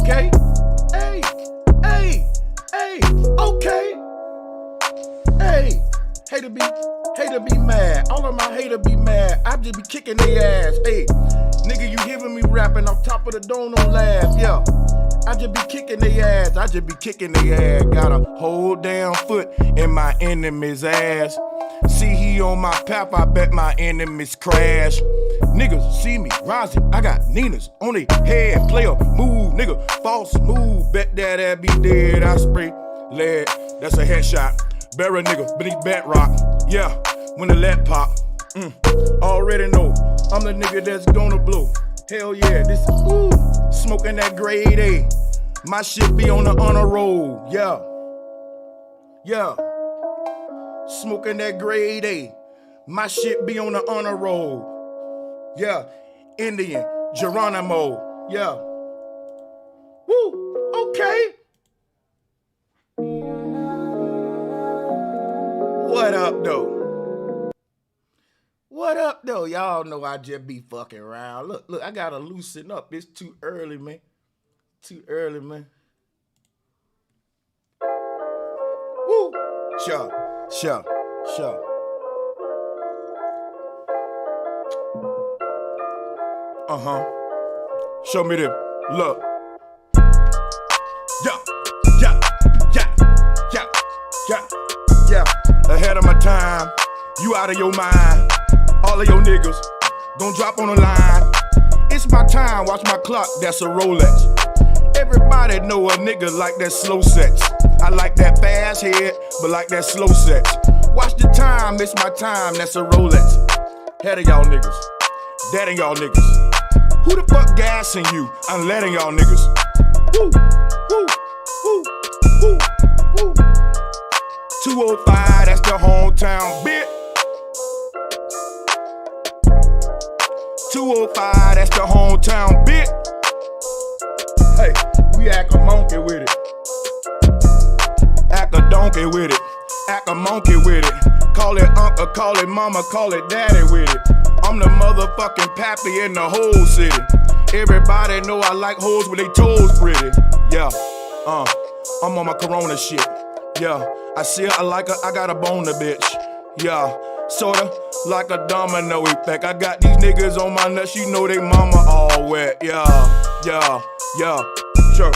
Okay. Hey, hey, hey, okay. Hey, hater be mad. All of my hater be mad. I just be kicking their ass. Hey, nigga, you hearing me rapping off top of the dome, don't laugh, yeah. I just be kicking their ass. I just be kicking their ass. Got a whole damn foot in my enemy's ass. See, he on my path, I bet my enemies crash. Niggas see me rising, I got Ninas on they head. Play a move, nigga, false move. Bet that I be dead, I spray lead. That's a headshot. Bury a nigga beneath bedrock. Yeah, when the lead pop. Already know, I'm the nigga that's gonna blow. Hell yeah, this is ooh, smoking that grade A. My shit be on the honor roll, yeah. Yeah. Smoking that grade A. My shit be on the honor roll. Yeah. Indian, Geronimo. Yeah. Woo, okay. What up, though? What up, though? Y'all know I just be fucking around. Look, I gotta loosen up. It's too early, man. Too early, man. Woo! Sure. Show me them. Look. Yeah. Ahead of my time. You out of your mind. All of your niggas gon' drop on the line. It's my time, watch my clock, that's a Rolex. Everybody know a nigga like that slow sex. I like that fast head, but like that slow sex. Watch the time, it's my time, that's a Rolex. Head of y'all niggas, that ain't y'all niggas. Who the fuck gassing you? I'm letting y'all niggas. Woo, woo, woo, woo, woo. 205, that's the hometown bitch. 205, that's the hometown bitch. Hey, we act a monkey with it. Act a donkey with it. Act a monkey with it. Call it uncle, call it mama, call it daddy with it. I'm the motherfucking pappy in the whole city. Everybody know I like hoes with they toes pretty. Yeah, I'm on my Corona shit. Yeah, I see her, I like her, I got a boner, bitch. Yeah, sorta like a domino effect. I got these niggas on my nuts, you know they mama all wet. Yeah, sure.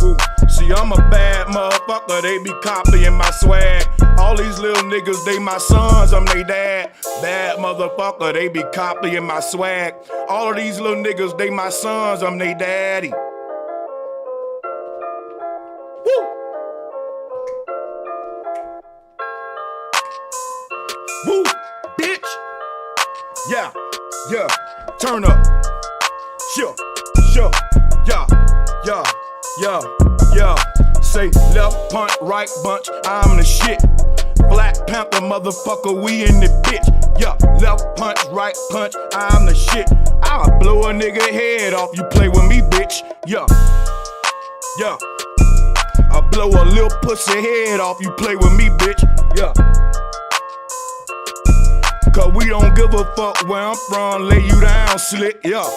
Woo. See, I'm a bad motherfucker, they be copying my swag. All these little niggas, they my sons, I'm they dad. Bad motherfucker, they be copying my swag. All of these little niggas, they my sons, I'm they daddy. Woo, bitch. Yeah, turn up. Sure, yeah. Say left punch, right bunch, I'm the shit. Black Panther motherfucker, we in the bitch. Yeah, left punch, right punch, I'm the shit. I'll blow a nigga head off, you play with me, bitch. Yeah. I'll blow a little pussy head off, you play with me, bitch. Yeah. Cause we don't give a fuck where I'm from, lay you down, slick, yeah.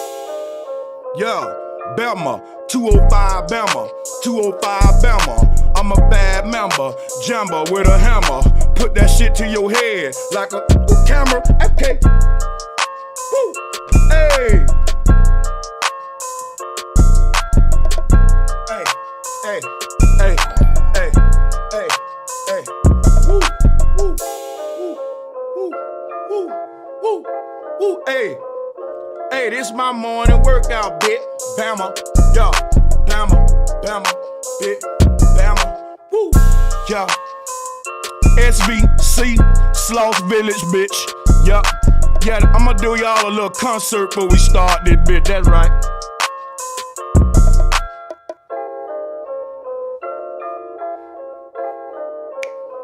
Bama, 205 Bama, 205 Bama. I'm a bad member, jamba with a hammer. Put that shit to your head like a camera, okay. Woo, hey. Hey, this my morning workout, bitch. Bama, yo, Bama, bitch, Bama, woo, yo. SVC, Sloth Village, bitch. Yeah, I'ma do y'all a little concert before we start this bitch, that's right.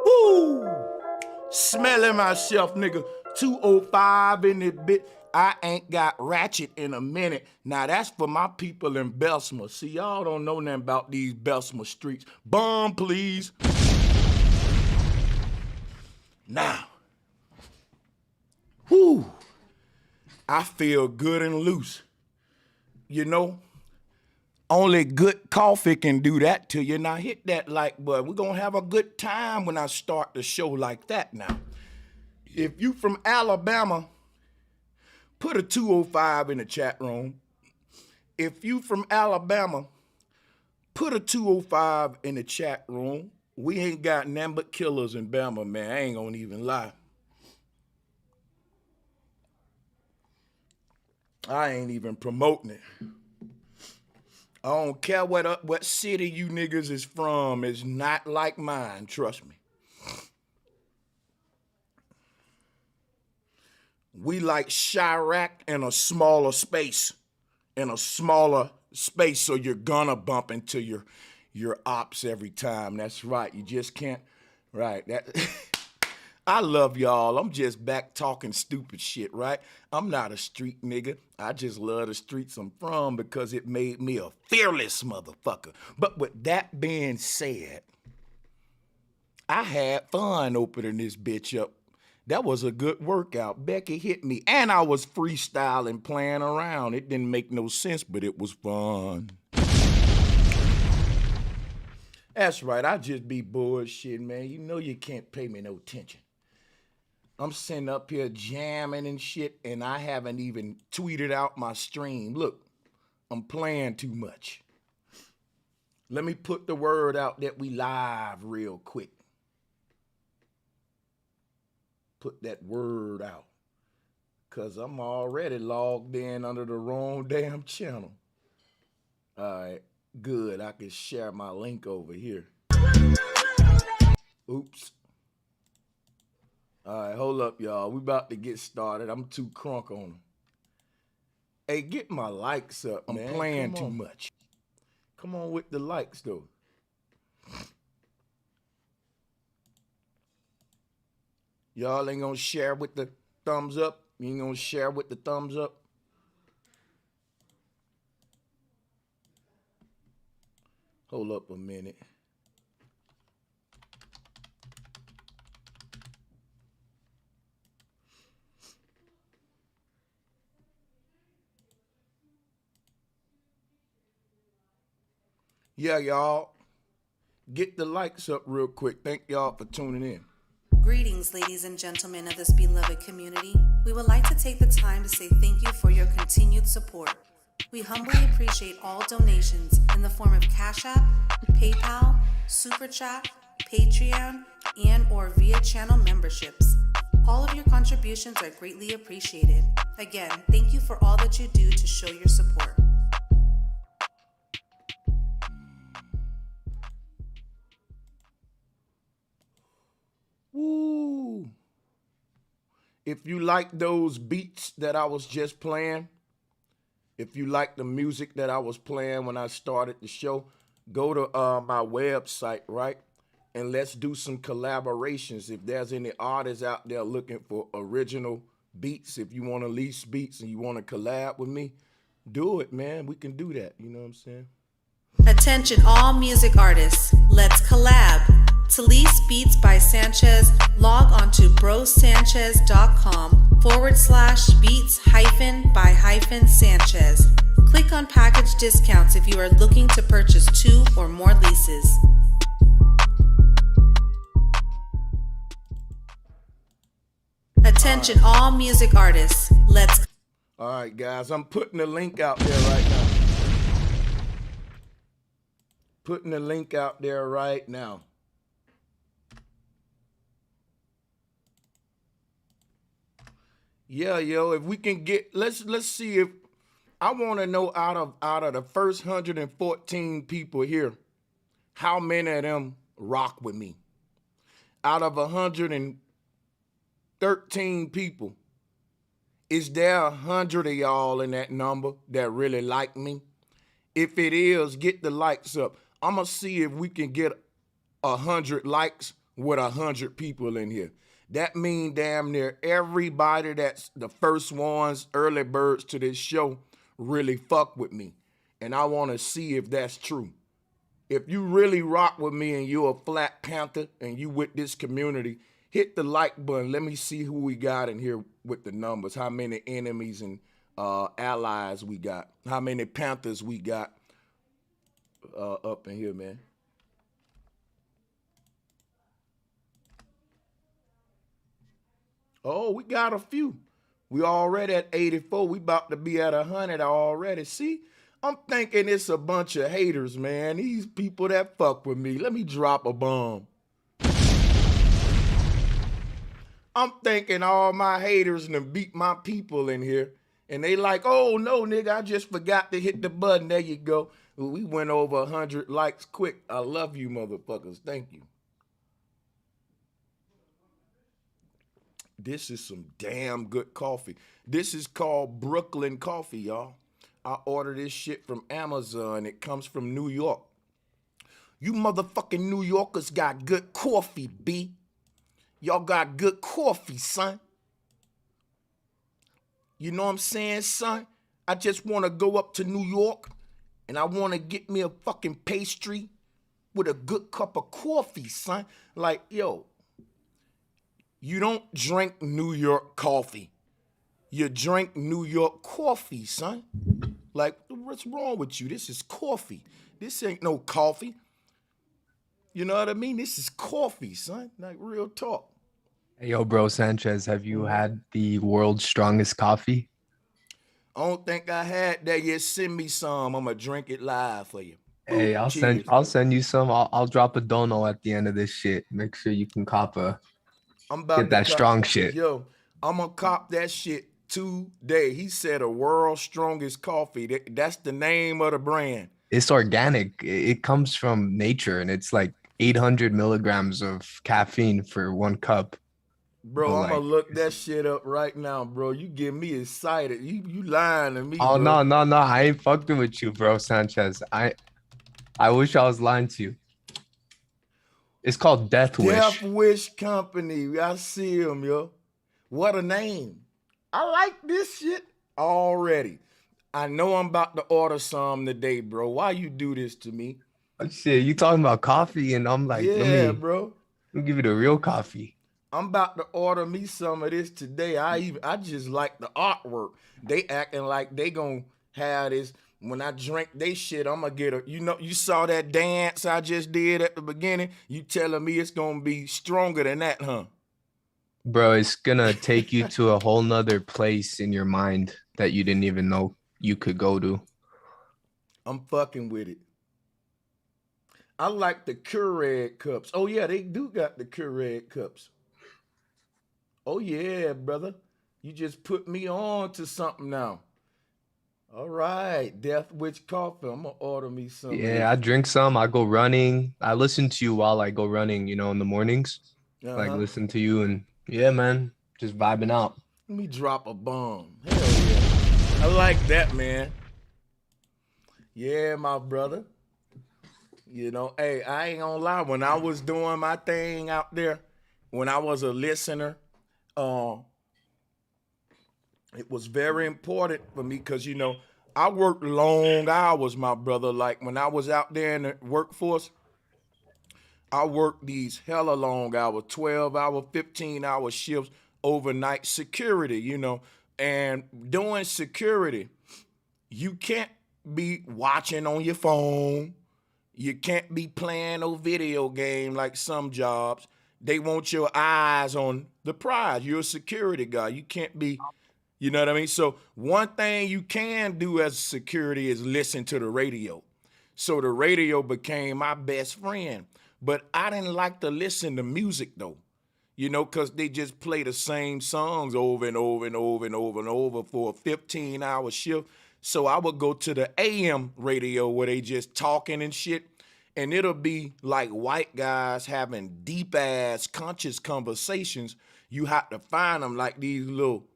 Woo, smelling myself, nigga. 205 in it, bitch. I ain't got ratchet in a minute. Now that's for my people in Bessemer. See, y'all don't know nothing about these Bessemer streets. Bomb, please. Now, whoo, I feel good and loose. You know, only good coffee can do that to you. Now hit that like button. We're going to have a good time when I start the show like that now. If you from Alabama, put a 205 in the chat room. If you from Alabama, put a 205 in the chat room. We ain't got nothing but killers in Bama, man. I ain't gonna even lie. I ain't even promoting it. I don't care what city you niggas is from. It's not like mine, trust me. We like Chirac in a smaller space. So you're gonna bump into your ops every time. That's right. You just can't. Right. That. I love y'all. I'm just back talking stupid shit, right? I'm not a street nigga. I just love the streets I'm from because it made me a fearless motherfucker. But with that being said, I had fun opening this bitch up. That was a good workout. Becky hit me, and I was freestyling, playing around. It didn't make no sense, but it was fun. That's right. I just be bullshitting, man. You know you can't pay me no attention. I'm sitting up here jamming and shit, and I haven't even tweeted out my stream. Look, I'm playing too much. Let me put the word out that we live real quick. Put that word out, because I'm already logged in under the wrong damn channel. All right, good. I can share my link over here. Oops. All right, hold up, y'all. We about to get started. I'm too crunk on them. Hey, get my likes up, man. I'm playing too much. Come on with the likes, though. Y'all ain't gonna share with the thumbs up? You ain't gonna share with the thumbs up? Hold up a minute. Yeah, y'all. Get the likes up real quick. Thank y'all for tuning in. Greetings, ladies and gentlemen of this beloved community. We would like to take the time to say thank you for your continued support. We humbly appreciate all donations in the form of Cash App, PayPal, Super Chat, Patreon, and or via channel memberships. All of your contributions are greatly appreciated. Again, thank you for all that you do to show your support. Woo! If you like those beats that I was just playing, if you like the music that I was playing when I started the show, go to my website, right? And let's do some collaborations. If there's any artists out there looking for original beats, if you want to lease beats and you want to collab with me, do it, man. We can do that. You know what I'm saying? Attention all music artists, let's collab. To lease beats by Sanchez, log on to brosancheztv.com/beats-by-Sanchez. Click on package discounts if you are looking to purchase 2 or more leases. Attention all music artists, let's... All right, guys, I'm putting the link out there right now. Putting the link out there right now. Yeah, yo, if we can get, let's see if, I want to know out of the first 114 people here, how many of them rock with me? Out of 113 people, is there 100 of y'all in that number that really like me? If it is, get the likes up. I'm going to see if we can get 100 likes with 100 people in here. That mean damn near everybody that's the first ones, early birds to this show, really fuck with me. And I want to see if that's true. If you really rock with me and you're a Black Panther and you with this community, hit the like button. Let me see who we got in here with the numbers, how many enemies and allies we got, how many Panthers we got up in here, man. Oh, we got a few. We already at 84. We about to be at 100 already. See, I'm thinking it's a bunch of haters, man. These people that fuck with me. Let me drop a bomb. I'm thinking all my haters done beat my people in here. And they like, oh, no, nigga, I just forgot to hit the button. There you go. We went over 100 likes quick. I love you, motherfuckers. Thank you. This is some damn good coffee. This is called Brooklyn coffee, y'all. I ordered this shit from Amazon. It comes from New York. You motherfucking New Yorkers got good coffee, B. Y'all got good coffee, son. You know what I'm saying, son? I just want to go up to New York and I want to get me a fucking pastry with a good cup of coffee, son. Like, yo, you don't drink New York coffee. You drink New York coffee, son. Like, what's wrong with you? This is coffee. This ain't no coffee. You know what I mean? This is coffee, son. Like, real talk. Hey, yo, bro, Sanchez, have you had the world's strongest coffee? I don't think I had that yet. Send me some. I'm gonna drink it live for you. Hey, Cheers. I'll send you some. I'll drop a dono at the end of this shit. Make sure you can I'm about get to that cop, strong shit. Yo, I'm gonna cop that shit today. He said a world's strongest coffee. That's the name of the brand. It's organic. It comes from nature, and it's like 800 milligrams of caffeine for one cup. Bro, But I'm like, gonna look that shit up right now, bro. You get me excited. You lying to me, oh bro. no, I ain't fucking with you, bro, Sanchez. I wish I was lying to you. It's called Death Wish. Death Wish Company. I see him, yo. What a name. I like this shit already. I know I'm about to order some today, bro. Why you do this to me? Oh, shit, you talking about coffee, and I'm like, Yeah, bro. let me give you the real coffee. I'm about to order me some of this today. I just like the artwork. They acting like they gonna have this. When I drink they shit, I'm gonna get a, you know, you saw that dance I just did at the beginning? You telling me it's gonna be stronger than that, huh? Bro, it's gonna take you to a whole nother place in your mind that you didn't even know you could go to. I'm fucking with it. I like the Keurig cups. Oh yeah, they do got the Keurig cups. Oh yeah, brother. You just put me on to something now. All right, Death Wish Coffee. I'm gonna order me some. Yeah, I drink some. I go running. I listen to you while I go running, in the mornings. Like listen to you, and yeah, man, just vibing out. Let me drop a bomb. Hell yeah. I like that, man. Yeah, my brother. You know, hey, I ain't gonna lie. When I was doing my thing out there, when I was a listener, it was very important for me because, I worked long hours, my brother. Like when I was out there in the workforce, I worked these hella long hours, 12-hour, 15-hour shifts, overnight security, and doing security, you can't be watching on your phone. You can't be playing no video game like some jobs. They want your eyes on the prize. You're a security guy. You can't be, you know what I mean? So one thing you can do as security is listen to the radio. So the radio became my best friend. But I didn't like to listen to music though, because they just play the same songs over and over and over and over and over for a 15-hour shift. So I would go to the AM radio where they just talking and shit. And it'll be like white guys having deep ass conscious conversations. You have to find them like these little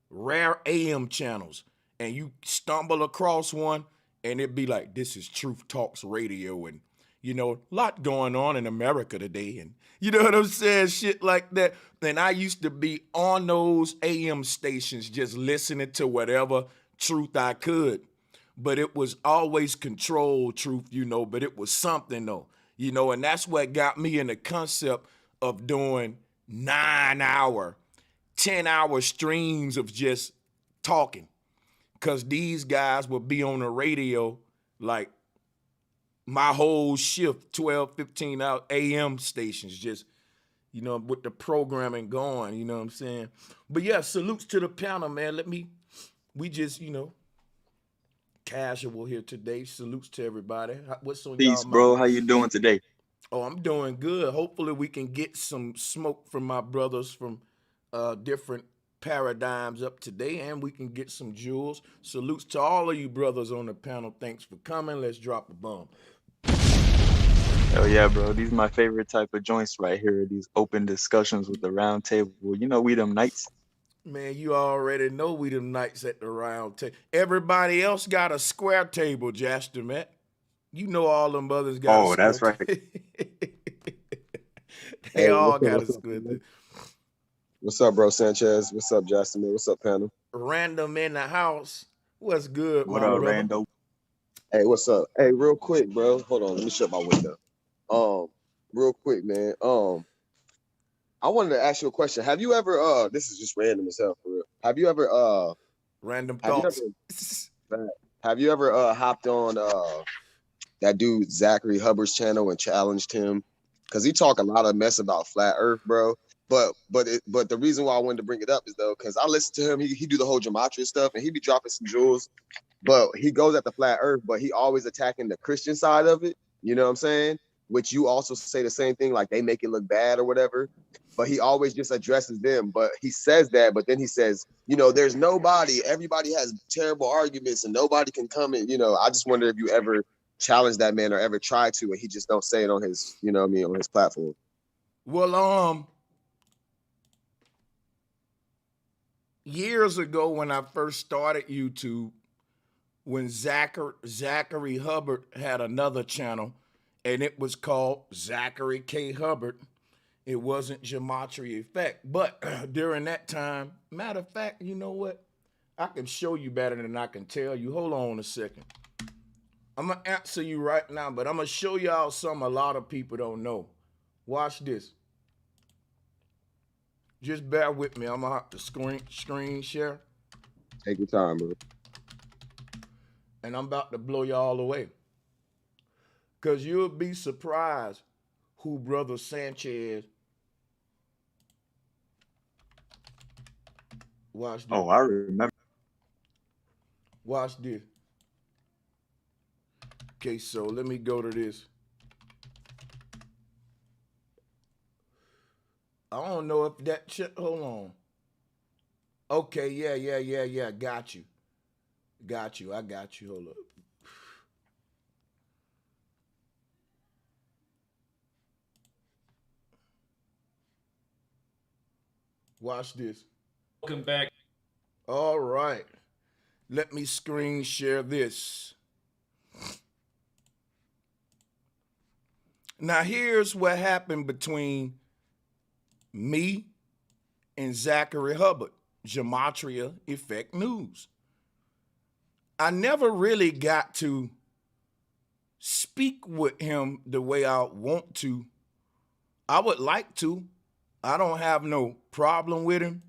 rare AM channels. And you stumble across one and it'd be like, this is Truth Talks Radio. And, a lot going on in America today. And you know what I'm saying? Shit like that. And I used to be on those AM stations just listening to whatever truth I could. But it was always controlled truth, but it was something though, and that's what got me in the concept of doing 9-hour, 10-hour streams of just talking. because these guys would be on the radio like my whole shift, 12, 15 out AM stations, just, you know, with the programming going, you know what I'm saying? But yeah, salutes to the panel, man. We just, you know, casual here today. Salutes to everybody. What's on Peace, y'all mind? bro. How you doing today? Oh, I'm doing good. Hopefully we can get some smoke from my brothers from different paradigms up today, and we can get some jewels. Salutes to all of you brothers on the panel. Thanks for coming. Let's drop a bomb. Hell yeah, bro. These are my favorite type of joints right here. These open discussions with the round table. You know, we them knights. Man, you already know we them knights at the round table. Everybody else got a square table, Jaster, man. You know all them brothers got a square That's right. They all got a square table. What's up, bro, Sanchez? What's up, Justin? What's up, panel? Random in the house. What's good, What my up, brother? Rando? Hey, what's up? Hey, real quick, bro. Hold on, let me shut my window. Real quick, man. I wanted to ask you a question. Have you ever this is just random as hell for real. Have you ever Random thoughts. have you ever hopped on that dude Zachary Hubbard's channel and challenged him? Because he talk a lot of mess about flat earth, bro. But the reason why I wanted to bring it up is though, because I listen to him, he do the whole gematria stuff and he be dropping some jewels, but he goes at the flat earth, but he always attacking the Christian side of it. You know what I'm saying? Which you also say the same thing, like they make it look bad or whatever. But he always just addresses them. But he says that, but then he says, you know, there's nobody, everybody has terrible arguments and nobody can come in. You know, I just wonder if you ever challenge that man or ever try to, and he just don't say it on his, you know what I mean, on his platform. Well, years ago when I first started YouTube, when Zachary Hubbard had another channel, and it was called Zachary K. Hubbard. It wasn't Gematria Effect. But during that time, matter of fact, you know what? I can show you better than I can tell you. Hold on a second. I'm going to answer you right now, but I'm going to show y'all something a lot of people don't know. Watch this. Just bear with me. I'm going to have to screen share. Take your time, bro. And I'm about to blow y'all away. Because you'll be surprised who Brother Sanchez. Watch this. Oh, I remember. Watch this. Okay, so let me go to this. I don't know if that shit, hold on. Okay, yeah. Got you. I got you. Hold up. Watch this. Welcome back. All right. Let me screen share this. Now, here's what happened between me and Zachary Hubbard, Gematria Effect News. I never really got to speak with him the way I want to. I would like to. I don't have no problem with him.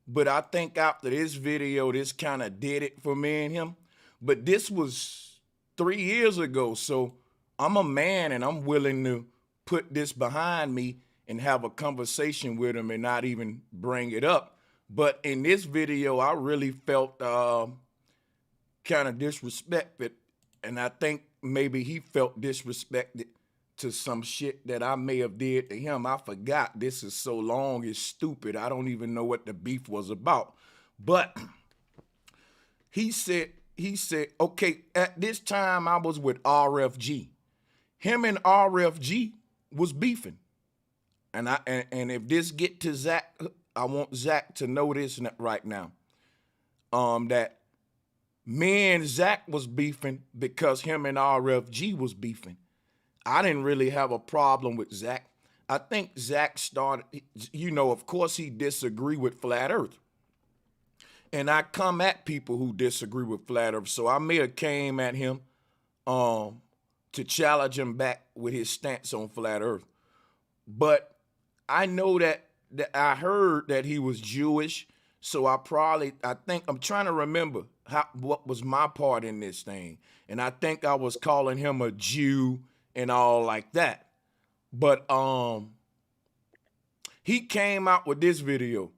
But I think after this video, this kind of did it for me and him. But this was 3 years ago. So I'm a man and I'm willing to put this behind me and have a conversation with him and not even bring it up. But in this video, I really felt kind of disrespected. And I think maybe he felt disrespected to some shit that I may have did to him. I forgot. This is so long, it's stupid. I don't even know what the beef was about. But he said, okay, at this time I was with RFG. Him and RFG was beefing. And if this get to Zach, I want Zach to know this right now. That me and Zach was beefing because him and RFG was beefing. I didn't really have a problem with Zach. I think Zach started, you know, of course he disagree with flat earth. And I come at people who disagree with flat earth. So I may have came at him to challenge him back with his stance on flat earth. But I know that I heard that he was Jewish. So I think I'm trying to remember what was my part in this thing. And I think I was calling him a Jew and all like that. But he came out with this video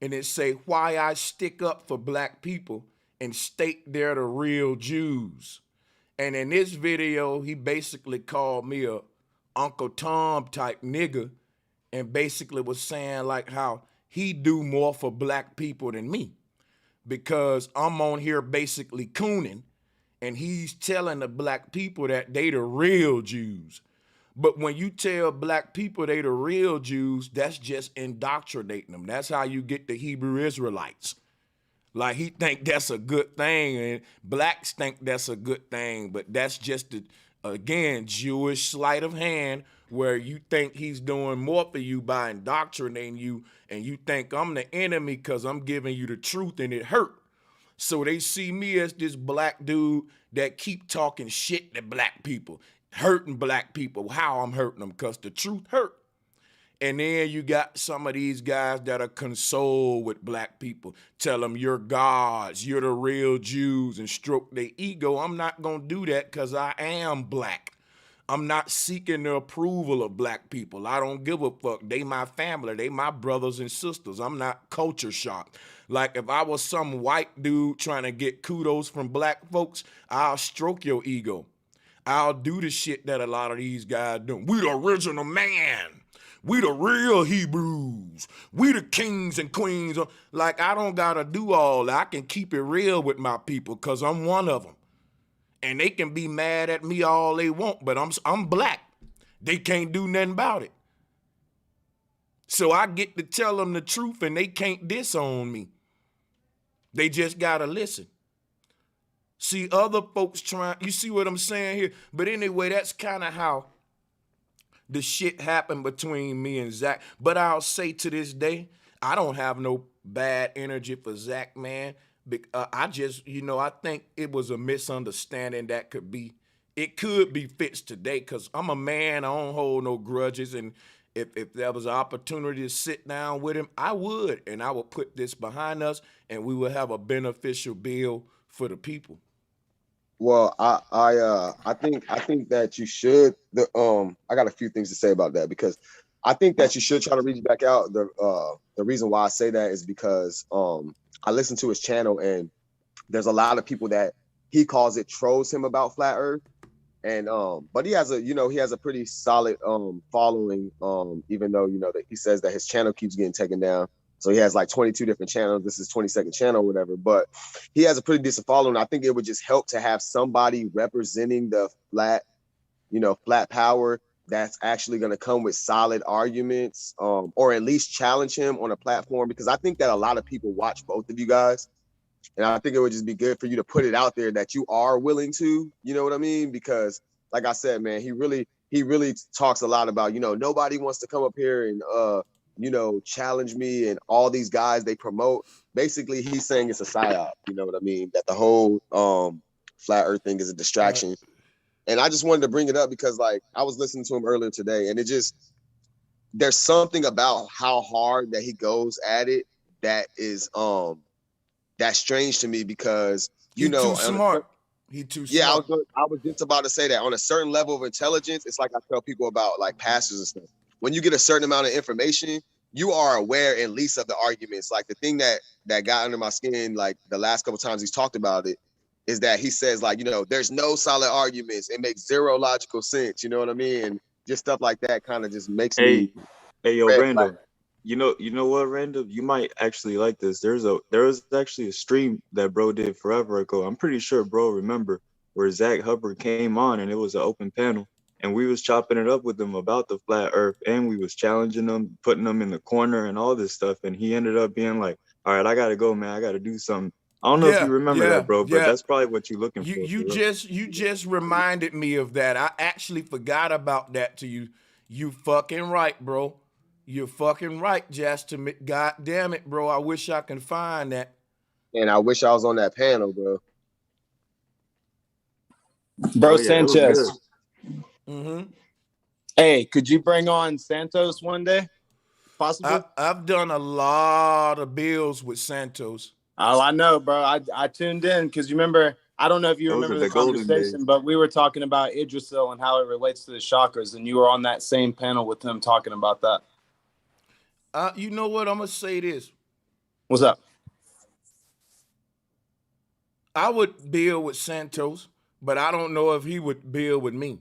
and it say why I stick up for black people and state they're the real Jews. And in this video, he basically called me a Uncle Tom type nigga and basically was saying like how he do more for black people than me because I'm on here basically cooning and he's telling the black people that they the real Jews. But when you tell black people they the real Jews, that's just indoctrinating them. That's how you get the Hebrew Israelites. Like he think that's a good thing and blacks think that's a good thing, but that's just again, Jewish sleight of hand where you think he's doing more for you by indoctrinating you and you think I'm the enemy because I'm giving you the truth and it hurt. So they see me as this black dude that keep talking shit to black people, hurting black people, how I'm hurting them because the truth hurt. And then you got some of these guys that are consoled with black people, tell them you're gods, you're the real Jews and stroke their ego. I'm not going to do that because I am black. I'm not seeking the approval of black people. I don't give a fuck. They my family. They my brothers and sisters. I'm not culture shocked. Like if I was some white dude trying to get kudos from black folks, I'll stroke your ego. I'll do the shit that a lot of these guys do. We the original man. We the real Hebrews. We the kings and queens. Like I don't gotta do all that. I can keep it real with my people because I'm one of them. And they can be mad at me all they want, but I'm black. They can't do nothing about it. So I get to tell them the truth and they can't disown me. They just gotta listen. See other folks trying, you see what I'm saying here? But anyway, that's kind of how the shit happened between me and Zach. But I'll say to this day, I don't have no bad energy for Zach, man. I just, I think it was a misunderstanding that could be fixed today because I'm a man. I don't hold no grudges. And if there was an opportunity to sit down with him, I would. And I would put this behind us and we would have a beneficial bill for the people. Well, I think that you should. I got a few things to say about that because I think that you should try to reach back out. The reason why I say that is because I listen to his channel and there's a lot of people that he calls it trolls him about flat Earth, and but he has a pretty solid following, even though that he says that his channel keeps getting taken down. So he has like 22 different channels. This is 22nd channel or whatever, but he has a pretty decent following. I think it would just help to have somebody representing the flat power that's actually going to come with solid arguments, or at least challenge him on a platform, because I think that a lot of people watch both of you guys. And I think it would just be good for you to put it out there that you are willing to, you know what I mean? Because like I said, man, he really talks a lot about, nobody wants to come up here and, challenge me, and all these guys they promote. Basically, he's saying it's a psyop, you know what I mean? That the whole flat Earth thing is a distraction. And I just wanted to bring it up because like I was listening to him earlier today, and there's something about how hard that he goes at it that is that's strange to me because He too smart. Yeah, I was just about to say that on a certain level of intelligence, it's like I tell people about like pastors and stuff. When you get a certain amount of information, you are aware at least of the arguments. Like the thing that got under my skin, like the last couple times he's talked about it, is that he says like, there's no solid arguments. It makes zero logical sense. You know what I mean? And just stuff like that kind of just makes me. Hey, yo, Randall. You know what, Randall? You might actually like this. There was actually a stream that bro did forever ago. I'm pretty sure bro remember where Zach Hubbard came on and it was an open panel. And we was chopping it up with him about the flat Earth, and we was challenging them, putting them in the corner and all this stuff. And he ended up being like, all right, I got to go, man. I got to do something. I don't know if you remember that, bro, but that's probably what you're looking for. You just reminded me of that. I actually forgot about that to you. You fucking right, bro. You're fucking right, Justin. God damn it, bro. I wish I can find that. And I wish I was on that panel, bro. Bro, Sanchez. Mm-hmm. Hey, could you bring on Santos one day? possible? I've done a lot of bills with Santos. Oh, I know, bro. I tuned in because you remember. I don't know if you Those are remember the the golden days. conversation, but we were talking about Idrisil and how it relates to the chakras, and you were on that same panel with him talking about that. You know what? I'm gonna say this. What's up? I would build with Santos, but I don't know if he would build with me.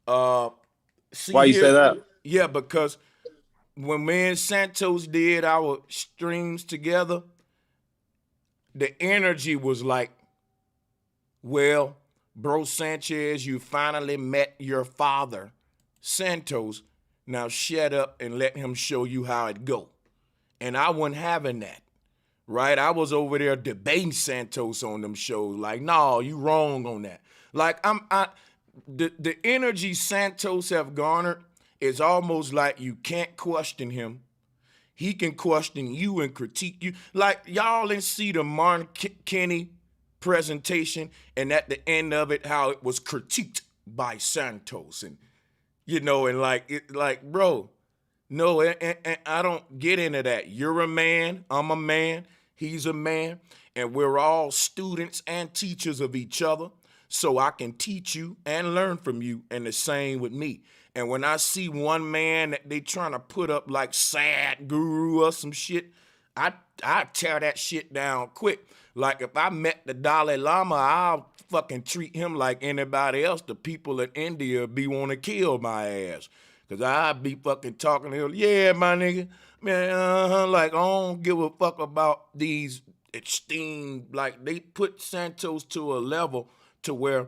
See Why you here, say that? Yeah, because when me and Santos did our streams together, the energy was like, well, bro Sanchez, you finally met your father, Santos. Now shut up and let him show you how it go. And I wasn't having that, right? I was over there debating Santos on them shows, like, no, you wrong on that. Like the energy Santos have garnered is almost like you can't question him. He can question you and critique you. Like y'all didn't see the Martin Kenny presentation, and at the end of it, how it was critiqued by Santos, and and like bro, no, and I don't get into that. You're a man, I'm a man, he's a man, and we're all students and teachers of each other. So I can teach you and learn from you, and the same with me. And when I see one man that they trying to put up like sad guru or some shit, I tear that shit down quick. Like if I met the Dalai Lama, I'll fucking treat him like anybody else. The people in India be want to kill my ass. Cause I be fucking talking to him, yeah, my nigga, man, like I don't give a fuck about these esteemed, like they put Santos to a level to where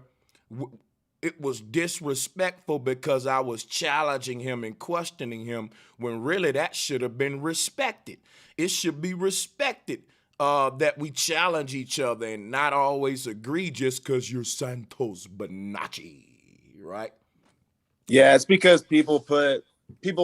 it was disrespectful because I was challenging him and questioning him when really that should have been respected. It should be respected that we challenge each other and not always agree just because you're Santos Bonacci, right? Yeah, it's because people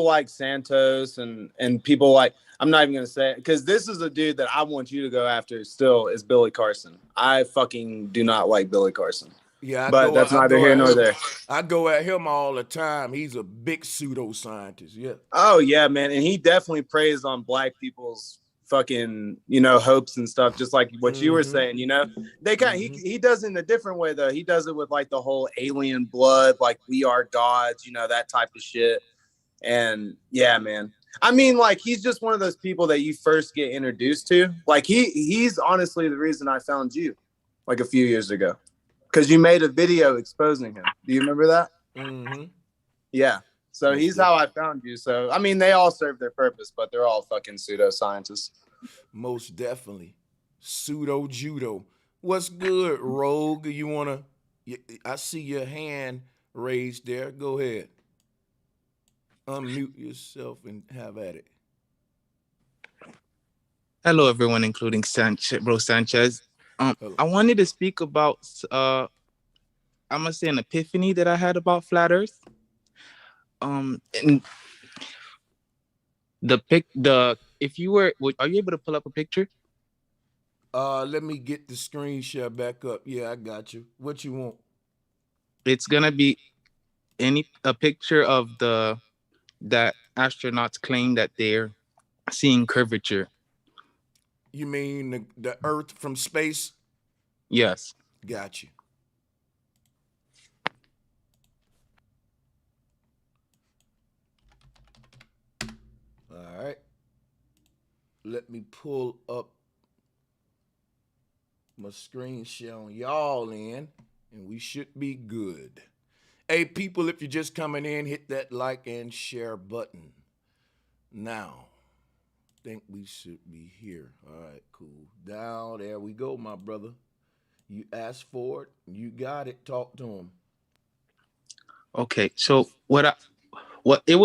like Santos and people like, I'm not even going to say it, because this is a dude that I want you to go after still is Billy Carson. I fucking do not like Billy Carson. Yeah, but that's neither here nor there. I go at him all the time. He's a big pseudoscientist. Yeah. Oh yeah, man, and he definitely preys on black people's fucking hopes and stuff, just like what you were saying. They he does it in a different way though. He does it with like the whole alien blood, like we are gods, that type of shit. And yeah, man. I mean, like he's just one of those people that you first get introduced to. Like he's honestly the reason I found you, like a few years ago. Because you made a video exposing him. Do you remember that? Mm-hmm. Yeah. So he's how I found you. So, I mean, they all serve their purpose, but they're all fucking pseudoscientists. Most definitely. Pseudo judo. What's good, Rogue? I see your hand raised there. Go ahead. Unmute yourself and have at it. Hello, everyone, including Bro Sanchez. I wanted to speak about, I'm gonna say an epiphany that I had about flat Earth. And if you were, are you able to pull up a picture? Let me get the screen share back up. Yeah, I got you. What you want? It's gonna be a picture of that astronauts claim that they're seeing curvature. You mean the Earth from space? Yes. Got you. All right. Let me pull up my screen share on y'all in, and we should be good. Hey, people, if you're just coming in, hit that like and share button. Now, think we should be here. All right, cool. Down there we go, my brother. You asked for it, you got it. Talk to him. Okay, so it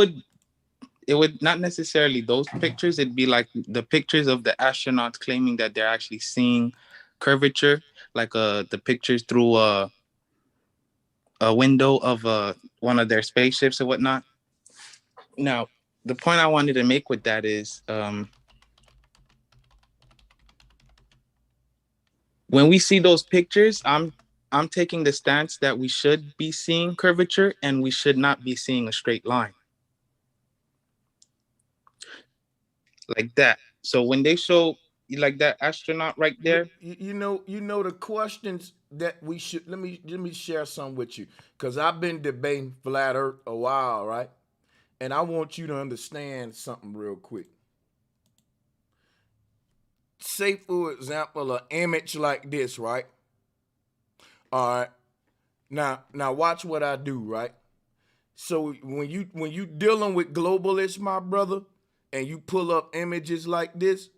would not necessarily those pictures. It'd be like the pictures of the astronauts claiming that they're actually seeing curvature, like the pictures through a window of one of their spaceships or whatnot. Now, the point I wanted to make with that is when we see those pictures, I'm taking the stance that we should be seeing curvature and we should not be seeing a straight line. like that. So when they show like that astronaut right there, You know the questions that we should. Let me share some with you, because I've been debating flat Earth a while, right? And I want you to understand something real quick. Say, for example, an image like this, right? All right. Now watch what I do, right? So when you dealing with globalists, my brother, and you pull up images like this,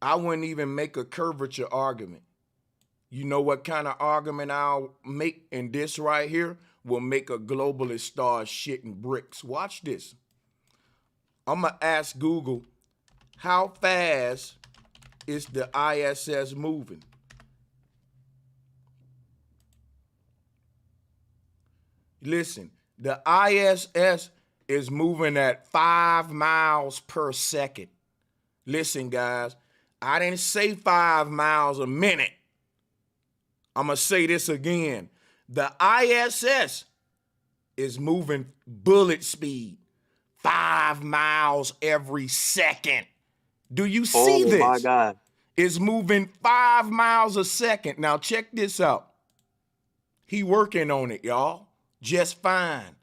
I wouldn't even make a curvature argument. You know what kind of argument I'll make in this right here will make a globalist start shitting bricks. Watch this. I'm going to ask Google, how fast is the ISS moving? Listen, the ISS is moving at 5 miles per second. Listen, guys, I didn't say 5 miles a minute. I'm going to say this again. The ISS is moving bullet speed, 5 miles every second. Do you see this? Oh my God. It's moving 5 miles a second. Now check this out. He working on it, y'all. Just fine.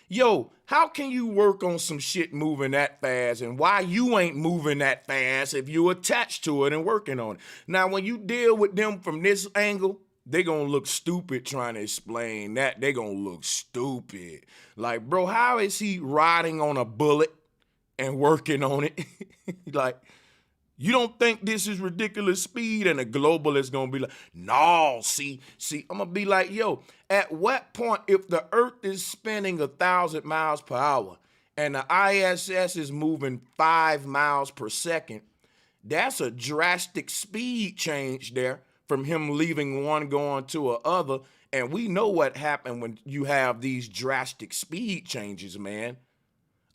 Yo, how can you work on some shit moving that fast, and why you ain't moving that fast if you attached to it and working on it? Now, when you deal with them from this angle, they gonna look stupid trying to explain that. They gonna look stupid. Like, bro, how is he riding on a bullet and working on it? Like, you don't think this is ridiculous speed? And the globalist gonna be like, no, see, I'm gonna be like, yo, at what point, if the earth is spinning 1,000 miles per hour and the ISS is moving 5 miles per second, that's a drastic speed change there from him leaving one going to a other. And we know what happened when you have these drastic speed changes, man.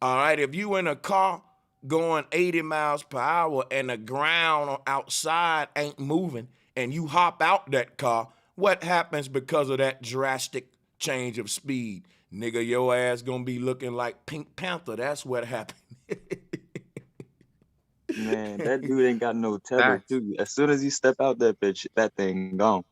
All right, if you in a car going 80 miles per hour and the ground outside ain't moving and you hop out that car, what happens because of that drastic change of speed? Nigga, your ass gonna be looking like Pink Panther. That's what happened. Man, that dude ain't got no tether too. As soon as you step out that bitch, that thing gone.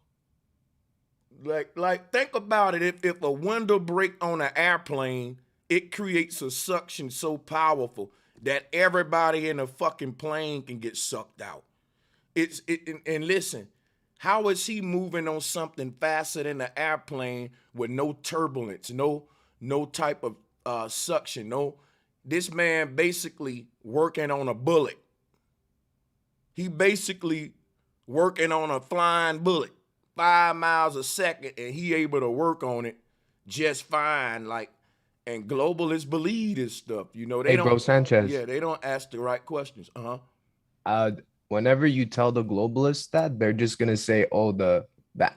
Like think about it. If a window break on an airplane, it creates a suction so powerful that everybody in the fucking plane can get sucked out. And listen, how is he moving on something faster than the airplane with no turbulence, no type of suction? No, this man basically working on a bullet. He basically working on a flying bullet, 5 miles a second, and he able to work on it just fine. Like, and globalists believe this stuff. You know, they Hey, don't. bro, Sanchez. Yeah, they don't ask the right questions. Whenever you tell the globalists that, they're just gonna say, "Oh, the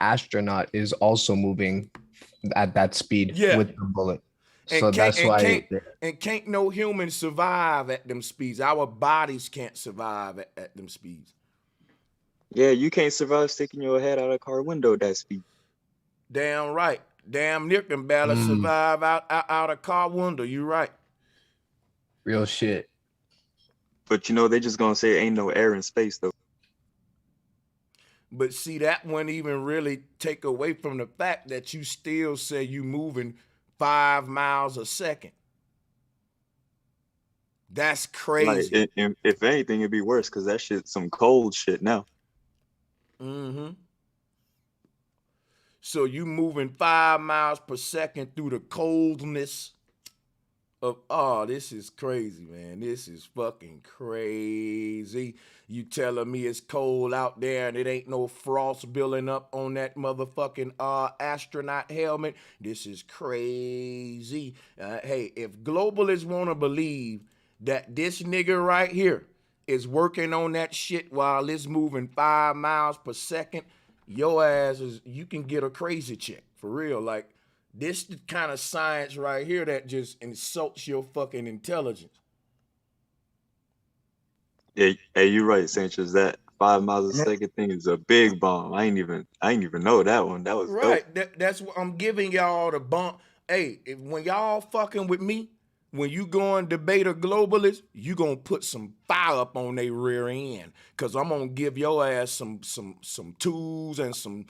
astronaut is also moving at that speed with the bullet." So that's why. Can't no human survive at them speeds. Our bodies can't survive at them speeds. Yeah, you can't survive sticking your head out a car window at that speed. Damn right. Damn near can barely survive out a car window. You right. Real shit. But you know, they just gonna say ain't no air in space though. But see, that wouldn't even really take away from the fact that you still say you moving 5 miles a second. That's crazy. Like, if anything, it'd be worse because that shit's some cold shit now. Mm-hmm. So you moving 5 miles per second through the coldness of, oh, this is crazy, man. This is fucking crazy. You telling me it's cold out there and it ain't no frost building up on that motherfucking astronaut helmet? This is crazy. Hey, if globalists want to believe that this nigga right here is working on that shit while it's moving 5 miles per second, your ass is, you can get a crazy chick for real. Like, this the kind of science right here that just insults your fucking intelligence. Yeah, hey, you're right, Sanchez. That 5 miles a second thing is a big bomb. I ain't even know that one. That was right. That's what I'm giving y'all the bump. Hey, when y'all fucking with me, when you go and debate a globalist, you gonna put some fire up on their rear end, cause I'm gonna give your ass some tools and some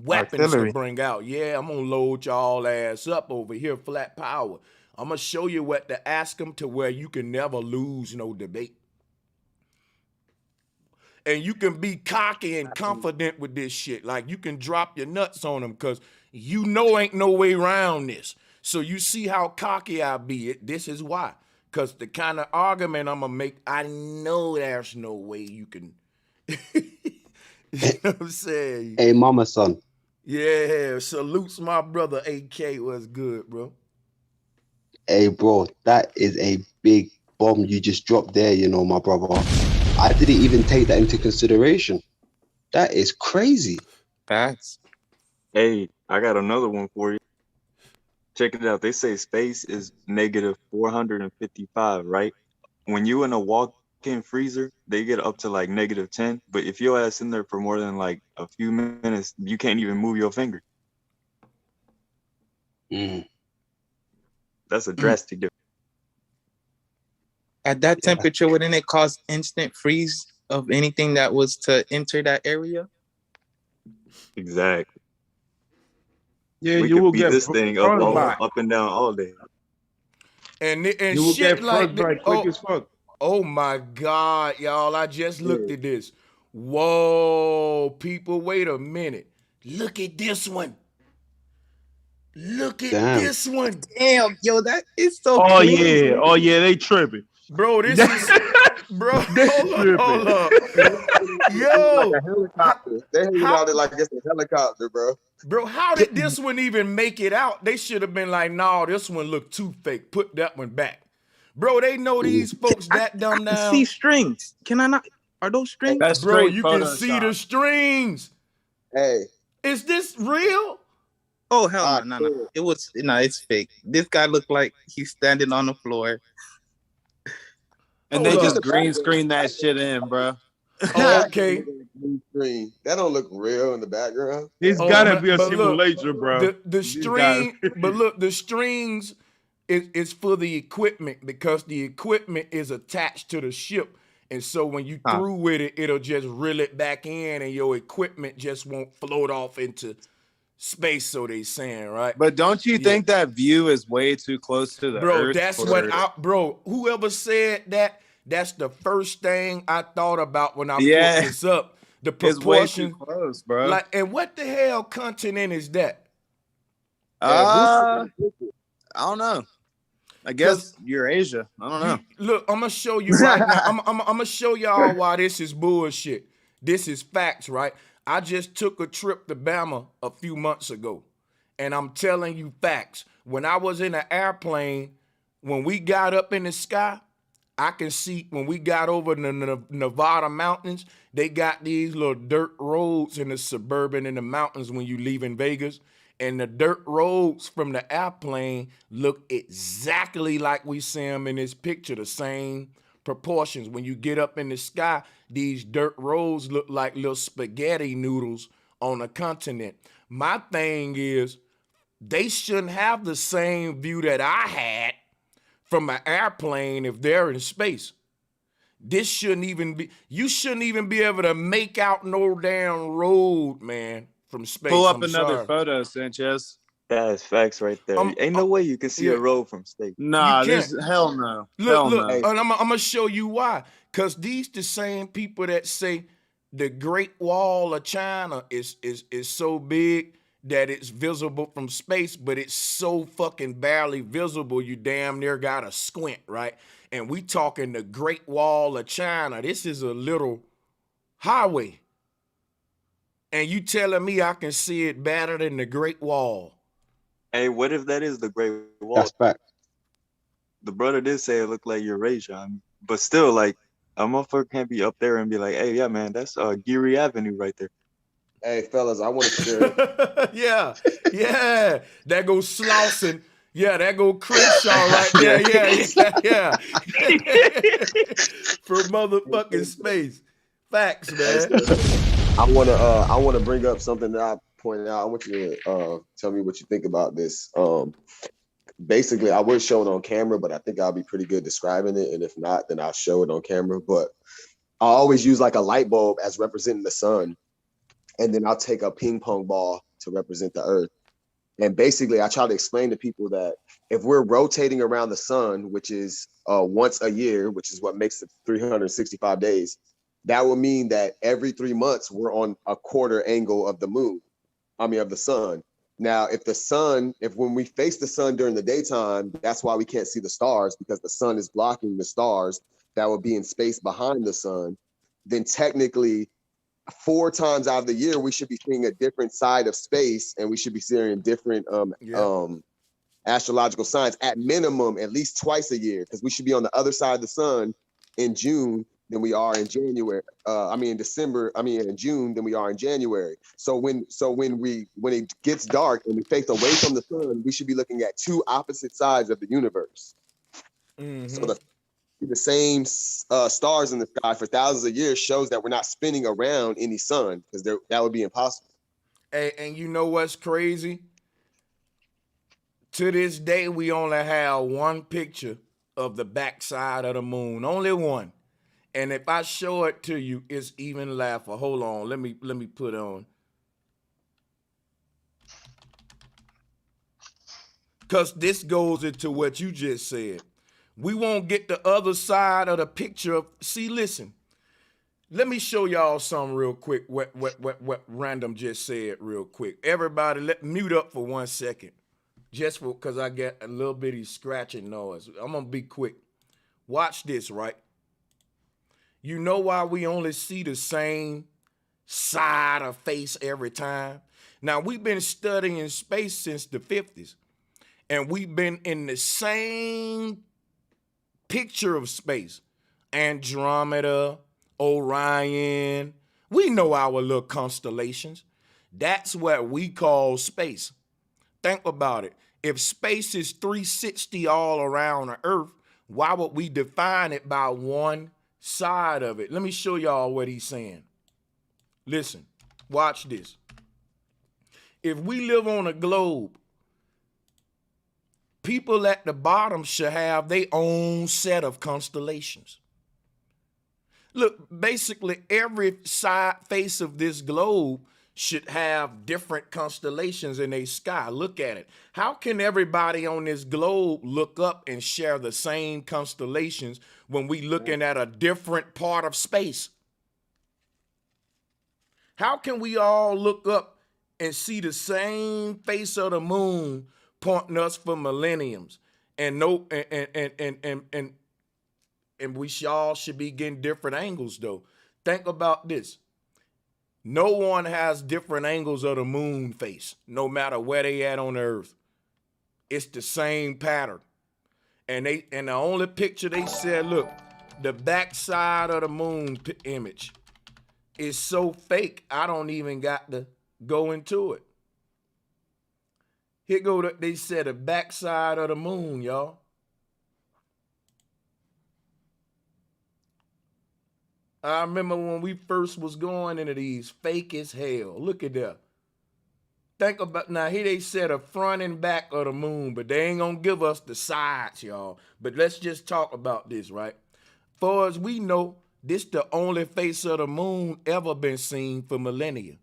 weapons Artillery. to bring out. Yeah, I'm gonna load y'all ass up over here, flat power. I'm gonna show you what to ask them to where you can never lose no debate. And you can be cocky and confident with this shit. Like, you can drop your nuts on them because you know ain't no way around this. So you see how cocky I be. This is why. Because the kind of argument I'm going to make, I know there's no way you can. You know what I'm saying? Hey, mama, son. Yeah, salutes my brother AK. Was good, bro. Hey, bro, that is a big bomb you just dropped there, you know, my brother. I didn't even take that into consideration. That is crazy. Facts. Hey, I got another one for you. Check it out. They say space is negative 455, right? When you in a walk-in freezer, they get up to like negative 10. But if your ass in there for more than like a few minutes, you can't even move your finger. That's a drastic difference. At that temperature, wouldn't it cause instant freeze of anything that was to enter that area? Exactly. Yeah, we you will beat get this thing up and down all day. And you will shit get like quick as fuck. Oh my God, y'all! I just looked at this. Whoa, people! Wait a minute. Look at this one. Look at this one. Damn, yo, that is so Oh clean. yeah, oh yeah, they tripping. Bro, this is bro. Hold up. Yo, like a helicopter. They hanging out it like it's a helicopter, bro. Bro, how did this one even make it out? They should have been like, "No, this one looked too fake. Put that one back." Bro, they know these folks that dumb now. See strings. Can I not? Are those strings? That's bro, straight you Photoshop. can see the strings. Hey, is this real? Oh hell no. It was it's fake. This guy looked like he's standing on the floor. And they just green screen that shit in, bro. Oh, okay. That don't look real in the background. It's gotta be a simulation, bro. The string, but look, the strings is for the equipment because the equipment is attached to the ship. And so when you through with it, it'll just reel it back in and your equipment just won't float off into space, so they saying, right? But don't you think that view is way too close to the Earth? That's what whoever said that, that's the first thing I thought about when I put this up. The proportion. It's way too close, bro. Like, and what the hell continent is that? I don't know. I guess Eurasia. I don't know. Look, I'm gonna show you right now. I'm gonna show y'all why this is bullshit. This is facts, right? I just took a trip to Bama a few months ago, and I'm telling you facts. When I was in an airplane, when we got up in the sky, I can see when we got over the Nevada mountains, they got these little dirt roads in the suburban in the mountains when you leave in Vegas. And the dirt roads from the airplane look exactly like we see them in this picture, the same proportions. When you get up in the sky, these dirt roads look like little spaghetti noodles on a continent. My thing is, they shouldn't have the same view that I had from an airplane if they're in space. This shouldn't even be, you shouldn't even be able to make out no damn road, man, from space. Pull up another photo, Sanchez. That's facts right there. Ain't no way you can see a road from space. Nah, there's hell no. Look, and I'm gonna show you why. Because these the same people that say the Great Wall of China is so big that it's visible from space, but it's so fucking barely visible, you damn near gotta squint, right? And we talking the Great Wall of China. This is a little highway. And you telling me I can see it better than the Great Wall? Hey, what if that is the Great Wall? That's fact. The brother did say it looked like Eurasia, but still, like, a motherfucker can't be up there and be like, hey, yeah, man, that's Geary Avenue right there. Hey, fellas, I want to share. yeah. That goes Slauson. Yeah, that go Crenshaw right there. Yeah. For motherfucking space. Facts, man. I wanna bring up something that I pointed out. I want you to tell me what you think about this. basically, I would show it on camera, but I think I'll be pretty good describing it. And if not, then I'll show it on camera. But I always use like a light bulb as representing the sun. And then I'll take a ping pong ball to represent the earth. And basically, I try to explain to people that if we're rotating around the sun, which is once a year, which is what makes it 365 days, that will mean that every 3 months we're on a quarter angle of the moon, of the sun. Now, if when we face the sun during the daytime, that's why we can't see the stars, because the sun is blocking the stars that will be in space behind the sun. Then technically, 4 times out of the year, we should be seeing a different side of space, and we should be seeing different astrological signs at minimum, at least twice a year, because we should be on the other side of the sun in June than we are in January. In June than we are in January. So when it gets dark and we face away from the sun, we should be looking at 2 opposite sides of the universe. Mm-hmm. So the same stars in the sky for thousands of years shows that we're not spinning around any sun, because that would be impossible. And you know what's crazy? To this day, we only have one picture of the backside of the moon, only one. And if I show it to you, it's even laughable. Hold on, let me put on. Because this goes into what you just said. We won't get the other side of the picture. See, listen. Let me show y'all something real quick. What Random just said real quick. Everybody, mute up for 1 second. Just because I get a little bitty scratching noise. I'm going to be quick. Watch this, right? You know why we only see the same side of face every time? Now, we've been studying space since the 50s. And we've been in the same picture of space. Andromeda, Orion. We know our little constellations. That's what we call space. Think about it. If space is 360 all around the earth, why would we define it by one side of it? Let me show y'all what he's saying. Listen, watch this. If we live on a globe, people at the bottom should have their own set of constellations. Look, basically every side face of this globe should have different constellations in their sky. Look at it. How can everybody on this globe look up and share the same constellations when we looking at a different part of space? How can we all look up and see the same face of the moon pointing us for millenniums, and we all should be getting different angles though? Think about this. No one has different angles of the moon face, no matter where they at on the earth. It's the same pattern. And the only picture they said, look, the backside of the moon image is so fake, I don't even got to go into it. Here go, they said the backside of the moon, y'all. I remember when we first was going into these, fake as hell. Look at that. Think about, now here they said a front and back of the moon, but they ain't gonna give us the sides, y'all. But let's just talk about this, right? Far as we know, this the only face of the moon ever been seen for millennia.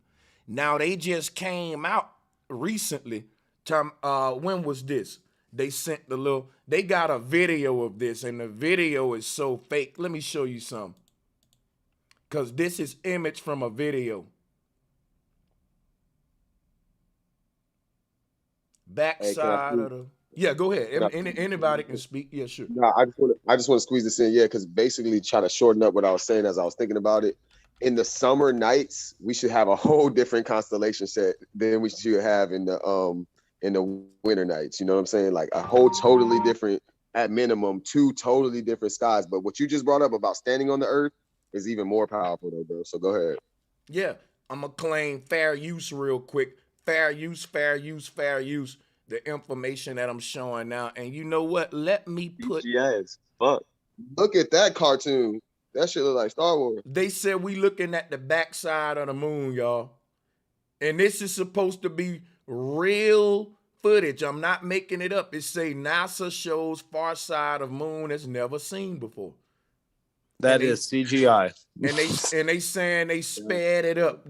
Now they just came out recently. When was this? They sent they got a video of this, and the video is so fake. Let me show you some. Because this is image from a video. Backside of the... Yeah, go ahead. Anybody can speak. Yeah, sure. No, I just want to squeeze this in, because basically trying to shorten up what I was saying as I was thinking about it. In the summer nights, we should have a whole different constellation set than we should have in the winter nights. You know what I'm saying? Like a whole totally different, at minimum, 2 totally different skies. But what you just brought up about standing on the earth is even more powerful though, bro. So go ahead. Yeah, I'm gonna claim fair use real quick. Fair use. The information that I'm showing now. And you know what? Let me put... Yes, fuck. Look at that cartoon. That shit look like Star Wars. They said we looking at the backside of the moon, y'all. And this is supposed to be real footage. I'm not making it up. It say NASA shows far side of moon as never seen before. That is CGI. And they saying they sped it up.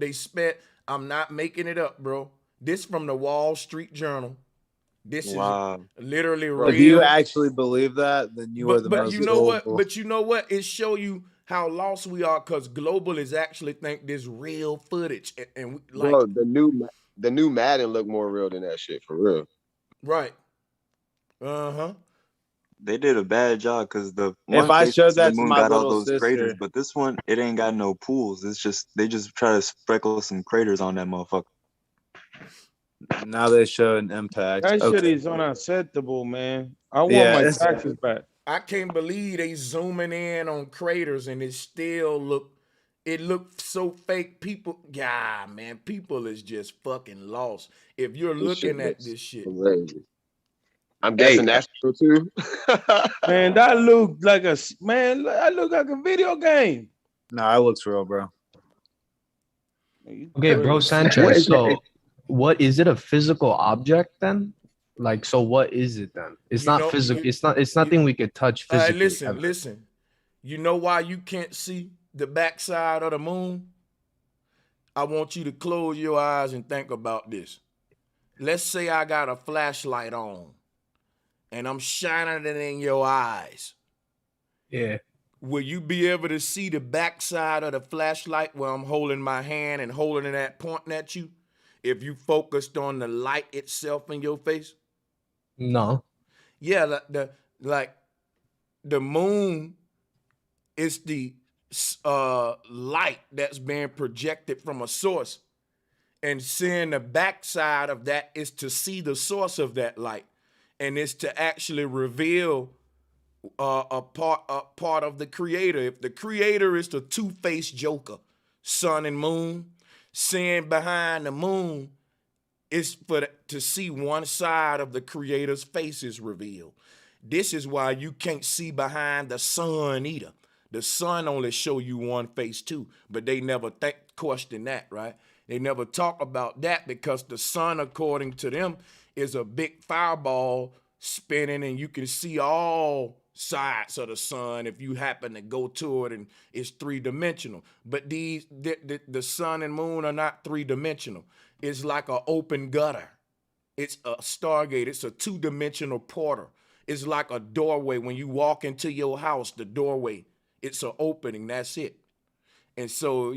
I'm not making it up, bro. This from the Wall Street Journal. This is literally real. If you actually believe that, then you are the most. But you know what? But you know what? It show you how lost we are, because globalists actually think this real footage, and like, bro, the new Madden look more real than that shit, for real. Right. They did a bad job, because if I showed that to my little sister, craters, but this one, it ain't got no pools. It's just they just try to sprinkle some craters on that motherfucker. Now they show an impact. That shit is unacceptable, man. I want my taxes back. I can't believe they zooming in on craters and it still looks so fake. People, man, people is just fucking lost. If you're looking at this shit. Crazy. I'm guessing that's true too. Man, that looked like a video game. No, it looks real, bro. Okay, bro, Sanchez. So, what is it? A physical object then? Like, so what is it then? It's not physical. It's nothing we could touch physically. Listen. You know why you can't see the backside of the moon? I want you to close your eyes and think about this. Let's say I got a flashlight on and I'm shining it in your eyes. Yeah. Will you be able to see the backside of the flashlight where I'm holding my hand and holding it at, pointing at you, if you focused on the light itself in your face? No. Yeah, the moon is the light that's being projected from a source, and seeing the backside of that is to see the source of that light, and it's to actually reveal a part of the creator. If the creator is the two-faced joker, sun and moon, seeing behind the moon is to see one side of the creator's face is revealed. This is why you can't see behind the sun either. The sun only show you one face too, but they never question that, right? They never talk about that, because the sun, according to them, is a big fireball spinning, and you can see all sides of the sun if you happen to go to it, and it's three-dimensional. But the sun and moon are not three-dimensional. It's like an open gutter. It's a stargate. It's a two-dimensional portal. It's like a doorway. When you walk into your house, the doorway, it's an opening. That's it. And so,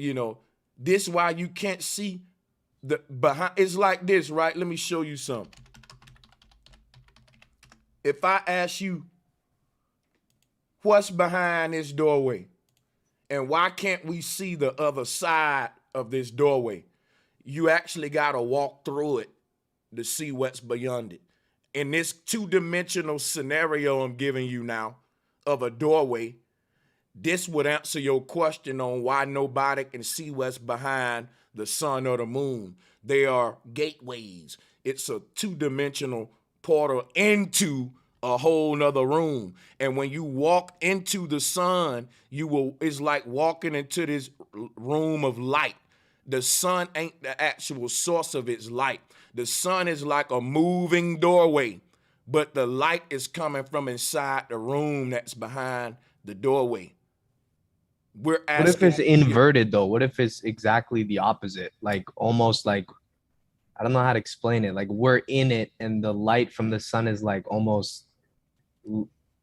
this why you can't see the behind. It's like this, right? Let me show you something. If I ask you, what's behind this doorway? And why can't we see the other side of this doorway? You actually got to walk through it to see what's beyond it. In this two-dimensional scenario I'm giving you now of a doorway, this would answer your question on why nobody can see what's behind the sun or the moon. They are gateways. It's a two-dimensional portal into a whole nother room. And when you walk into the sun, it's like walking into this room of light. The sun ain't the actual source of its light. The sun is like a moving doorway, but the light is coming from inside the room that's behind the doorway. What if it's inverted though? What if it's exactly the opposite? Like almost like, I don't know how to explain it. Like we're in it and the light from the sun is like almost,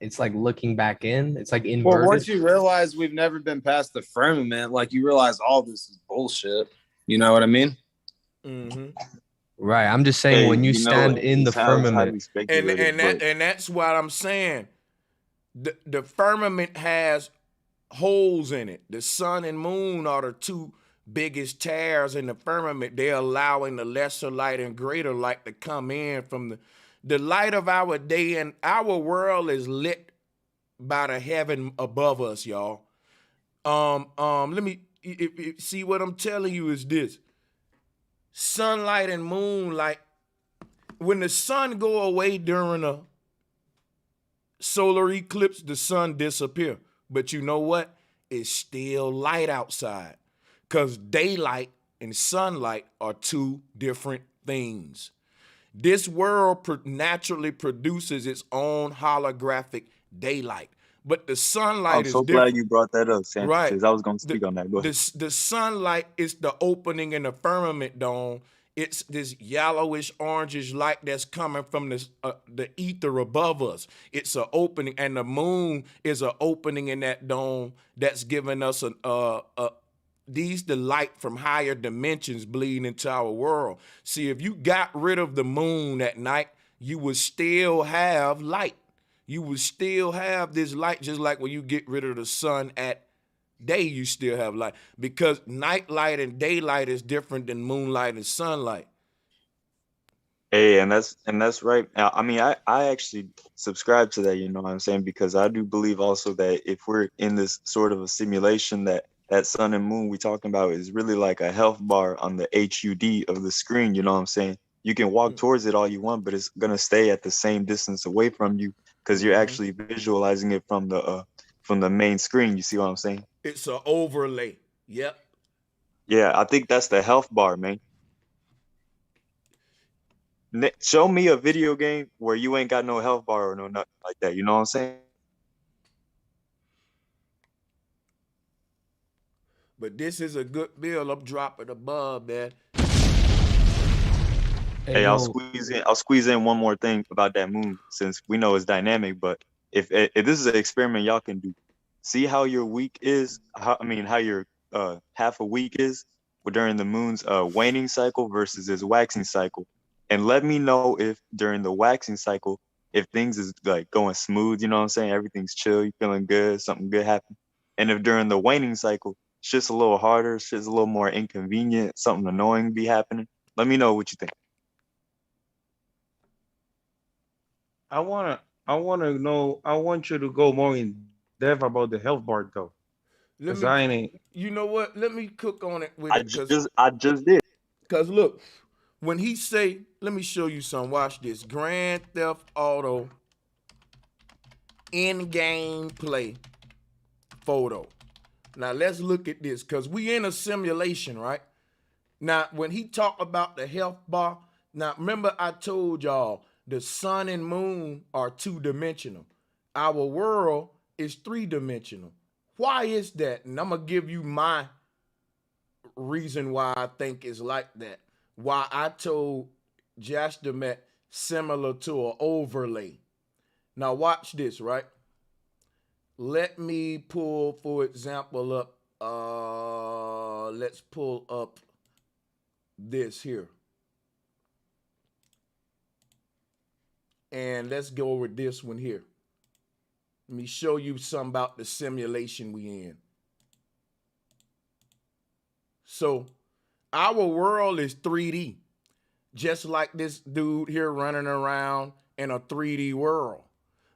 it's like looking back in. It's like inverted. Well, once you realize we've never been past the firmament, like you realize all this is bullshit. You know what I mean? Mm-hmm. Right. I'm just saying when you stand in the firmament. And that's what I'm saying. The firmament has holes in it. The sun and moon are the two biggest tears in the firmament. They're allowing the lesser light and greater light to come in from the light of our day, and our world is lit by the heaven above us, y'all. Let me see what I'm telling you is this. Sunlight and moonlight, when the sun go away during a solar eclipse, the sun disappear. But you know what? It's still light outside, because daylight and sunlight are two different things. This world naturally produces its own holographic daylight, but the sunlight I'm is so different. glad you brought that up, Right. Sanchez. I was going to speak on that. Go ahead. The sunlight is the opening in the firmament dome. It's this yellowish orangish light that's coming from the ether above us. It's an opening, and the moon is an opening in that dome that's giving us the light from higher dimensions bleeding into our world. See, if you got rid of the moon at night, you would still have light. You would still have this light, just like when you get rid of the sun at day, you still have light, because night light and daylight is different than moonlight and sunlight. Hey, and that's right. I mean, I actually subscribe to that, you know what I'm saying? Because I do believe also that if we're in this sort of a simulation, that sun and moon we talking about is really like a health bar on the HUD of the screen, you know what I'm saying? You can walk towards it all you want, but it's gonna stay at the same distance away from you because you're actually visualizing it from the main screen. You see what I'm saying? It's an overlay. Yep. Yeah, I think that's the health bar, man. Show me a video game where you ain't got no health bar or no nothing like that. You know what I'm saying? But this is a good bill. I'm dropping above, man. Hey, I'll squeeze in one more thing about that moon, since we know it's dynamic. But if this is an experiment y'all can do, see how your week is. How your half a week is during the moon's waning cycle versus its waxing cycle, and let me know if during the waxing cycle, if things is like going smooth. You know what I'm saying? Everything's chill. You feeling good? Something good happened. And if during the waning cycle, shit's a little harder, shit's a little more inconvenient, something annoying be happening, let me know what you think. I wanna know. I want you to go more in depth about the health bar though. You know what? Let me cook on it with I it. just did. Cause look, when he say, let me show you some. Watch this. Grand Theft Auto in-game play photo. Now let's look at this, cause we in a simulation, right? Now when he talk about the health bar, now remember I told y'all the sun and moon are 2-dimensional. Our world is 3-dimensional. Why is that? And I'm gonna give you my reason why I think it's like that. Why I told Jastamet similar to an overlay. Now watch this, right? Let me pull, for example, up. Let's pull up this here. And let's go with this one here. Let me show you something about the simulation we in. So our world is 3D, just like this dude here running around in a 3D world.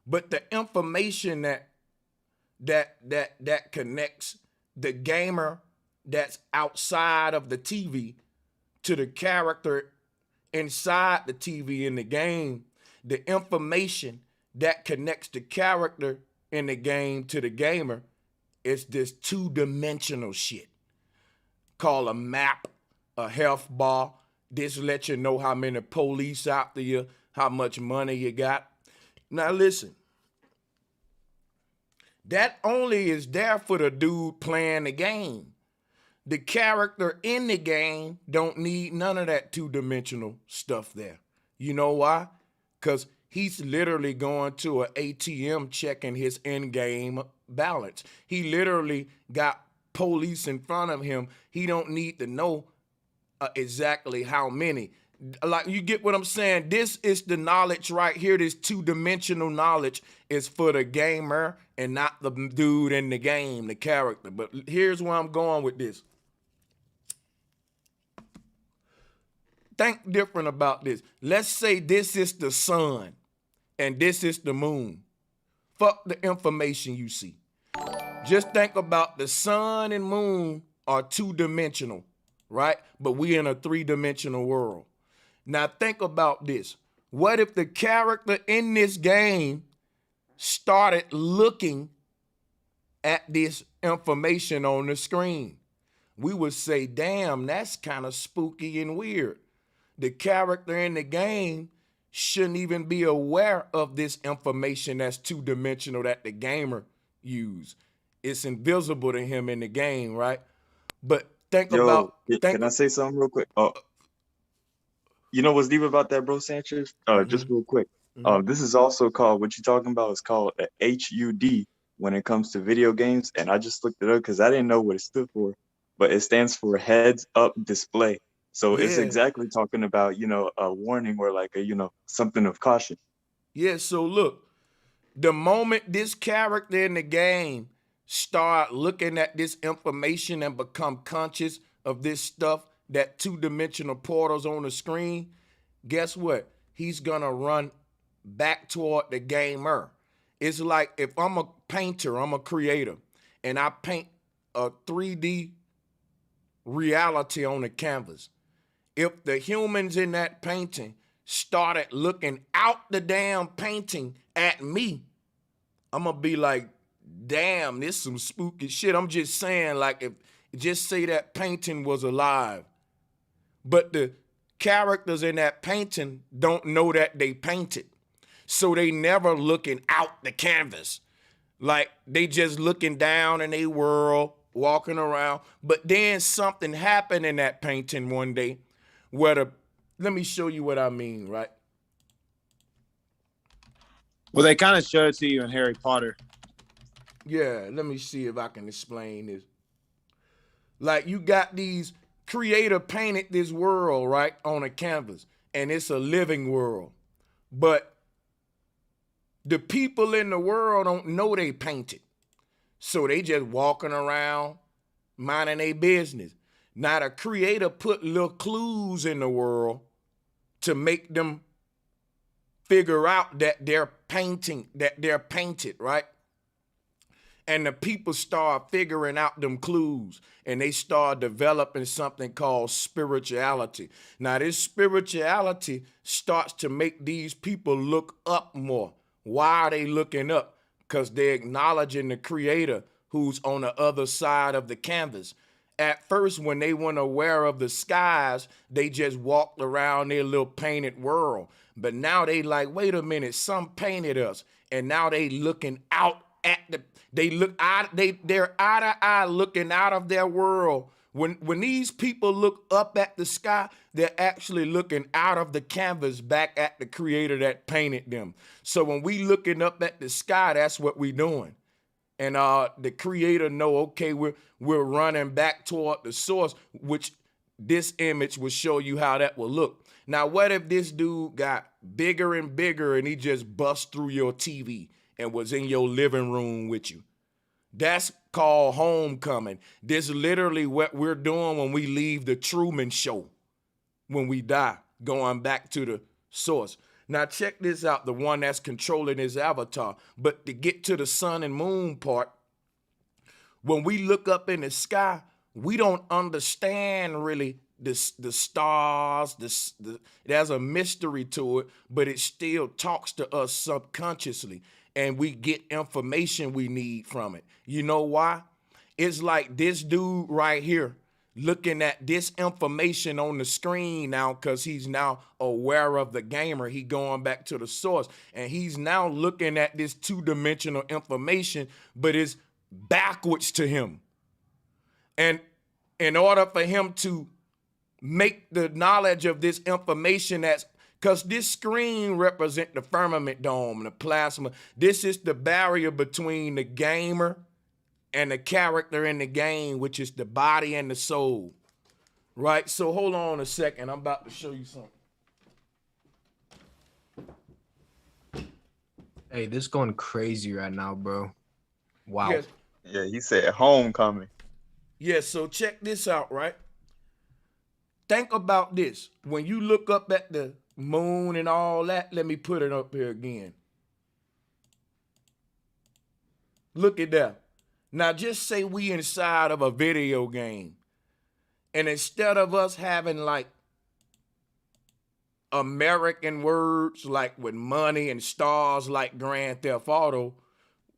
But the information that connects the gamer that's outside of the TV to the character inside the TV in the game, the information that connects the character in the game to the gamer is this 2-dimensional shit called a map, a health bar. This lets you know how many police after you, how much money you got. Now listen, that only is there for the dude playing the game. The character in the game don't need none of that 2-dimensional stuff there. You know why? Because he's literally going to an ATM checking his in-game balance. He literally got police in front of him. He don't need to know exactly how many. Like, you get what I'm saying? This is the knowledge right here. This 2-dimensional knowledge is for the gamer and not the dude in the game, the character. But here's where I'm going with this. Think different about this. Let's say this is the sun and this is the moon. Fuck the information you see. Just think about the sun and moon are 2-dimensional, right? But we in a 3-dimensional world. Now think about this. What if the character in this game started looking at this information on the screen? We would say, damn, that's kind of spooky and weird. the character in the game shouldn't even be aware of this information that's two-dimensional that the gamer use. It's invisible to him in the game, right? But think about. Can I say something real quick? You know what's deep about that, bro, Sanchez? Just real quick. This is also called, what you're talking about is called a HUD when it comes to video games. And I just looked it up because I didn't know what it stood for, but it stands for heads up display. So it's exactly talking about, you know, a warning or like a, you know, something of caution. Yeah, so look, the moment this character in the game start looking at this information and become conscious of this stuff, that two-dimensional portals on the screen, guess what? He's gonna run back toward the gamer. It's like if I'm a painter, I'm a creator, and I paint a 3D reality on the canvas. If the humans in that painting started looking out the damn painting at me, I'm gonna be like, damn, this some spooky shit. I'm just saying, like, if just say that painting was alive, but the characters in that painting don't know that they painted. So they never looking out the canvas. Like they just looking down in a world, walking around. But then something happened in that painting one day where let me show you what I mean, right? Well, they kind of show it to you in Harry Potter. Yeah, let me see if I can explain this. Like you got these creator painted this world, right, on a canvas, and it's a living world. But the people in the world don't know they painted. So they just walking around, minding their business. Now the creator put little clues in the world to make them figure out that they're painting, that they're painted, right? And the people start figuring out them clues, and they start developing something called spirituality. Now, this spirituality starts to make these people look up more. Why are they looking up? Because they're acknowledging the creator who's on the other side of the canvas. At first, when they weren't aware of the skies, they just walked around their little painted world. But now they like, wait a minute, some painted us. And now they looking out at they're eye to eye looking out of their world. When these people look up at the sky, they're actually looking out of the canvas back at the creator that painted them. So when we looking up at the sky, that's what we doing. And the creator know, okay, we're running back toward the source, which this image will show you how that will look. Now, what if this dude got bigger and bigger and he just bust through your TV and was in your living room with you? That's called homecoming. This is literally what we're doing when we leave the Truman Show, when we die, going back to the source. Now check this out, the one that's controlling his avatar. But to get to the sun and moon part, when we look up in the sky, we don't understand really the stars. There's a mystery to it, but it still talks to us subconsciously, and we get information we need from it. You know why? It's like this dude right here looking at this information on the screen now because he's now aware of the gamer. He going back to the source, and he's now looking at this two-dimensional information, but it's backwards to him. And in order for him to make the knowledge of this information, that's because this screen represents the firmament dome, the plasma. This is the barrier between the gamer and the character in the game, which is the body and the soul, right? So hold on a second. I'm about to show you something. Hey, this going crazy right now, bro. Wow. Yes. Yeah, he said homecoming. Yeah, so check this out, right? Think about this. When you look up at the moon and all that, let me put it up here again. Look at that. Now just say we inside of a video game, and instead of us having like American words like with money and stars like Grand Theft Auto,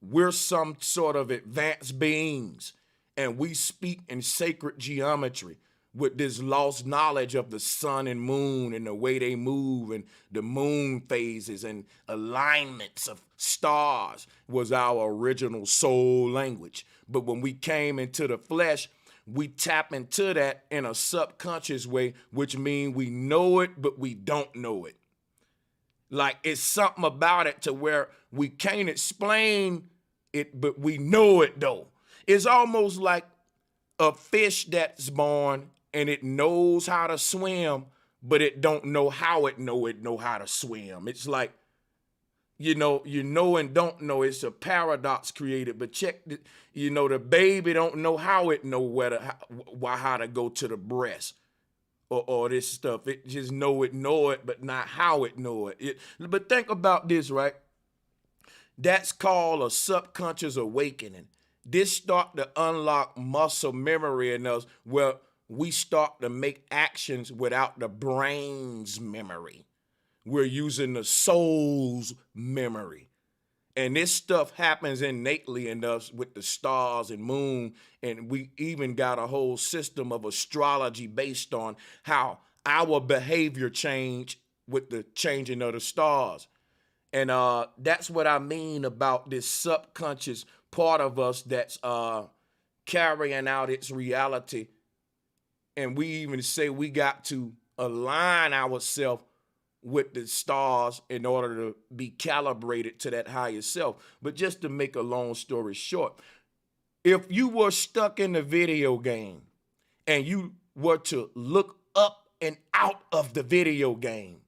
we're some sort of advanced beings, and we speak in sacred geometry. with this lost knowledge of the sun and moon and the way they move and the moon phases and alignments of stars was our original soul language. But when we came into the flesh, we tap into that in a subconscious way, which means we know it, but we don't know it. Like it's something about it to where we can't explain it, but we know it though. It's almost like a fish that's born and it knows how to swim, but it don't know how it know how to swim. It's like, you know and don't know. It's a paradox created. But check, the baby don't know how it know how to go to the breast or this stuff. It just know it, but not how it know it. But think about this, right? That's called a subconscious awakening. This start to unlock muscle memory in us where we start to make actions without the brain's memory. We're using the soul's memory. And this stuff happens innately in us with the stars and moon. And we even got a whole system of astrology based on how our behavior change with the changing of the stars. And that's what I mean about this subconscious part of us that's carrying out its reality. And we even say we got to align ourselves with the stars in order to be calibrated to that higher self. But just to make a long story short, if you were stuck in a video game and you were to look up and out of the video game,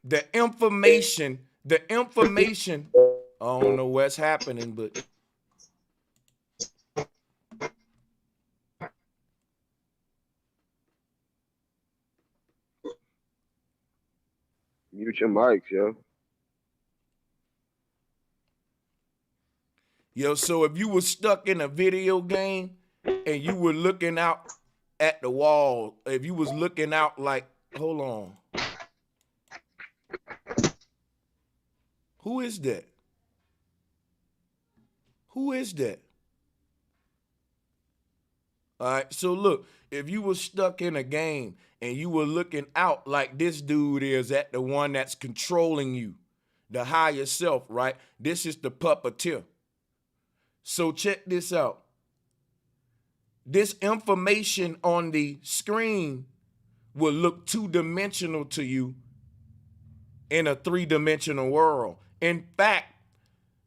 the information, I don't know what's happening, but Mute your mics, yo. Yo, so if you were stuck in a video game and you were looking out at the wall, if you was looking out like, hold on. Who is that? Who is that? All right, so look, if you were stuck in a game and you were looking out like this dude is at the one that's controlling you, the higher self, right? This is the puppeteer. So check this out. This information on the screen will look two-dimensional to you in a three-dimensional world. In fact,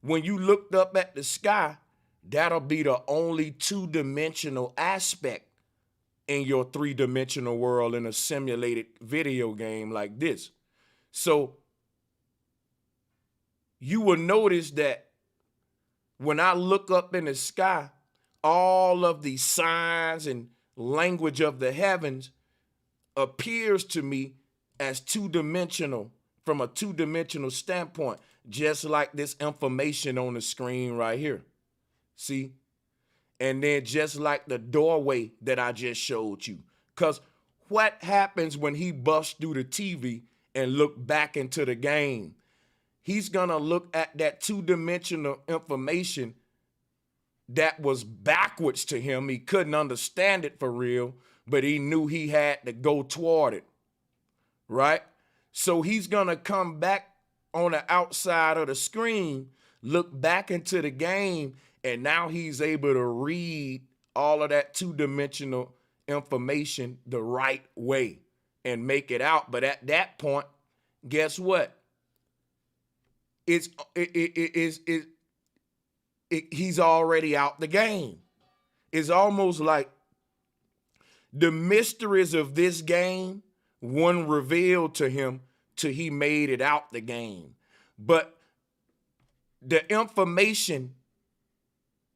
when you looked up at the sky, that'll be the only two-dimensional aspect in your three-dimensional world in a simulated video game like this. So you will notice that when I look up in the sky, all of the signs and language of the heavens appears to me as two-dimensional from a two-dimensional standpoint, just like this information on the screen right here. See? And then just like the doorway that I just showed you. Because what happens when he busts through the TV and look back into the game? He's going to look at that two-dimensional information that was backwards to him. He couldn't understand it for real, but he knew he had to go toward it, right? So he's going to come back on the outside of the screen, look back into the game, and now he's able to read all of that two-dimensional information the right way and make it out. But at that point, guess what? He's already out the game. It's almost like the mysteries of this game weren't revealed to him till he made it out the game. But the information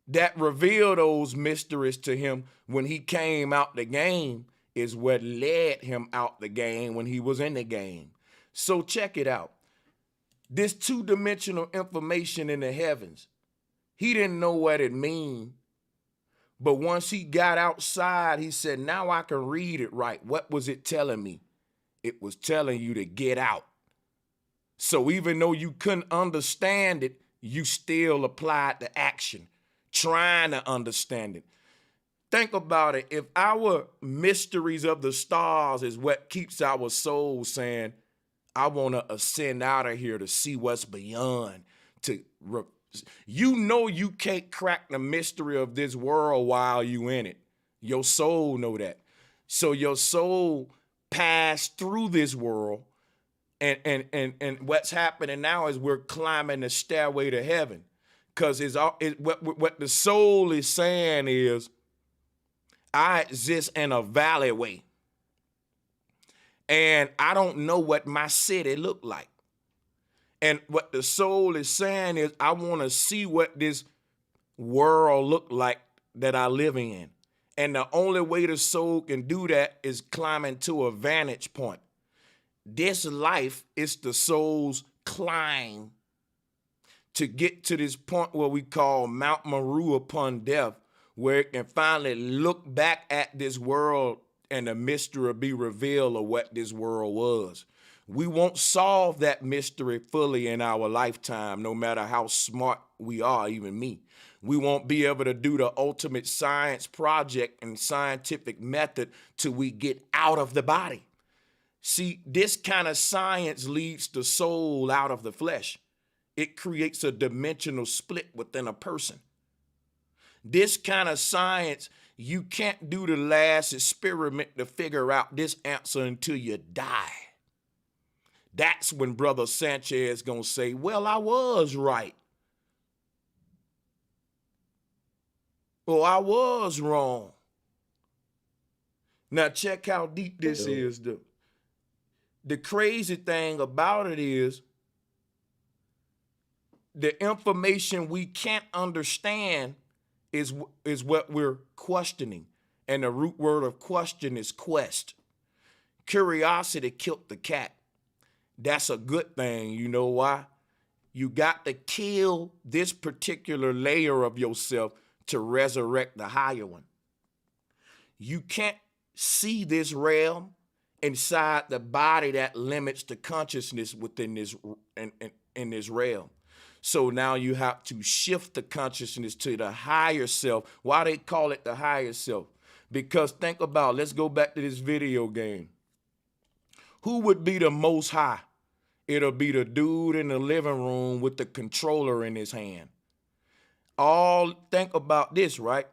that revealed those mysteries to him when he came out the game is what led him out the game when he was in the game. So check it out. This two-dimensional information in the heavens, he didn't know what it mean. But once he got outside, he said, now I can read it right. What was it telling me? It was telling you to get out. So even though you couldn't understand it, you still applied the action, trying to understand it. think about it. If our mysteries of the stars is what keeps our soul saying, I want to ascend out of here to see what's beyond. You can't crack the mystery of this world while you in it. Your soul know that. So your soul passed through this world, and what's happening now is we're climbing the stairway to heaven. Because what the soul is saying is, I exist in a valley, and I don't know what my city look like. And what the soul is saying is, I want to see what this world look like that I live in. And the only way the soul can do that is climbing to a vantage point. This life is the soul's climb to get to this point where we call Mount Meru upon death, where it can finally look back at this world and the mystery will be revealed of what this world was. We won't solve that mystery fully in our lifetime, no matter how smart we are, even me. We won't be able to do the ultimate science project and scientific method till we get out of the body. See, this kind of science leads the soul out of the flesh. It creates a dimensional split within a person. This kind of science, you can't do the last experiment to figure out this answer until you die. That's when Brother Sanchez gonna say, well, I was right. Or I was wrong. Now check how deep this is. The crazy thing about it is, the information we can't understand is what we're questioning. And the root word of question is quest. Curiosity killed the cat. That's a good thing. You know why? You got to kill this particular layer of yourself to resurrect the higher one. You can't see this realm inside the body that limits the consciousness within this in this realm. So now you have to shift the consciousness to the higher self. Why they call it the higher self? Because think about, let's go back to this video game. Who would be the most high? It'll be the dude in the living room with the controller in his hand. Think about this, right?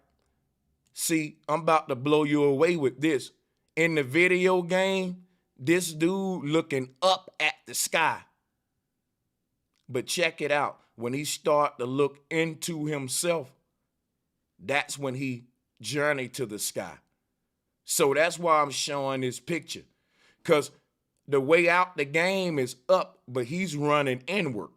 See, I'm about to blow you away with this. In the video game, this dude looking up at the sky. But check it out. When he start to look into himself, that's when he journeyed to the sky. So that's why I'm showing this picture. Because the way out the game is up, but he's running inward.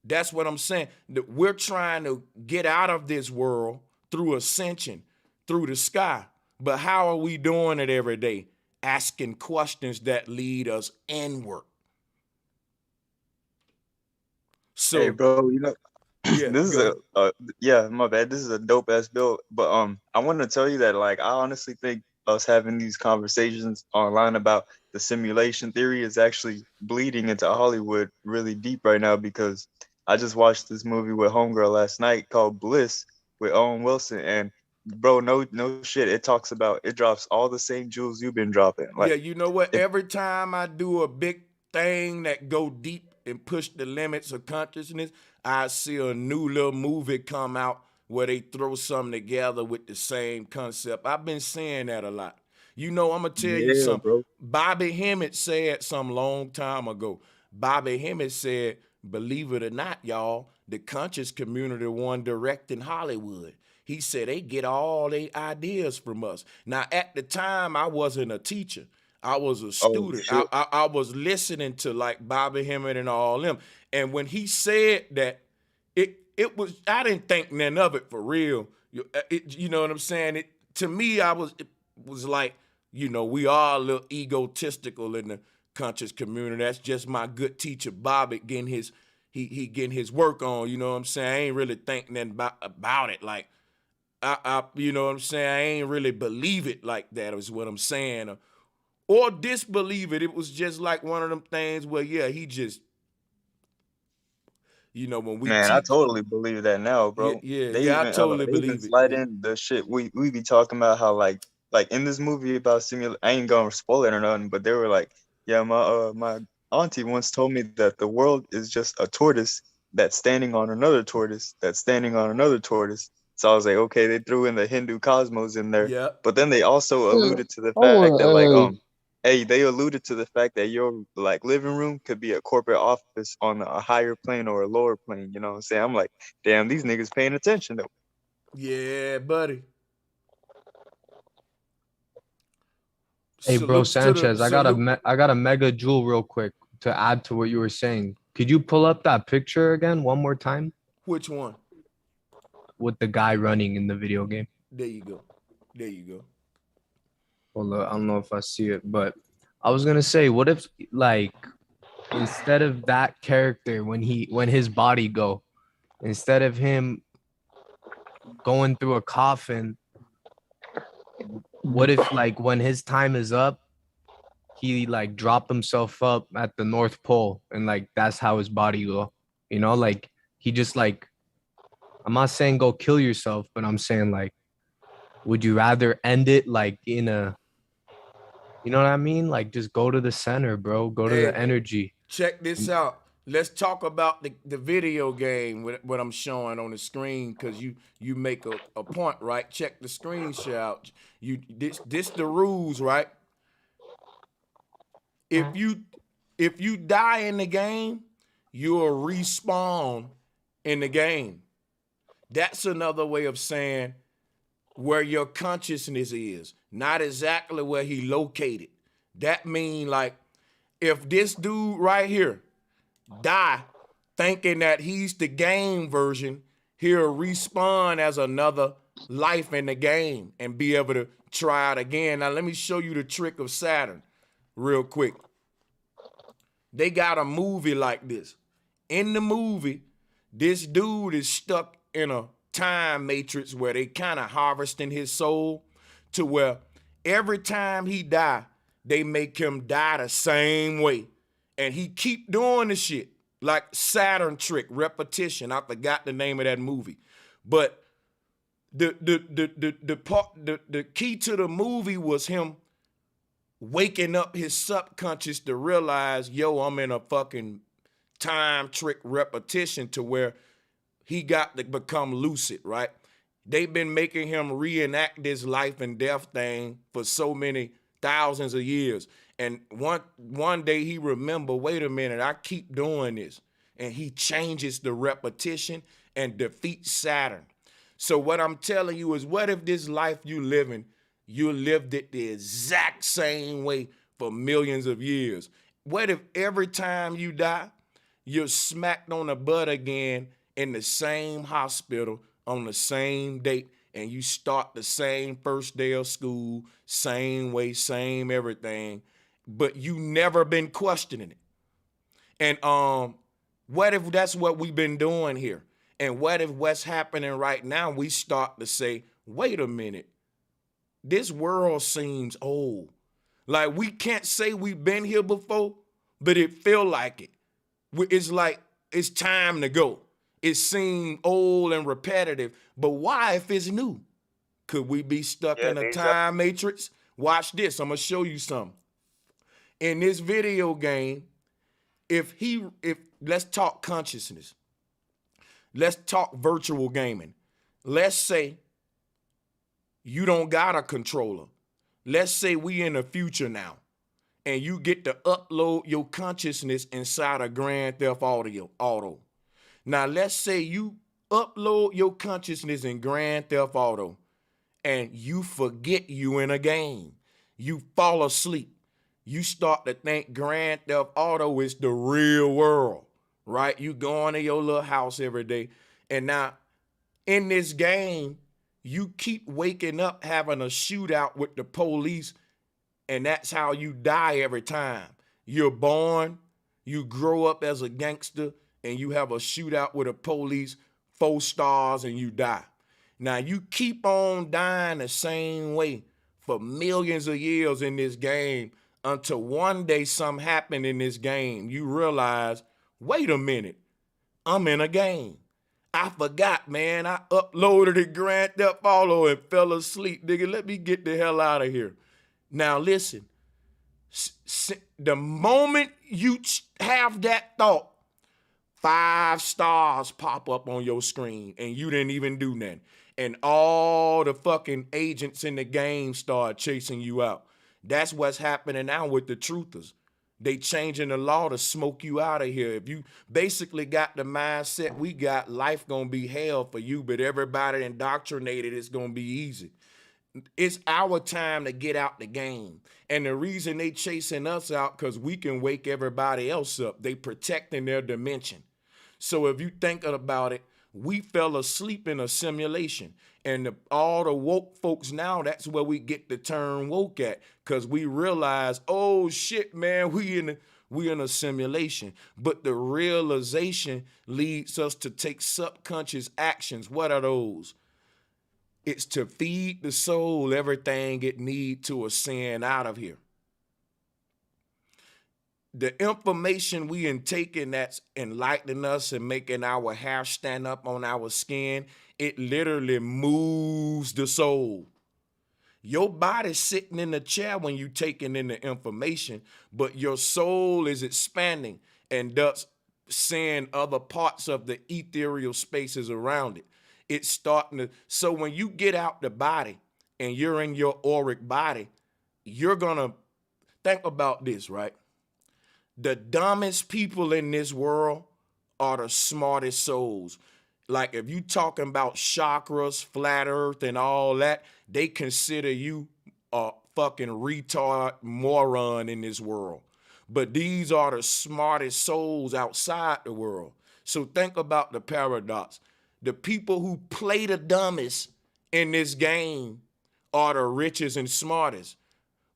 That's what I'm saying. That we're trying to get out of this world through ascension, through the sky. But how are we doing it every day? Asking questions that lead us inward. So, hey, bro, you know, yeah, this is my bad. This is a dope ass build. But I want to tell you that, like, I honestly think us having these conversations online about the simulation theory is actually bleeding into Hollywood really deep right now, because I just watched this movie with Homegirl last night called Bliss with Owen Wilson, and bro, no shit, it drops all the same jewels you've been dropping. Like, yeah, you know what? Every time I do a big thing that go deep and push the limits of consciousness, I see a new little movie come out where they throw something together with the same concept. I've been saying that a lot. You know, I'm going to tell you something. Bro. Bobby Hemmett said some long time ago. Bobby Hemmett said, believe it or not, y'all, the conscious community one directing Hollywood. He said they get all their ideas from us. Now, at the time, I wasn't a teacher. I was a student. I was listening to like Bobby Hemmett and all them. And when he said that, it was, I didn't think none of it for real. You know what I'm saying? To me, it was like, you know, we are a little egotistical in the conscious community. That's just my good teacher, Bobby, getting his work on. You know what I'm saying? I ain't really think nothing about it. Like, I you know what I'm saying? I ain't really believe it like that is what I'm saying. Or disbelieve it. It was just like one of them things where, yeah, he just, You know, when we Man, I teach. totally believe that now, Yeah, bro. yeah, They yeah. I even totally they even believe it. slide Yeah. in the shit we be talking about how like in this movie about simul. I ain't gonna spoil it or nothing, but they were like, yeah, my auntie once told me that the world is just a tortoise that's standing on another tortoise that's standing on another tortoise. So I was like, okay, they threw in the Hindu cosmos in there, Yeah. but then they also Yeah, alluded to the I fact that like want hey, they alluded to the fact that your like living room could be a corporate office on a higher plane or a lower plane. You know what I'm saying? I'm like, damn, these niggas paying attention though. Yeah, buddy. Hey, bro, Salutes to the Sanchez, salute. I got a mega jewel real quick to add to what you were saying. Could you pull up that picture again one more time Which one? with the guy running in the video game? There you go. There you go. Hold up, I don't know if I see it, but I was gonna say, what if like instead of that character when his body go, instead of him going through a coffin, what if like when his time is up, he like dropped himself up at the North Pole and like that's how his body go. You know, like he just like I'm not saying go kill yourself, but I'm saying like would you rather end it like in a you know what I mean? Like just go to the center, bro. Go to the Hey, energy. check this out. Let's talk about the video game with what I'm showing on the screen because you make a point, right? Check the screenshot out. You this the rules, right? If you die in the game, you'll respawn in the game. That's another way of saying where your consciousness is, not exactly where he located. That mean like if this dude right here die thinking that he's the game version, he'll respawn as another life in the game and be able to try it again. Now let me show you the trick of Saturn real quick. They got a movie like this. In the movie, this dude is stuck in a time matrix where they kind of harvesting his soul to where every time he die, they make him die the same way. And he keep doing the shit like Saturn trick, repetition. I forgot the name of that movie. But the key to the movie was him waking up his subconscious to realize, yo, I'm in a fucking time trick repetition to where he got to become lucid, right? They've been making him reenact this life and death thing for so many thousands of years. And one day he remember, wait a minute, I keep doing this. And he changes the repetition and defeats Saturn. So what I'm telling you is, what if this life you living, you lived it the exact same way for millions of years? What if every time you die, you're smacked on the butt again in the same hospital on the same date, and you start the same first day of school, same way, same everything, but you never been questioning it? And what if that's what we've been doing here? And what if what's happening right now, we start to say, wait a minute, this world seems old. Like we can't say we've been here before, but it feel like it. It's like it's time to go. It seemed old and repetitive, but why if it's new? Could we be stuck in a time matrix? Watch this. I'm gonna show you something. In this video game, if let's talk consciousness. Let's talk virtual gaming. Let's say you don't got a controller. Let's say we in the future now, and you get to upload your consciousness inside a Grand Theft Auto. Now, let's say you upload your consciousness in Grand Theft Auto, and you forget you in a game. You fall asleep. You start to think Grand Theft Auto is the real world, right? You go into your little house every day, and now in this game, you keep waking up having a shootout with the police, and that's how you die every time. You're born, you grow up as a gangster, and you have a shootout with the police, 4 stars, and you die. Now you keep on dying the same way for millions of years in this game until one day something happened in this game. You realize, wait a minute, I'm in a game. I forgot, man. I uploaded it Grand Theft Auto and fell asleep. Nigga, let me get the hell out of here. Now listen, the moment you have that thought, 5 stars pop up on your screen and you didn't even do nothing. And all the fucking agents in the game start chasing you out. That's what's happening now with the truthers. They changing the law to smoke you out of here. If you basically got the mindset we got, life gonna be hell for you, but everybody indoctrinated, it's gonna be easy. It's our time to get out the game. And the reason they chasing us out, because we can wake everybody else up. They protecting their dimension. So if you think about it, we fell asleep in a simulation. And all the woke folks now, that's where we get the term woke at. Because we realize, oh shit, man, we in a simulation. But the realization leads us to take subconscious actions. What are those? It's to feed the soul everything it needs to ascend out of here. The information we intaking that's enlightening us and making our hair stand up on our skin, it literally moves the soul. Your body's sitting in the chair when you taking in the information, but your soul is expanding and thus seeing other parts of the ethereal spaces around it. It's starting to, so when you get out the body and you're in your auric body, you're gonna think about this, right? The dumbest people in this world are the smartest souls. Like if you talking about chakras, flat earth, and all that, they consider you a fucking retard moron in this world. But these are the smartest souls outside the world. So think about the paradox. The people who play the dumbest in this game are the richest and smartest.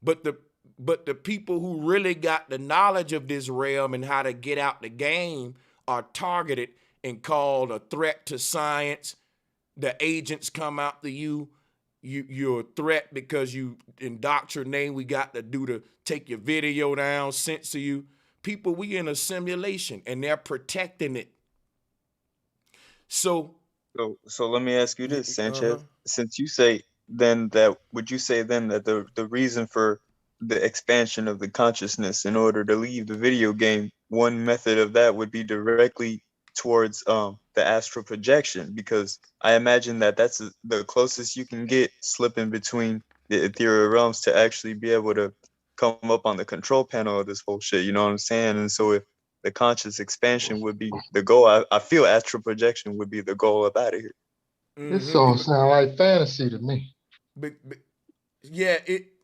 But the people who really got the knowledge of this realm and how to get out the game are targeted and called a threat to science. The agents come after you. You're a threat because you indoctrinate. We got to do to take your video down, censor you. People, we in a simulation and they're protecting it. So let me ask you this, Sanchez. Since you say then that, would you say then that the reason for the expansion of the consciousness in order to leave the video game, one method of that would be directly towards the astral projection? Because I imagine that that's the closest you can get slipping between the ethereal realms to actually be able to come up on the control panel of this whole shit. You know what I'm saying? And so if the conscious expansion would be the goal, I feel astral projection would be the goal of out of here. This song sound like fantasy to me. But yeah,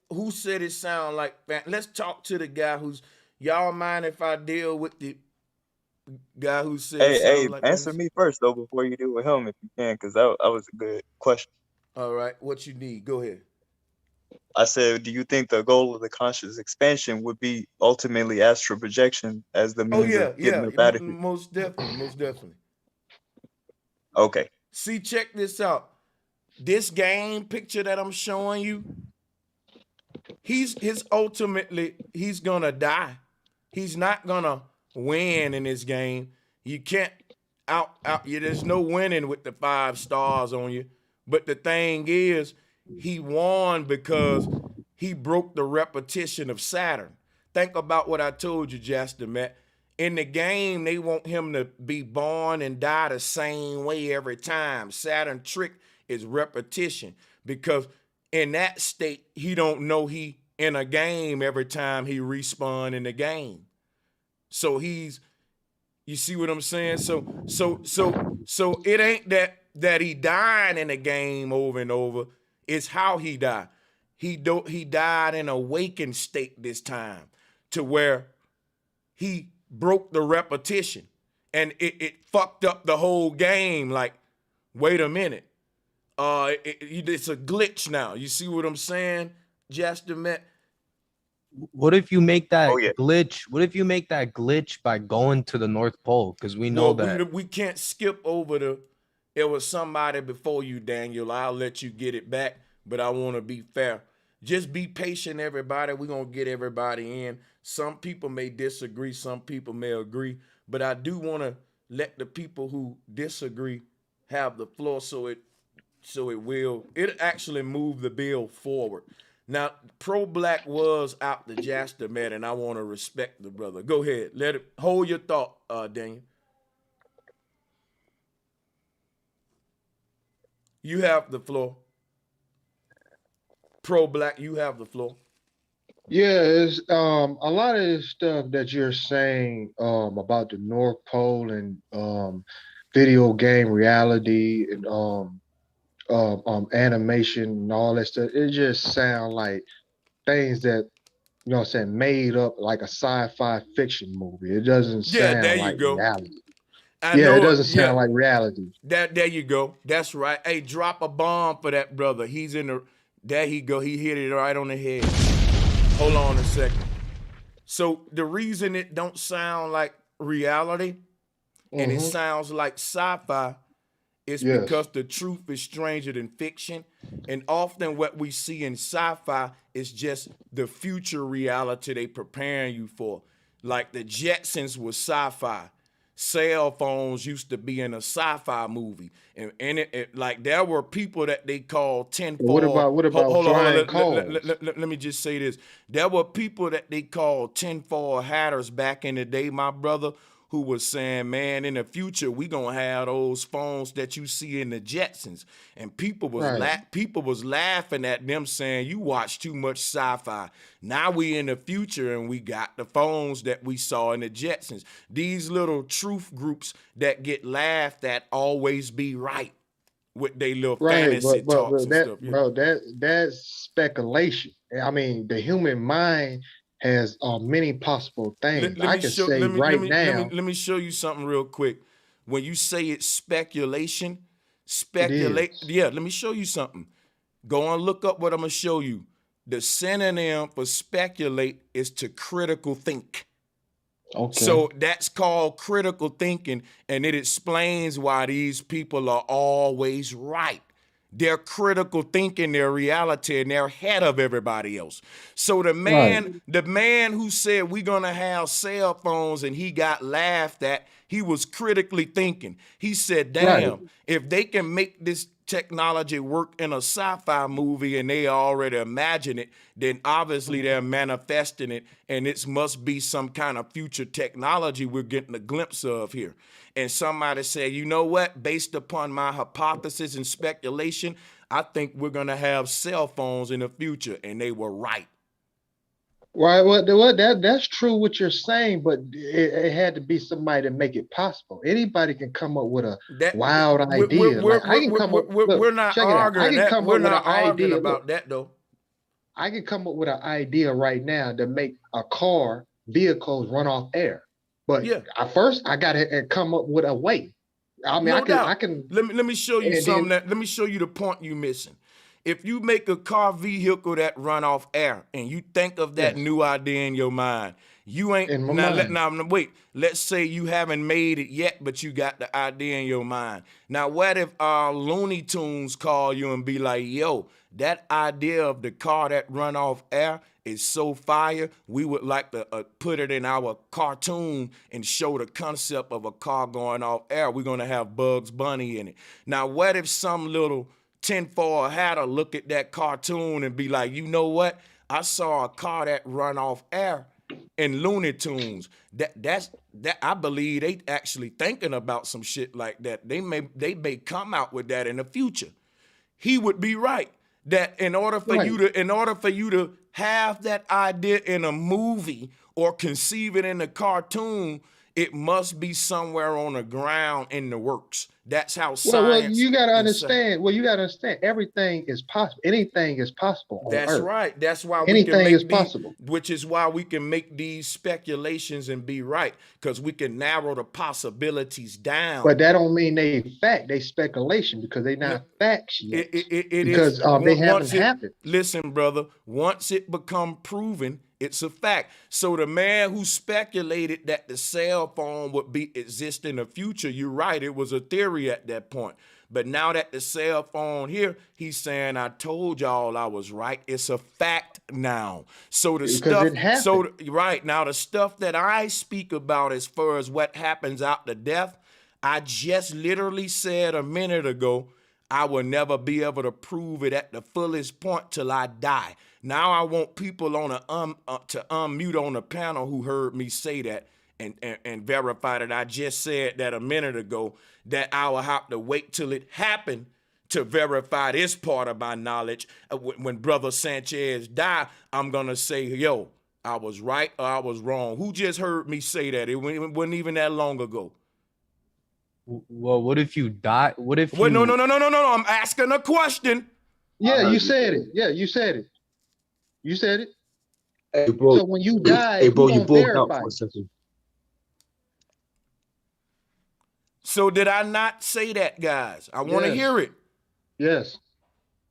who said it sound like fantasy? Let's talk to the guy who's, y'all mind if I deal with the guy who said hey, like answer me first though before you deal with him if you can, because that was a good question. All right, what you need? Go ahead. I said, do you think the goal of the conscious expansion would be ultimately astral projection as the means of getting up out of here? Most definitely. Okay. See, check this out. This game picture that I'm showing you, he's gonna die. He's not gonna win in this game. You can't there's no winning with the 5 stars on you. But the thing is, he won because he broke the repetition of Saturn. Think about what I told you, Justin, Matt. In the game, they want him to be born and die the same way every time. Saturn trick is repetition, because in that state, he don't know he in a game every time he respawn in the game. So you see what I'm saying? So it ain't that he dying in the game over and over. It's how he died. He died in a awakened state this time, to where he broke the repetition, and it fucked up the whole game. Like, wait a minute, it's a glitch now. You see what I'm saying, Justin? What if you make that glitch? What if you make that glitch by going to the North Pole? Because we know that we can't skip over it was somebody before you, Daniel. I'll let you get it back, but I want to be fair. Just be patient, everybody. We're going to get everybody in. Some people may disagree. Some people may agree. But I do want to let the people who disagree have the floor so it actually move the bill forward. Now, pro-black was out the Jasta, man, and I want to respect the brother. Go ahead. Hold your thought, Daniel. You have the floor. Pro-black, you have the floor. Yeah, it's a lot of this stuff that you're saying about the North Pole and video game reality and animation and all that stuff. It just sounds like things that, you know what I'm saying, made up like a sci-fi fiction movie. It doesn't sound like reality. It doesn't sound like reality. There you go. That's right. Hey, drop a bomb for that brother. He's in the. There he go. He hit it right on the head. Hold on a second. So the reason it don't sound like reality and it sounds like sci-fi is because the truth is stranger than fiction. And often what we see in sci-fi is just the future reality they preparing you for. Like the Jetsons was sci-fi. Cell phones used to be in a sci-fi movie, and it like there were people that they called 10-4. What about hold on, let me just say this. There were people that they called 10-4 hatters back in the day, my brother, who was saying, man, in the future we gonna have those phones that you see in the Jetsons, and people was laughing at them, saying you watch too much sci-fi. Now we in the future and we got the phones that we saw in the Jetsons. These little truth groups that get laughed at always be right with their little fantasy talks and stuff. Bro, that's speculation. I mean, the human mind has many possible things. Let me show you something real quick. When you say it's speculate. Yeah, let me show you something. Go and look up what I'm gonna show you. The synonym for speculate is to critical think. Okay. So that's called critical thinking, and it explains why these people are always right. They're critical thinking, their reality, and they're ahead of everybody else. So the man who said we're gonna have cell phones and he got laughed at, he was critically thinking. He said, damn, if they can make this technology work in a sci-fi movie and they already imagine it, then obviously they're manifesting it, and it must be some kind of future technology we're getting a glimpse of here. And somebody said, you know what, based upon my hypothesis and speculation, I think we're gonna have cell phones in the future, and they were right. Well, that's true what you're saying, but it had to be somebody to make it possible. Anybody can come up with a wild idea. We're not arguing that. We're not arguing about that, though. I can come up with an idea right now to make vehicles run off air. But first, I got to come up with a way. I mean, I can. Let me show you something. Let me show you the point you're missing. If you make a car vehicle that run off air and you think of that new idea in your mind, you ain't wait. Let's say you haven't made it yet, but you got the idea in your mind. Now, what if Looney Tunes call you and be like, yo, that idea of the car that run off air is so fire, we would like to put it in our cartoon and show the concept of a car going off air. We're going to have Bugs Bunny in it. Now, what if some little 10-4 hatter look at that cartoon and be like, you know what? I saw a car that run off air in Looney Tunes. That I believe they actually thinking about some shit like that. They may come out with that in the future. He would be right. That in order for you to have that idea in a movie or conceive it in a cartoon, it must be somewhere on the ground in the works. That's how science. Well, you got to understand. Well, you got to understand. Everything is possible. Anything is possible. That's right. That's why anything is possible. Which is why we can make these speculations and be right, because we can narrow the possibilities down. But that don't mean they fact. They speculation, because they not facts yet. Because they haven't happened. Listen, brother. Once it become proven, it's a fact. So the man who speculated that the cell phone would exist in the future, you're right, it was a theory at that point. But now that the cell phone here, he's saying, I told y'all I was right. It's a fact now. So the stuff, right now, the stuff that I speak about as far as what happens after death, I just literally said a minute ago, I will never be able to prove it at the fullest point till I die. Now I want people on to unmute on the panel who heard me say that and verify that I just said that a minute ago, that I will have to wait till it happened to verify this part of my knowledge. When Brother Sanchez died, I'm going to say, yo, I was right or I was wrong. Who just heard me say that? It wasn't even that long ago. Well, what if you die? What if Wait, you... no. I'm asking a question. Yeah, you said it. Yeah, you said it. You said it. Hey, bro. So when you die, hey, bro, you you gonna broke out verify for a it. second. So did I not say that, guys? I want to Yes. hear it. Yes.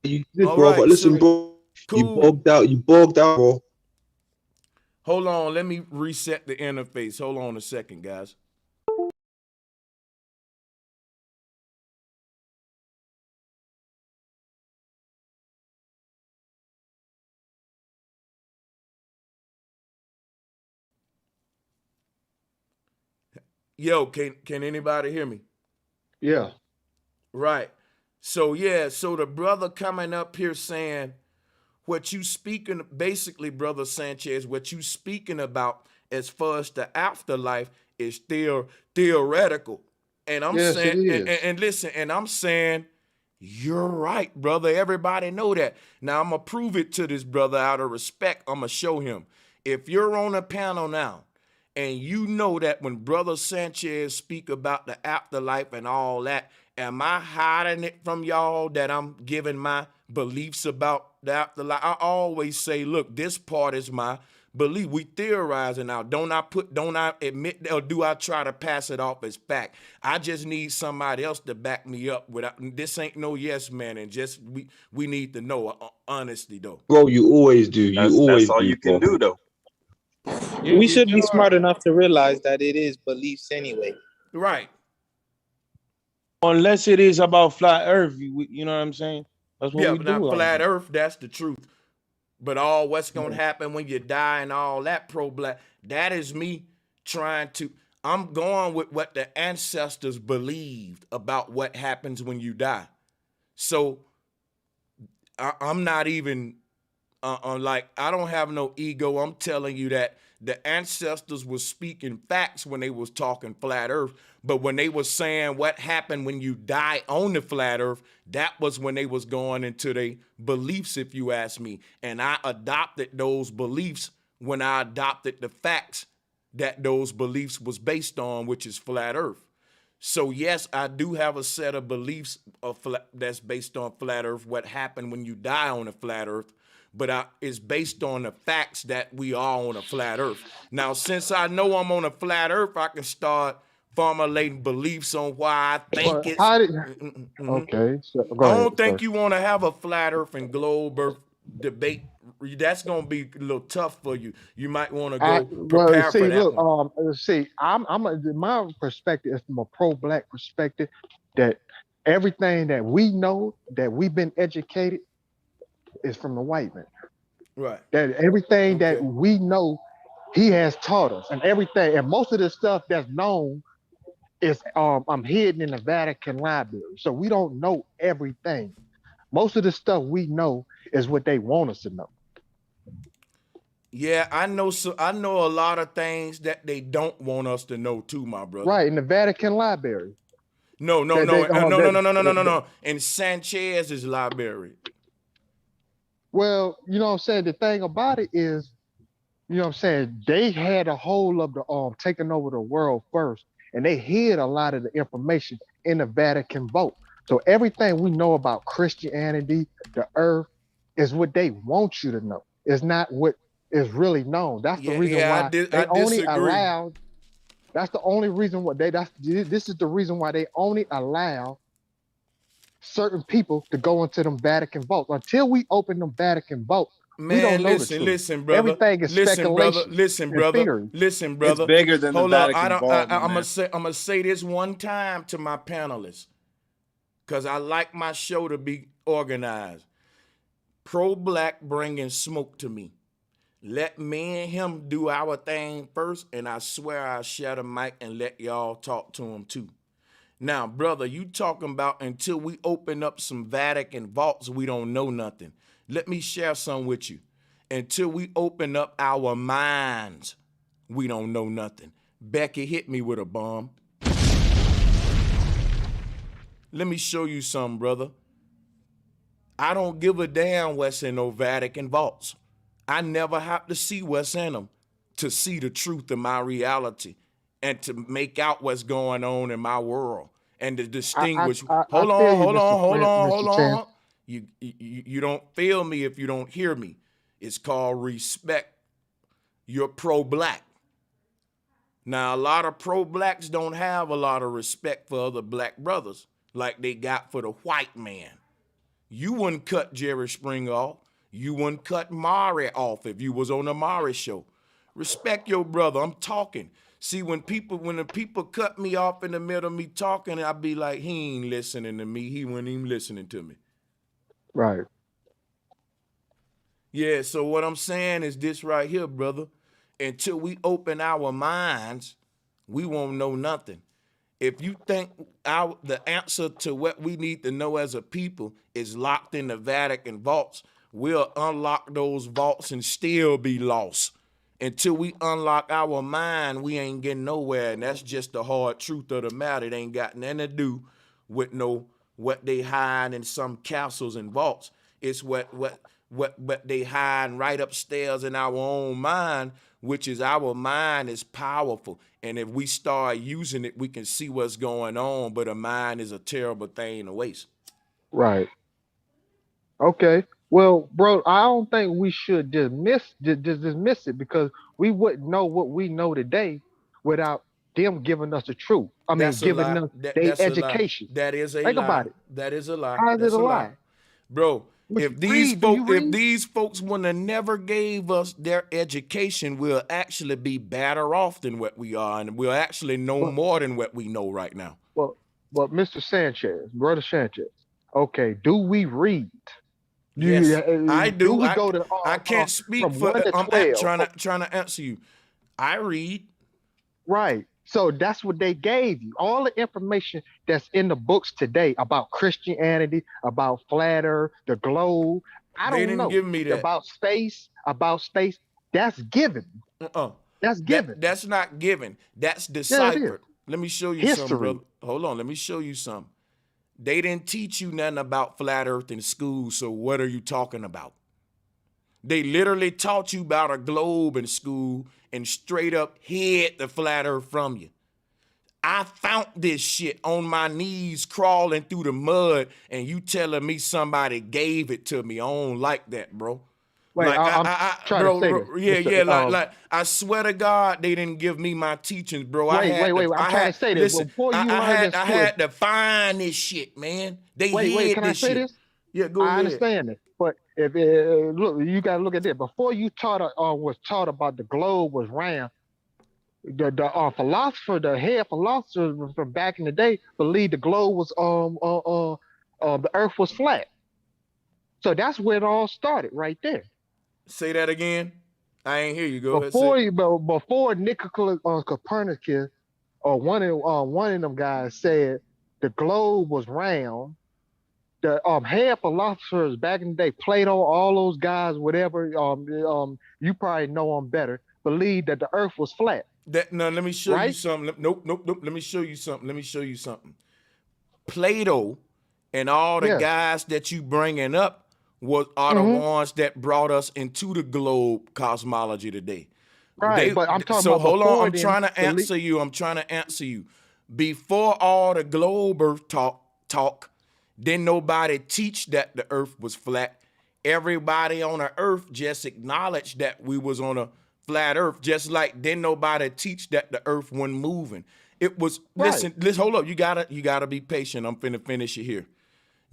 You did, All bro. right, But listen, so- bro. Cool. You bogged out. You bogged out, bro. Hold on, let me reset the interface. Hold on a second, guys. Yo, can anybody hear me? Yeah. Right. So yeah, so the brother coming up here saying what you speaking, basically, Brother Sanchez, what you speaking about as far as the afterlife is still theoretical. And I'm Yes, saying, it is. and listen, and I'm saying, you're right, brother. Everybody know that. Now I'm gonna prove it to this brother out of respect. I'm gonna show him. If you're on a panel now, and you know that when Brother Sanchez speak about the afterlife and all that, am I hiding it from y'all that I'm giving my beliefs about the afterlife? I always say, look, this part is my belief. We theorizing now. Don't I admit, or do I try to pass it off as fact? I just need somebody else to back me up. Without this ain't no yes man, and just we need to know honesty though. Bro, you always do. You always That's all do, you bro. can do though. We should be smart enough to realize that it is beliefs anyway. Right. Unless it is about flat Earth, you know what I'm saying? That's what Yeah, we but do. now out flat here. Earth, that's the truth. But all what's gonna happen when you die and all that pro-black, that is me trying to. I'm going with what the ancestors believed about what happens when you die. So I'm not even like, I don't have no ego. I'm telling you that the ancestors was speaking facts when they was talking flat earth. But when they was saying what happened when you die on the flat earth, that was when they was going into their beliefs, if you ask me. And I adopted those beliefs when I adopted the facts that those beliefs was based on, which is flat earth. So yes, I do have a set of beliefs that's based on flat earth, what happened when you die on a flat earth, but it's based on the facts that we are on a flat earth. Now, since I know I'm on a flat earth, I can start formulating beliefs on why I think it's... Okay, so go I ahead, don't think sir. you want to have a flat earth and globe earth debate. That's going to be a little tough for you. You might want to go prepare see, for that look, one. see, my perspective is from a pro-black perspective, that everything that we know, that we've been educated, is from the white man. Right. That everything that Okay. we know, he has taught us, and everything, and most of the stuff that's known is hidden in the Vatican library. So we don't know everything. Most of the stuff we know is what they want us to know. Yeah, I know. So I know a lot of things that they don't want us to know too, my brother. Right, in the Vatican library. No. In Sanchez's library. Well, you know what I'm saying? The thing about it is, you know what I'm saying, they had a hold of the taking over the world first, and they hid a lot of the information in the Vatican vault. So everything we know about Christianity, the earth, is what they want you to know. It's not what is really known. That's the reason why they only allowed. That's the only reason why this is the reason why they only allow certain people to go into them Vatican vaults. Until we open them Vatican vaults, we don't know the truth. Listen, brother. Everything is speculation. Listen, brother. It's bigger than the Vatican vault. I'm gonna say this one time to my panelists, because I like my show to be organized. Pro-black bringing smoke to me. Let me and him do our thing first, and I swear I'll share the mic and let y'all talk to him too. Now, brother, you talking about until we open up some Vatican vaults, we don't know nothing. Let me share some with you. Until we open up our minds, we don't know nothing. Becky hit me with a bomb. Let me show you something, brother. I don't give a damn what's in no Vatican vaults. I never have to see what's in them to see the truth of my reality and to make out what's going on in my world and to distinguish. Hold on. You don't feel me if you don't hear me. It's called respect. You're pro-black. Now, a lot of pro-blacks don't have a lot of respect for other black brothers like they got for the white man. You wouldn't cut Jerry Springer off. You wouldn't cut Maury off if you was on the Maury show. Respect your brother. I'm talking. See, when the people cut me off in the middle of me talking, I'd be like, he ain't listening to me. He wasn't even listening to me. Right. Yeah, so what I'm saying is this right here, brother. Until we open our minds, we won't know nothing. If you think the answer to what we need to know as a people is locked in the Vatican vaults, we'll unlock those vaults and still be lost. Until we unlock our mind, we ain't getting nowhere, and that's just the hard truth of the matter. It ain't got nothing to do with what they hide in some castles and vaults. It's what they hide right upstairs in our own mind, which is our mind is powerful. And if we start using it, we can see what's going on, but a mind is a terrible thing to waste. Right. Okay. Well, bro, I don't think we should dismiss it because we wouldn't know what we know today without them giving us the truth. I mean, giving us their education. That is a lie. Think about it. That is a lie. How is it a lie? Bro, if these folks wouldn't have never gave us their education, we'll actually be better off than what we are, and we'll actually know more than what we know right now. Well, Mr. Sanchez, Brother Sanchez, okay, do we read? Yes, I do. Do I can't speak for. I'm trying to answer you. I read. Right. So that's what they gave you. All the information that's in the books today about Christianity, about flat earth, the globe. They didn't give me that. About space. That's given. That's given. That's not given. That's deciphered. Let me show you something, brother. Hold on. Let me show you something. They didn't teach you nothing about flat earth in school, so what are you talking about? They literally taught you about a globe in school and straight up hid the flat earth from you. I found this shit on my knees crawling through the mud, and you telling me somebody gave it to me. I don't like that, bro. Wait, like, I'm trying to say this. Like I swear to God, they didn't give me my teachings, bro. Wait, I'm trying to say this. Before you I had to find this shit, man. They hid can I say this? Yeah, go ahead. I understand it, but if look, you got to look at this. Before you was taught about the globe was round, the head philosophers from back in the day believed the globe was the earth was flat. So that's where it all started, right there. Say that again. I ain't hear you. Go ahead. Before Nicholas Copernicus or one of them guys said the globe was round, the head philosophers back in the day, Plato, all those guys, whatever, you probably know them better, believed that the earth was flat. Let me show you something. Nope. Let me show you something. Plato and all the guys that you bringing up are the ones that brought us into the globe cosmology today. Right, but I'm talking so about hold on, I'm trying to answer you. Before all the globe earth talk, didn't nobody teach that the earth was flat. Everybody on the earth just acknowledged that we was on a flat earth, just like didn't nobody teach that the earth wasn't moving. It was, listen, hold up, you gotta be patient. I'm finna finish it here.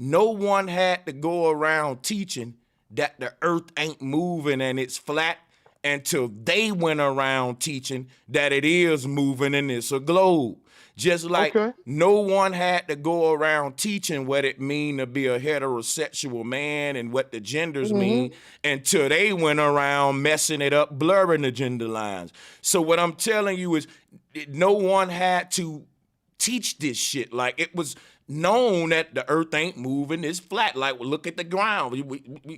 No one had to go around teaching that the earth ain't moving and it's flat until they went around teaching that it is moving and it's a globe. Just like no one had to go around teaching what it mean to be a heterosexual man and what the genders mean until they went around messing it up, blurring the gender lines. So what I'm telling you is no one had to teach this shit. Like, it was known that the earth ain't moving, it's flat. Like, look at the ground.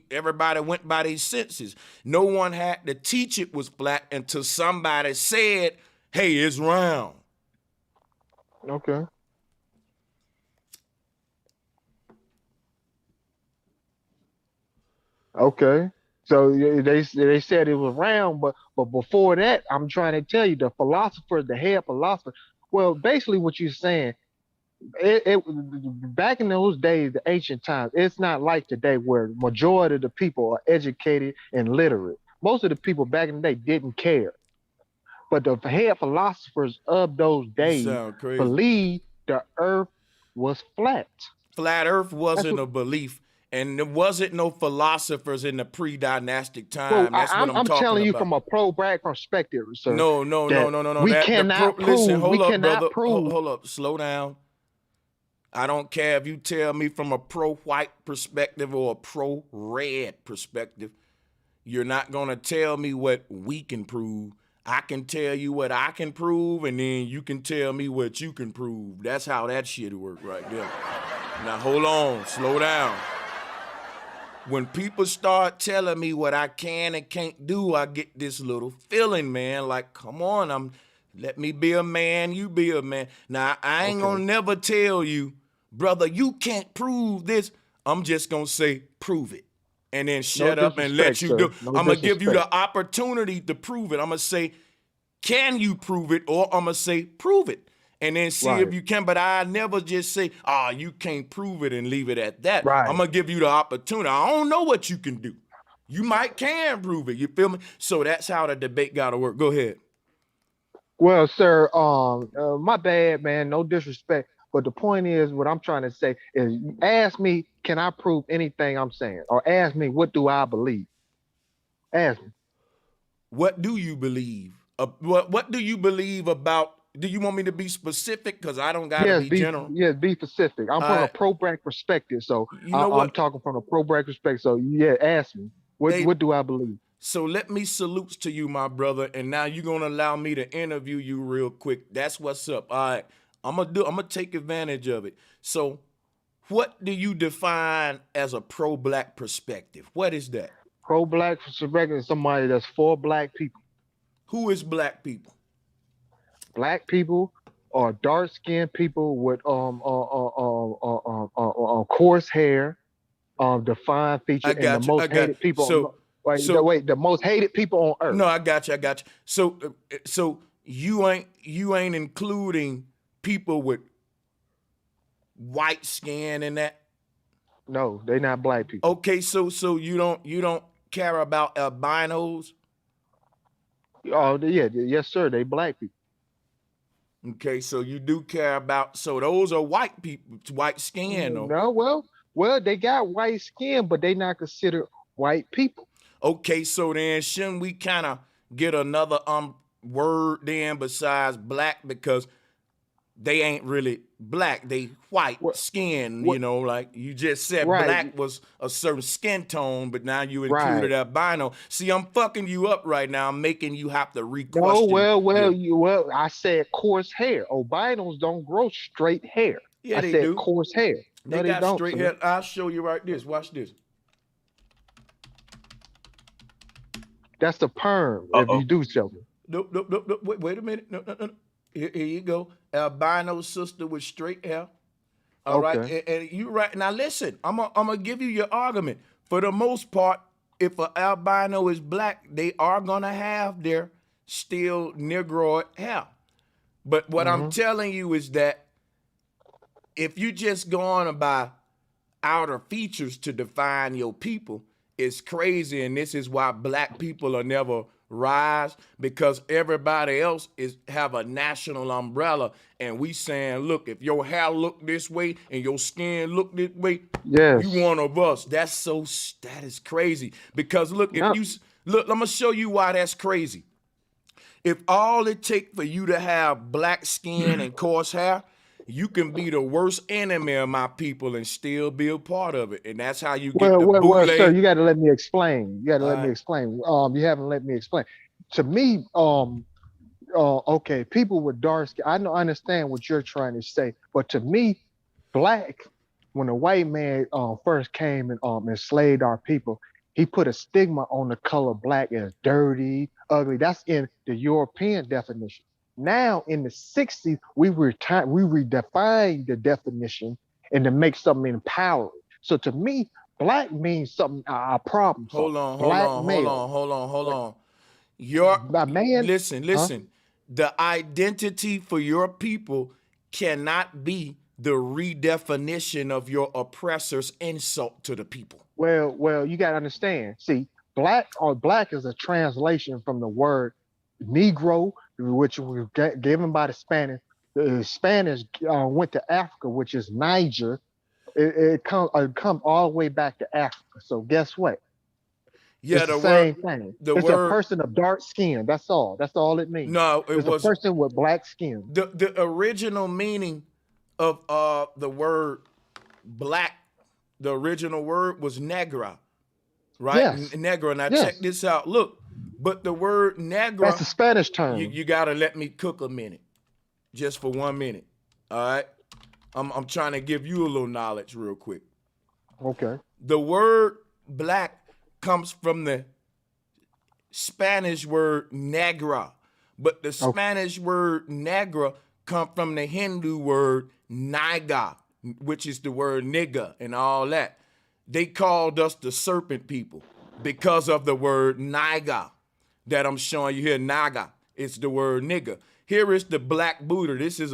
Everybody went by their senses. No one had to teach it was flat until somebody said, hey, it's round. Okay. Okay. So they said it was round, but before that, I'm trying to tell you, the philosophers, the head philosophers. Well, basically, what you're saying, back in those days, the ancient times, it's not like today where majority of the people are educated and literate. Most of the people back in the day didn't care, but the head philosophers of those days believed the Earth was flat. Flat Earth wasn't a belief. And there wasn't no philosophers in the pre-dynastic time. That's what I'm talking about. I'm telling you from a pro-black perspective, sir. No. We cannot prove. Listen, hold we up, cannot brother. prove. Hold up. Slow down. I don't care if you tell me from a pro-white perspective or a pro-red perspective. You're not going to tell me what we can prove. I can tell you what I can prove, and then you can tell me what you can prove. That's how that shit works right there. Now, hold on. Slow down. When people start telling me what I can and can't do, I get this little feeling, man, like, come on, let me be a man, you be a man. Now, I ain't gonna never tell you, brother, you can't prove this. I'm just gonna say, prove it. And then shut up and let you do. I'm gonna give you the opportunity to prove it. I'm gonna say, can you prove it? Or I'm gonna say, prove it. And then see if you can, but I never just say, you can't prove it and leave it at that. Right. I'm gonna give you the opportunity. I don't know what you can do. You can prove it, you feel me? So that's how the debate gotta work. Go ahead. Well, sir, my bad, man, no disrespect. But the point is, what I'm trying to say is, ask me, can I prove anything I'm saying? Or ask me, what do I believe? Ask me. What do you believe? What do you believe about? Do you want me to be specific? Because I don't gotta be general. Yes, be specific. I'm from a pro-black perspective, so I'm talking from a pro-black perspective. So yeah, ask me. What do I believe? So let me salute to you, my brother. And now you're gonna allow me to interview you real quick. That's what's up. All right. I'm gonna take advantage of it. So what do you define as a pro-black perspective? What is that? Pro-black perspective is somebody that's for black people. Who is black people? Black people are dark-skinned people with coarse hair, defined features, and the most hated people. The most hated people on earth. No, I got you. So you ain't including people with white skin in that? No, they're not black people. Okay, so you don't care about albinos? Oh yeah, yes sir, they black people. Okay, so you do care about, so those are white people, white skin. No, well, they got white skin, but they not considered white people. Okay, so then shouldn't we kind of get another word then besides black, because they ain't really black, they white skin, like you just said black was a certain skin tone, but now you included albino. See, I'm fucking you up right now. I'm making you have to re-question. Well, I said coarse hair. Albinos don't grow straight hair. Yeah, I said coarse hair. They got straight hair. I'll show you right this. Watch this. That's the perm. If you do something. Nope. Wait a minute. No. Here you go. Albino sister with straight hair. All right. And you right. Now listen, I'm gonna give you your argument. For the most part, if an albino is black, they are gonna have their still negroid hair. But what I'm telling you is that if you just go on by outer features to define your people, it's crazy. And this is why black people are never rise, because everybody else have a national umbrella, and we saying, look, if your hair look this way and your skin look this way, you one of us. That is crazy. Because look, I'm gonna show you why that's crazy. If all it take for you to have black skin and coarse hair, you can be the worst enemy of my people and still be a part of it. And that's how you get well, sir, you got to let me explain. You got to let me explain. You haven't let me explain. To me, okay, people with dark skin. I understand what you're trying to say, but to me, black, when a white man first came and enslaved our people, he put a stigma on the color black as dirty, ugly. That's in the European definition. Now in the 60s, we redefined the definition and to make something empowering. So to me, black means something a problem solver. Hold on. Your man, listen. The identity for your people cannot be the redefinition of your oppressor's insult to the people. Well, you gotta understand. See, black is a translation from the word Negro, which was given by the Spanish. The Spanish went to Africa, which is Niger. It comes all the way back to Africa. So guess what? Yeah, it's the same thing. It's a person of dark skin. That's all. That's all it means. No, it's a person with black skin. The original meaning of the word black, the original word was negra, right? Yes. Negra. Now check this out. Look, but the word negra. That's the Spanish term. You gotta let me cook a minute, just for 1 minute. All right. I'm trying to give you a little knowledge real quick. Okay. The word black comes from the Spanish word negra, but the Spanish word negra come from the Hindu word naga, which is the word nigga and all that. They called us the serpent people because of the word naga that I'm showing you here. Naga, it's the word nigga. Here is the black Buddha. This is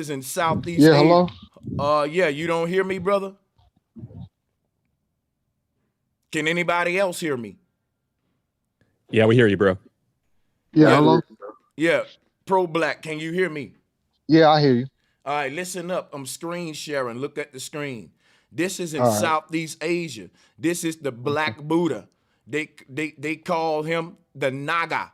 in Southeast Asia. Hello? Yeah, you don't hear me, brother? Can anybody else hear me? Yeah, we hear you, bro. Yeah, hello? Yeah, pro-black, can you hear me? Yeah, I hear you. All right, listen up. I'm screen sharing. Look at the screen. This is in Southeast Asia. This is the black Buddha. They call him the Naga.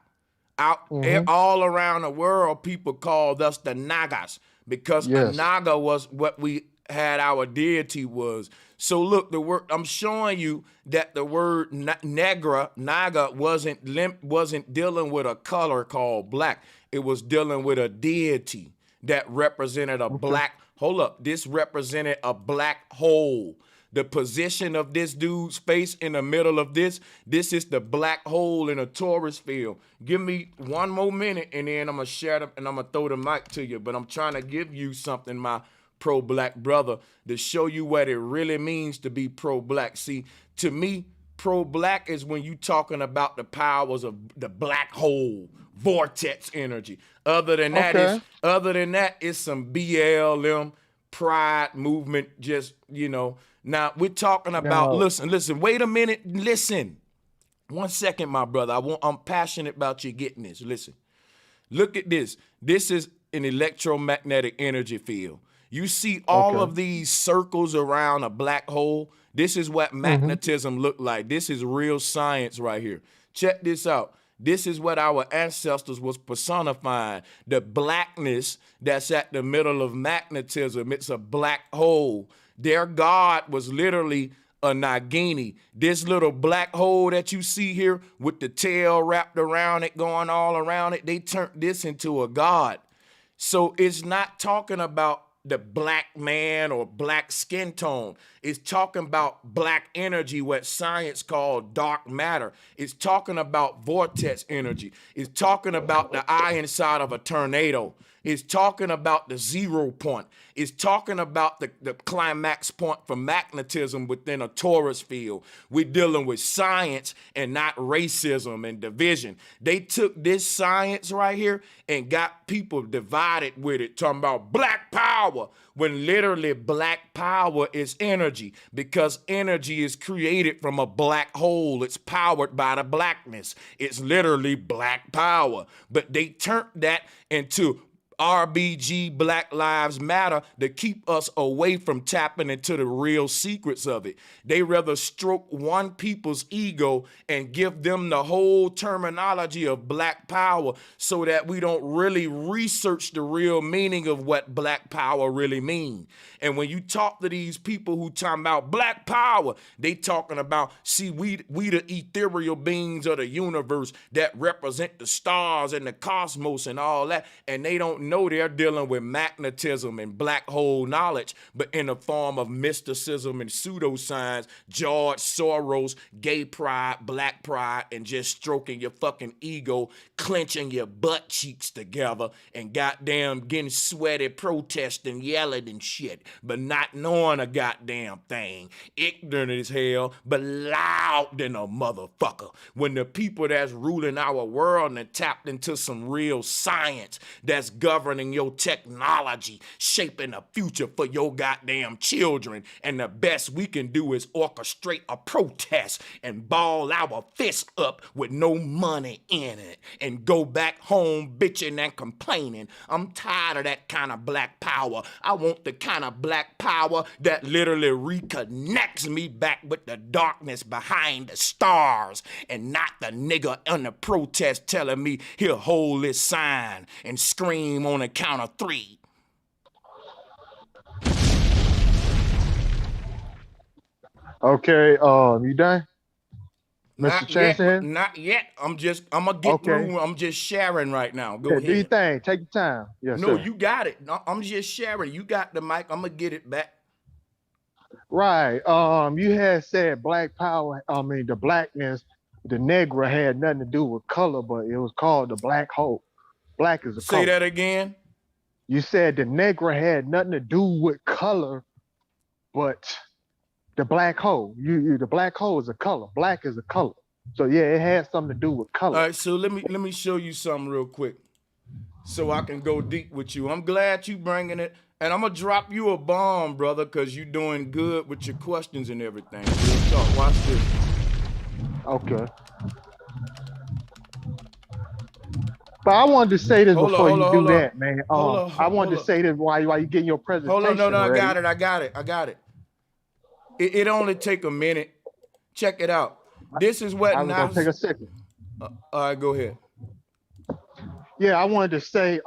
All around the world, people called us the Nagas because a Naga was what we had our deity was. So look, the word I'm showing you that the word naga wasn't dealing with a color called black. It was dealing with a deity that represented a black. Hold up, this represented a black hole. The position of this dude's face in the middle of this is the black hole in a Taurus field. Give me 1 more minute and then I'm gonna share them and I'm gonna throw the mic to you. But I'm trying to give you something, my pro-black brother, to show you what it really means to be pro-black. See, to me, pro-black is when you talking about the powers of the black hole, vortex energy. Other than that, it's some BLM, pride movement, just, you know. Now, we're talking about, listen, wait a minute, listen. 1 second, my brother. I'm passionate about you getting this. Listen, look at this. This is an electromagnetic energy field. You see all of these circles around a black hole. This is what magnetism look like. This is real science right here. Check this out. This is what our ancestors was personifying. The blackness that's at the middle of magnetism. It's a black hole. Their god was literally a Nagini. This little black hole that you see here with the tail wrapped around it, going all around it, they turned this into a god. So it's not talking about the black man or black skin tone. It's talking about black energy, what science called dark matter. It's talking about vortex energy. It's talking about the eye inside of a tornado. It's talking about the 0 point. It's talking about the climax point for magnetism within a torus field. We're dealing with science and not racism and division. They took this science right here and got people divided with it, talking about black power, when literally black power is energy, because energy is created from a black hole. It's powered by the blackness. It's literally black power. But they turned that into RBG, Black Lives Matter, to keep us away from tapping into the real secrets of it. They rather stroke one people's ego and give them the whole terminology of black power so that we don't really research the real meaning of what black power really means. And when you talk to these people who talking about black power, they talking about, see, we the ethereal beings of the universe that represent the stars and the cosmos and all that, and they don't know they're dealing with magnetism and black hole knowledge, but in the form of mysticism and pseudoscience, George Soros, gay pride, black pride, and just stroking your fucking ego, clenching your butt cheeks together, and goddamn getting sweaty, protesting, yelling and shit, but not knowing a goddamn thing. Ignorant as hell, but loud than a motherfucker. When the people that's ruling our world and tapped into some real science that's governing your technology, shaping the future for your goddamn children, and the best we can do is orchestrate a protest and ball our fists up with no money in it and go back home bitching and complaining. I'm tired of that kind of black power. I want the kind of black power that literally reconnects me back with the darkness behind the stars, and not the nigga on the protest telling me he'll hold this sign and scream on the count of 3. Okay, you done? Mr. Sanchez? Not yet. I'm gonna get through. I'm just sharing right now. Go ahead. Do your thing. Take your time. Yes, no, sir. You got it. No, I'm just sharing. You got the mic. I'm gonna get it back. Right. You had said black power. I mean, the blackness, the Negro had nothing to do with color, but it was called the black hole. Black is a color. Say that again. You said the Negro had nothing to do with color, but the black hole. The black hole is a color. Black is a color. So yeah, it has something to do with color. All right. So let me show you something real quick, so I can go deep with you. I'm glad you bringing it. And I'm going to drop you a bomb, brother, because you're doing good with your questions and everything. Real talk. Watch this. Okay. But I wanted to say this before you do that, man. I wanted to say this while you getting your presentation. Hold on, no, I got it. It only take a minute. Check it out. This is what I'm going to take a second. All right, go ahead. Yeah, I wanted to say,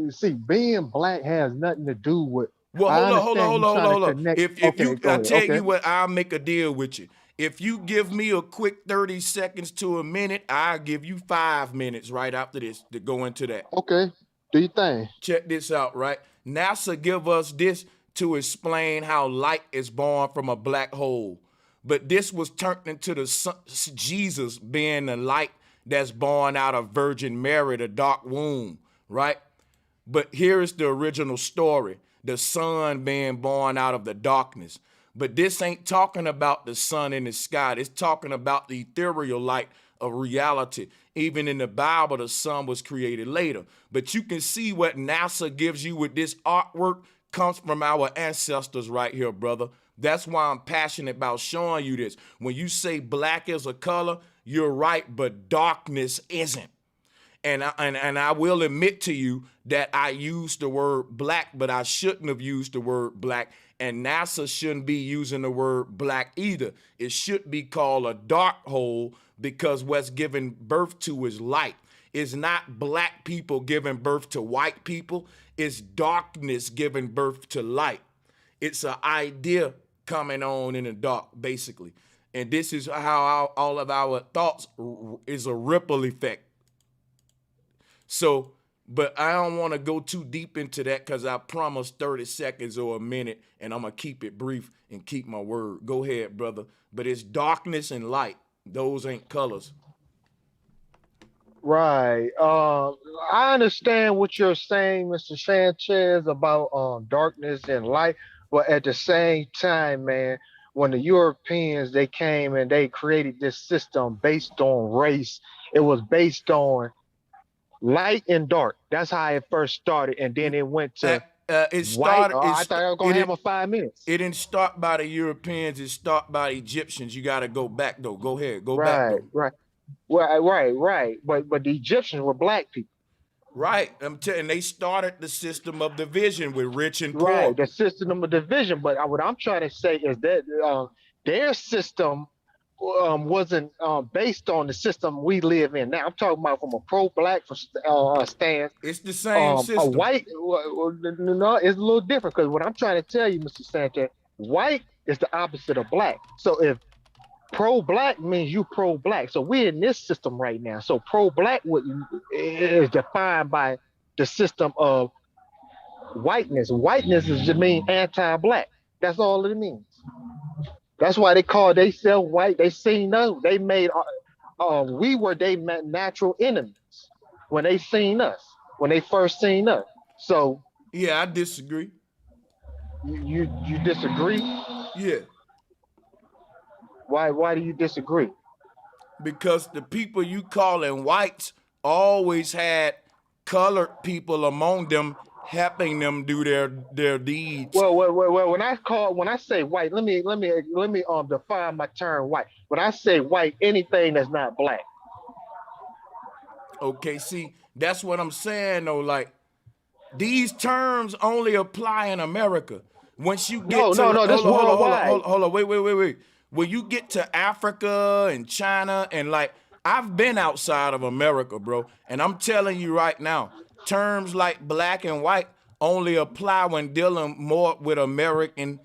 see, being black has nothing to do with. Well, hold on. If you, I tell you what, I'll make a deal with you. If you give me a quick 30 seconds to a minute, I'll give you 5 minutes right after this to go into that. Okay, do your thing. Check this out, right? NASA give us this to explain how light is born from a black hole, but this was turned into the sun, Jesus being the light that's born out of Virgin Mary, the dark womb, right? But here is the original story, the sun being born out of the darkness. But this ain't talking about the sun in the sky. It's talking about the ethereal light of reality. Even in the Bible, the sun was created later. But you can see what NASA gives you with this artwork comes from our ancestors right here, brother. That's why I'm passionate about showing you this. When you say black is a color, you're right, but darkness isn't. And I will admit to you that I used the word black, but I shouldn't have used the word black. And NASA shouldn't be using the word black either. It should be called a dark hole, because what's giving birth to is light. It's not black people giving birth to white people. It's darkness giving birth to light. It's an idea coming on in the dark, basically. And this is how all of our thoughts is a ripple effect. So, but I don't want to go too deep into that, because I promised 30 seconds or a minute, and I'm going to keep it brief and keep my word. Go ahead, brother. But it's darkness and light. Those ain't colors. Right. I understand what you're saying, Mr. Sanchez, about darkness and light. But at the same time, man, when the Europeans, they came and they created this system based on race, it was based on light and dark. That's how it first started. And then it went to it started. White. I thought I was going to have a 5 minutes. It didn't start by the Europeans. It started by Egyptians. You got to go back, though. Go ahead. Go back, though. Right. But the Egyptians were black people. Right. I'm telling. They started the system of division with rich and Right, poor. the system of division. But what I'm trying to say is that their system wasn't based on the system we live in now. I'm talking about from a pro-black stance. It's the same A system. white, no, it's a little different because what I'm trying to tell you, Mr. Sanchez, white is the opposite of black. So if pro-black means you pro-black, so we're in this system right now. So pro-black is defined by the system of whiteness. Whiteness is just mean anti-black. That's all it means. That's why they call themselves white. They seen us. They made we were their natural enemies when they seen us. When they first seen us. So yeah, I disagree. You disagree? Yeah. Why do you disagree? Because the people you calling whites always had colored people among them helping them do their deeds. Well, when I say white, let me define my term white. When I say white, anything that's not black. Okay, see, that's what I'm saying though. Like, these terms only apply in America. Once you get no, this worldwide. Hold on, wait. When you get to Africa and China and like, I've been outside of America, bro, and I'm telling you right now, terms like black and white only apply when dealing more with American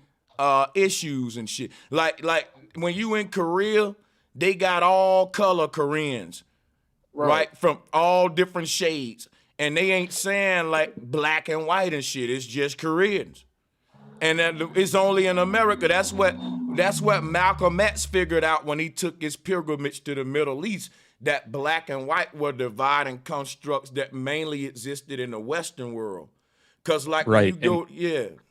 issues and shit. Like when you in Korea, they got all color Koreans, right? From all different shades. And they ain't saying like black and white and shit. It's just Koreans. And it's only in America. That's what Malcolm X figured out when he took his pilgrimage to the Middle East, that black and white were dividing constructs that mainly existed in the Western world. Because like when you go,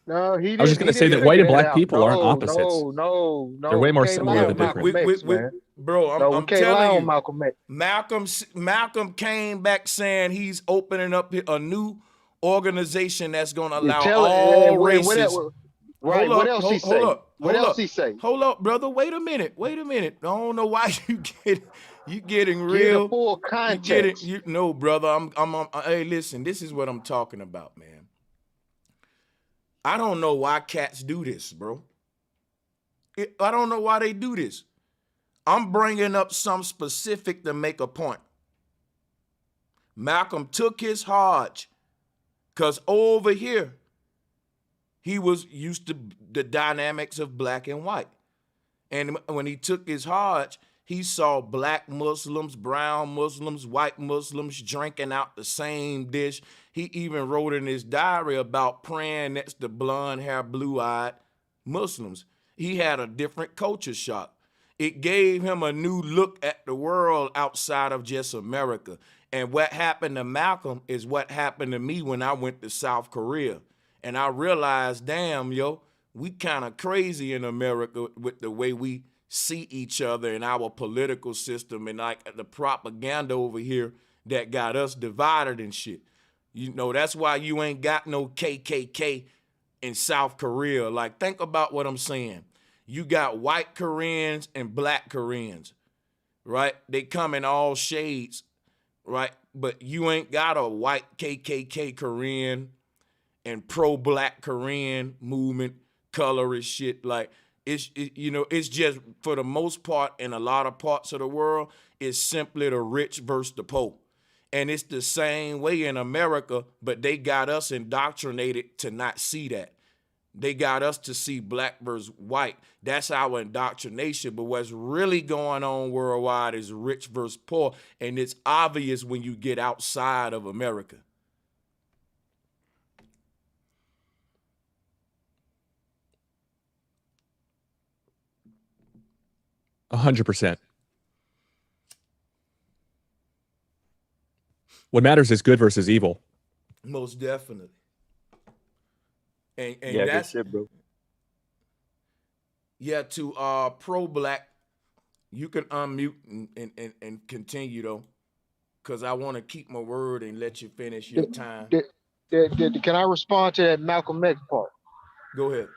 No, he didn't. I was just going to say that white and black people aren't opposites. No. They're way more similar than different. Bro, I'm telling you, Malcolm X. Malcolm came back saying he's opening up a new organization that's going to allow all races. Right. What else he say? What else he say? Hold up, brother. Wait a minute. I don't know why you getting real. Get full context. No, brother. Hey, listen. This is what I'm talking about, man. I don't know why cats do this, bro. I don't know why they do this. I'm bringing up some specific to make a point. Malcolm took his Hodge because over here, he was used to the dynamics of black and white. And when he took his Hodge, he saw black Muslims, brown Muslims, white Muslims drinking out the same dish. He even wrote in his diary about praying next to blonde hair, blue-eyed Muslims. He had a different culture shock. It gave him a new look at the world outside of just America. And what happened to Malcolm is what happened to me when I went to South Korea. And I realized, damn, we kind of crazy in America with the way we see each other and our political system and like the propaganda over here that got us divided and shit. You know, that's why you ain't got no KKK in South Korea. Like, think about what I'm saying. You got white Koreans and black Koreans, right? They come in all shades, right? But you ain't got a white KKK Korean and pro-black Korean movement, colorist shit. Like, it's just for the most part in a lot of parts of the world, it's simply the rich versus the poor. And it's the same way in America, but they got us indoctrinated to not see that. They got us to see black versus white. That's our indoctrination. But what's really going on worldwide is rich versus poor. And it's obvious when you get outside of America. $100%. What matters is good versus evil. Most definitely. And yeah, that's good shit, bro. Yeah, to pro-black, you can unmute and continue though, because I want to keep my word and let you finish your time. Can I respond to that Malcolm X part? Go ahead.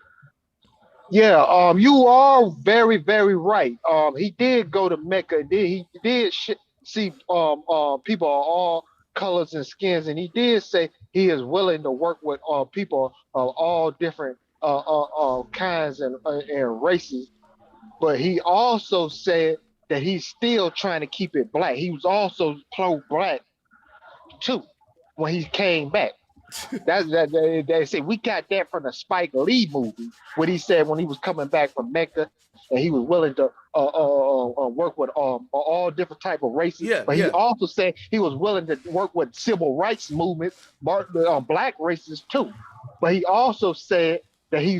Yeah, you are very, very right. He did go to Mecca. He did see people are all colors and skins, and he did say he is willing to work with people of all different kinds and races. But he also said that he's still trying to keep it black. He was also pro-black too when he came back. They say we got that from the Spike Lee movie, what he said when he was coming back from Mecca, and he was willing to work with all different type of races. But he also said he was willing to work with civil rights movement, black races too. But he also said that he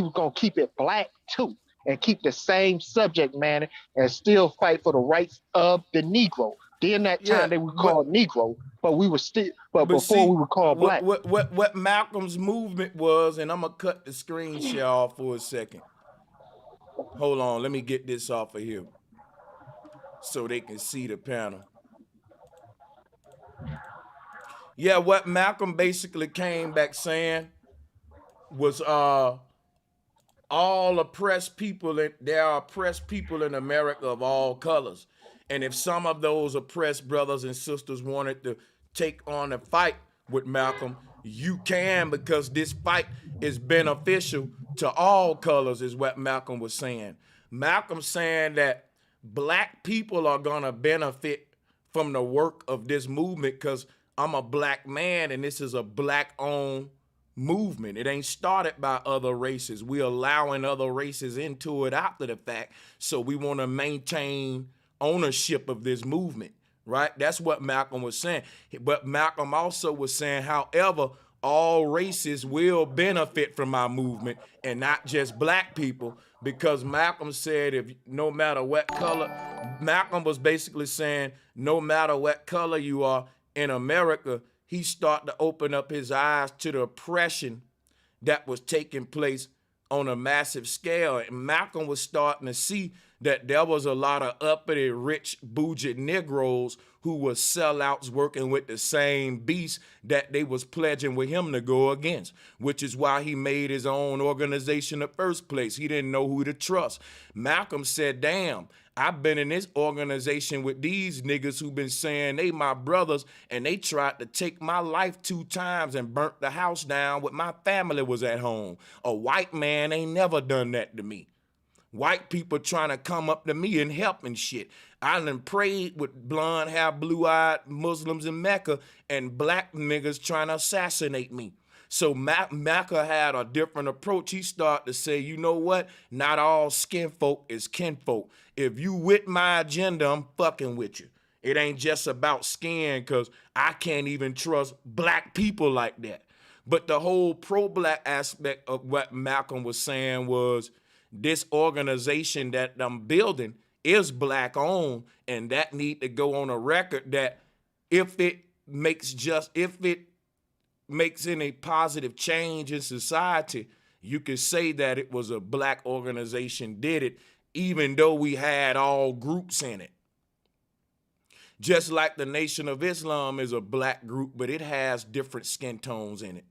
was gonna keep it black too, and keep the same subject matter and still fight for the rights of the Negro. During that time they were called Negro, but we were still, but before we were called black. What Malcolm's movement was, and I'm gonna cut the screen share off for a second. Hold on, let me get this off of here so they can see the panel. Yeah, what Malcolm basically came back saying was all oppressed people, there are oppressed people in America of all colors. And if some of those oppressed brothers and sisters wanted to take on a fight with Malcolm, you can, because this fight is beneficial to all colors, is what Malcolm was saying. Malcolm saying that black people are gonna benefit from the work of this movement because I'm a black man and this is a black-owned movement. It ain't started by other races. We're allowing other races into it after the fact, so we want to maintain ownership of this movement, right? That's what Malcolm was saying. But Malcolm also was saying, however, all races will benefit from our movement and not just black people, because Malcolm said if no matter what color, Malcolm was basically saying no matter what color you are in America, he started to open up his eyes to the oppression that was taking place on a massive scale. And Malcolm was starting to see that there was a lot of uppity, rich, bougie Negroes who were sellouts working with the same beast that they was pledging with him to go against, which is why he made his own organization in the first place. He didn't know who to trust. Malcolm said, damn, I've been in this organization with these niggas who've been saying they my brothers, and they tried to take my life 2 times and burnt the house down when my family was at home. A white man ain't never done that to me. White people trying to come up to me and help and shit. I done prayed with blonde hair, blue-eyed Muslims in Mecca, and black niggas trying to assassinate me. So Mecca had a different approach. He started to say, you know what? Not all skin folk is kinfolk. If you with my agenda, I'm fucking with you. It ain't just about skin, because I can't even trust black people like that. But the whole pro-black aspect of what Malcolm was saying was, this organization that I'm building is black owned, and that need to go on a record that if it makes any positive change in society, you could say that it was a black organization did it, even though we had all groups in it. Just like the Nation of Islam is a black group, but it has different skin tones in it.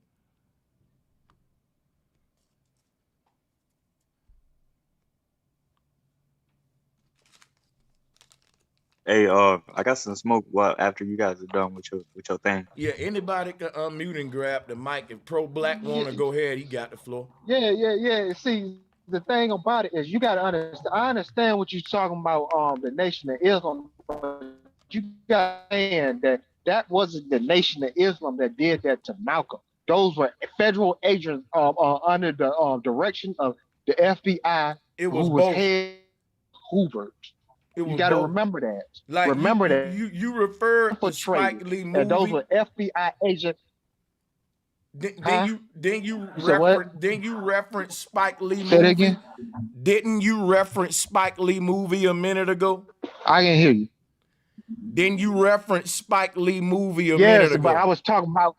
Hey, I got some smoke. After you guys are done with your thing. Yeah, anybody can unmute and grab the mic. If Pro Black want to go ahead, he got the floor. Yeah. See, the thing about it is you got to understand. I understand what you're talking about. The Nation of Islam. You got to understand that wasn't the Nation of Islam that did that to Malcolm. Those were federal agents under the direction of the FBI. It was who was head Hoover. You got to remember that. Like remember that. You referred to Spike Lee movie. And those were FBI agents. Then you reference Spike Lee movie. Say that again? Didn't you reference Spike Lee movie a minute ago? I can hear you. Didn't you reference Spike Lee movie a minute ago? Yes, but I was talking about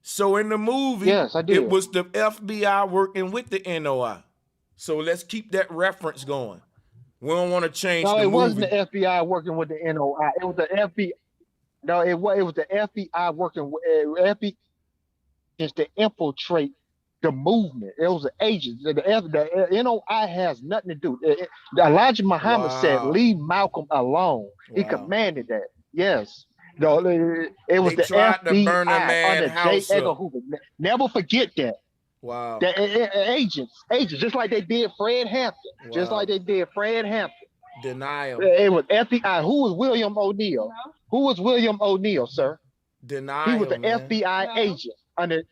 So in the movie, yes, I did. It was the FBI working with the NOI. So let's keep that reference going. We don't want to change the movie. No, it wasn't the FBI working with the NOI. It was the FBI. No, it was the FBI working with FBI just to infiltrate the movement. It was the agents. The NOI has nothing to do. Elijah Muhammad said, leave Malcolm alone. He commanded that. Yes. No, it was They the tried to burn the FBI man under J. house Edgar up. Hoover. Never forget that. Wow. The agents, just like they did Fred Hampton, just like they did Fred Hampton. Denial. It was FBI. Who was William O'Neill? Who was William O'Neill, sir? Denial. He was the FBI agent under.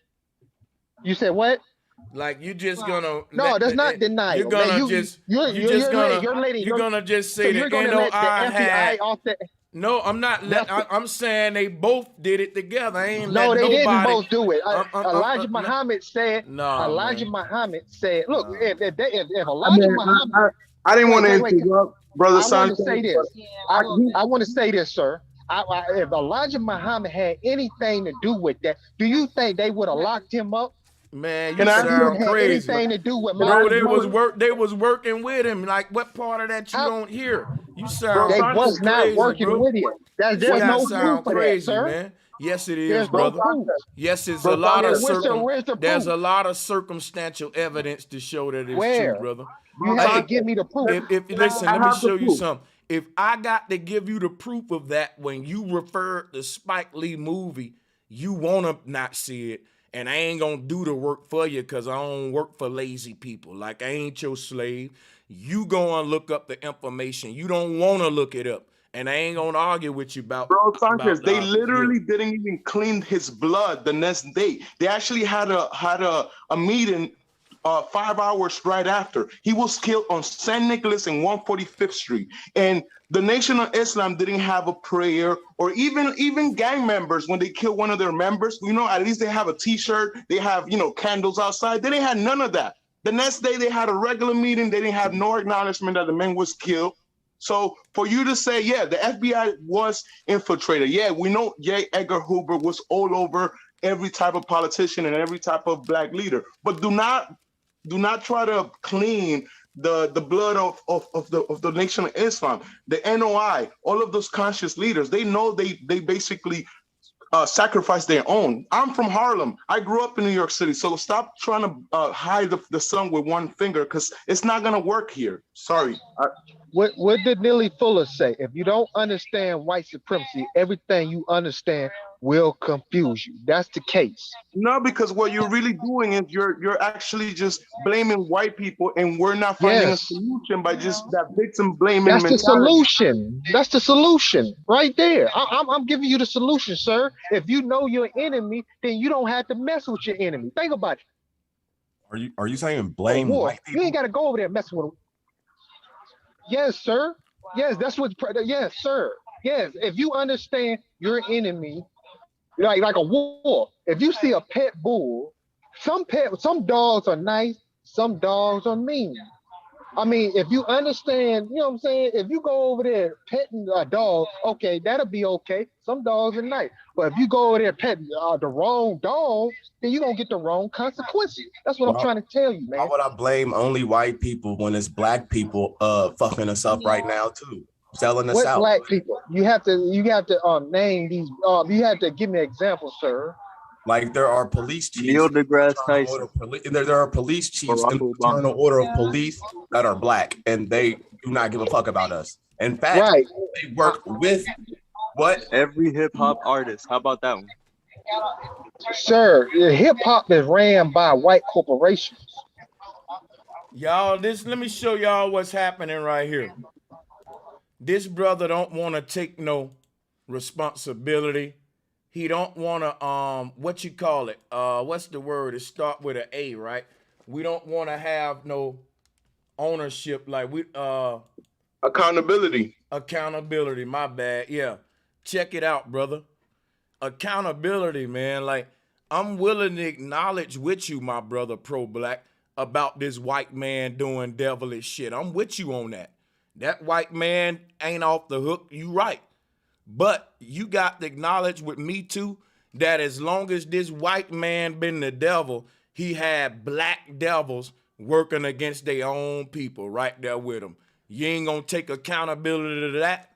You said what? Like you just gonna no, that's not denial. You're gonna man, just you're gonna just say so the NOI had. No, I'm not. I'm saying they both did it together. I ain't no, they nobody, didn't both do it. Elijah Muhammad said. No, Elijah Muhammad said, "Look, if Elijah Muhammad." I didn't want to interrupt, brother Sanchez. I want to say this. I want to say this, sir. If Elijah Muhammad had anything to do with that, do you think they would have locked him up? Man, you sound crazy. Anything to do with bro, they was working with him. Like, what part of that you don't hear? You sound they was not crazy, working bro. with him. There's no proof for that, sir. Man. Yes, it is, there's brother. No yes, it's a lot of there's a lot of circumstantial evidence to show that it's true, brother. You have to give me the proof. Listen, let me show you something. If I got to give you the proof of that when you referred the Spike Lee movie, you wanna not see it. And I ain't gonna do the work for you because I don't work for lazy people. Like, I ain't your slave. You go and look up the information. You don't want to look it up. And I ain't gonna argue with you about. Bro, Sanchez, they literally didn't even clean his blood the next day. They actually had a meeting 5 hours right after. He was killed on St. Nicholas and 145th Street. And the Nation of Islam didn't have a prayer, or even gang members, when they kill one of their members, at least they have a t-shirt, they have, candles outside. They didn't have none of that. The next day they had a regular meeting. They didn't have no acknowledgement that the man was killed. So for you to say, yeah, the FBI was infiltrated. Yeah, we know J. Edgar Hoover was all over every type of politician and every type of black leader, but do not try to clean the blood of the Nation of Islam, the NOI, all of those conscious leaders. They know they basically sacrifice their own. I'm from Harlem. I grew up in New York City. So stop trying to hide the sun with one finger, because it's not gonna work here. Sorry. What did Neely Fuller say? If you don't understand white supremacy, everything you understand will confuse you. That's the case. No, because what you're really doing is you're actually just blaming white people, and we're not finding a solution by just that victim blaming mentality. That's the solution. That's the solution right there. I'm giving you the solution, sir. If you know your enemy, then you don't have to mess with your enemy. Think about it. Are you saying blame white people? You ain't got to go over there messing with them. Yes, sir. Yes, that's what. Yes, sir. Yes, if you understand your enemy, like a wolf. If you see a pet bull, some dogs are nice, some dogs are mean. I mean, if you understand, you know what I'm saying? If you go over there petting a dog, okay, that'll be okay. Some dogs are nice. But if you go over there petting the wrong dog, then you're going to get the wrong consequences. That's what I'm trying to tell you, man. Why would I blame only white people when it's black people fucking us up right now, too? Selling us out. Black people? You have to name these. You have to give me examples, sir. Like, there are police chiefs. Neil deGrasse Tyson. There are police chiefs in the Fraternal Order of Police that are black, and they do not give a fuck about us. In fact, they work with every hip hop artist. How about that one? Sir, hip hop is ran by white corporations. Y'all, let me show y'all what's happening right here. This brother don't want to take no responsibility. He don't want to, what you call it? What's the word? It start with an A, right? We don't want to have no ownership, like accountability. Accountability, my bad. Yeah. Check it out, brother. Accountability, man. Like, I'm willing to acknowledge with you, my brother, pro-black, about this white man doing devilish shit. I'm with you on that. That white man ain't off the hook. You right. But you got to acknowledge with me too that as long as this white man been the devil, he had black devils working against their own people right there with him. You ain't gonna take accountability to that?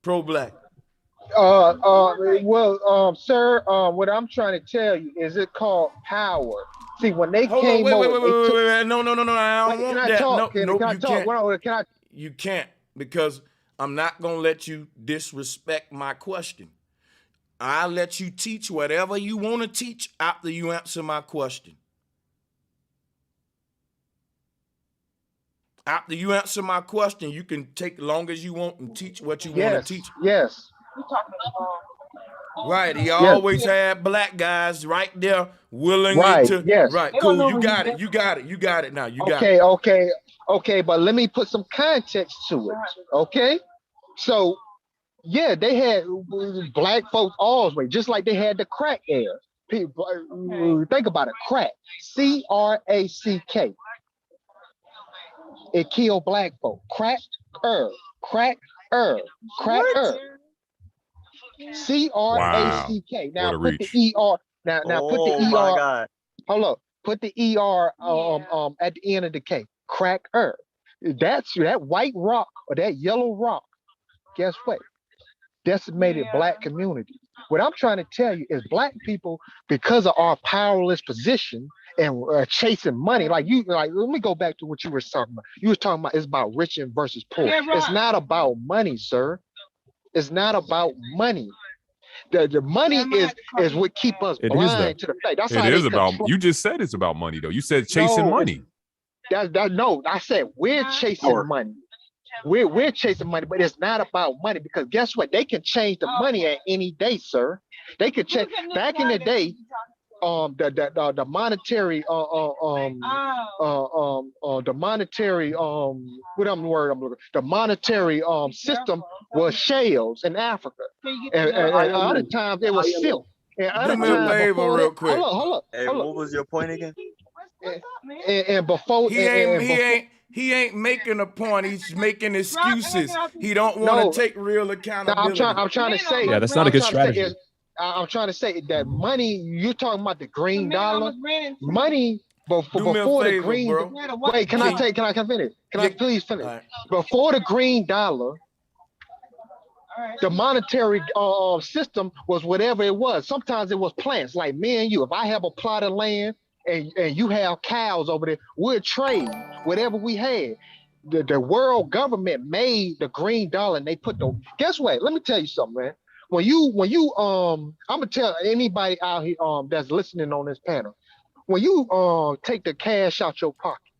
Pro-black. Sir, what I'm trying to tell you is it called power. See, when they Hold came on, wait, over, no, I don't want that. Can I talk? No, Can I talk? you can't, because I'm not going to let you disrespect my question. I'll let you teach whatever you want to teach after you answer my question. After you answer my question, you can take long as you want and teach what you want to teach. Yes. Right. He always had black guys right there willing to. Yes. Right. Cool. You got it. You got it. You got it now. You got it. Okay. But let me put some context to it. Okay. So, yeah, they had black folks always, just like they had the crack era. People, think about it. Crack. C-R-A-C-K. It killed black folk. Cracker. C-R-A-C-K. Now put the E-R. Now put the E-R. God. Hold up. Put the E-R at the end of the K. Cracker. That's that white rock or that yellow rock. Guess what? Decimated black community. What I'm trying to tell you is black people, because of our powerless position and chasing money, let me go back to what you were talking about. You were talking about it's about rich and versus poor. It's not about money, sir. It's not about money. The money is what keep us blind to the fact. That's how it is about. You just said it's about money, though. You said chasing money. No, I said we're chasing money. We're chasing money, but it's not about money, because guess what? They can change the money at any day, sir. They could change. Back in the day, the monetary the monetary system was shales in Africa, and other times it was silk. Do me a favor real quick. Hold up. Hey, what was your point again? And before he ain't making a point. He's making excuses. He don't want to take real accountability. I'm trying to say. Yeah, that's not a good strategy. I'm trying to say that money. You're talking about the green dollar. Money before the green. Bro. Wait, can I finish? Can I please finish? Right. Before the green dollar, the monetary system was whatever it was. Sometimes it was plants, like me and you. If I have a plot of land and you have cows over there, we'll trade whatever we had. The world government made the green dollar, and they put the. Guess what? Let me tell you something, man. When you I'm gonna tell anybody out here that's listening on this panel, when you take the cash out your pocket,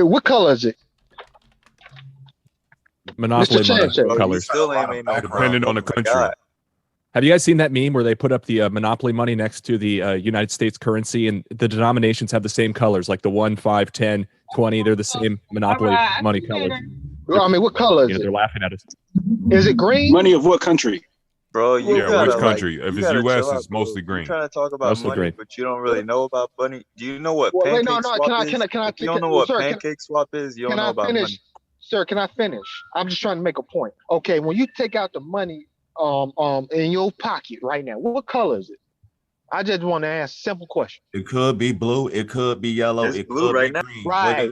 what color is it? Monopoly money colors. Depending on the country. Have you guys seen that meme where they put up the Monopoly money next to the United States currency, and the denominations have the same colors, like the 1, 5, 10, 20? They're the same Monopoly money colors. I mean, what color is it? They're laughing at us. Is it green? Money of what country? Bro, which country? If it's U.S., it's mostly green. You're trying to talk about mostly money, green. but you don't really know about money. Do you know what pancake swap is? If you don't know what pancake swap is, you don't know about money. Sir, can I finish? I'm just trying to make a point. Okay, when you take out the money in your pocket right now, what color is it? I just want to ask a simple question. It could be blue. It could be yellow. It's it blue could right be now. green. Right.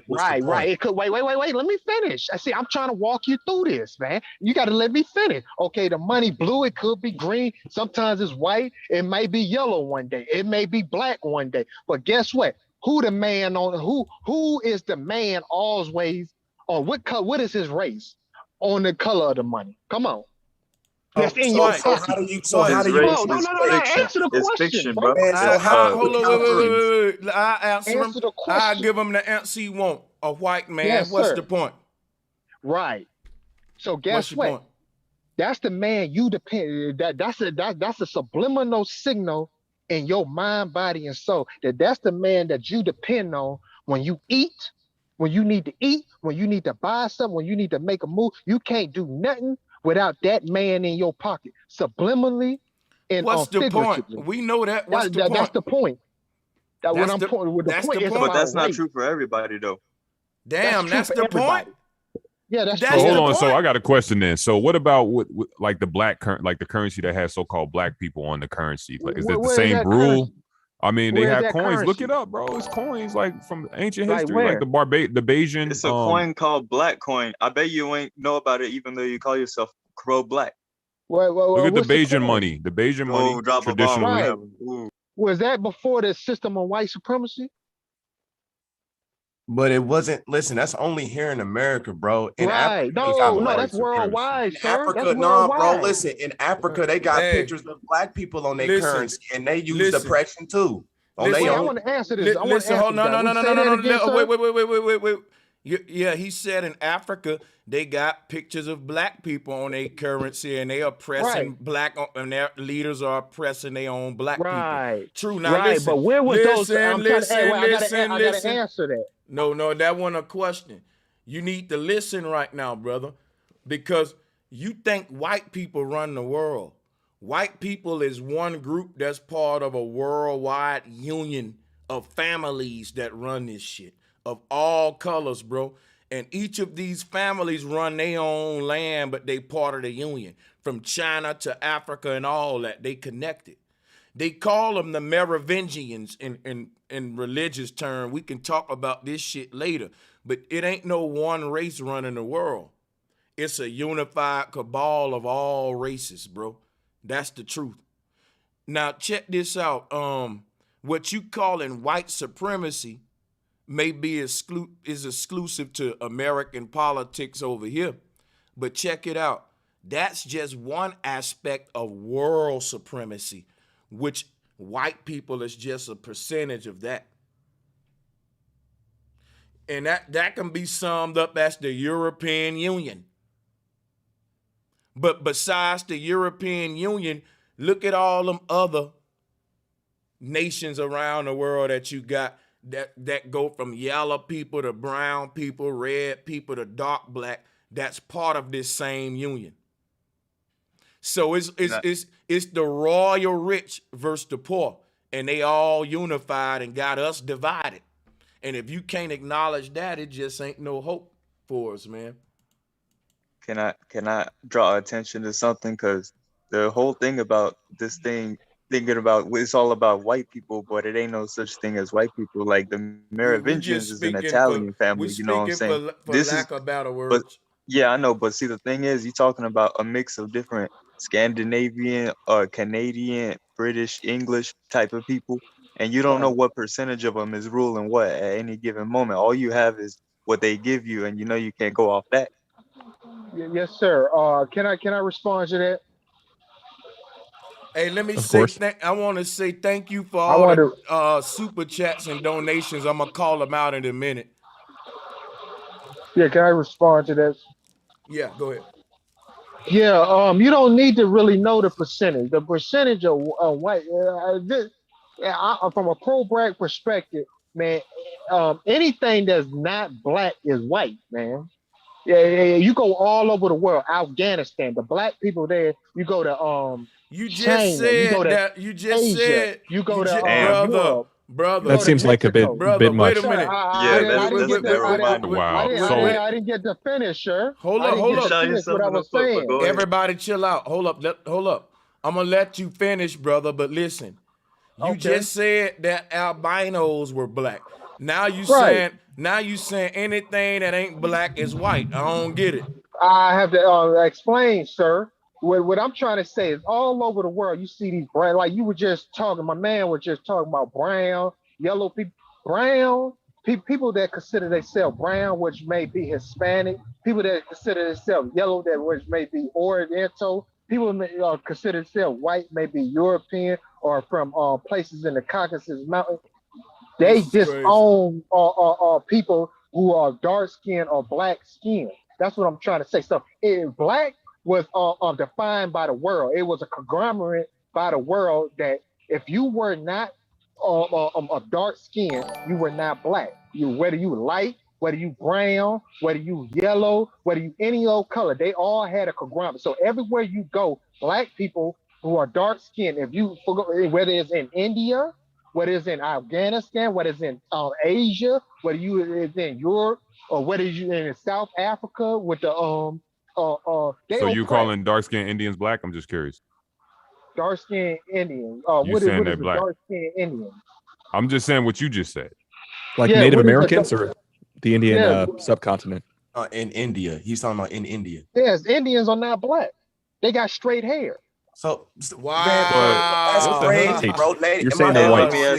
It could. Wait. Let me finish. I see. I'm trying to walk you through this, man. You got to let me finish. Okay, the money blue. It could be green. Sometimes it's white. It may be yellow one day. It may be black one day. But guess what? Who is the man always on what color? What is his race on the color of the money? Come on. That's in your pocket. How do you answer the question, fiction, bro. Hold on, wait. I answer him. I give him the answer he want. A white man. Yes, what's sir. the point? Right. So guess what? Point? That's the man you depend. That's a subliminal signal in your mind, body, and soul. That's the man that you depend on when you eat, when you need to eat, when you need to buy something, when you need to make a move. You can't do nothing without that man in your pocket, subliminally and what's the point? We know that. What's the point? That's the point. That's the point. But that's not true for everybody, though. Damn, that's the point. Yeah, that's true. Hold on. So I got a question then. So what about like the black like the currency that has so-called black people on the currency? Like, is it the same rule? I mean, they have coins. Currency? Look it up, bro. It's coins like from ancient history, like the Bayesian. It's a coin called black coin. I bet you ain't know about it, even though you call yourself pro-black. Look at the Bayesian money. The Bayesian money traditionally. Was that before the system of white supremacy? But it wasn't. Listen, that's only here in America, bro. In Right. Africa, they got No, white that's worldwide, in sir. Africa, That's no, bro. worldwide. Listen, in Africa, they got pictures of black people on their currency, and they use depression too. On Wait, their I own. want to answer this. I want to Listen, answer hold no. Wait. Yeah, he said in Africa they got pictures of black people on their currency, and they oppressing black, and their leaders are oppressing their own black people. True. Now listen, but where was those? I'm listen. I gotta answer that. No, that wasn't a question. You need to listen right now, brother, because you think white people run the world. White people is one group that's part of a worldwide union of families that run this shit, of all colors, bro. And each of these families run their own land, but they part of the union. From China to Africa and all that, they connected. They call them the Merovingians in religious term. We can talk about this shit later, but it ain't no one race running the world. It's a unified cabal of all races, bro. That's the truth. Now check this out. What you calling white supremacy may be is exclusive to American politics over here, but check it out. That's just one aspect of world supremacy, which white people is just a percentage of that. And that can be summed up as the European Union. But besides the European Union, look at all them other nations around the world that you got that go from yellow people to brown people, red people to dark black. That's part of this same union. So it's the royal rich versus the poor, and they all unified and got us divided. And if you can't acknowledge that, it just ain't no hope for us, man. Can I draw attention to something? Because the whole thing about this thing, thinking about it's all about white people, but it ain't no such thing as white people. Like the Merovingians is an Italian family, you know what I'm saying? This lack of better words. But yeah, I know. But see, the thing is, you're talking about a mix of different Scandinavian, Canadian, British, English type of people, and you don't know what percentage of them is ruling what at any given moment. All you have is what they give you, and you know you can't go off that. Yes, sir. Can I respond to that? Hey, let me say, I want to say thank you for all the super chats and donations. I'm going to call them out in a minute. Yeah, can I respond to that? Yeah, go ahead. Yeah, you don't need to really know the percentage. The percentage of white, from a pro-black perspective, man, anything that's not black is white, man. Yeah, you go all over the world. Afghanistan, the black people there. You go to you just China, said you go to that. You just Asia, said you go to brother. That seems like a bit much. Wait a minute. I didn't get to finish, sir. Hold up. What I was saying. Everybody, chill out. Hold up. I'm gonna let you finish, brother. But listen, you just said that albinos were black. Now you saying anything that ain't black is white. I don't get it. I have to explain, sir. What I'm trying to say is all over the world, you see these brown, like you were just talking, my man was just talking about brown, yellow people, people that consider themselves brown, which may be Hispanic, people that consider themselves yellow, which may be Oriental, people may consider themselves white, maybe European, or from places in the Caucasus Mountains. They disown people who are dark skinned or black skinned. That's what I'm trying to say. So black was defined by the world. It was a conglomerate by the world that if you were not a dark skin, you were not black. Whether you light, whether you brown, whether you yellow, whether you any old color, they all had a conglomerate. So everywhere you go, black people who are dark skinned, whether it's in India, whether it's in Afghanistan, whether it's in Asia, whether it's in Europe, or whether you're in South Africa with the so you calling dark-skinned Indians black? I'm just curious. Dark-skinned Indians. You saying they're black? Dark-skinned Indians. I'm just saying what you just said. Like Native Americans or the Indian subcontinent? In India. He's talking about in India. Yes, Indians are not black. They got straight hair. So wow, that's crazy, bro. You're saying they're white. Hey,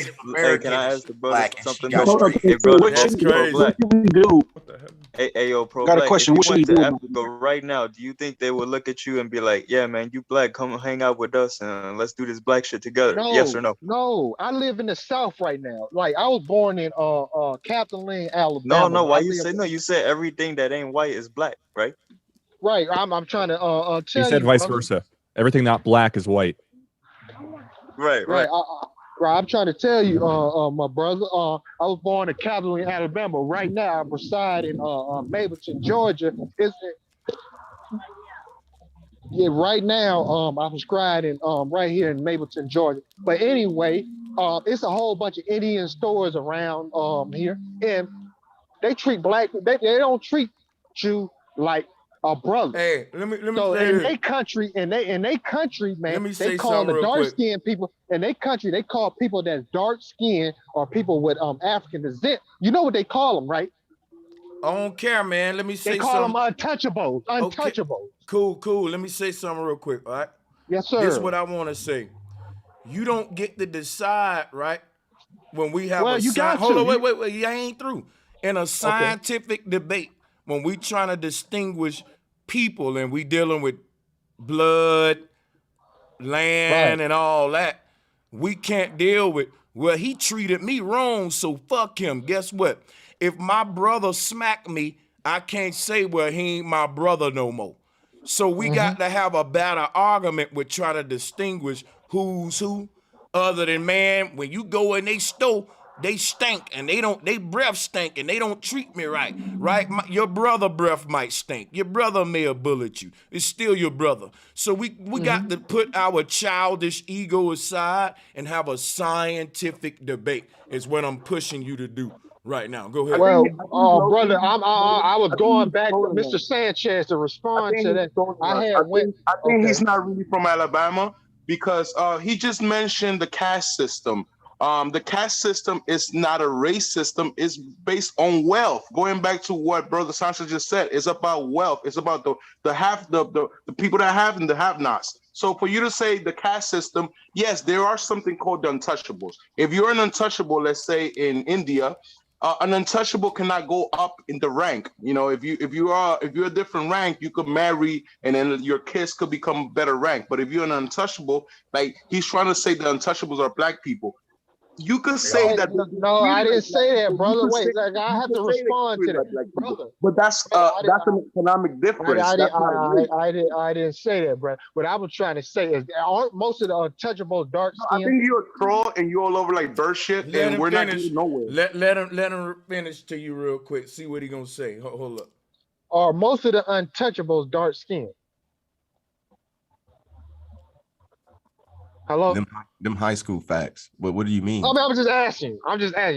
can I ask the brother Black, and something? she got Though? straight. Hey, brother, That's Pro crazy. Black. What should we do? Hey, yo, Pro Got a Black. question. If What you should we went to do? Africa right now, do you think they would look at you and be like, "Yeah, man, you black. Come hang out with us and let's do this black shit together"? Yes or no? No. I live in the South right now. Like I was born in Kathleen, Alabama. No. Why I you live say no? You said everything that ain't white is black, right? right. I'm trying to He tell said you, vice brother. versa. Everything not black is white. Right. Right. I'm trying to tell you, my brother. I was born in Kathleen, Alabama. Right now, I reside in Mableton, Georgia. Right now, I'm reside in right here in Mableton, Georgia. But anyway, it's a whole bunch of Indian stores around here, and they treat black. They don't treat you like a brother. Hey, let me So say in this. their country, man, Let me they say call something the real dark quick. skinned people in their country. They call people that's dark skinned or people with African descent. You know what they call them, right? I don't care, man. Let me say They call them something. untouchables. Untouchables. Cool. Let me say something real quick, all right? Yes, sir. This is what I want to say. You don't get to decide, right? When we have Well, a you got hold to. on, wait, I ain't through. In a scientific debate, when we trying to distinguish people and we dealing with blood, land, and all that, we can't deal with, well, he treated me wrong, so fuck him. Guess what? If my brother smacked me, I can't say, well, he ain't my brother no more. So we got to have a better argument with trying to distinguish who's who. Other than, man, when you go in they store, they stink and they breath stink and they don't treat me right. Your brother breath might stink. Your brother may have bullied you. It's still your brother. So we got to put our childish ego aside and have a scientific debate is what I'm pushing you to do right now. Go ahead. Well, brother, I was going back to Mr. Sanchez to respond to that. I think he's not really from Alabama because he just mentioned the caste system. The caste system is not a race system. It's based on wealth. Going back to what Brother Sanchez just said, it's about wealth. It's about the people that have and the have-nots. So for you to say the caste system, yes, there are something called the untouchables. If you're an untouchable, let's say in India, an untouchable cannot go up in the rank. You know, if you're a different rank, you could marry and then your kids could become better rank. But if you're an untouchable, like he's trying to say the untouchables are black people. You could say that. No, I didn't say that, brother. Wait, I have to respond to that, brother. But that's an economic difference. I didn't say that, bro. What I was trying to say is, aren't most of the untouchables dark skin? I think you're a troll and you're all over like bird shit, and we're not getting nowhere. Let him finish to you real quick. See what he gonna say. Hold up. Are most of the untouchables dark skin? Hello? Them high school facts. But what do you mean? I mean, I'm just asking.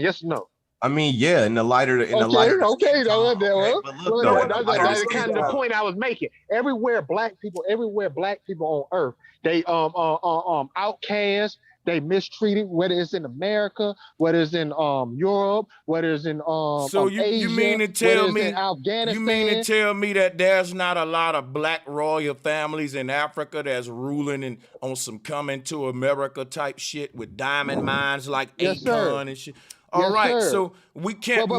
Yes or no. I mean, yeah, in the lighter. Okay, that's kind of the point I was making. Everywhere black people on earth, they outcast, they mistreated, whether it's in America, whether it's in Europe, whether it's in so you Asia, mean to tell me Afghanistan? You mean to tell me that there's not a lot of black royal families in Africa that's ruling on some coming to America type shit with diamond mines like Akon and shit? All right, so we can't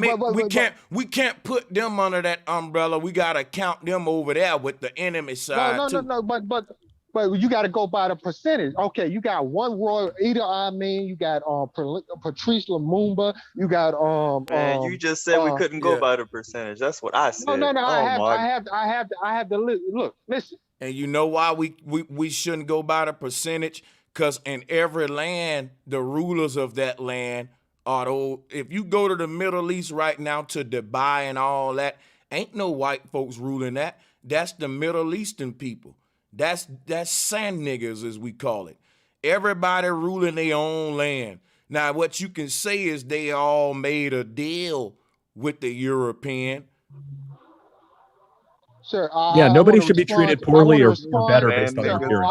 we can't put them under that umbrella. We gotta count them over there with the enemy side. No. But you got to go by the percentage. Okay, you got one royal. You got Patrice Lumumba. You got Man, you just said we couldn't go by the percentage. That's what I said. No. I have to look. Listen. And you know why we shouldn't go by the percentage? Because in every land, the rulers of that land are those. If you go to the Middle East right now to Dubai and all that, ain't no white folks ruling that. That's the Middle Eastern people. That's sand niggers, as we call it. Everybody ruling their own land. Now, what you can say is they all made a deal with the European. Sir, nobody should be treated poorly or better based on their appearance.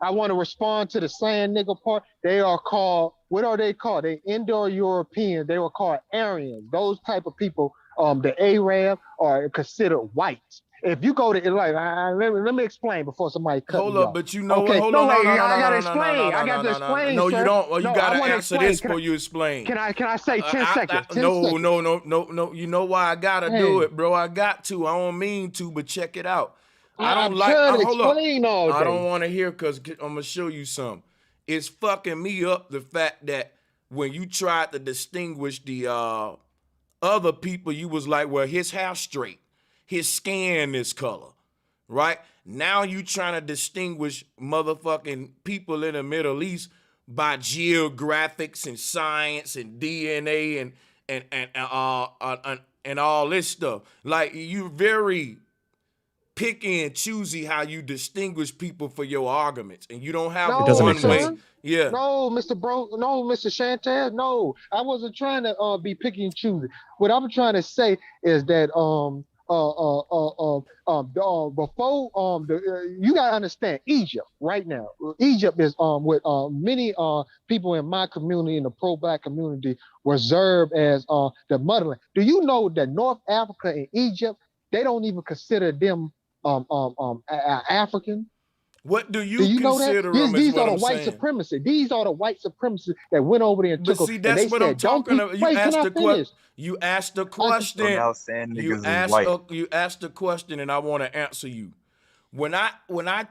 I want to respond to the sand nigger part. They are called, what are they called? They Indo-European. They were called Aryans. Those type of people, the Arab are considered white. if you go to like, let me explain before somebody cut Hold me up, off. but you know Okay, what? Hold no, on, wait, no, I gotta explain. I got to explain, no, sir. you don't. Well, you No, gotta I want to answer explain. this before you explain. Can I say 10 seconds? 10 no, seconds. no. You know why I gotta do it, bro? I got to. I don't mean to, but check it out. I don't I'm like. trying to Hold up. explain all I day. don't want to hear because I'm gonna show you something. It's fucking me up the fact that when you tried to distinguish the other people, you was like, well, his hair straight, his skin this color, right? Now you trying to distinguish motherfucking people in the Middle East by geographics and science and DNA and all this stuff. Like you very picky and choosy how you distinguish people for your arguments, and you don't have one way. Yeah. No, Mr. Sanchez. No, I wasn't trying to be picky and choosy. What I'm trying to say is that before you gotta understand Egypt right now. Egypt is with many people in my community, in the pro-black community, reserved as the motherland. Do you know that North Africa and Egypt, they don't even consider them African? What do you consider know that? them? These are the white supremacy. These are the white supremacists that went over there and took. But see, that's what I'm talking about. You asked the question. You asked the question. You asked the question, and I want to answer you. When I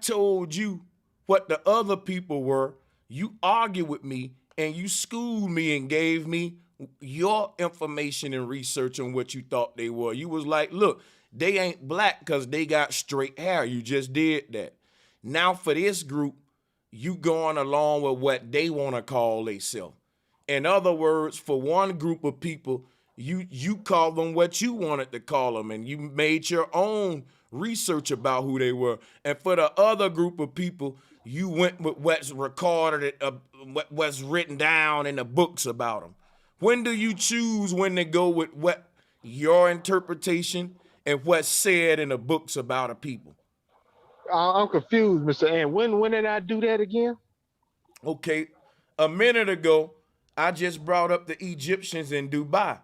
told you what the other people were, you argued with me and you schooled me and gave me your information and research on what you thought they were. You was like, look, they ain't black because they got straight hair. You just did that. Now for this group, you going along with what they want to call themselves. In other words, for one group of people, you call them what you wanted to call them, and you made your own research about who they were. And for the other group of people, you went with what's recorded, what's written down in the books about them. When do you choose when to go with what your interpretation and what's said in the books about a people? I'm confused, Mr. Ann. When did I do that again? Okay, a minute ago, I just brought up the Egyptians in Dubai.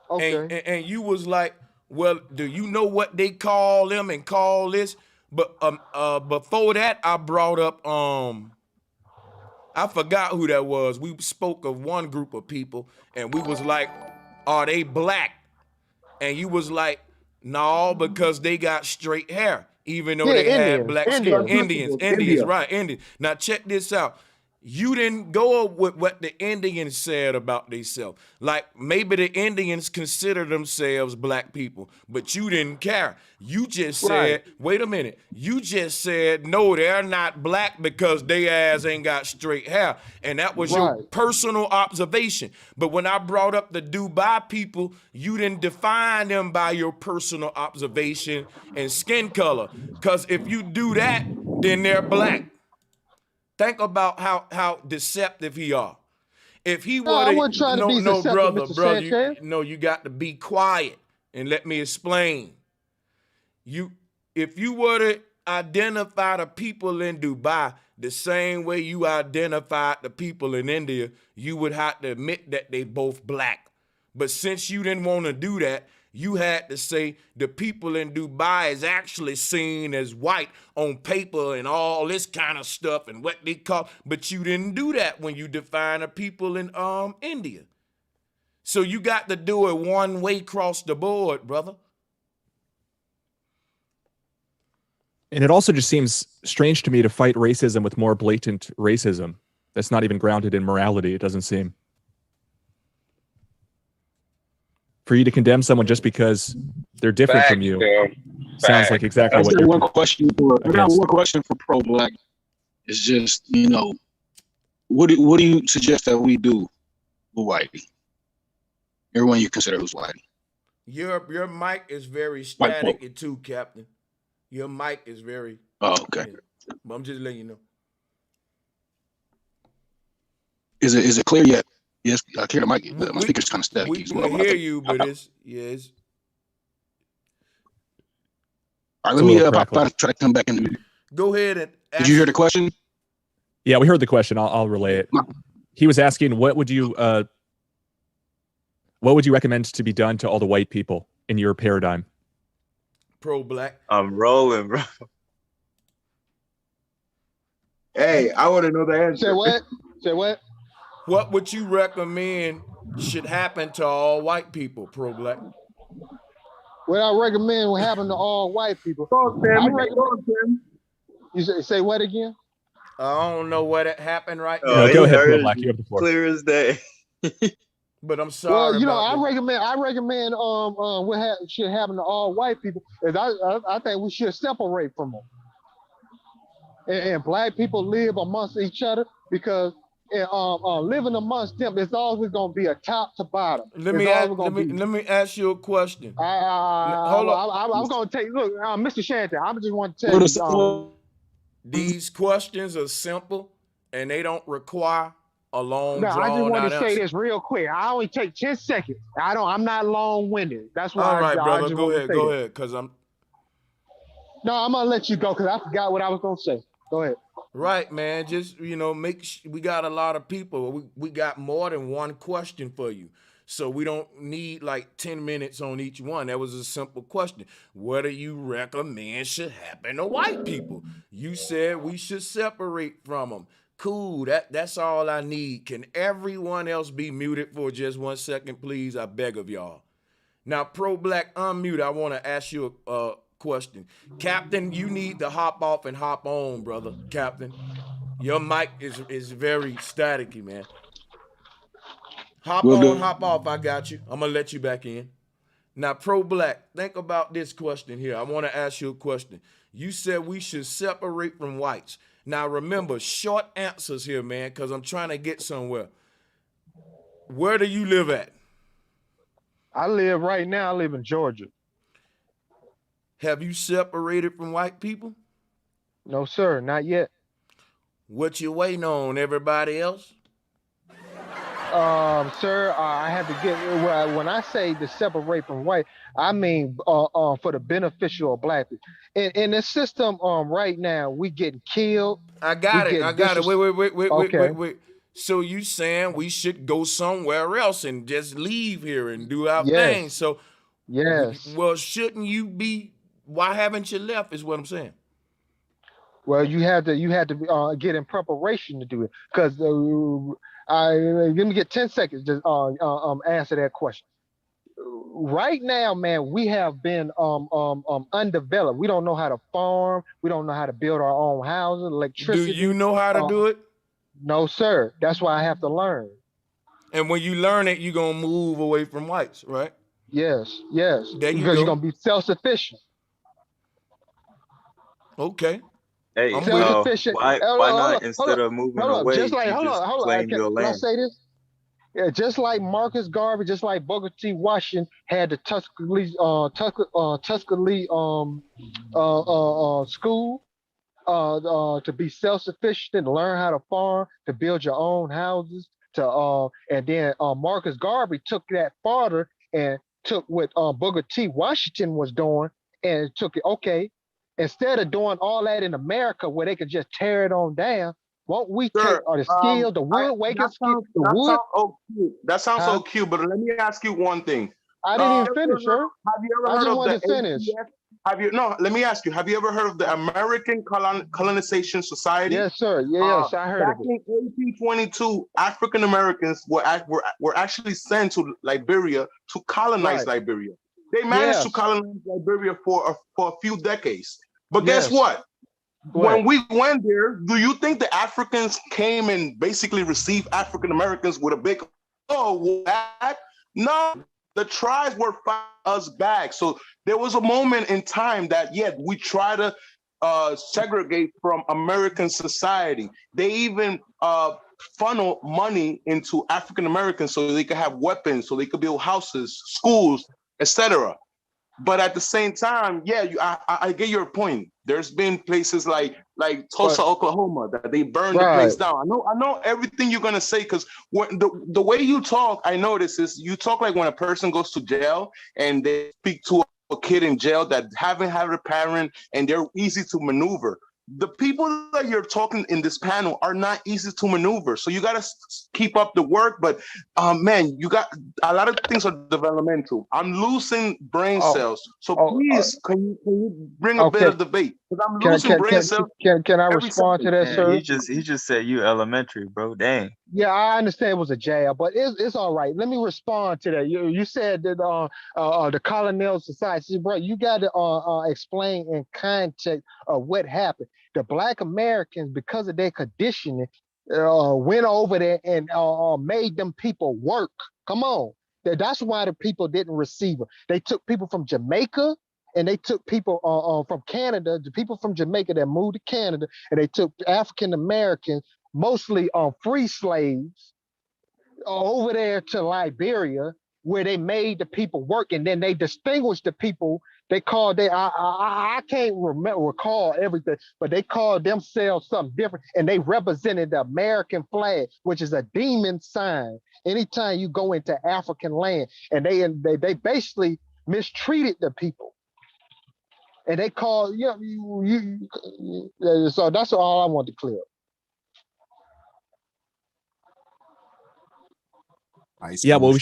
Okay. And you was like, well, do you know what they call them and call this? But before that, I brought up I forgot who that was. We spoke of one group of people, and we was like, are they black? And you was like, no, because they got straight hair. Even though they had black skin. Indians, right, Indians. Now check this out. You didn't go with what the Indians said about themselves. Like maybe the Indians consider themselves black people, but you didn't care. You just said, wait a minute. You just said, no, they're not black because they ass ain't got straight hair. And that was your personal observation. But when I brought up the Dubai people, you didn't define them by your personal observation and skin color. Because if you do that, then they're black. Think about how deceptive he are. If he were you got to be quiet and let me explain. If you were to identify the people in Dubai the same way you identified the people in India, you would have to admit that they both black. But since you didn't want to do that, you had to say the people in Dubai is actually seen as white on paper and all this kind of stuff and what they call, but you didn't do that when you define the people in India. So you got to do it one way across the board, brother. And it also just seems strange to me to fight racism with more blatant racism that's not even grounded in morality, it doesn't seem. For you to condemn someone just because they're different from you sounds like exactly what you're I got one question for pro-black. It's just, what do you suggest that we do with whitey? Everyone you consider who's whitey. Your mic is very static too, Captain. Your mic is very... Oh, okay. But I'm just letting you know. Is it clear yet? Yes, I hear the mic. My speaker's kind of static. We can hear you, but it's... All right, let me try to come back in. Go ahead and... Did you hear the question? Yeah, we heard the question. I'll relay it. He was asking, what would you recommend to be done to all the white people in your paradigm? pro-black? I'm rolling, bro. Hey, I want to know the answer. Say what? Say what? What would you recommend should happen to all white people, pro-black? What I recommend will happen to all white people. I recommend. You say what again? I don't know what happened right now. No, go ahead, pro-black. You have the floor. Clear as day. But I'm sorry. Well, you know, about I recommend what should happen to all white people is I think we should separate from them. And black people live amongst each other because living amongst them, it's always gonna be a top to bottom. Let me ask you a question. Hold on. I'm gonna take look, Mr. Shanty. I just want to tell you. These questions are simple and they don't require a long. No, I just want to say this real quick. I only take 10 seconds. I'm not long-winded. That's why. All right, brother. Go ahead, because I'm. No, I'm gonna let you go because I forgot what I was gonna say. Go ahead. Right, man. Just we got a lot of people. We got more than one question for you, so we don't need like 10 minutes on each one. That was a simple question. What do you recommend should happen to white people? You said we should separate from them. Cool. That's all I need. Can everyone else be muted for just 1 second, please? I beg of y'all. Now, pro-black, unmute. I want to ask you a question. Captain, you need to hop off and hop on, brother. Captain, your mic is very staticky, man. Hop on, hop off. I got you. I'm going to let you back in. Now, pro-black, think about this question here. I want to ask you a question. You said we should separate from whites. Now, remember, short answers here, man, because I'm trying to get somewhere. Where do you live at? I live in Georgia. Have you separated from white people? No, sir, not yet. What you waiting on, everybody else? Sir, I have to get, when I say to separate from white, I mean for the beneficial of black people. In the system right now, we getting killed. I got it. Wait. So you saying we should go somewhere else and just leave here and do our thing? So yes. Well, shouldn't you be? Why haven't you left? Is what I'm saying. Well, you had to get in preparation to do it because let me get 10 seconds to answer that question. Right now, man, we have been undeveloped. We don't know how to farm. We don't know how to build our own houses, electricity. Do you know how to do it? No, sir. That's why I have to learn. And when you learn it, you're gonna move away from whites, right? Yes. There because you're gonna be self-sufficient. Okay. Hey, self-sufficient. why not instead of moving away, just like hold on. Can I say this? Yeah, just like Marcus Garvey, just like Booker T. Washington had the Tuskegee school to be self-sufficient and learn how to farm, to build your own houses, and then Marcus Garvey took that farther and took what Booker T. Washington was doing and took it. Okay, instead of doing all that in America where they could just tear it on down, won't we take the skills, the woodworking skills, the wood? That sounds so cute, but let me ask you one thing. I didn't even finish, sir. Have you ever heard of the let me ask you, have you ever heard of the American Colonization Society? Yes, sir. Yes, I heard of it. Back in 1822, African Americans were actually sent to Liberia to colonize Liberia. They managed to colonize Liberia for a few decades. But guess what? When we went there, do you think the Africans came and basically received African Americans with a big, what? No, the tribes were fighting us back. So there was a moment in time that, we try to segregate from American society. They even funnel money into African Americans so they could have weapons, so they could build houses, schools, etc. But at the same time, I get your point. There's been places like Tulsa, Oklahoma, that they burned the place down. I know everything you're gonna say, because the way you talk, I notice is you talk like when a person goes to jail and they speak to a kid in jail that haven't had a parent and they're easy to maneuver. the people that you're talking in this panel are not easy to maneuver. So you got to keep up the work. But man, you got a lot of things are developmental. I'm losing brain cells. So please, can you bring a bit of debate? Because I'm losing brain cells. Can I respond to that, sir? He just said you elementary, bro. Dang. Yeah, I understand it was a jab, but it's all right. Let me respond to that. You said that the Colonial Society, bro. You got to explain in context of what happened. The Black Americans, because of their conditioning, went over there and made them people work. Come on, that's why the people didn't receive them. They took people from Jamaica. And they took people from Canada, the people from Jamaica that moved to Canada, and they took African Americans, mostly free slaves, over there to Liberia, where they made the people work, and then they distinguished the people. They called I can't recall everything, but they called themselves something different, and they represented the American flag, which is a demon sign. Anytime you go into African land, and they basically mistreated the people. And they call so that's all I want to clear up. Yeah, well,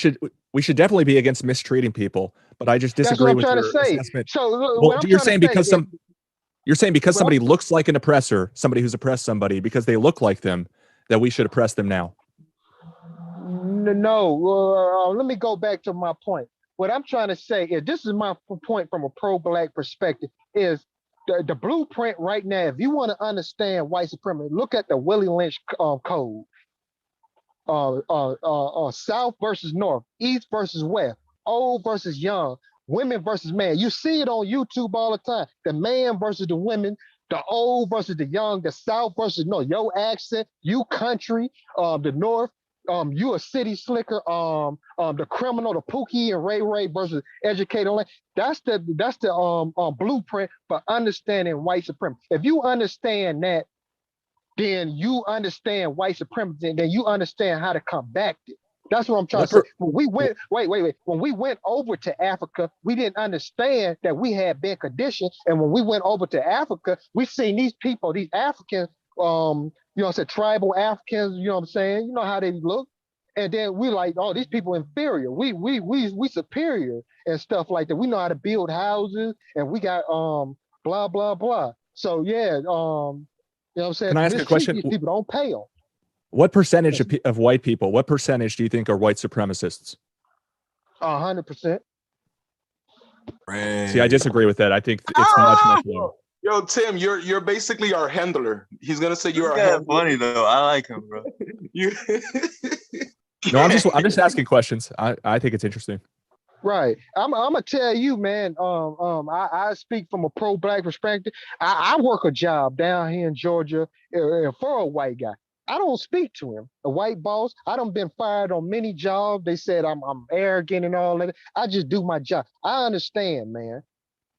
we should definitely be against mistreating people, but I just disagree with your assessment. So you're saying because somebody looks like an oppressor, somebody who's oppressed somebody, because they look like them, that we should oppress them now. No, let me go back to my point. What I'm trying to say is, this is my point from a pro-Black perspective, is the blueprint right now. If you want to understand white supremacy, look at the Willie Lynch code. South versus North, East versus West, old versus young, women versus man. You see it on YouTube all the time. The man versus the women, the old versus the young, the South versus North. Your accent, you country, the North. You a city slicker, the criminal, the Pookie and Ray versus educated land. That's the blueprint for understanding white supremacy. If you understand that, then you understand white supremacy, and then you understand how to combat it. That's what I'm trying to say. When we went, when we went over to Africa, we didn't understand that we had been conditioned. And when we went over to Africa, we seen these people, these Africans, you know what I'm saying, tribal Africans, you know what I'm saying? You know how they look. And then we like, oh, these people inferior. We superior and stuff like that. We know how to build houses, and we got blah, blah, blah. So yeah, you know what I'm saying? Can I ask a question? These people don't pay them. What percentage of white people, what percentage do you think are white supremacists? 100%. See, I disagree with that. I think it's much lower. Yo, Tim, you're basically our handler. He's gonna say you're our handler. Funny though. I like him, bro. No, I'm just asking questions. I think it's interesting. Right. I'm gonna tell you, man. I speak from a pro-Black perspective. I work a job down here in Georgia for a white guy. I don't speak to him. A white boss. I done been fired on many jobs. They said I'm arrogant and all that. I just do my job. I understand, man.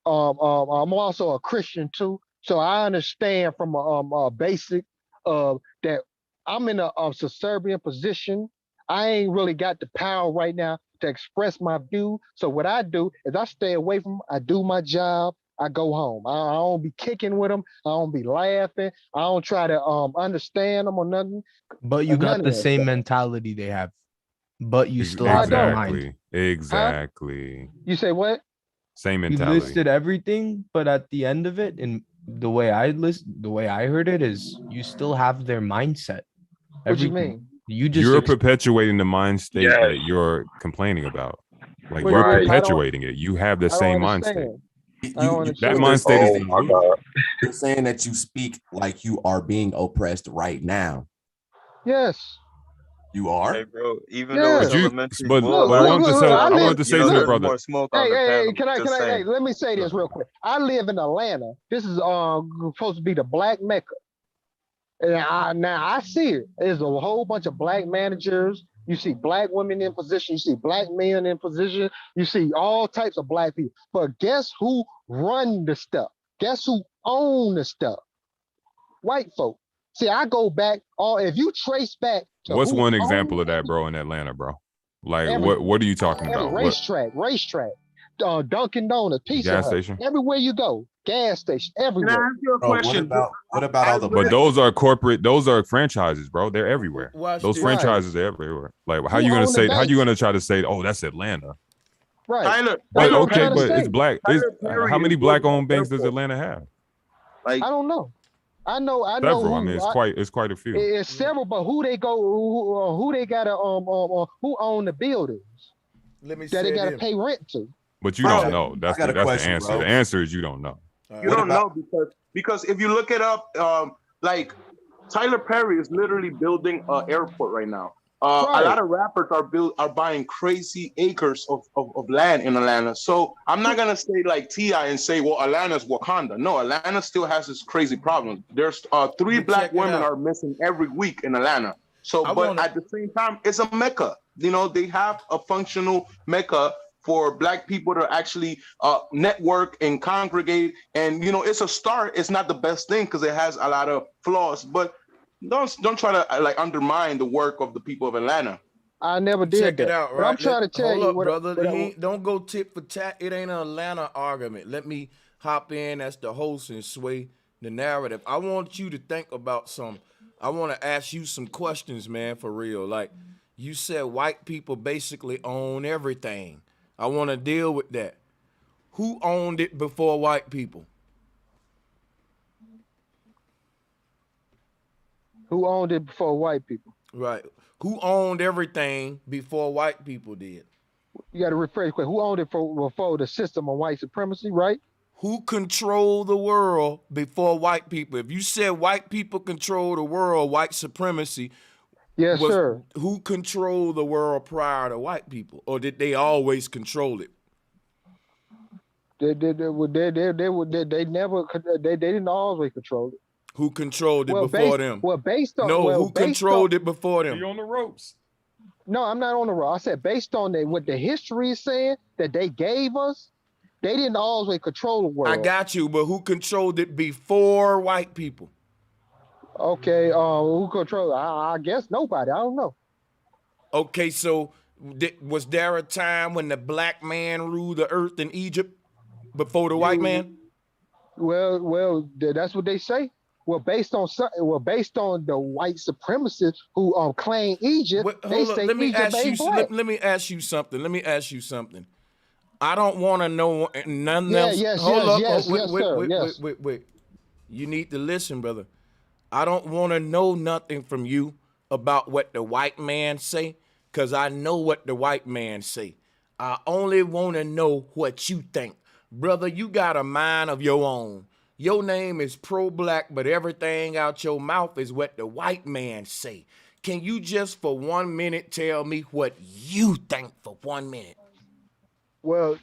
I'm also a Christian too, so I understand from a basic that I'm in a subservient position. I ain't really got the power right now to express my view. So what I do is I stay away from them. I do my job. I go home. I don't be kicking with them. I don't be laughing. I don't try to understand them or nothing. But you got the same mentality they have, but you still have their mind. Exactly. Huh? You say what? Same mentality. You listed everything, but at the end of it, and the way I heard it is, you still have their mindset. What do you mean? You're perpetuating the mind state that you're complaining about. Like you're perpetuating it. You have the same mind state. That mind state is. Oh my God. You're saying that you speak like you are being oppressed right now. Yes. You are, hey, bro. Even though it's elementary, but I wanted to say to the brother. Hey, can I? Let me say this real quick. I live in Atlanta. This is supposed to be the Black Mecca. And now I see it. There's a whole bunch of Black managers. You see Black women in position. You see Black men in position. You see all types of Black people. But guess who run the stuff? Guess who own the stuff? White folk. See, I go back. If you trace back. What's one example of that, bro, in Atlanta, bro? Like, what are you talking about? Racetrack. Dunkin' Donuts, Pizza Gas Hut, station. everywhere you go, gas station, Can I everywhere. ask you a question? What about all the? But those are corporate. Those are franchises, bro. They're everywhere. Watch Those this. franchises are everywhere. Like, how Who you gonna own the say? How you banks? gonna try to say? Oh, that's Atlanta. Right. Tyler, But That's what I'm okay, trying to but it's say. black. Tyler Perry How many is black-owned building banks does airport. Atlanta have? Like, I don't know. I know Several. who. I mean, it's quite a few. It's several, but who they go? Who they gotta who own the buildings Let me that they say gotta this. pay rent to? But you don't know. That's got a the question, answer. bro. The answer is you don't know. you don't know because if you look it up, like Tyler Perry is literally building an airport right now. A lot of rappers are buying crazy acres of land in Atlanta. So I'm not gonna say like T.I. and say, well, Atlanta's Wakanda. No, Atlanta still has this crazy problem. There's 3 black women are missing every week in Atlanta. So, at the same time, it's a mecca. You know, they have a functional mecca for black people to actually network and congregate. And, you know, it's a start. It's not the best thing because it has a lot of flaws, but don't try to like undermine the work of the people of Atlanta. I never did Check that. it out, But right? I'm trying to tell Hold you up, what, brother. Don't go tit for tat. It ain't an Atlanta argument. Let me hop in as the host and sway the narrative. I want you to think about something. I want to ask you some questions, man, for real. Like you said, white people basically own everything. I want to deal with that. Who owned it before white people? Who owned it before white people? Right. Who owned everything before white people did? You got to rephrase the question. Who owned it before the system of white supremacy, right? Who controlled the world before white people? If you said white people control the world, white supremacy, yes, sir. Who controlled the world prior to white people, or did they always control it? They didn't always control it. Who controlled it before them? Well, based on who controlled it before them? You on the ropes? No, I'm not on the rope. I said based on what the history is saying that they gave us, they didn't always control the world. I got you, but who controlled it before white people? Okay, who controlled it? I guess nobody. I don't know. Okay, so was there a time when the black man ruled the earth in Egypt before the white man? Well, that's what they say. Well, based on the white supremacists who claim Egypt, they say Egypt ain't black. Let me ask you something. I don't want to know nothing else. Wait. You need to listen, brother. I don't want to know nothing from you about what the white man say, because I know what the white man say. I only want to know what you think. Brother, you got a mind of your own. Your name is pro-black, but everything out your mouth is what the white man say. Can you just for 1 minute tell me what you think for 1 minute? Well,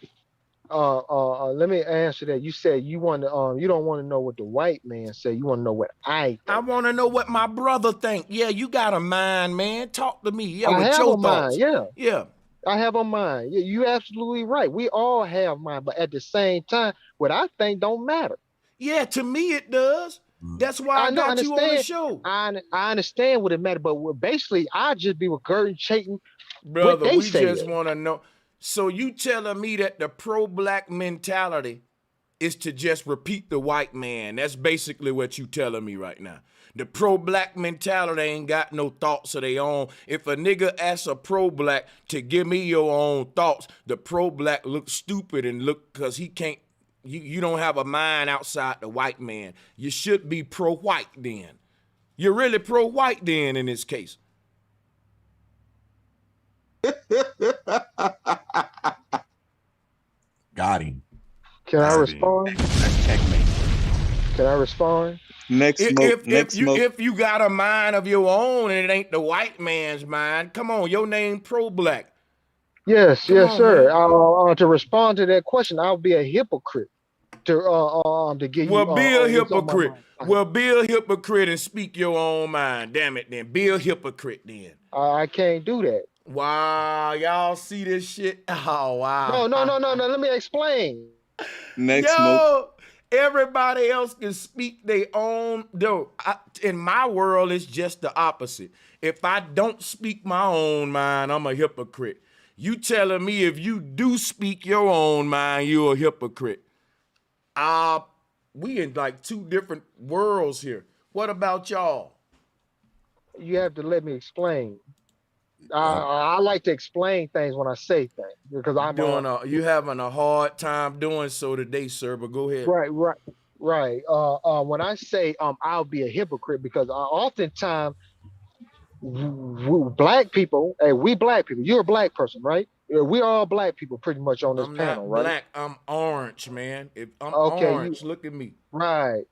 let me answer that. You said you want to, you don't want to know what the white man say. You want to know what I think. I want to know what my brother think. Yeah, you got a mind, man. Talk to me. Yeah, I with have your a thoughts. mind. Yeah. I have a mind. You're absolutely right. We all have mind, but at the same time, what I think don't matter. Yeah, to me it does. That's why I got you on the show. I understand what it matters, but basically I just be regurgitating brother, what they we say. Just want to know. So you telling me that the pro-black mentality is to just repeat the white man? That's basically what you telling me right now. The pro-black mentality ain't got no thoughts of their own. If a nigga asks a pro-black to give me your own thoughts, the pro-black looks stupid and look because he can't. You don't have a mind outside the white man. You should be pro-white then. You're really pro-white then in this case. Got him. Can I respond? Can I respond? If you got a mind of your own and it ain't the white man's mind, come on, your name pro-black. Yes, sir. To respond to that question, I'll be a hypocrite. To give you. Be a hypocrite. Be a hypocrite and speak your own mind. Damn it, then be a hypocrite then. I can't do that. Wow, y'all see this shit? Oh wow. No. Let me explain. Everybody else can speak their own. In my world, it's just the opposite. If I don't speak my own mind, I'm a hypocrite. You telling me if you do speak your own mind, you're a hypocrite. We in like two different worlds here. What about y'all? You have to let me explain. I like to explain things when I say things because you having a hard time doing so today, sir. But go ahead. Right. When I say I'll be a hypocrite because oftentimes black people, hey, we black people. You're a black person, right? We are all black people pretty much on this panel, I'm not right? black. I'm orange, man. If I'm Okay, orange, look at me. Right.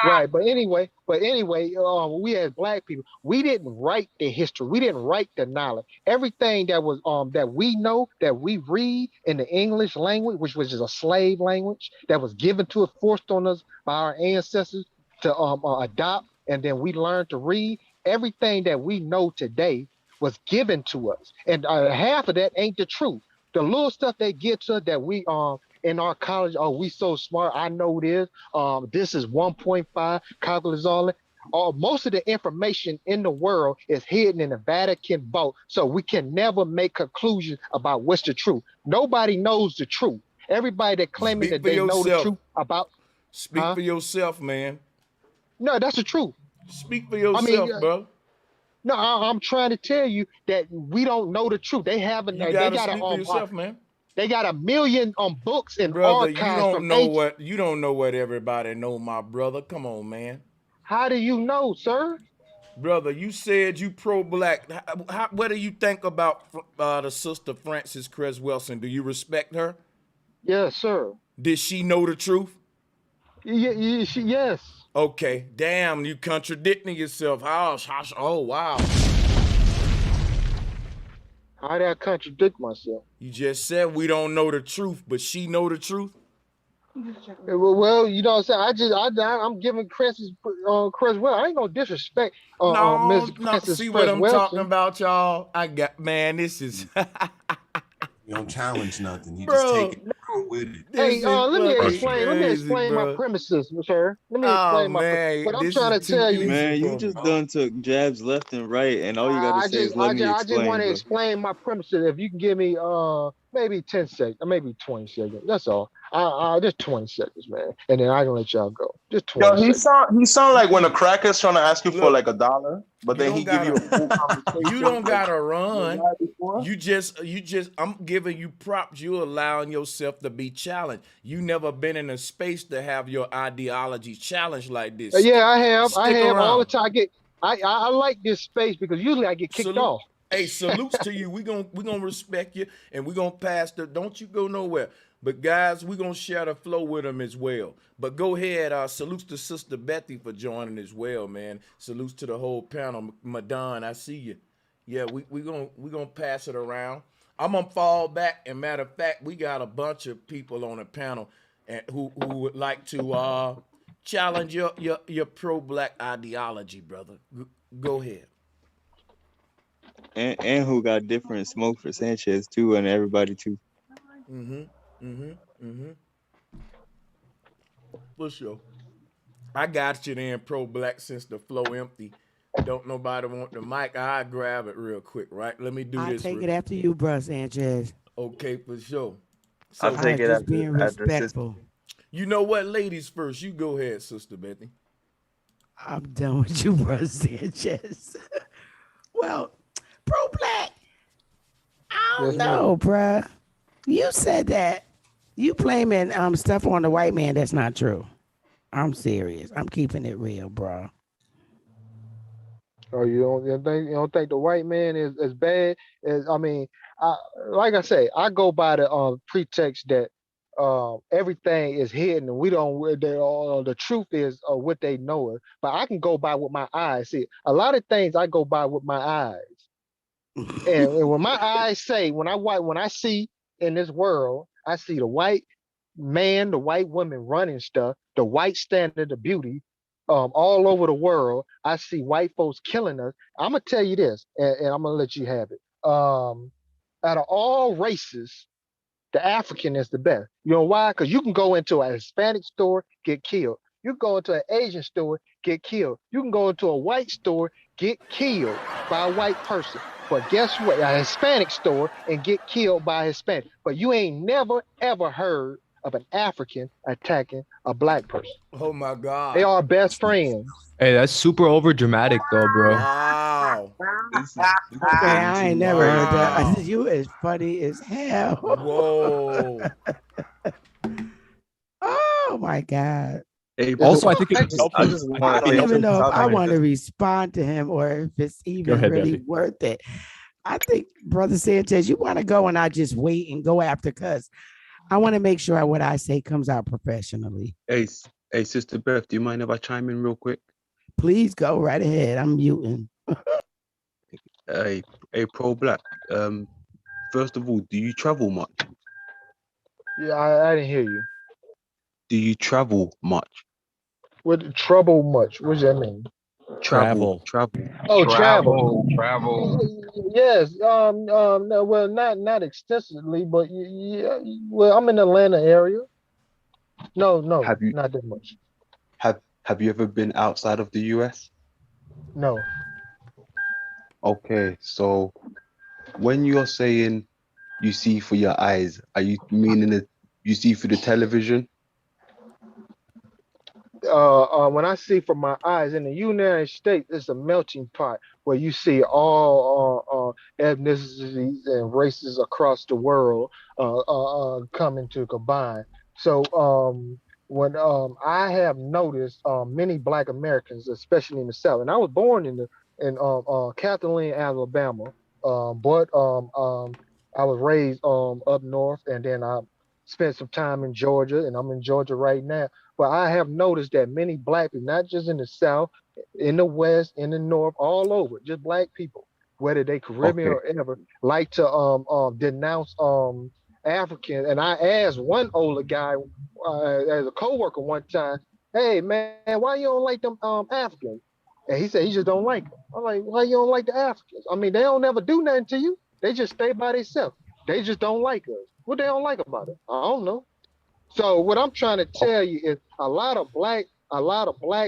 Right, but anyway, we as black people, we didn't write the history. We didn't write the knowledge. Everything that was that we know, that we read in the English language, which was just a slave language that was given to us, forced on us by our ancestors to adopt, and then we learned to read. Everything that we know today was given to us, and half of that ain't the truth. The little stuff they get to us that we in our college, we so smart. I know this. This is 1.5 calculus all that. Most of the information in the world is hidden in the Vatican vault, so we can never make conclusions about what's the truth. Nobody knows the truth. Everybody that claiming that they know the truth about. Speak for yourself, man. No, that's the truth. Speak for yourself, bro. No, I'm trying to tell you that we don't know the truth. They haven't. You gotta speak for yourself, man. They got 1 million books and brother, archives. You don't know what everybody know, my brother. Come on, man. How do you know, sir? Brother, you said you pro-black. What do you think about the sister Frances Cress Wilson? Do you respect her? Yes, sir. Did she know the truth? Yes. Okay. Damn, you contradicting yourself. Oh, wow. How did I contradict myself? You just said we don't know the truth, but she know the truth. Well, you know what I'm saying. I'm giving Cress well. I ain't gonna disrespect Miss Frances See Cress what I'm Wilson. talking about, y'all. This is. You don't challenge nothing. You just take it with it. Hey, let me explain my premises, sir. Let me explain what I'm trying to tell you. Man, you just done took jabs left and right, and all you gotta say is let me explain. I just want to explain my premises. If you can give me maybe 10 seconds, or maybe 20 seconds. That's all. Just 20 seconds, man, and then I can let y'all go. Just 20 seconds. He sound like when a cracker's trying to ask you for like $1, but then he give you a full conversation. You don't gotta run. You just. I'm giving you props. You allowing yourself to be challenged. You never been in a space to have your ideology challenged like this. Yeah, I have. All the time. I like this space because usually I get kicked off. Hey, salutes to you. We gonna respect you, and we gonna pass the. Don't you go nowhere. But guys, we gonna share the flow with them as well. But go ahead. Salutes to Sister Bethy for joining as well, man. Salutes to the whole panel. Madon, I see you. Yeah, we gonna pass it around. I'm gonna fall back. And matter of fact, we got a bunch of people on the panel who would like to challenge your pro-black ideology, brother. Go ahead. And who got different smoke for Sanchez too, and everybody too. For sure. I got you then, pro-black, since the flow empty. Don't nobody want the mic. I grab it real quick, right? Let me do this. I'll take it after you, bro, Sanchez. Okay, for sure. So I'll take it after being respectful. You know what? Ladies first. You go ahead, Sister Bethy. I'm done with you, bro, Sanchez. Well, pro-black, I don't know, bruh. You said that. You blaming stuff on the white man that's not true. I'm serious. I'm keeping it real, bro. Oh, you don't think the white man is as bad as like I say, I go by the pretext that everything is hidden and we don't. The truth is what they know it. But I can go by with my eyes. See, a lot of things I go by with my eyes, and when my eyes say, when I see in this world, I see the white man, the white woman running stuff, the white standard of beauty. All over the world, I see white folks killing us. I'm gonna tell you this, and I'm gonna let you have it. Out of all races, the African is the best. You know why? Because you can go into a Hispanic store, get killed. You can go into an Asian store, get killed. You can go into a white store, get killed by a white person. But guess what? A Hispanic store and get killed by a Hispanic. But you ain't never ever heard of an African attacking a black person. Oh my God. They are best friends. Hey, that's super over dramatic though, bro. Wow. Okay, I ain't never heard that. You is funny as hell. Whoa. Oh my God. Also, I think I don't even know if I want to respond to him or if it's even really worth it. I think, Brother Sanchez, you want to go and I just wait and go after, because I want to make sure what I say comes out professionally. Hey, Sister Beth, do you mind if I chime in real quick? Please go right ahead. I'm muting. Hey, Pro Black. First of all, do you travel much? Yeah, I didn't hear you. Do you travel much? What trouble much? What does that mean? Travel. Oh, travel. Yes. No, well, not extensively, but yeah. Well, I'm in the Atlanta area. No, not that much. Have you ever been outside of the US? No. Okay, so when you're saying you see for your eyes, are you meaning that you see through the television? When I see from my eyes in the United States, it's a melting pot where you see all ethnicities and races across the world coming to combine. So when I have noticed many Black Americans, especially in the South, and I was born in Kathleen, Alabama, but I was raised up north, and then I spent some time in Georgia, and I'm in Georgia right now. But I have noticed that many Black people, not just in the South, in the West, in the North, all over, just Black people, whether they Caribbean or ever, like to denounce Africans. And I asked one older guy as a coworker one time, "Hey man, why you don't like them Africans?" And he said he just don't like them. I'm like, "Why you don't like the Africans? I mean, they don't never do nothing to you. They just stay by themselves. They just don't like us. What they don't like about it? I don't know." So what I'm trying to tell you is a lot of black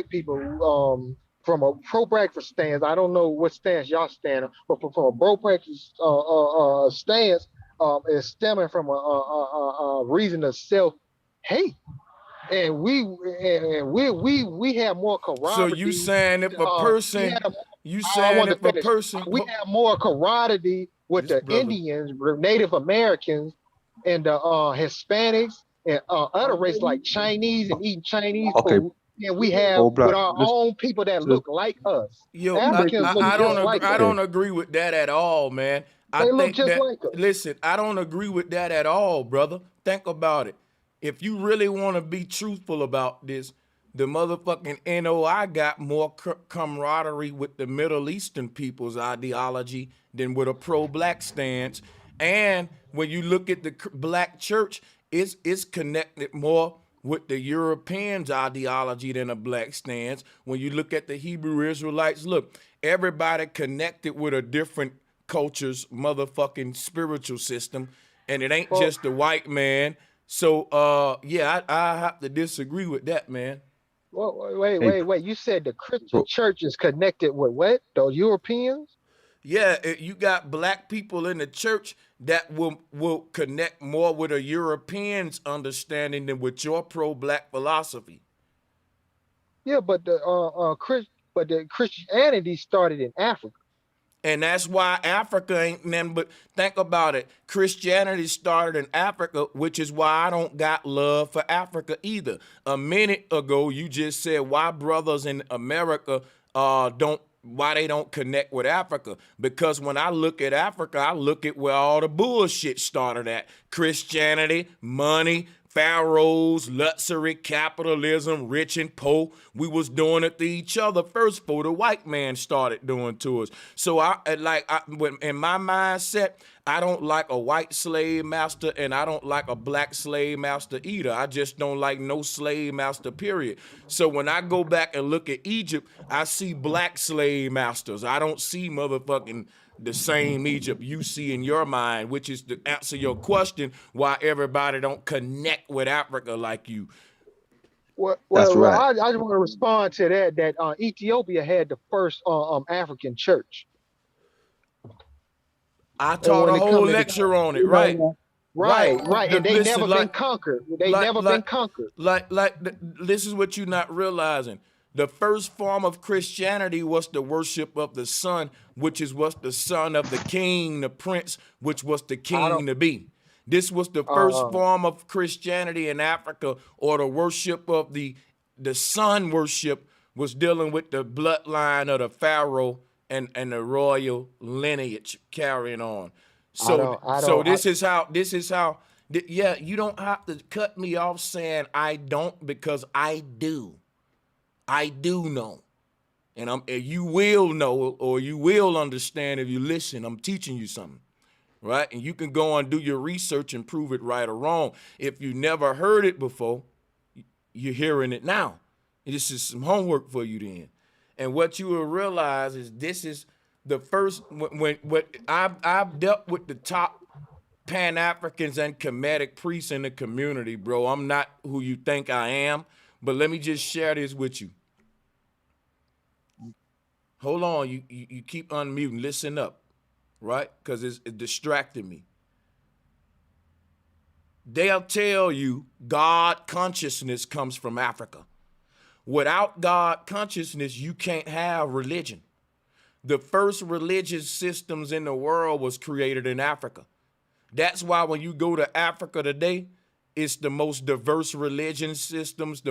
people from a pro-black stance. I don't know what stance y'all stand on, but from a pro-black stance is stemming from a reason of self-hate. And we have more camaraderie. So you saying if a person, we have more camaraderie with the Indians, Native Americans, and the Hispanics and other races like Chinese and eating Chinese food. And we have with our own people that look like us. Yo, Africans I don't agree with that at all, man. They look just like us. Listen, I don't agree with that at all, brother. Think about it. If you really want to be truthful about this, the motherfucking NOI got more camaraderie with the Middle Eastern people's ideology than with a pro-black stance. And when you look at the black church, it's connected more with the Europeans' ideology than a black stance. When you look at the Hebrew Israelites, look, everybody connected with a different culture's motherfucking spiritual system, and it ain't just the white man. So, yeah, I have to disagree with that, man. Well, wait. You said the Christian church is connected with what? Those Europeans? Yeah, you got black people in the church that will connect more with a European's understanding than with your pro-black philosophy. Yeah, but the Christianity started in Africa. And that's why Africa ain't nothing but, think about it, Christianity started in Africa, which is why I don't got love for Africa either. A minute ago, you just said why brothers in America why they don't connect with Africa. Because when I look at Africa, I look at where all the bullshit started at. Christianity, money, pharaohs, luxury, capitalism, rich and poor. We was doing it to each other first before the white man started doing to us. So in my mindset, I don't like a white slave master and I don't like a black slave master either. I just don't like no slave master, period. So when I go back and look at Egypt, I see black slave masters. I don't see motherfucking the same Egypt you see in your mind, which is to answer your question why everybody don't connect with Africa like you. That's right. I just want to respond to that Ethiopia had the first African church. I taught a whole lecture on it, right? Right. And they Listen, never been conquered. They never been conquered. This is what you're not realizing. The first form of Christianity was the worship of the sun, which was the son of the king, the prince, which was the king to be. This was the first form of Christianity in Africa, or the worship of the sun worship was dealing with the bloodline of the pharaoh and the royal lineage carrying on. So this is how. Yeah, you don't have to cut me off saying I don't, because I do. I do know. And you will know, or you will understand if you listen. I'm teaching you something, right? And you can go and do your research and prove it right or wrong. If you never heard it before, you're hearing it now. This is some homework for you then. And what you will realize is this is the first, when I've dealt with the top Pan-Africans and Kemetic priests in the community, bro. I'm not who you think I am, but let me just share this with you. Hold on, you keep unmuting. Listen up, right? Because it distracted me. They'll tell you God consciousness comes from Africa. Without God consciousness, you can't have religion. The first religious systems in the world was created in Africa. That's why when you go to Africa today, it's the most diverse religion systems,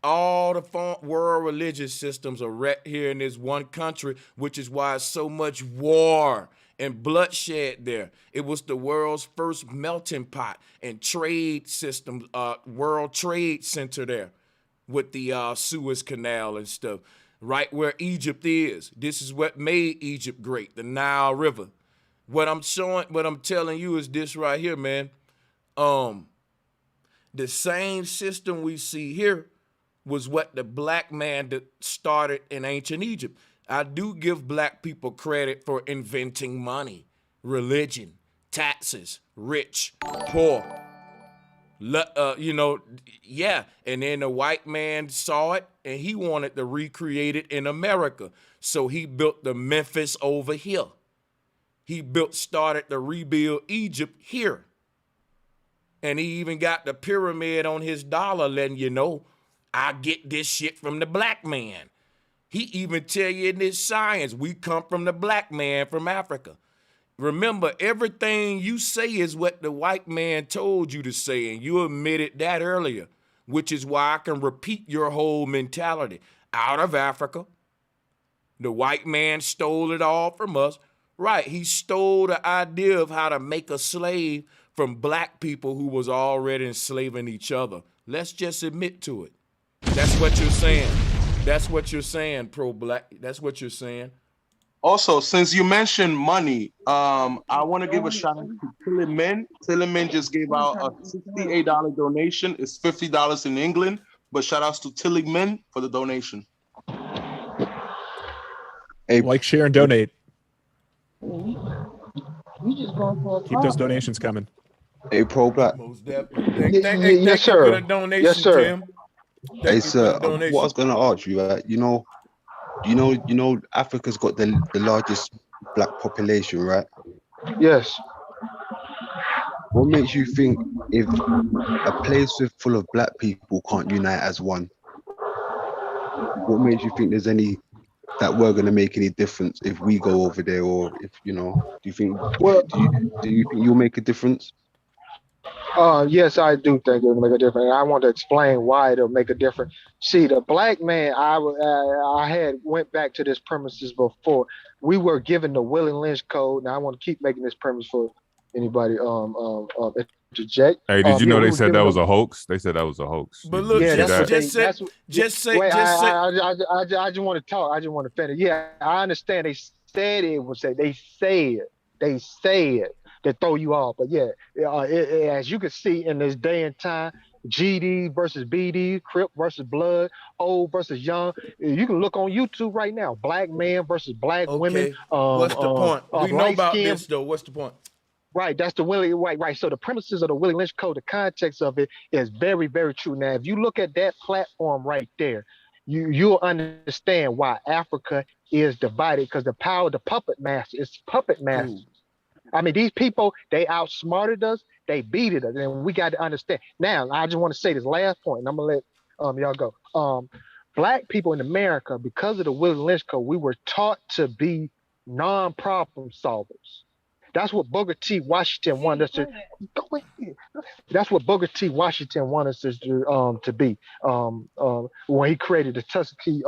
all the world religious systems are right here in this one country, which is why so much war and bloodshed there. It was the world's first melting pot and trade system, world trade center there with the Suez Canal and stuff, right where Egypt is. This is what made Egypt great, the Nile River. What I'm telling you is this right here, man. The same system we see here was what the black man that started in ancient Egypt. I do give black people credit for inventing money, religion, taxes, rich, poor. Yeah. And then the white man saw it and he wanted to recreate it in America. So he built the Memphis over here. He started to rebuild Egypt here. And he even got the pyramid on his dollar, letting you know, I get this shit from the black man. He even tell you in his science, we come from the black man from Africa. Remember, everything you say is what the white man told you to say, and you admitted that earlier, which is why I can repeat your whole mentality. Out of Africa, the white man stole it all from us. Right, he stole the idea of how to make a slave from black people who was already enslaving each other. Let's just admit to it. That's what you're saying. That's what you're saying, pro-black. That's what you're saying. Also, since you mentioned money, I want to give a shout out to Tilliman. Tilliman just gave out a $68 donation. It's $50 in England, but shout outs to Tilliman for the donation. Hey, like, share, and donate. Keep those donations coming. Hey, pro-black. Yes, sir. For the donation, yes, sir. Tim. Hey, sir. What I was going to ask you, you know, Africa's got the largest black population, right? Yes. What makes you think if a place full of black people can't unite as one, what makes you think there's any that we're going to make any difference if we go over there, or if do you think do you think you'll make a difference? Yes, I do think it'll make a difference. And I want to explain why it'll make a difference. See, the black man, I had went back to this premises before. We were given the Willie Lynch Code. Now I want to keep making this premise for anybody interject. Hey, did you know they said that was a hoax? They said that was a hoax. But look, I just say. I just want to talk. I just want to finish. Yeah, I understand. They said it was said. They said to throw you off. But yeah, as you can see in this day and time, GD versus BD, Crip versus Blood, old versus young. You can look on YouTube right now. Black men versus black women. What's the point? We know about this though. What's the point? Right, that's the Willie. Right. So the premises of the Willie Lynch Code, the context of it is very, very true. Now, if you look at that platform right there, you'll understand why Africa is divided, because the power of the puppet master is puppet masters. I mean, these people, they outsmarted us, they beat us, and we got to understand. Now, I just want to say this last point, and I'm gonna let y'all go. Black people in America, because of the Willie Lynch Code, we were taught to be non-problem solvers. That's what Booker T. Washington wanted us to go ahead. That's what Booker T. Washington wanted us to be when he created the Tuskegee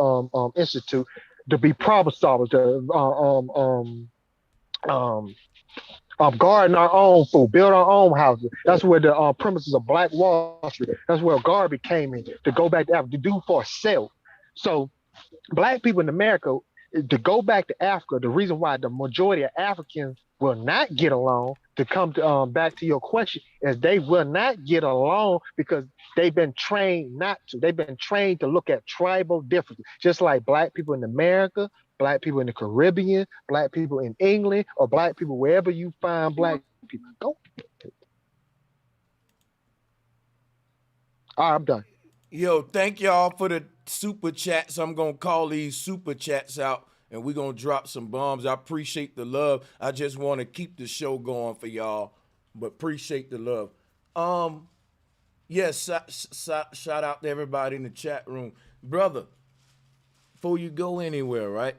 Institute to be problem solvers, garden our own food, build our own houses. That's where the premises of Black Wall Street. That's where Garvey came in to go back to Africa to do for self. So Black people in America, to go back to Africa, the reason why the majority of Africans will not get along, to come to back to your question, is they will not get along because they've been trained not to. They've been trained to look at tribal differences, just like Black people in America, Black people in the Caribbean, Black people in England, or Black people wherever you find Black people. Go. All right, I'm done. Yo, thank y'all for the super chats. I'm going to call these super chats out, and we're going to drop some bombs. I appreciate the love. I just want to keep the show going for y'all, but appreciate the love. Yes, shout out to everybody in the chat room. Brother, before you go anywhere, right,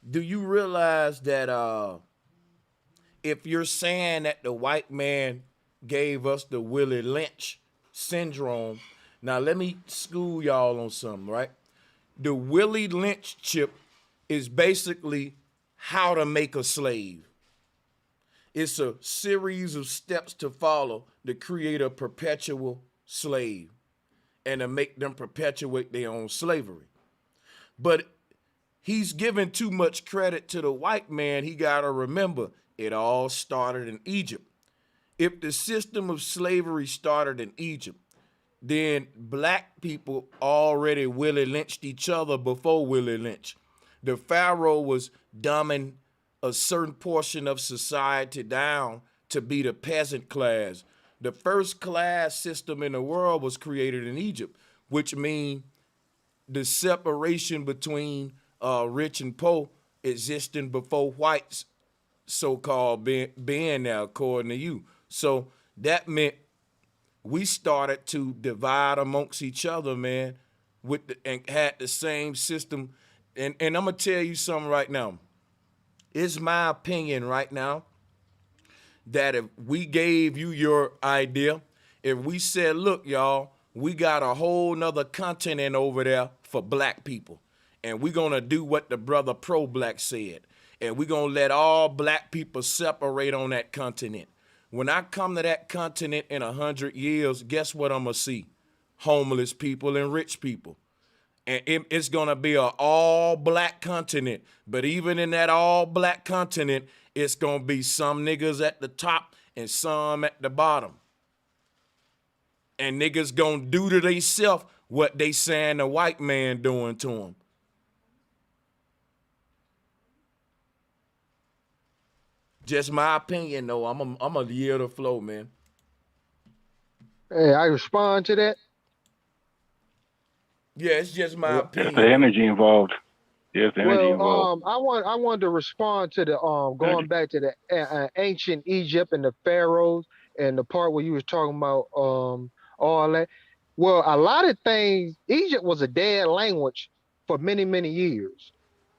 do you realize that if you're saying that the white man gave us the Willie Lynch syndrome, now let me school y'all on something, right? The Willie Lynch chip is basically how to make a slave. It's a series of steps to follow to create a perpetual slave and to make them perpetuate their own slavery. But he's giving too much credit to the white man. He got to remember, it all started in Egypt. If the system of slavery started in Egypt, then Black people already Willie Lynched each other before Willie Lynch. The Pharaoh was dumbing a certain portion of society down to be the peasant class. The first class system in the world was created in Egypt, which means the separation between rich and poor existing before whites so-called being there, according to you. So that meant we started to divide amongst each other, man, and had the same system. And I'm gonna tell you something right now. It's my opinion right now that if we gave you your idea, if we said, look, y'all, we got a whole nother continent over there for Black people, and we're gonna do what the brother pro-Black said, and we're gonna let all Black people separate on that continent. When I come to that continent in 100 years, guess what I'm gonna see? Homeless people and rich people. And it's gonna be an all Black continent. But even in that all Black continent, it's gonna be some niggas at the top and some at the bottom. And niggas gonna do to theyself what they saying the white man doing to them. Just my opinion, though. I'm a yield the flow, man. Hey, I respond to that. Yeah, it's just my opinion. It's the energy involved. Yeah, it's the energy involved. I wanted to respond to the going back to the ancient Egypt and the pharaohs and the part where you was talking about all that. Well, a lot of things, Egypt was a dead language for many, many years.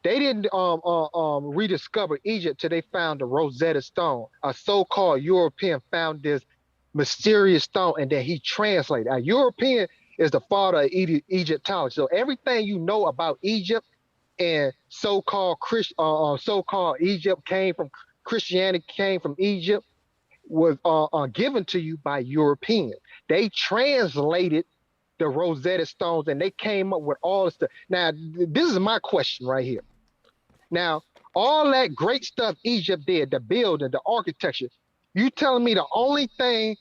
They didn't rediscover Egypt till they found the Rosetta Stone. A so-called European found this mysterious stone, and then he translated. A European is the father of Egyptology. So everything you know about Egypt and so-called Egypt came from Christianity, came from Egypt, was given to you by Europeans. They translated the Rosetta Stones, and they came up with all this stuff. Now, this is my question right here. Now, all that great stuff Egypt did, the building, the architecture, you telling me the only thing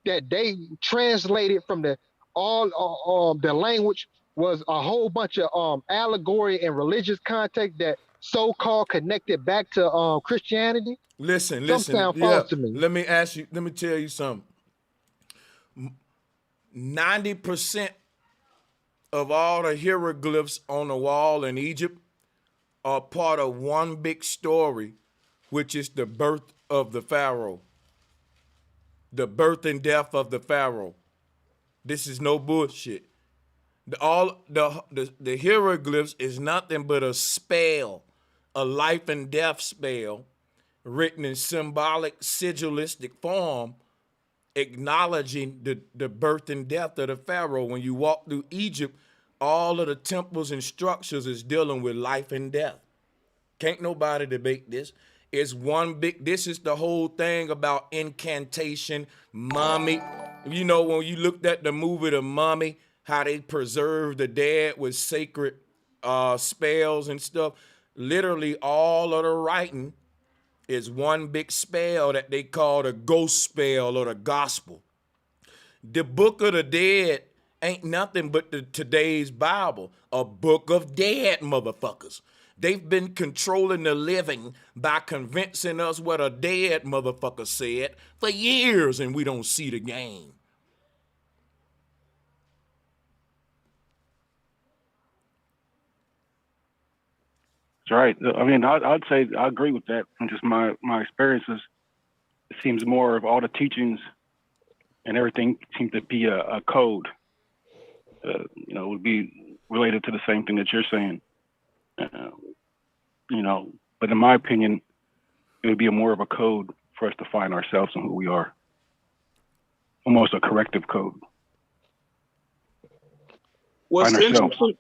that they translated from the language was a whole bunch of allegory and religious context that so-called connected back to Christianity? Listen. Sound false to me. Let me tell you something. 90% of all the hieroglyphs on the wall in Egypt are part of one big story which is the birth of the pharaoh. The birth and death of the pharaoh. This is no bullshit. The hieroglyphs is nothing but a spell, a life and death spell, written in symbolic sigillistic form, acknowledging the birth and death of the pharaoh. When you walk through Egypt, all of the temples and structures is dealing with life and death. Can't nobody debate this. It's one big, this is the whole thing about incantation, mummy. You know, when you looked at the movie The Mummy, how they preserve the dead with sacred spells and stuff. Literally all of the writing is one big spell that they call the ghost spell or the gospel. The book of the dead ain't nothing but today's Bible, a book of dead motherfuckers. They've been controlling the living by convincing us what a dead motherfucker said for years, and we don't see the game. That's right. I mean, I'd say I agree with that from just my experiences. It seems more of all the teachings and everything seems to be a code. You know, would be related to the same thing that you're saying. You know, but in my opinion, it would be more of a code for us to find ourselves and who we are. Almost a corrective code. What's interesting?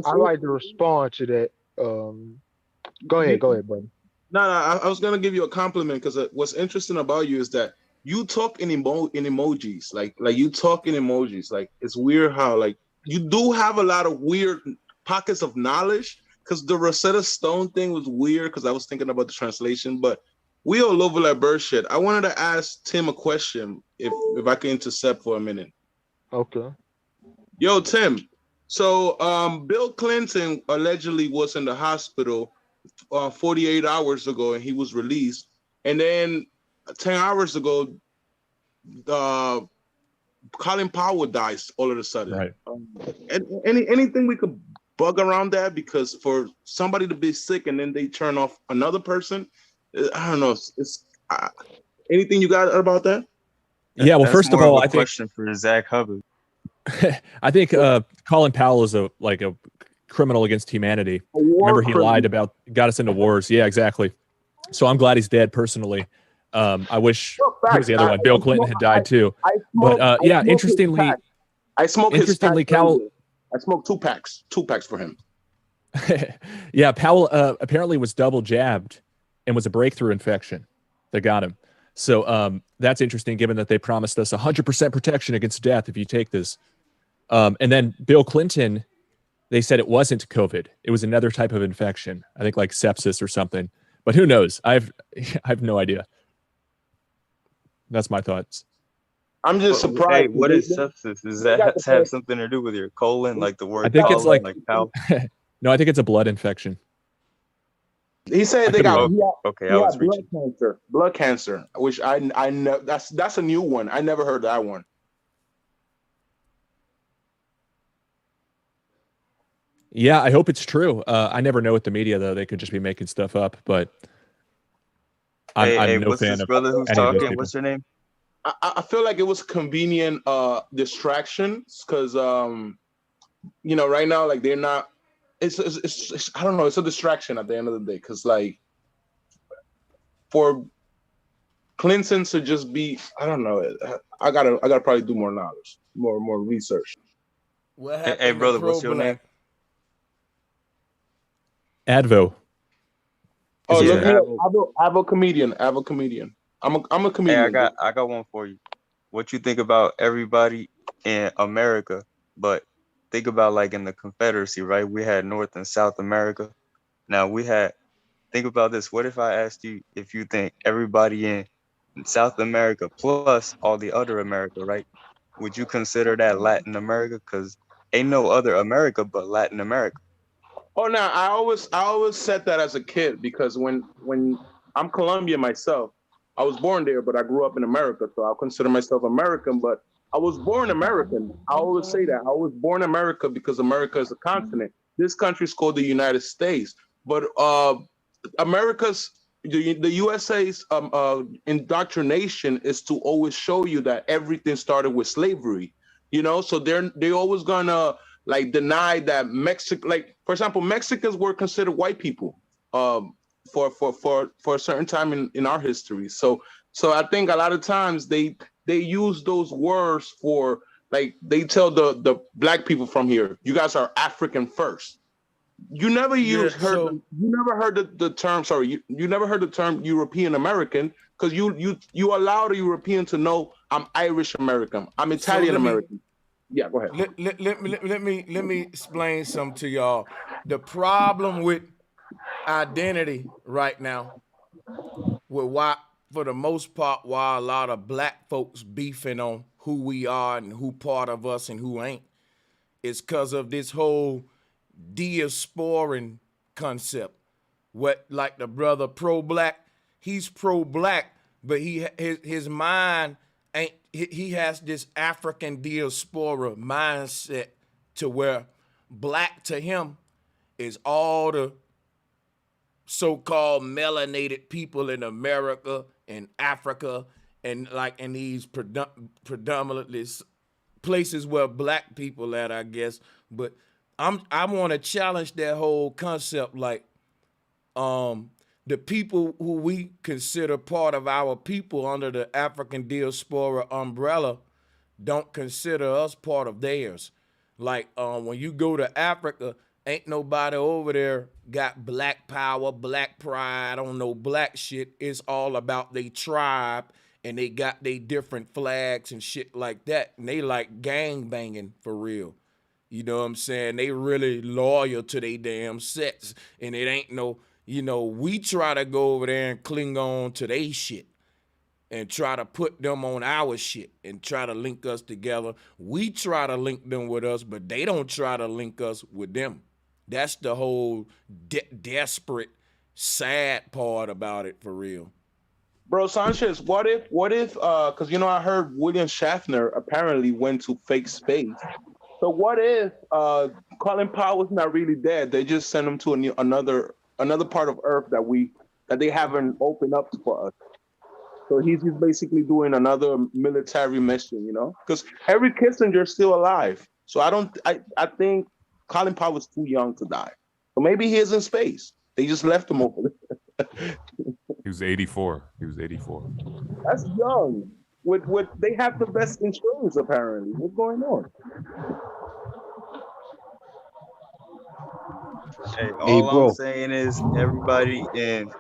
I like to respond to that. Go ahead, buddy. No, I was gonna give you a compliment because what's interesting about you is that you talk in emojis, like you talk in emojis. Like it's weird how like you do have a lot of weird pockets of knowledge. Because the Rosetta Stone thing was weird because I was thinking about the translation, but we all over that bird shit. I wanted to ask Tim a question if I can intercept for a minute. Okay. Yo, Tim. So Bill Clinton allegedly was in the hospital 48 hours ago and he was released. And then 10 hours ago, Colin Powell dies all of a sudden. Right. Anything we could bug around that, because for somebody to be sick and then they turn off another person, I don't know. It's anything you got about that? Yeah. Well, That's first of more all, a I think question for Zach Hubbard. I think Colin Powell is a criminal against humanity. Remember, he lied about, got us into wars. Yeah, exactly. So I'm glad he's dead personally. I wish he was the other one. Bill Clinton had died too. But yeah, interestingly, I smoked his pack. Powell. I smoked two packs for him. Yeah, Powell apparently was double jabbed and was a breakthrough infection that got him. So that's interesting, given that they promised us 100% protection against death if you take this. And then Bill Clinton, they said it wasn't COVID. It was another type of infection. I think like sepsis or something. But who knows? I have no idea. That's my thoughts. I'm just surprised. Hey, what is sepsis? Does that have something to do with your colon? Like the word? I think it's like Powell? No, I think it's a blood infection. He said they got okay. I was blood cancer. Blood cancer, which I know that's a new one. I never heard that one. Yeah, I hope it's true. I never know with the media though; they could just be making stuff up. But I'm no what's fan this of brother who's any of those talking? people. What's your name? I feel like it was convenient distractions because you know, right now like they're not. It's I don't know. It's a distraction at the end of the day because like for Clinton to just be, I don't know. I gotta probably do more knowledge, more research. What happened? Hey brother, what's your name? Advo. Oh, look me up. Avo comedian. I'm a comedian. Hey, I got one for you. What you think about everybody in America, but think about like in the Confederacy, right? We had North and South America. Now think about this. What if I asked you if you think everybody in South America plus all the other America, right? Would you consider that Latin America? Because ain't no other America but Latin America. Oh, no, I always said that as a kid because when I'm Colombian myself, I was born there, but I grew up in America, so I'll consider myself American, but I was born American. I always say that. I was born America because America is a continent. This country is called the United States, but America's the USA's indoctrination is to always show you that everything started with slavery. You know, so they always gonna like deny that Mexico, like for example, Mexicans were considered white people for a certain time in our history. So I think a lot of times they use those words for, like, they tell the black people from here, you guys are African first. You never you never heard the term. Sorry, you never heard the term European American, because you allow the European to know I'm Irish American, I'm Italian American. Yeah, go ahead. Let me explain something to y'all. The problem with identity right now, with why, for the most part, why a lot of black folks beefing on who we are and who part of us and who ain't, is because of this whole diasporan concept. What, like the brother pro-black, he's pro-black, but his mind ain't, he has this African diaspora mindset to where black to him is all the so-called melanated people in America and Africa and like in these predominantly places where black people at, I guess. But I want to challenge that whole concept, like the people who we consider part of our people under the African diaspora umbrella don't consider us part of theirs. Like when you go to Africa, ain't nobody over there got black power, black pride, on no black shit. It's all about they tribe, and they got they different flags and shit like that. And they like gang banging for real. You know what I'm saying? They really loyal to their damn sets. And it ain't no, you know, we try to go over there and cling on to their shit and try to put them on our shit and try to link us together. We try to link them with us, but they don't try to link us with them. That's the whole desperate, sad part about it, for real. Bro, Sanchez, what if, because, you know, I heard William Shatner apparently went to fake space. So what if Colin Powell's not really dead? They just sent him to another part of Earth that they haven't opened up for us. So he's basically doing another military mission, you know? Because Henry Kissinger's still alive. So I think Colin Powell's too young to die. So maybe he is in space. They just left him over there. He was 84. That's young. With they have the best insurance apparently. What's going on? Hey, all I'm saying is everybody in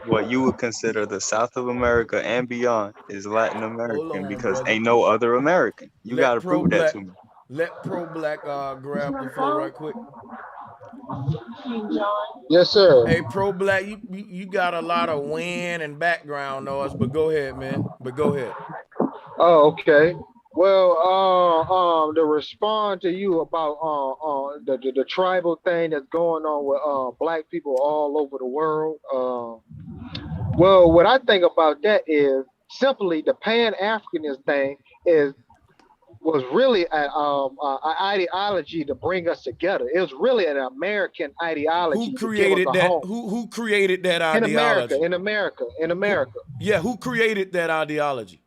what you would consider the South of America and beyond is Latin American, because ain't no other American. You got to prove that to me. Let pro-black grab the floor right quick. Yes, sir. Hey, pro-black, you got a lot of wind and background noise, but go ahead, man. Oh, okay. Well, to respond to you about the tribal thing that's going on with black people all over the world. Well, what I think about that is simply the Pan-Africanist thing was really an ideology to bring us together. It was really an American ideology. Who created that? Who created that ideology? In America. Yeah, who created that ideology?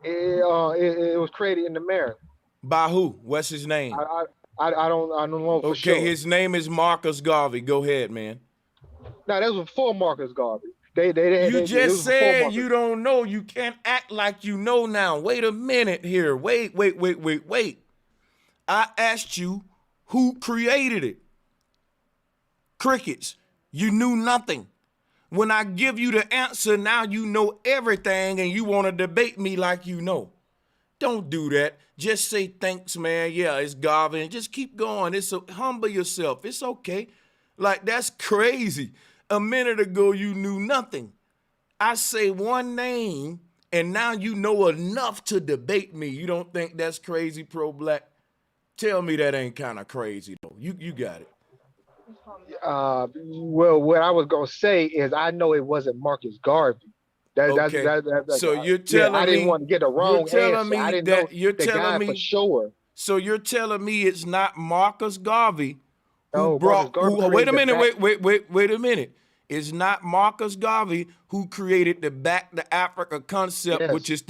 It was created in America. By who? What's his name? I don't know for sure. Okay, his name is Marcus Garvey. Go ahead, man. No, that was before Marcus Garvey. You just said you don't know. You can't act like you know now. Wait a minute here. Wait. I asked you who created it. Crickets. You knew nothing. When I give you the answer, now you know everything and you want to debate me like you know. Don't do that. Just say thanks, man. Yeah, it's Garvey. And just keep going. Humble yourself. It's okay. Like, that's crazy. A minute ago, you knew nothing. I say one name, and now you know enough to debate me. You don't think that's crazy, pro-black? Tell me that ain't kind of crazy, though. You got it. Well, what I was going to say is I know it wasn't Marcus Garvey. So you're telling me... I didn't want to get the wrong answer. I didn't know you're the telling guy me, for sure. So you're telling me it's not Marcus Garvey who no, brought... Garvey wait a minute, wait a minute. It's not Marcus Garvey who created the Back to Africa concept, which is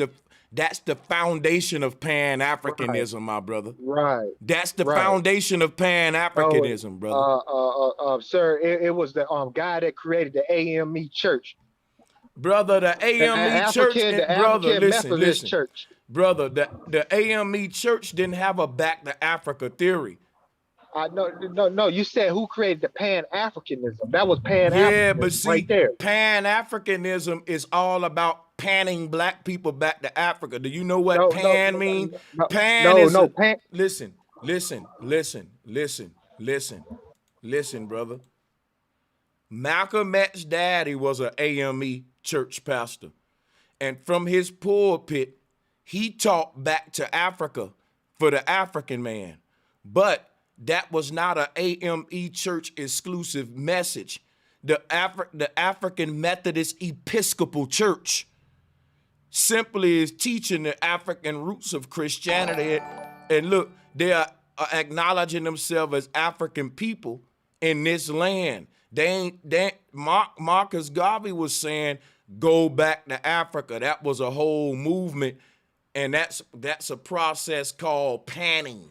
that's the foundation of Pan-Africanism, my brother. Right. That's the foundation of Pan-Africanism, brother. Sir, it was the guy that created the AME Church. Brother, the AME Church, listen. Church. Brother, the AME Church didn't have a Back to Africa theory. No. You said who created the Pan-Africanism? That was Pan-Africanism. Yeah, but see, right there. Pan-Africanism is all about panning black people back to Africa. Do you know what pan means? Pan is pan. Listen, brother. Malcolm X's daddy was an AME church pastor. And from his pulpit, he taught back to Africa for the African man. But that was not an AME church exclusive message. The African Methodist Episcopal Church simply is teaching the African roots of Christianity. And look, they are acknowledging themselves as African people in this land. Marcus Garvey was saying, go back to Africa. That was a whole movement. And that's a process called panning.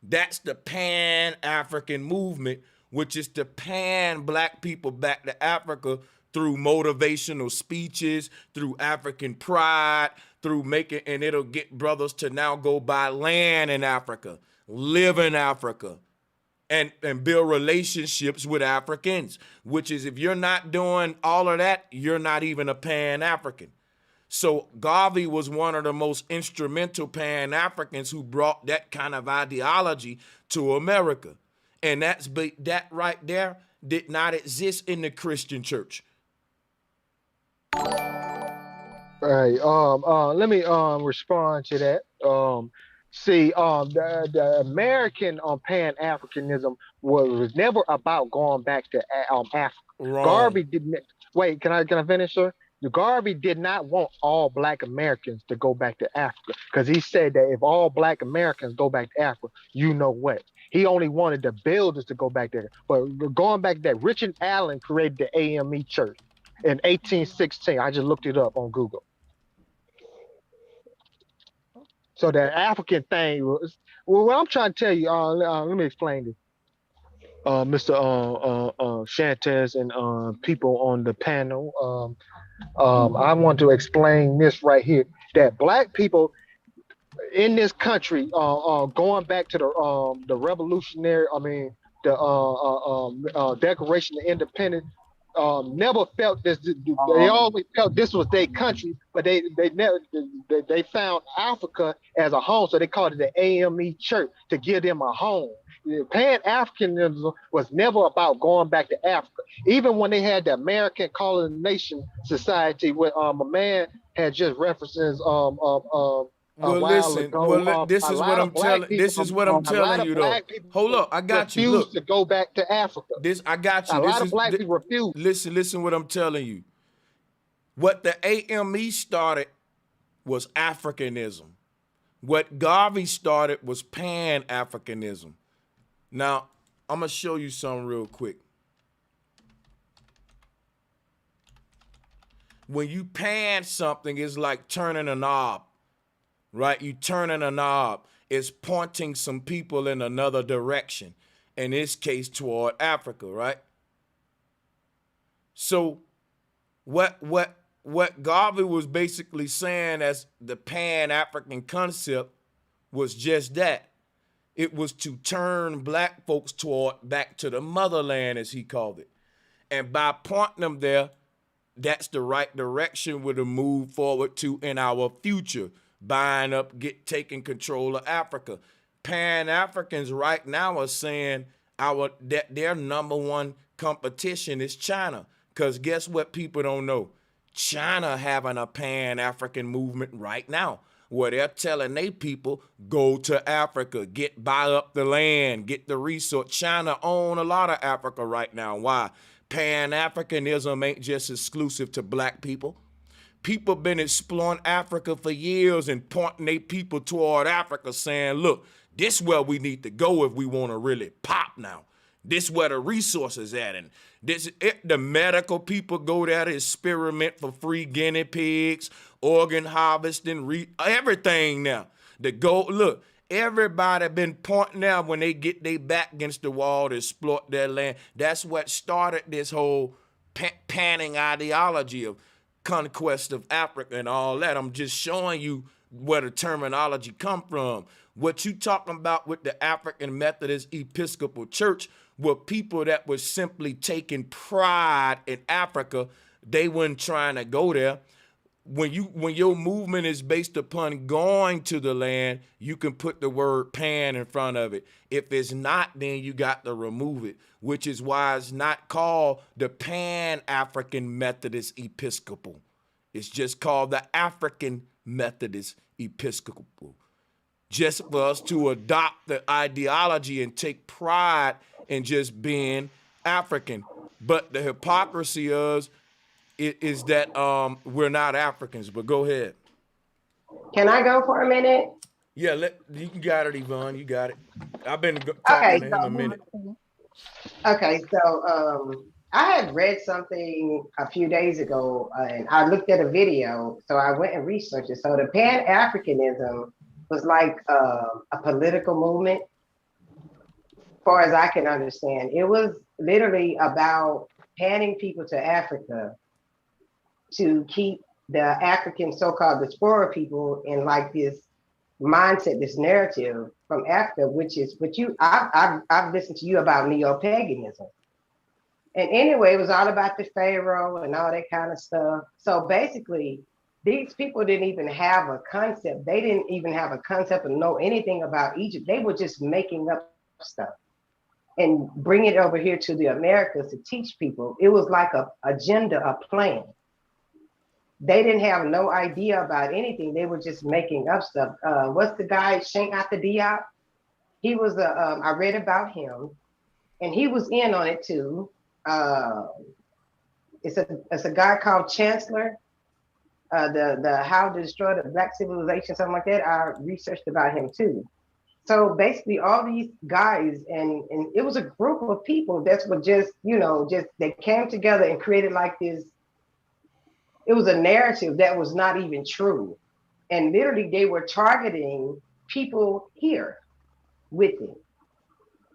That's the Pan-African movement, which is to pan black people back to Africa through motivational speeches, through African pride, through and it'll get brothers to now go buy land in Africa, live in Africa, and build relationships with Africans, which is if you're not doing all of that, you're not even a Pan-African. So Garvey was one of the most instrumental Pan-Africans who brought that kind of ideology to America. And that right there did not exist in the Christian church. Right. Let me respond to that. The American Pan-Africanism was never about going back to Africa. Wrong. Garvey didn't. Wait, can I finish, sir? Garvey did not want all black Americans to go back to Africa because he said that if all black Americans go back to Africa, you know what? He only wanted the builders to go back there. But going back there, Richard Allen created the AME Church in 1816. I just looked it up on Google. So the African thing was, well, what I'm trying to tell you, let me explain this. Mr. Sanchez and people on the panel, I want to explain this right here, that black people in this country, going back to the revolutionary, the Declaration of Independence, never felt this. They always felt this was their country, but they never they found Africa as a home, so they called it the AME Church to give them a home. Pan-Africanism was never about going back to Africa. Even when they had the American Colonization Society, where a man had just references this is what I'm telling you though. Hold up, I got you. Look, to go back to Africa. I got you. A lot of black people refuse. Listen what I'm telling you. What the AME started was Africanism. What Garvey started was Pan-Africanism. Now, I'm gonna show you something real quick. When you pan something, it's like turning a knob, right? You turning a knob. It's pointing some people in another direction. In this case, toward Africa, right? So, what Garvey was basically saying as the Pan-African concept was just that. It was to turn black folks back to the motherland, as he called it. And by pointing them there, that's the right direction we're to move forward to in our future, buying up, taking control of Africa. Pan-Africans right now are saying that their number one competition is China. Because guess what people don't know? China having a Pan-African movement right now, where they're telling their people, go to Africa, buy up the land, get the resource. China own a lot of Africa right now. Why? Pan-Africanism ain't just exclusive to black people. People been exploring Africa for years and pointing their people toward Africa saying, look, this is where we need to go if we want to really pop now. This where the resources at, and the medical people go there to experiment for free guinea pigs, organ harvesting, everything now. Look, everybody been pointing out when they get their back against the wall to exploit their land. That's what started this whole panning ideology of conquest of Africa and all that. I'm just showing you where the terminology come from. What you talking about with the African Methodist Episcopal Church were people that were simply taking pride in Africa. They weren't trying to go there. When your movement is based upon going to the land, you can put the word pan in front of it. If it's not, then you got to remove it, which is why it's not called the Pan-African Methodist Episcopal. It's just called the African Methodist Episcopal. Just for us to adopt the ideology and take pride in just being African. But the hypocrisy is that we're not Africans. But go ahead. Can I go for a minute? Yeah, you got it, Yvonne. You got it. I've been talking to him a minute. Okay, so I had read something a few days ago, and I looked at a video, so I went and researched it. So the Pan-Africanism was like a political movement, as far as I can understand. It was literally about panning people to Africa to keep the African so-called diaspora people in like this mindset, this narrative from Africa, which is what I've listened to you about neo-paganism. And anyway, it was all about the Pharaoh and all that kind of stuff. So basically, these people didn't even have a concept. They didn't even have a concept and know anything about Egypt. They were just making up stuff and bring it over here to the Americas to teach people. It was like a agenda, a plan. They didn't have no idea about anything. They were just making up stuff. What's the guy, Sheikh Anta Diop? He was I read about him, and he was in on it too. It's a guy called Chancellor. The How to Destroy the Black Civilization, something like that. I researched about him too. So basically all these guys, and it was a group of people that were just they came together and created like this. It was a narrative that was not even true. And literally they were targeting people here with it.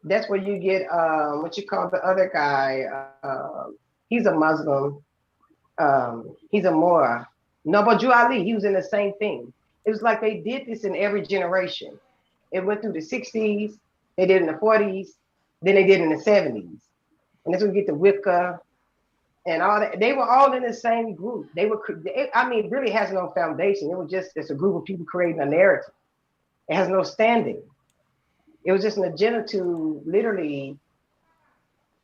That's where you get what you call the other guy. He's a Muslim. He's a Moor. Nobuju Ali, he was in the same thing. It was like they did this in every generation. It went through the 60s, they did it in the 40s, then they did it in the 70s. And that's when we get the Wicca and all that. They were all in the same group. It really has no foundation. It was it's a group of people creating a narrative. It has no standing. It was just an agenda to literally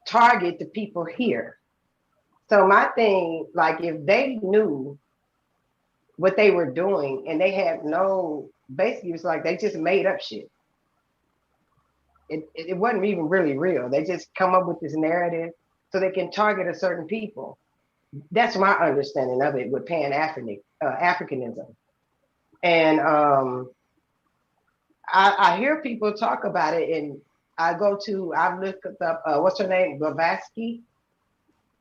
target the people here. So my thing, like if they knew what they were doing and they had basically it was like they just made up shit. It wasn't even really real. They just come up with this narrative so they can target a certain people. That's my understanding of it with Pan-Africanism. And I hear people talk about it, and I've looked up, what's her name? Blavatsky,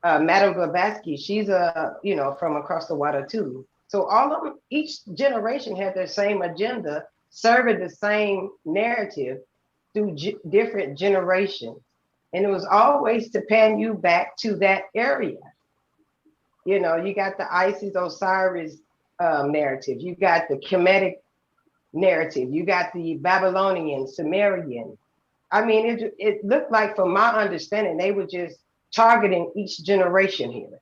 Madame Blavatsky. She's from across the water too. So all of them, each generation had their same agenda, serving the same narrative through different generations. And it was always to pan you back to that area. You got the Isis Osiris narrative. You got the Kemetic narrative. You got the Babylonian, Sumerian. I mean, it looked like, from my understanding, they were just targeting each generation here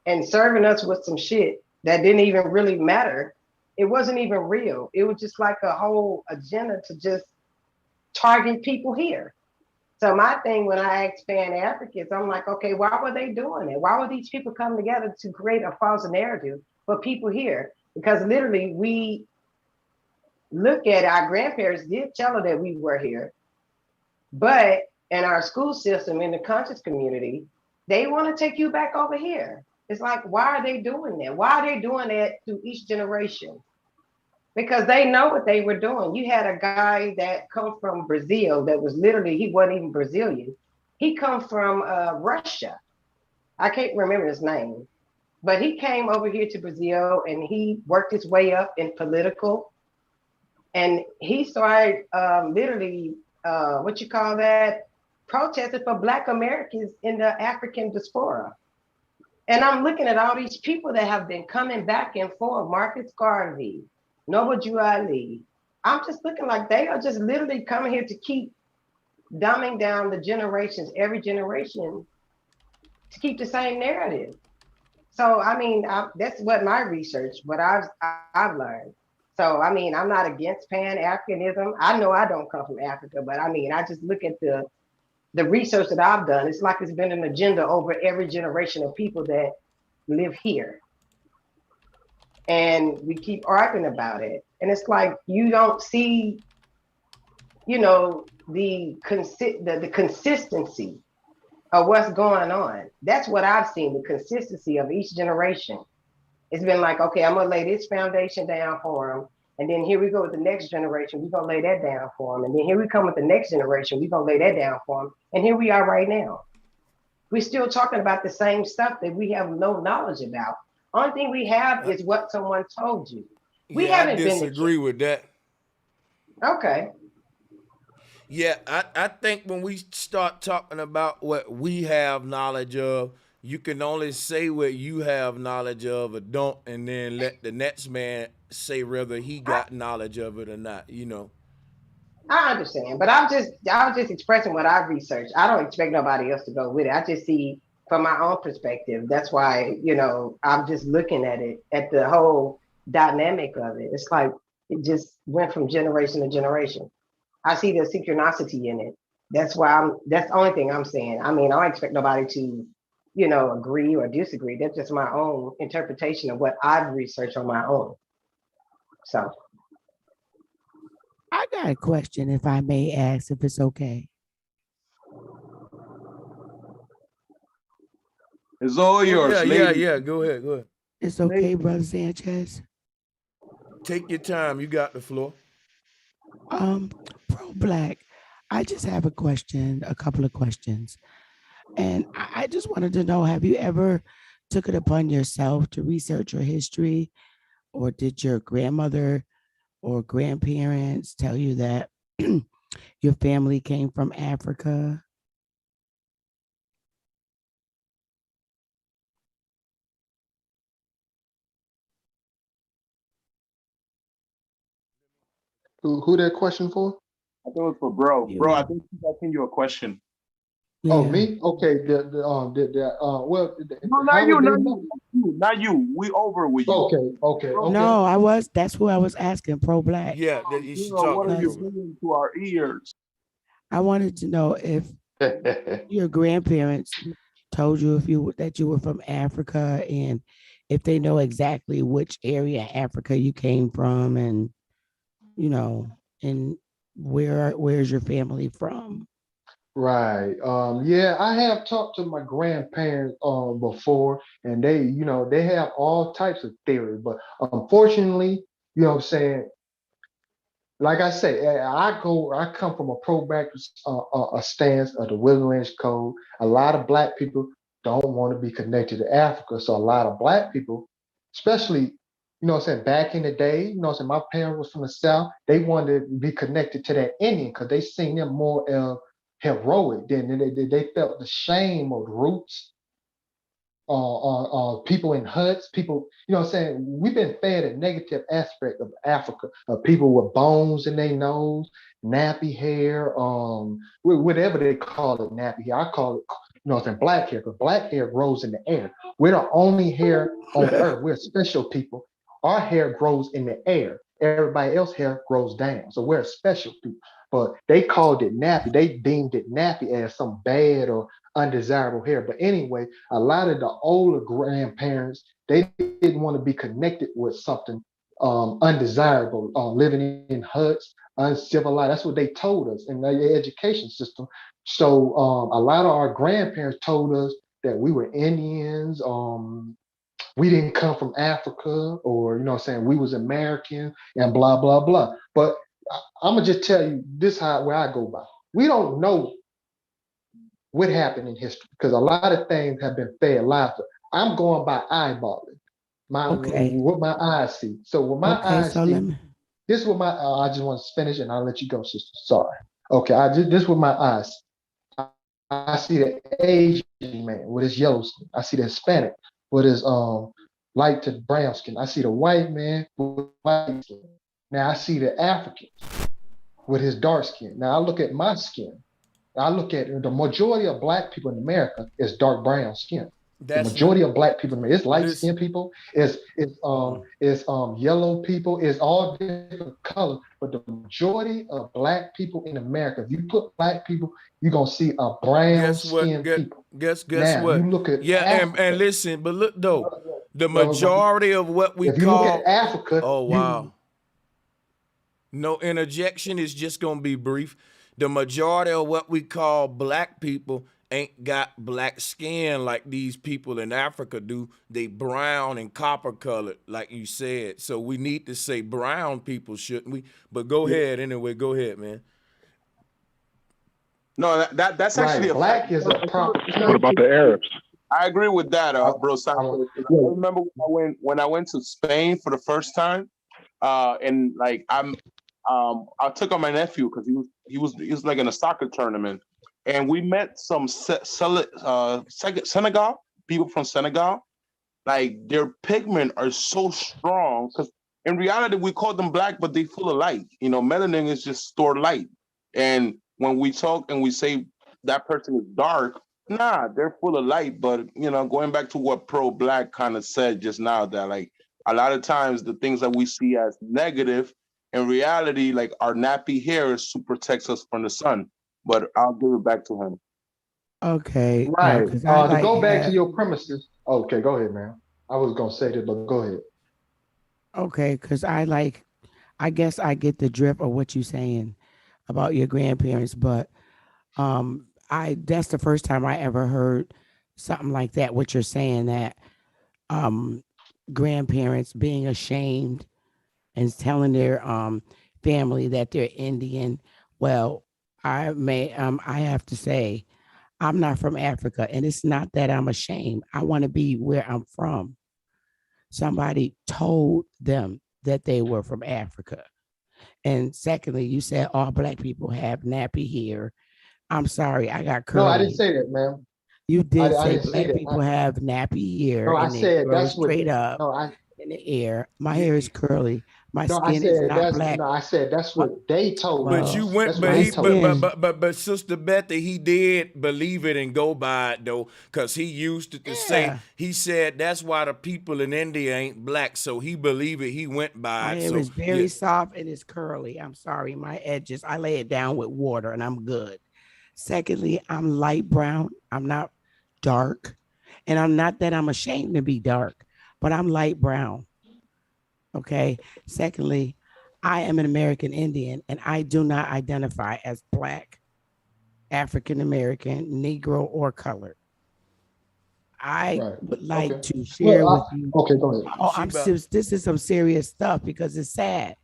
and serving us with some shit that didn't even really matter. It wasn't even real. It was just like a whole agenda to just target people here. So my thing when I ask Pan-Africans, I'm like, okay, why were they doing it? Why were these people coming together to create a false narrative for people here? Because literally we look at our grandparents did tell us that we were here, but in our school system, in the conscious community, they want to take you back over here. It's like, why are they doing that? Why are they doing that to each generation? Because they know what they were doing. You had a guy that come from Brazil that was literally, he wasn't even Brazilian. He come from Russia. I can't remember his name, but he came over here to Brazil and he worked his way up in political. And he started literally, what you call that, protesting for Black Americans in the African diaspora. And I'm looking at all these people that have been coming back and forth, Marcus Garvey, Noble Drew Ali. I'm just looking like they are just literally coming here to keep dumbing down the generations, every generation, to keep the same narrative. So, I mean, that's what my research, what I've learned. So, I mean, I'm not against Pan-Africanism. I know I don't come from Africa, but I mean, I just look at the research that I've done. It's like it's been an agenda over every generation of people that live here. And we keep arguing about it. And it's like, you don't see, you know, the consistency of what's going on. That's what I've seen, the consistency of each generation. It's been like, okay, I'm gonna lay this foundation down for them. And then here we go with the next generation, we're gonna lay that down for them. And then here we come with the next generation, we're gonna lay that down for them. And here we are right now. We're still talking about the same stuff that we have no knowledge about. Only thing we have is what someone told you. We haven't been. I disagree with that. Okay. Yeah, I think when we start talking about what we have knowledge of, you can only say what you have knowledge of or don't, and then let the next man say whether he got knowledge of it or not, you know. I understand, but I was just expressing what I've researched. I don't expect nobody else to go with it. I just see from my own perspective. That's why, you know, I'm just looking at it, at the whole dynamic of it. It's like it just went from generation to generation. I see the synchronicity in it. That's why that's the only thing I'm saying. I mean, I don't expect nobody to, you know, agree or disagree. That's just my own interpretation of what I've researched on my own. So. I got a question, if I may ask, if it's okay. It's all yours. Yeah. Go ahead. It's okay, Brother Sanchez. Take your time. You got the floor. Pro Black, I just have a question, a couple of questions. And I just wanted to know, have you ever took it upon yourself to research your history, or did your grandmother or grandparents tell you that your family came from Africa? Who that question for? I think it was for bro. Bro, I think he's asking you a question. Oh, me? Okay. No, not you. We over with you. Okay. No, that's who I was asking, Pro Black. Yeah, what are you bringing to our ears? I wanted to know if your grandparents told you that you were from Africa, and if they know exactly which area of Africa you came from, and you know, and where's your family from? Right. Yeah, I have talked to my grandparents before, and they have all types of theories, but unfortunately, you know what I'm saying, like I say, I come from a pro-black stance of the Wilderness Code. A lot of Black people don't want to be connected to Africa, so a lot of Black people, especially, you know what I'm saying, back in the day, you know what I'm saying, my parents was from the South, they wanted to be connected to that Indian because they seen them more heroic. Then they felt the shame of the roots. People in huts, people, you know what I'm saying? We've been fed a negative aspect of Africa, of people with bones in their nose, nappy hair, whatever they call it, nappy hair. I call it, you know what I'm saying, black hair, because black hair grows in the air. We're the only hair on earth. We're special people. Our hair grows in the air. Everybody else's hair grows down. So we're special people. But they called it nappy. They deemed it nappy as some bad or undesirable hair. But anyway, a lot of the older grandparents, they didn't want to be connected with something undesirable, living in huts, uncivilized. That's what they told us in the education system. So a lot of our grandparents told us that we were Indians, we didn't come from Africa, or, you know what I'm saying, we was American and blah, blah, blah. But I'm gonna just tell you this where I go by. We don't know what happened in history, because a lot of things have been fed lies. I'm going by eyeballing what my eyes see. So what my eyes see, this is what my I just want to finish and I'll let you go, sister. Sorry. Okay, this is what my eyes see. I see the Asian man with his yellow skin. I see the Hispanic with his light to brown skin. I see the white man with white skin. Now I see the African with his dark skin. Now I look at my skin. I look at the majority of black people in America is dark brown skin. The majority of black people in America is light skinned people, is yellow people, is all different colors. But the majority of black people in America, if you put black people, you're gonna see a brown skinned people. Guess now, what? You look at and listen, but look though, the majority of what we if you call look at Africa, oh wow. No interjection is just gonna be brief. The majority of what we call black people ain't got black skin like these people in Africa do. They brown and copper colored, like you said. So we need to say brown people, shouldn't we? But go ahead anyway. Go ahead, man. No, that's actually black is a problem. What about the Arabs? I agree with that, bro. Sanchez. I remember when I went to Spain for the first time, and like I took on my nephew because he was like in a soccer tournament, and we met some Senegal people from Senegal. Like their pigment are so strong because in reality we call them black, but they full of light. You know, melanin is just stored light, and when we talk and we say that person is dark, nah, they're full of light. But you know, going back to what Pro Black kind of said just now, that like a lot of times the things that we see as negative, in reality, like our nappy hair protects us from the sun. But I'll give it back to him. Okay. Right. To go back to your premises. Okay, go ahead, man. I was gonna say that, but go ahead. Okay, because I guess I get the drift of what you're saying about your grandparents, but that's the first time I ever heard something like that, what you're saying, that grandparents being ashamed and telling their family that they're Indian. Well, I have to say, I'm not from Africa, and it's not that I'm ashamed. I want to be where I'm from. Somebody told them that they were from Africa. And secondly, you said all black people have nappy hair. I'm sorry, I got curly. No, I didn't say that, ma'am. You did say black people have nappy hair. No, I said that's straight up in the air. My hair is curly. My skin is not black. No, I said that's what they told me. But you went, but Sister Betty, he did believe it and go by it though, because he used it to say, he said that's why the people in India ain't black, so he believed it. He went by it. My hair is very soft and it's curly. I'm sorry, my edges. I lay it down with water and I'm good. Secondly, I'm light brown. I'm not dark, and I'm not that I'm ashamed to be dark, but I'm light brown. Okay. Secondly, I am an American Indian, and I do not identify as black, African American, Negro, or colored. I would like to share with you. Okay, go ahead. This is some serious stuff because it's sad.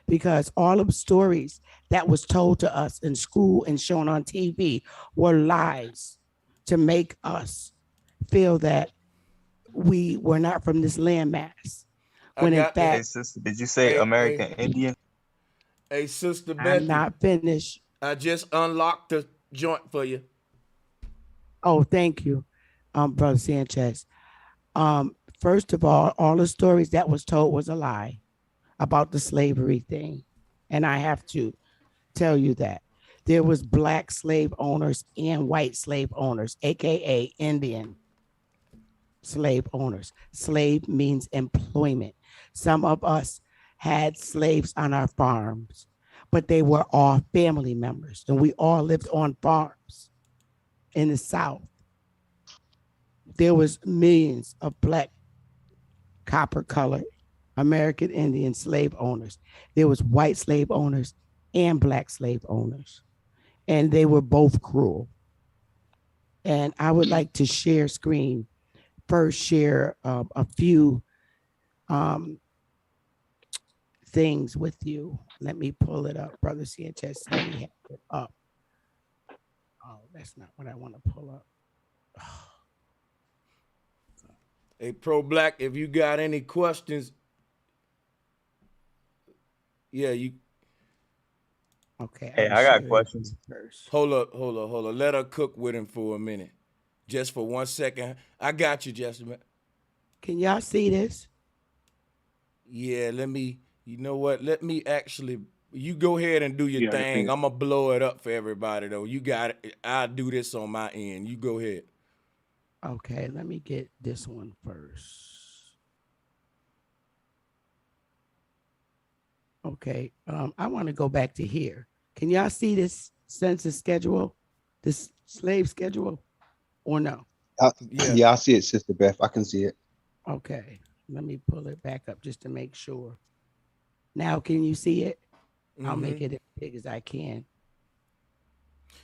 Because all of the stories that was told to us in school and shown on TV were lies to make us feel that we were not from this landmass. When in fact, hey, sister, did you say American Indian? Hey, Sister Betty. I'm not finished. I just unlocked the joint for you. Oh, thank you, Brother Sanchez. First of all the stories that was told was a lie about the slavery thing. And I have to tell you that there was black slave owners and white slave owners, AKA Indian slave owners. Slave means employment. Some of us had slaves on our farms, but they were all family members, and we all lived on farms in the South. There was millions of black, copper colored American Indian slave owners. There was white slave owners and black slave owners, and they were both cruel. And I would like to share screen, first share a few things with you. Let me pull it up, Brother Sanchez. Let me have it up. Oh, that's not what I want to pull up. Hey, Pro Black, if you got any questions, yeah, you. Okay. Hey, I got questions. Hold up. Let her cook with him for a minute. Just for 1 second. I got you, Jessamine. Can y'all see this? Yeah, you know what? Let me actually, you go ahead and do your thing. I'm going to blow it up for everybody, though. You got it. I'll do this on my end. You go ahead. Okay, let me get this one first. Okay, I want to go back to here. Can y'all see this census schedule, this slave schedule, or no? Yeah, I see it, Sister Beth. I can see it. Okay, let me pull it back up just to make sure. Now, can you see it? I'll make it as big as I can.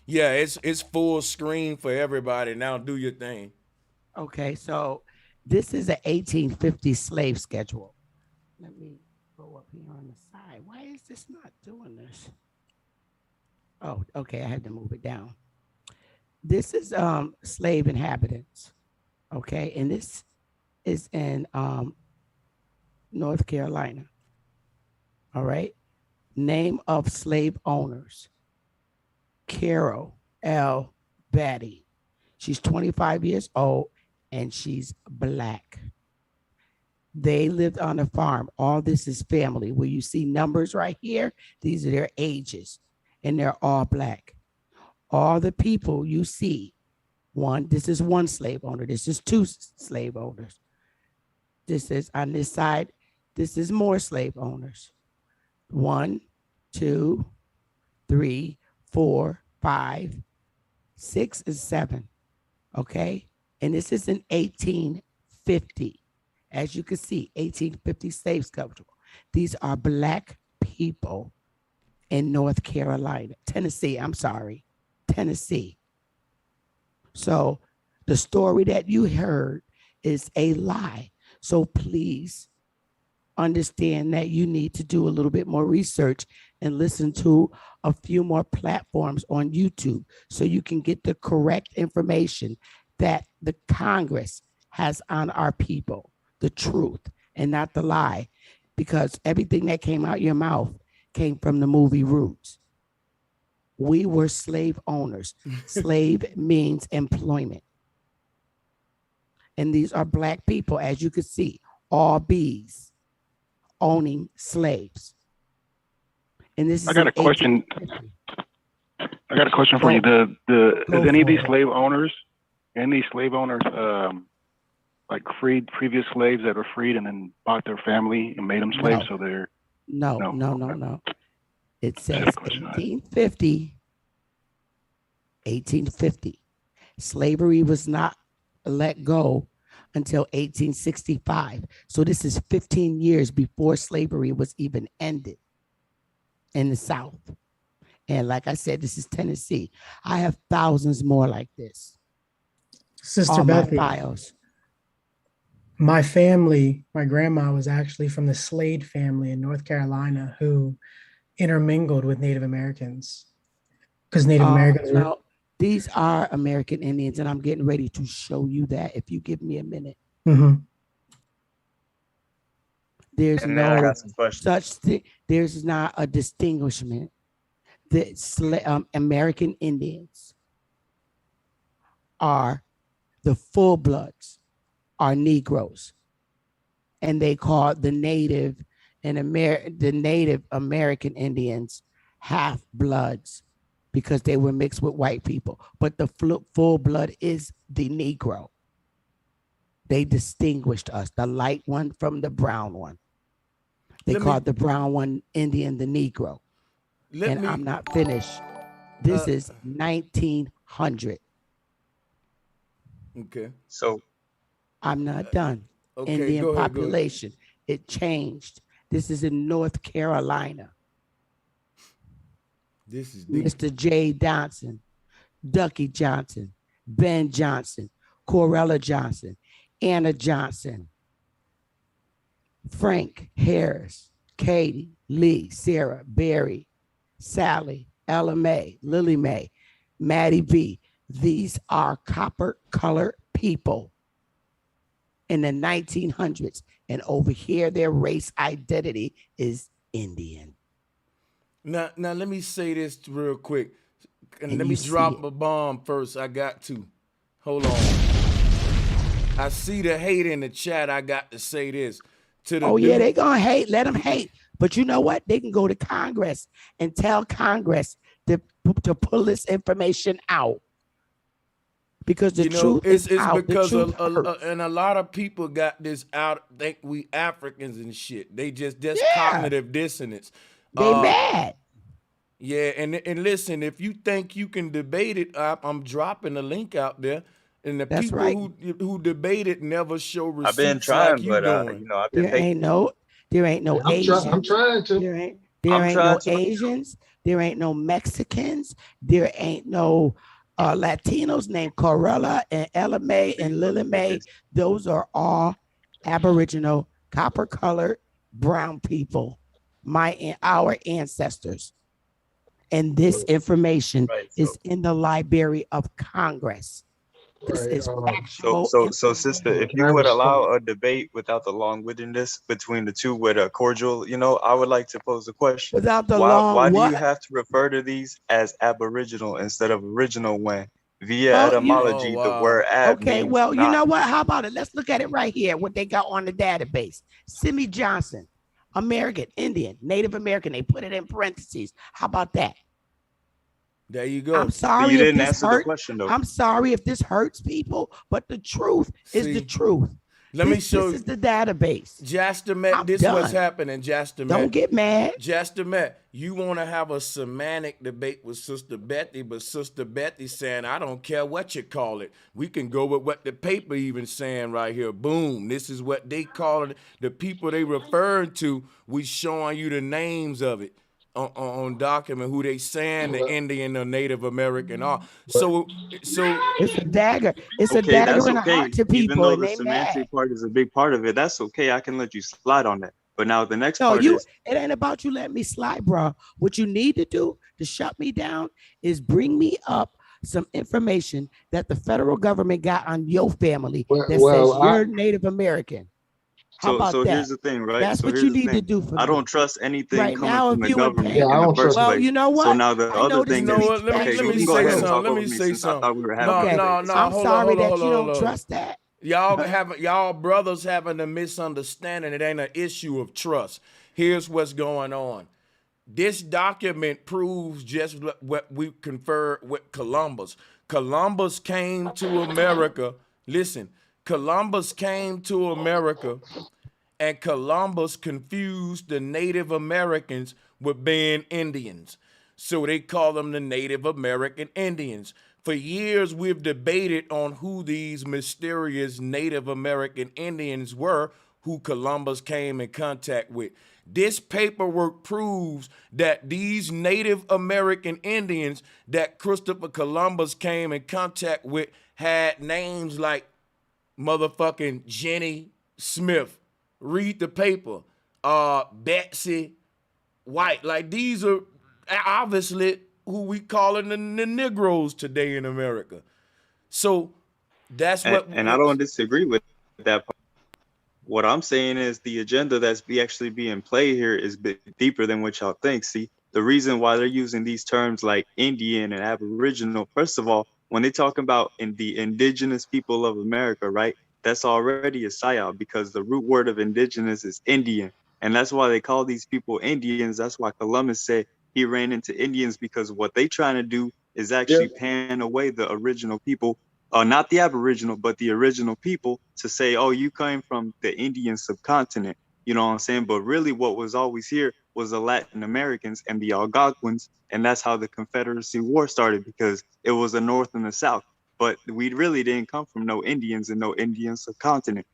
Yeah, it's full screen for everybody. Now do your thing. Okay, so this is an 1850 slave schedule. Let me go up here on the side. Why is this not doing this? Oh, okay, I had to move it down. This is slave inhabitants, okay? And this is in North Carolina, all right? Name of slave owners, Carol L. Batty. She's 25 years old and she's Black. They lived on a farm. All this is family. Where you see numbers right here, these are their ages, and they're all Black. All the people you see, this is one slave owner. This is two slave owners. This is on this side, this is more slave owners. 1, 2, 3, 4, 5, 6, and 7. Okay. And this is in 1850. As you can see, 1850 slave schedule. These are Black people in North Carolina, Tennessee. So the story that you heard is a lie. So please understand that you need to do a little bit more research and listen to a few more platforms on YouTube so you can get the correct information that the Congress has on our people, the truth and not the lie, because everything that came out your mouth came from the movie Roots. We were slave owners. Slave means employment. And these are Black people, as you can see, all B's owning slaves. And this is I got a question. I got a question for you. Is any of these slave owners, like freed previous slaves that were freed and then bought their family and made them slaves? So they're no. It says 1850. Slavery was not let go until 1865. So this is 15 years before slavery was even ended in the South. And like I said, this is Tennessee. I have thousands more like this. Sister Bethany, files. My family, my grandma was actually from the Slade family in North Carolina who intermingled with Native Americans. Because Native Americans were... These are American Indians, and I'm getting ready to show you that if you give me a minute. Mm-hmm. There's no such thing. There's not a distinguishment. The American Indians are the full bloods, are Negroes, and they call the Native American Indians half bloods because they were mixed with white people. But the full blood is the Negro. They distinguished us, the light one from the brown one. They called the brown one Indian the Negro. I'm not finished. This is 1900. Okay. So I'm not done. Okay, Indian go ahead, population. It changed. This is in North Carolina. This is Mr. J. Johnson, Ducky Johnson, Ben Johnson, Corella Johnson, Anna Johnson, Frank Harris, Katie, Lee, Sarah, Barry, Sally, Ella Mae, Lily Mae, Maddie B, these are copper-colored people in the 1900s, and over here their race identity is Indian. Now let me say this real quick, and let me drop a bomb first. I got to. Hold on. I see the hate in the chat. I got to say this to the. Yeah, they gonna hate. Let them hate. But you know what? They can go to Congress and tell Congress to pull this information out, because the truth is out. Because and a lot of people got this out. Think we Africans and shit. They that's cognitive dissonance. They mad. Yeah, and listen, if you think you can debate it, I'm dropping the link out there. And the people who debate it never show receipts. I've been trying, like you but doing. I've been There ain't no Asians. I'm trying to. There ain't no Asians. There ain't no Mexicans. There ain't no Latinos named Corella and Ella Mae and Lily Mae. Those are all Aboriginal, copper-colored, brown people, our ancestors. And this information is in the Library of Congress. This is factual. So, sister, if you would allow a debate without the long-windedness between the two with a cordial, I would like to pose a question. Without the why do you have to refer to these as Aboriginal instead of original when via etymology the word ab Okay, well, you know what? How about it? Let's look at it right here, what they got on the database. Simi Johnson, American, Indian, Native American. They put it in parentheses. How about that? There you go. I'm sorry you if didn't this answer the question, though. I'm sorry if this hurts people, but the truth is the truth. Let me show you. This is the database. Jastamet, this is what's happening, Jastamet. Don't get mad. Jastamet, you want to have a semantic debate with Sister Betty, but Sister Betty saying, I don't care what you call it. We can go with what the paper even saying right here. Boom. This is what they call it. The people they referring to, we showing you the names of it. On document who they saying the Indian or Native American are. So it's a dagger. It's a dagger in the heart to people. Even though and the they semantic mad. part is a big part of it, that's okay. I can let you slide on that. But now the next part is it ain't about you letting me slide, bro. What you need to do to shut me down is bring me up some information that the federal government got on your family that says you're Native American. How about that? Here's the thing, right? That's what you need to do for me. I don't trust anything right coming now, from the if you government in in the first well, place. you know what? So now the I other thing is, let me go say ahead and talk something. Let over me me say since I thought we were something. having I'm sorry that you don't trust that. Y'all brothers having a misunderstanding. It ain't an issue of trust. Here's what's going on. This document proves just what we conferred with Columbus. Columbus came to America. Listen, Columbus came to America, and Columbus confused the Native Americans with being Indians. So they call them the Native American Indians. For years, we've debated on who these mysterious Native American Indians were who Columbus came in contact with. This paperwork proves that these Native American Indians that Christopher Columbus came in contact with had names like motherfucking Jenny Smith. Read the paper. Betsy White. Like, these are obviously who we calling the Negroes today in America. So that's and I don't disagree with that part. What I'm saying is the agenda that's actually being played here is a bit deeper than what y'all think. See, the reason why they're using these terms like Indian and Aboriginal, first of all, when they talk about the indigenous people of America, right? That's already a psyop because the root word of indigenous is Indian. And that's why they call these people Indians. That's why Columbus said he ran into Indians, because what they trying to do is actually pan away the original people, not the Aboriginal, but the original people, to say, oh, you came from the Indian subcontinent. You know what I'm saying? But really what was always here was the Latin Americans and the Algonquins. And that's how the Confederacy War started, because it was the North and the South. But we really didn't come from no Indians and no Indian subcontinent.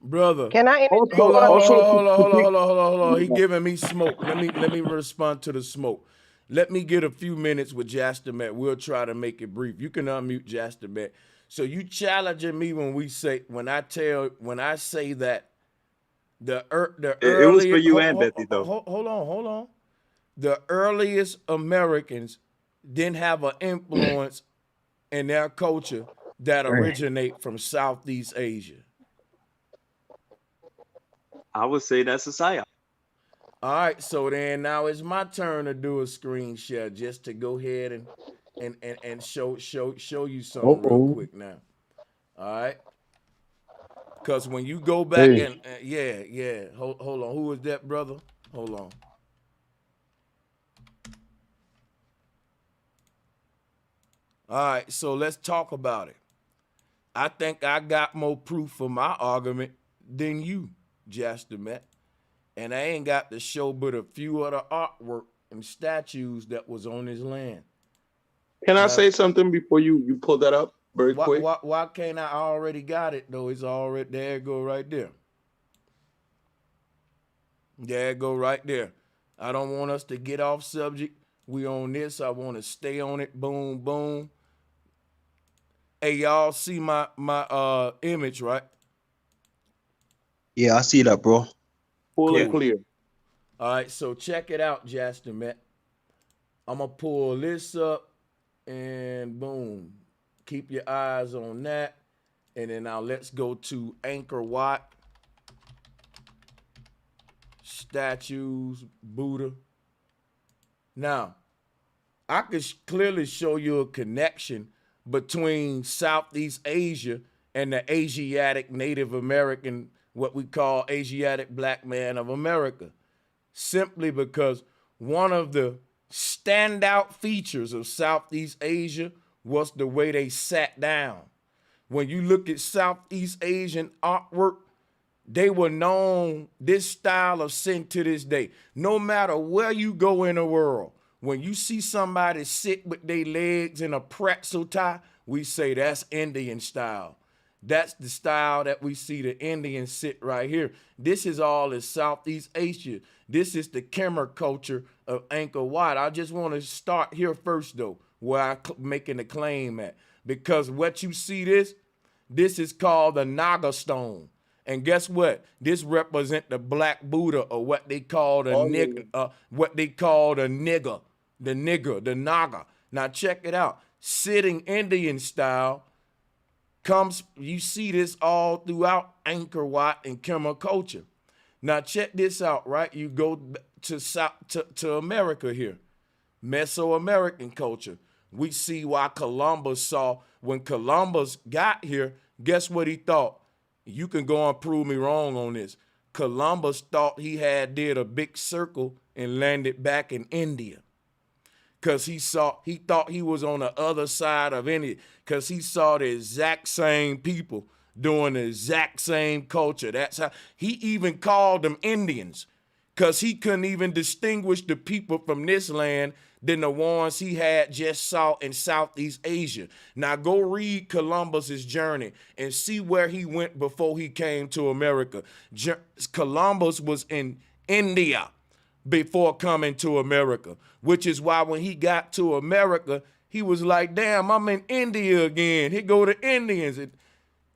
Brother, can I hold on. He giving me smoke. Let me respond to the smoke. Let me get a few minutes with Jastamet. We'll try to make it brief. You can unmute Jastamet. So you challenging me when I say that the earliest, it was for you and Betty though. Hold on. The earliest Americans then have an influence in their culture that originate from Southeast Asia? I would say that's a psyop. All right, so then now it's my turn to do a screen share just to go ahead and show you something real quick now. All right, because when you go back and hold on, who is that, brother? Hold on. All right, so let's talk about it. I think I got more proof for my argument than you, Jastamet. And I ain't got to show but a few of the artwork and statues that was on his land. Can I say something before you pull that up very quick? Why can't I already got it though? It's already there. It go right there. There it go right there. I don't want us to get off subject. We on this. I want to stay on it. Boom, boom. Hey, y'all see my image, right? Yeah, I see that, bro. Full and clear. All right, so check it out, Jastamet. I'm gonna pull this up and boom. Keep your eyes on that. And then now let's go to Angkor Wat. Statues, Buddha. Now, I could clearly show you a connection between Southeast Asia and the Asiatic Native American, what we call Asiatic Black Man of America, simply because one of the standout features of Southeast Asia was the way they sat down. When you look at Southeast Asian artwork, they were known, this style of sin to this day. No matter where you go in the world, when you see somebody sit with their legs in a pretzel tie, we say that's Indian style. That's the style that we see the Indians sit right here. This is all in Southeast Asia. This is the Khmer culture of Angkor Wat. I just want to start here first, though, where I'm making the claim at. Because what you see this is called the Naga stone. And guess what? This represent the Black Buddha, or what they call the nigger, the Naga. Now check it out. Sitting Indian style comes, you see this all throughout Angkor Wat and Khmer culture. Now check this out, right? You go to America here, Mesoamerican culture. We see why Columbus saw, when Columbus got here, guess what he thought? You can go and prove me wrong on this. Columbus thought he did a big circle and landed back in India. Because he thought he was on the other side of India. Because he saw the exact same people doing the exact same culture. That's how he even called them Indians. Because he couldn't even distinguish the people from this land than the ones he had just saw in Southeast Asia. Now go read Columbus's journey and see where he went before he came to America. Columbus was in India before coming to America, which is why when he got to America, he was like, damn, I'm in India again. Here go the Indians.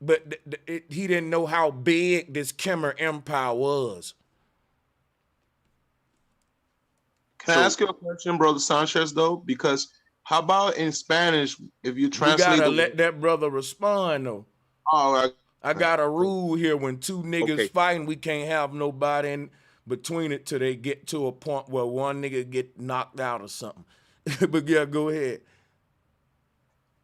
But he didn't know how big this Khmer Empire was. Can I ask you a question, Brother Sanchez, though? Because how about in Spanish, if you translate... You gotta let that brother respond, though. All right. I got a rule here. When two niggas fighting, we can't have nobody in between it till they get to a point where one nigga get knocked out or something. But yeah, go ahead.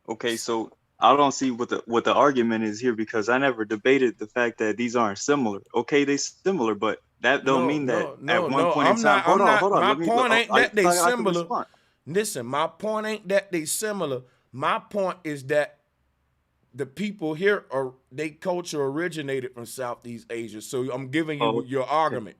Okay, so I don't see what the argument is here, because I never debated the fact that these aren't similar. Okay, they similar, but that don't mean that at one point in time. Hold on. My point ain't that they similar. Listen, my point ain't that they similar. My point is that the people here they culture originated from Southeast Asia. So I'm giving you your argument.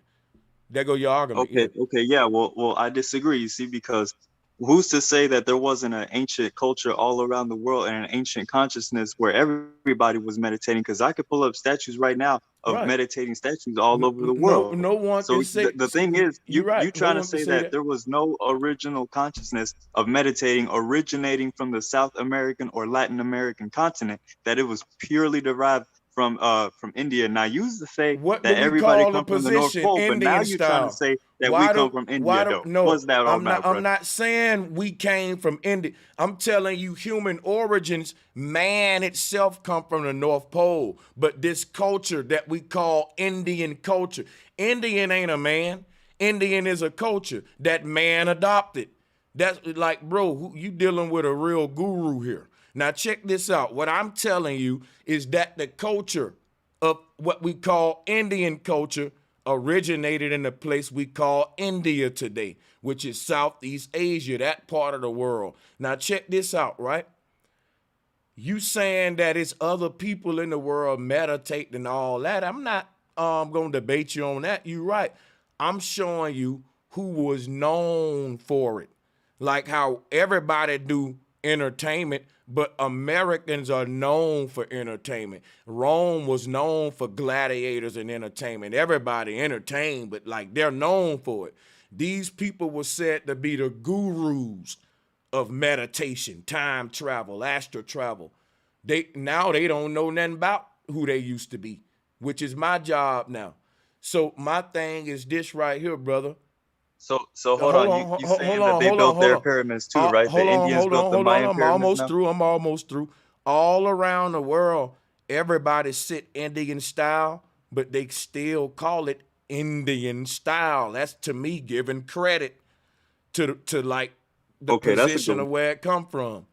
There go your argument. Okay, yeah. Well, I disagree. You see, because who's to say that there wasn't an ancient culture all around the world and an ancient consciousness where everybody was meditating? Because I could pull up statues right now of meditating statues all over the world. No one so can say. The thing is, you trying to say that there was no original consciousness of meditating originating from the South American or Latin American continent, that it was purely derived from India. Now you used to say what that do we everybody call the come from the North position? Pole, but now Indian you're trying to style. say that we come from India, though. No, What's that all about, bro? I'm not saying we came from India. I'm telling you, human origins, man itself come from the North Pole. But this culture that we call Indian culture, Indian ain't a man. Indian is a culture that man adopted. That's like, bro, you dealing with a real guru here. Now check this out. What I'm telling you is that the culture of what we call Indian culture originated in the place we call India today, which is Southeast Asia, that part of the world. Now check this out, right? You saying that it's other people in the world meditate and all that. I'm not going to debate you on that. You're right. I'm showing you who was known for it. Like how everybody do entertainment, but Americans are known for entertainment. Rome was known for gladiators and entertainment. Everybody entertained, but like they're known for it. These people were said to be the gurus of meditation, time travel, astral travel. They don't know nothing about who they used to be, which is my job now. So my thing is this right here, brother. So hold on. You saying that they built their pyramids too, right? The Indians built the Mayan pyramids now? I'm almost through. All around the world, everybody sit Indian style, but they still call it Indian style. That's to me giving credit to like the position of where it come from.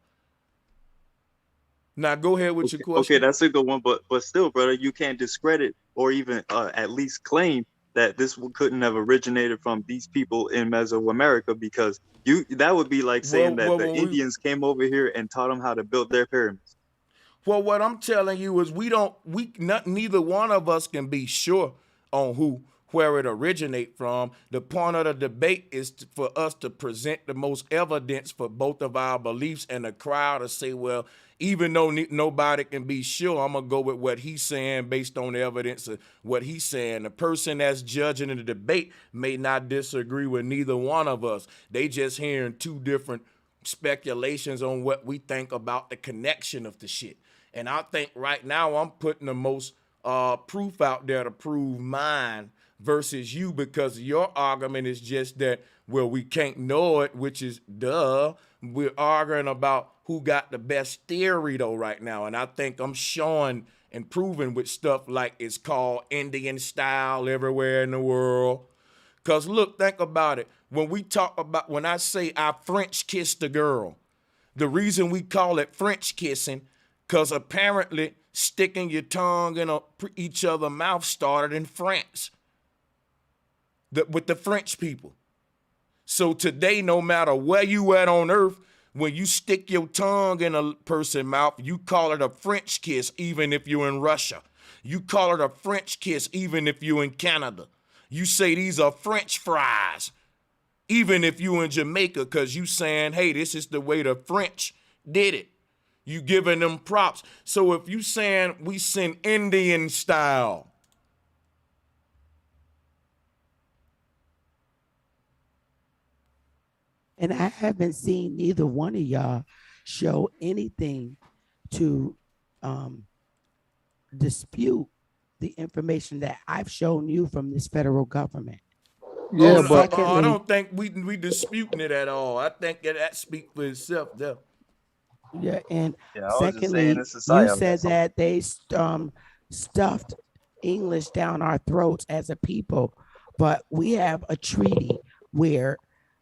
Now go ahead with your question. Okay, that's a good one, but still, brother, you can't discredit or even at least claim that this couldn't have originated from these people in Mesoamerica, because that would be like saying that the Indians came over here and taught them how to build their pyramids. Well, what I'm telling you is neither one of us can be sure on where it originate from. The point of the debate is for us to present the most evidence for both of our beliefs, and the crowd to say, well, even though nobody can be sure, I'm going to go with what he's saying based on the evidence of what he's saying. The person that's judging in the debate may not disagree with neither one of us. They just hearing two different speculations on what we think about the connection of the shit. And I think right now I'm putting the most proof out there to prove mine versus you, because your argument is just that, well, we can't know it, which is duh. We're arguing about who got the best theory though right now. And I think I'm showing and proving with stuff like it's called Indian style everywhere in the world. Because look, think about it. When I say I French kissed a girl, the reason we call it French kissing, because apparently sticking your tongue in each other's mouth started in France with the French people. So today, no matter where you at on earth, when you stick your tongue in a person's mouth, you call it a French kiss, even if you're in Russia. You call it a French kiss, even if you're in Canada. You say these are French fries, even if you're in Jamaica, because you saying, hey, this is the way the French did it. You giving them props. So if you saying we send Indian style, and I haven't seen neither one of y'all show anything to dispute the information that I've shown you from this federal government. Yeah, but I don't think we disputing it at all. I think that speaks for itself there. Yeah, and secondly, you said that they stuffed English down our throats as a people, but we have a treaty where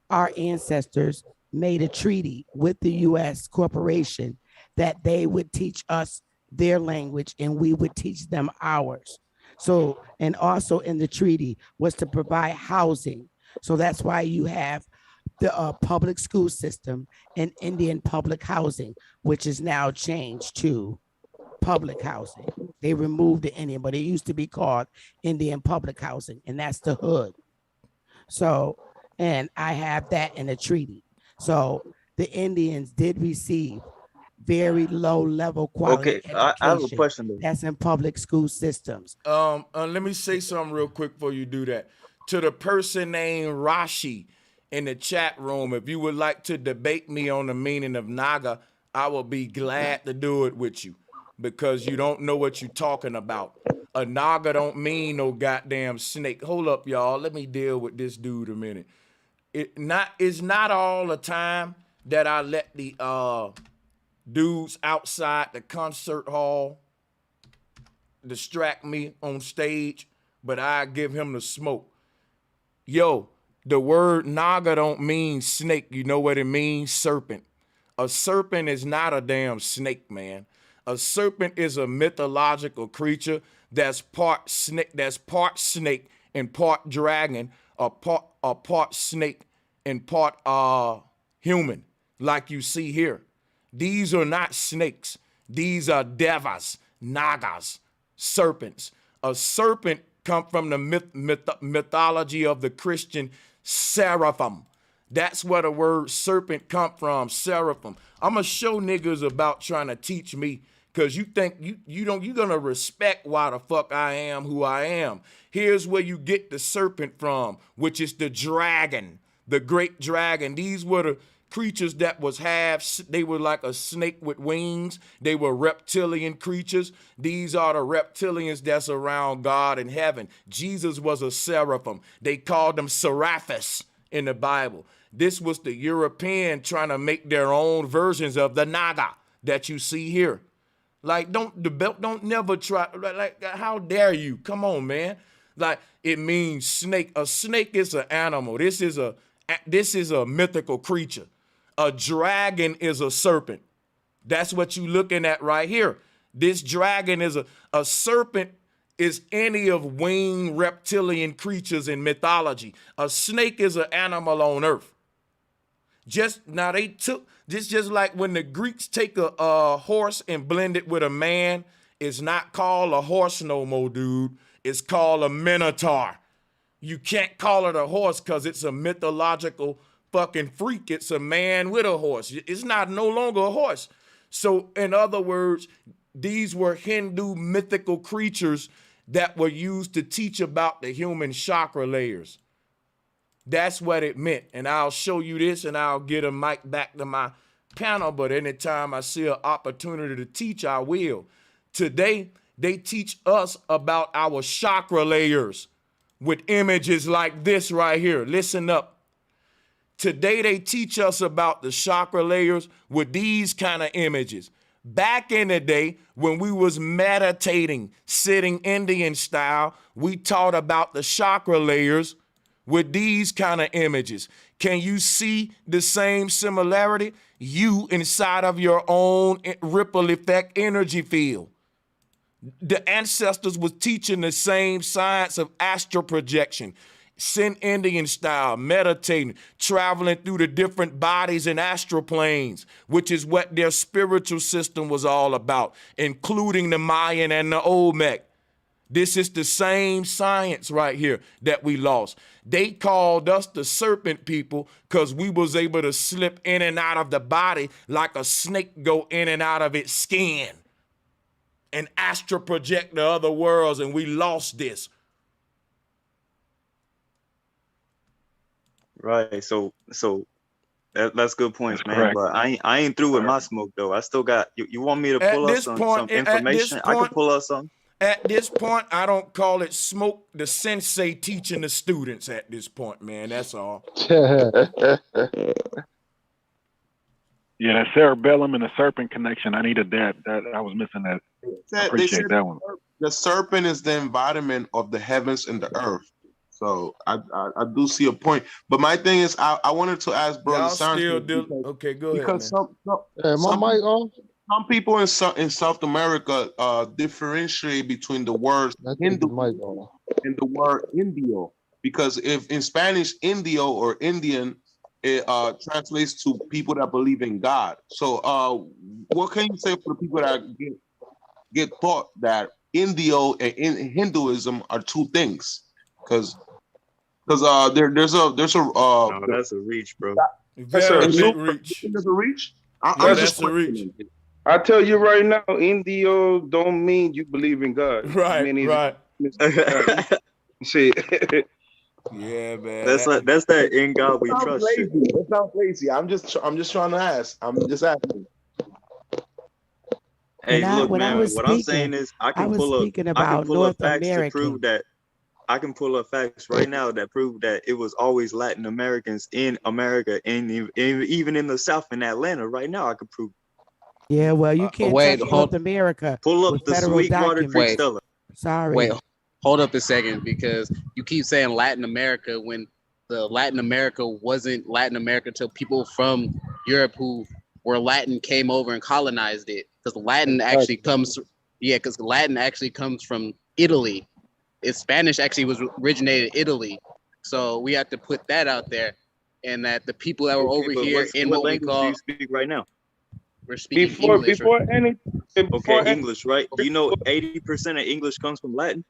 our ancestors made a treaty with the U.S. corporation that they would teach us their language and we would teach them ours. So, and also in the treaty was to provide housing. So that's why you have the public school system and Indian public housing, which is now changed to public housing. They removed the Indian, but it used to be called Indian public housing, and that's the hood. So, and I have that in a treaty. So the Indians did receive very low level quality education. I have a question though. That's in public school systems. Let me say something real quick before you do that. To the person named Rashi in the chat room, if you would like to debate me on the meaning of Naga, I will be glad to do it with you. because you don't know what you're talking about. A naga don't mean no goddamn snake. Hold up, y'all. Let me deal with this dude a minute. It's not all the time that I let the dudes outside the concert hall distract me on stage, but I give him the smoke. Yo, the word naga don't mean snake. You know what it means? Serpent. A serpent is not a damn snake, man. A serpent is a mythological creature that's part snake and part dragon, or part snake and part human, like you see here. These are not snakes. These are devas, nagas, serpents. A serpent come from the mythology of the Christian seraphim. That's where the word serpent come from, seraphim. I'm gonna show niggas about trying to teach me, because you think you're gonna respect why the fuck I am who I am. Here's where you get the serpent from, which is the dragon, the great dragon. These were the creatures that was they were like a snake with wings. They were reptilian creatures. These are the reptilians that's around God in heaven. Jesus was a seraphim. They called them seraphis in the Bible. This was the European trying to make their own versions of the naga that you see here. Like, don't never try, like, how dare you? Come on, man. Like, it means snake. A snake is an animal. This is a mythical creature. A dragon is a serpent. That's what you looking at right here. This dragon is a serpent is any of winged reptilian creatures in mythology. A snake is an animal on earth. Just like when the Greeks take a horse and blend it with a man, it's not called a horse no more, dude. It's called a minotaur. You can't call it a horse because it's a mythological fucking freak. It's a man with a horse. It's no longer a horse. So in other words, these were Hindu mythical creatures that were used to teach about the human chakra layers. That's what it meant. And I'll show you this and I'll get a mic back to my panel, but anytime I see an opportunity to teach, I will. Today, they teach us about our chakra layers with images like this right here. Listen up. Today, they teach us about the chakra layers with these kind of images. Back in the day, when we was meditating, sitting Indian style, we taught about the chakra layers with these kind of images. Can you see the same similarity? You inside of your own ripple effect energy field. The ancestors was teaching the same science of astral projection, Sin Indian style, meditating, traveling through the different bodies and astral planes, which is what their spiritual system was all about, including the Mayan and the Olmec. This is the same science right here that we lost. They called us the serpent people because we was able to slip in and out of the body like a snake go in and out of its skin and astral project to other worlds, and we lost this. Right. So that's good points, man. Correct. But I ain't through with my smoke though. I still got you want me to pull up some information? I can pull up some. At this point, I don't call it smoke. The sensei teaching the students at this point, man. That's all. Yeah, that cerebellum and the serpent connection. I needed that. I was missing that. I appreciate that one. The serpent is the embodiment of the heavens and the earth. So I do see a point. But my thing is, I wanted to ask Brother Sanchez. Okay, go ahead. Because my some people in South America differentiate between the words Hindu and the word Indio. Because if in Spanish, Indio or Indian, it translates to people that believe in God. So what can you say for the people that get taught that Indio and Hinduism are two things? Because there's a no, that's a reach, bro. That's a reach. There's a reach. That's a reach. I tell you right now, Indio don't mean you believe in God. Right, right. See. Yeah, man. That's that in God we trust shit. It sounds lazy. I'm just trying to ask. I'm just asking. Hey, look, man. What I'm saying is, I can pull up North facts to American. prove that. I can pull up facts right now that prove that it was always Latin Americans in America, and even in the South in Atlanta. Right now, I could prove. Yeah, well, you can't touch North America. Pull up with the federal Sweetwater Creek documents. Stella. Sorry. Wait, hold up a second, because you keep saying Latin America when the Latin America wasn't Latin America till people from Europe who were Latin came over and colonized it. Because Latin actually comes from Italy. Spanish actually was originated in Italy. So we have to put that out there. And that the people that were over here in what we call, do you speak right now? We're speaking English. English, right? Do you know 80% of English comes from Latin?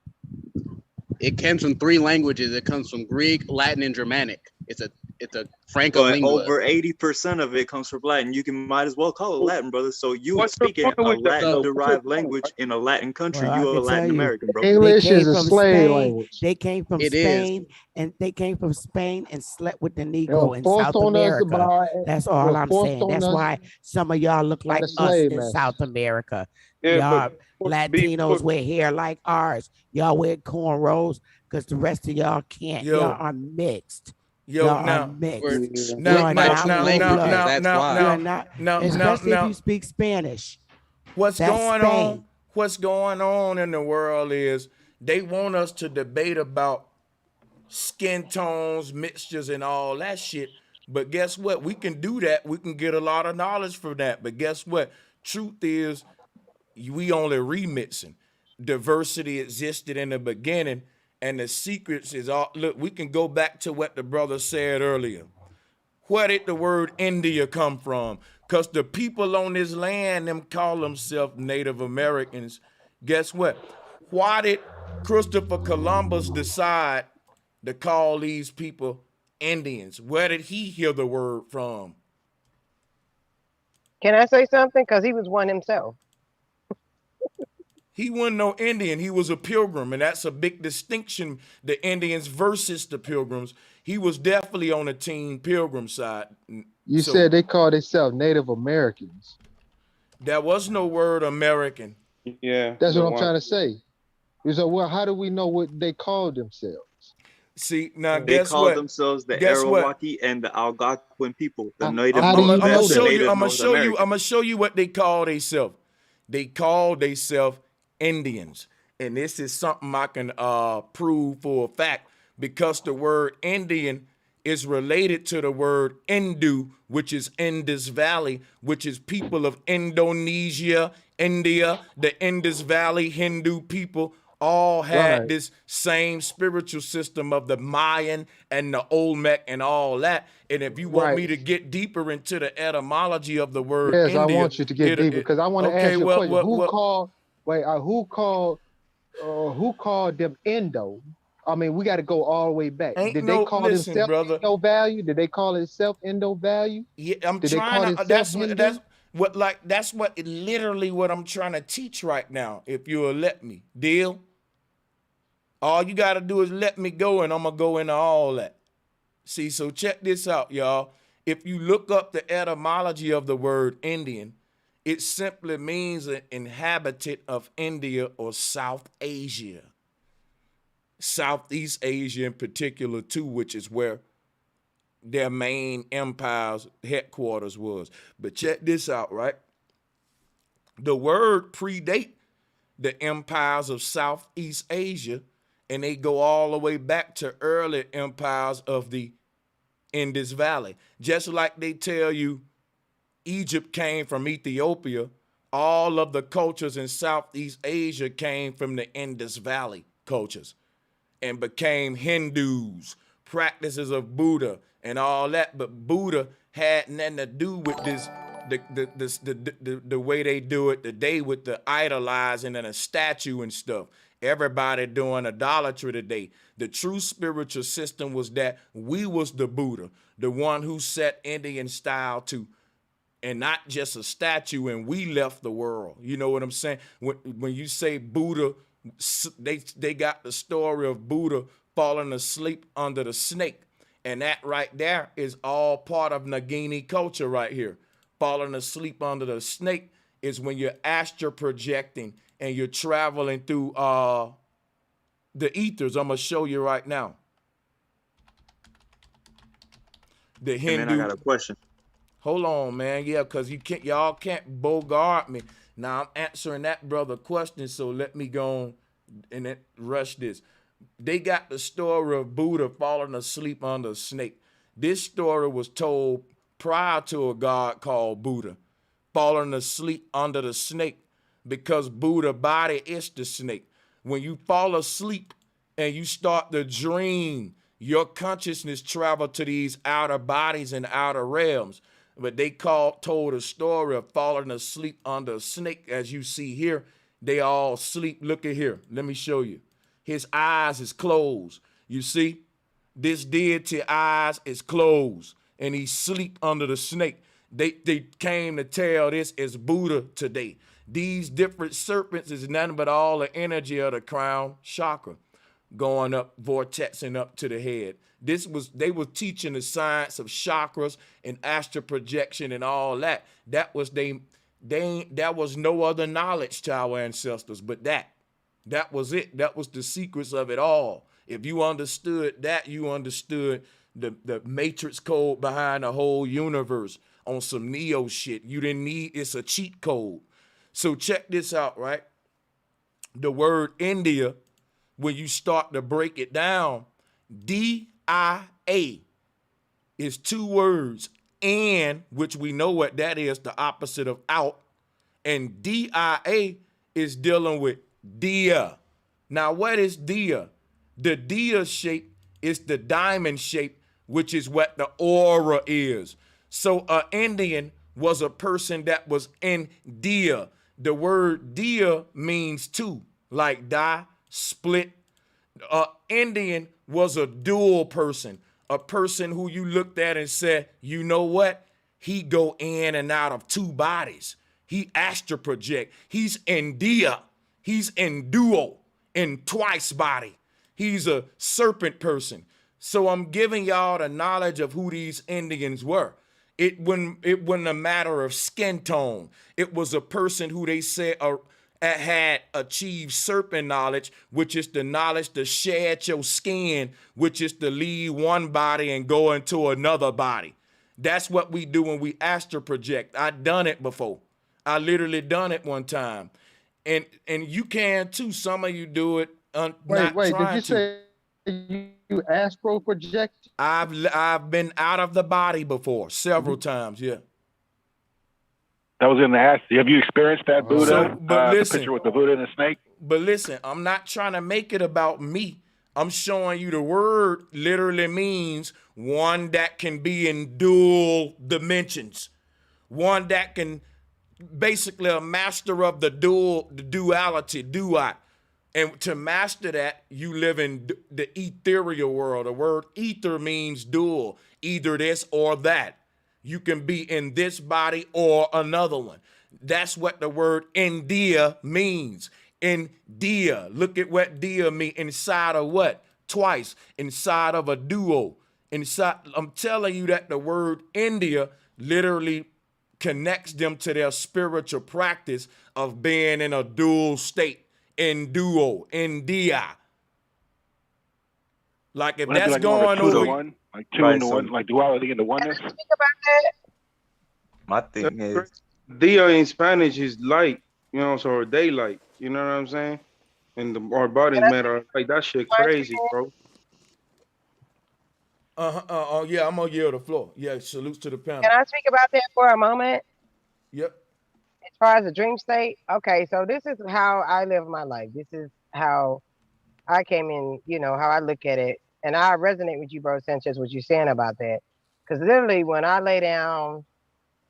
It comes from 3 languages. It comes from Greek, Latin, and Germanic. It's a But Franco-lingua. over 80% of it comes from Latin. You might as well call it Latin, brother. So you speaking a Latin-derived language in a Latin country. Well, I you a can Latin tell you, American, bro. English They came is a from slave Spain. language. They came from It is. Spain, and they came from Spain and slept with the They Negro were in forced South on us America. by. That's They all were I'm forced saying. on That's us why some of y'all look by like the us slave in masters. South America. Yeah, Y'all but Latinos wear hair like ours. Y'all wear cornrows because the rest of y'all can't. Yo. Y'all are mixed. Yo, Y'all now- are mixed. We're You Now, are now, not now, full now, blood. now, That's now, why. You are now, not, now, especially if now, you speak Spanish. what's That's going Spain. on? What's going on in the world is they want us to debate about skin tones, mixtures, and all that shit. But guess what? We can do that. We can get a lot of knowledge from that. But guess what? Truth is, we only remixing. Diversity existed in the beginning, and the secrets is all. Look, we can go back to what the brother said earlier. Where did the word India come from? Because the people on this land, them call themselves Native Americans. Guess what? Why did Christopher Columbus decide to call these people Indians? Where did he hear the word from? Can I say something? Because he was one himself. He wasn't no Indian. He was a pilgrim, and that's a big distinction. The Indians versus the pilgrims. He was definitely on the team pilgrim side. You said they call themselves Native Americans. There was no word American. Yeah. That's what I'm trying to say. So, well, how do we know what they called themselves? See, now They guess call what? themselves the Guess what? Arawaki and the Algonquin people, the native. I'm gonna that's the show you. native I'm gonna North show you. American. I'm gonna show you what they call themselves. They call themselves Indians, and this is something I can prove for a fact because the word Indian is related to the word Hindu, which is Indus Valley, which is people of Indonesia, India, the Indus Valley Hindu people. All had this same spiritual system of the Mayan and the Olmec and all that. And if you want me to get deeper into the etymology of the word Yes, India, I want you to get deeper because I want to ask you a question. Who called them Indo? I mean, we got to go all the way back. Did they call themselves Indo Value? Did they call itself Indo Value? Yeah, I'm Did trying to. they call That's literally what I'm trying to teach right now. If you'll let me, deal. All you got to do is let me go, and I'm gonna go into all that. See, so check this out, y'all. If you look up the etymology of the word Indian, it simply means an inhabitant of India or South Asia. Southeast Asia in particular, too, which is where their main empire's headquarters was. But check this out, right? The word predate the empires of Southeast Asia, and they go all the way back to early empires of the Indus Valley. Just like they tell you Egypt came from Ethiopia, all of the cultures in Southeast Asia came from the Indus Valley cultures and became Hindus, practices of Buddha and all that. But Buddha had nothing to do with this, the way they do it today with the idolizing and a statue and stuff. Everybody doing idolatry today. The true spiritual system was that we was the Buddha, the one who set Indian style to, and not just a statue, and we left the world. You know what I'm saying? When you say Buddha, they got the story of Buddha falling asleep under the snake. And that right there is all part of Nagini culture right here. Falling asleep under the snake is when you're astral projecting and you're traveling through the ethers. I'm gonna show you right now. The Hindu. Hey man, I got a question. Hold on, man. Yeah, because y'all can't bogart me. Now I'm answering that brother question, so let me go on and then rush this. They got the story of Buddha falling asleep under a snake. This story was told prior to a god called Buddha falling asleep under the snake, because Buddha's body is the snake. When you fall asleep and you start to dream, your consciousness travel to these outer bodies and outer realms. But they told a story of falling asleep under a snake. As you see here, they all sleep. Look at here. Let me show you. His eyes is closed. You see, this deity eyes is closed, and he sleep under the snake. They came to tell this as Buddha today. These different serpents is nothing but all the energy of the crown chakra going up, vortexing up to the head. They were teaching the science of chakras and astral projection and all that. That was that was no other knowledge to our ancestors but that. That was it. That was the secrets of it all. If you understood that, you understood the matrix code behind the whole universe on some Neo shit. You didn't need, it's a cheat code. So check this out, right? The word India, when you start to break it down, D-I-A is two words, and, which we know what that is, the opposite of out, and D-I-A is dealing with Dia. Now, what is Dia? The Dia shape is the diamond shape, which is what the aura is. So an Indian was a person that was in Dia. The word Dia means two, like die, split. Indian was a dual person, a person who you looked at and said, you know what? He go in and out of two bodies. He astral project. He's in Dia. He's in duo, in twice body. He's a serpent person. So I'm giving y'all the knowledge of who these Indians were. It wasn't a matter of skin tone. It was a person who they said had achieved serpent knowledge, which is the knowledge to shed your skin, which is to leave one body and go into another body. That's what we do when we astral project. I done it before. I literally done it one time. And you can too. Some of you do it. Wait, did you say you astral project? I've been out of the body before several times. Yeah. That was in the ass. Have you experienced that Buddha? But listen, the picture with the Buddha and the snake. But listen, I'm not trying to make it about me. I'm showing you the word literally means one that can be in dual dimensions, one that can basically a master of the duality, duat. And to master that, you live in the ethereal world. The word ether means dual, either this or that. You can be in this body or another one. That's what the word India means. India. Look at what dia means. Inside of what? Twice. Inside of a duo. Inside. I'm telling you that the word India literally connects them to their spiritual practice of being in a dual state. In duo, India. Like if that's going over, like two into one, like duality into oneness. Think about that. My thing is, Dia in Spanish is light, you know, so daylight. You know what I'm saying? And our bodies matter. Like that shit crazy, bro. Yeah, I'm gonna yield the floor. Yeah, salutes to the panel. Can I speak about that for a moment? Yep. As far as the dream state, okay, so this is how I live my life. This is how I came in, you know, how I look at it. And I resonate with you, bro, Sanchez, what you're saying about that. Because literally when I lay down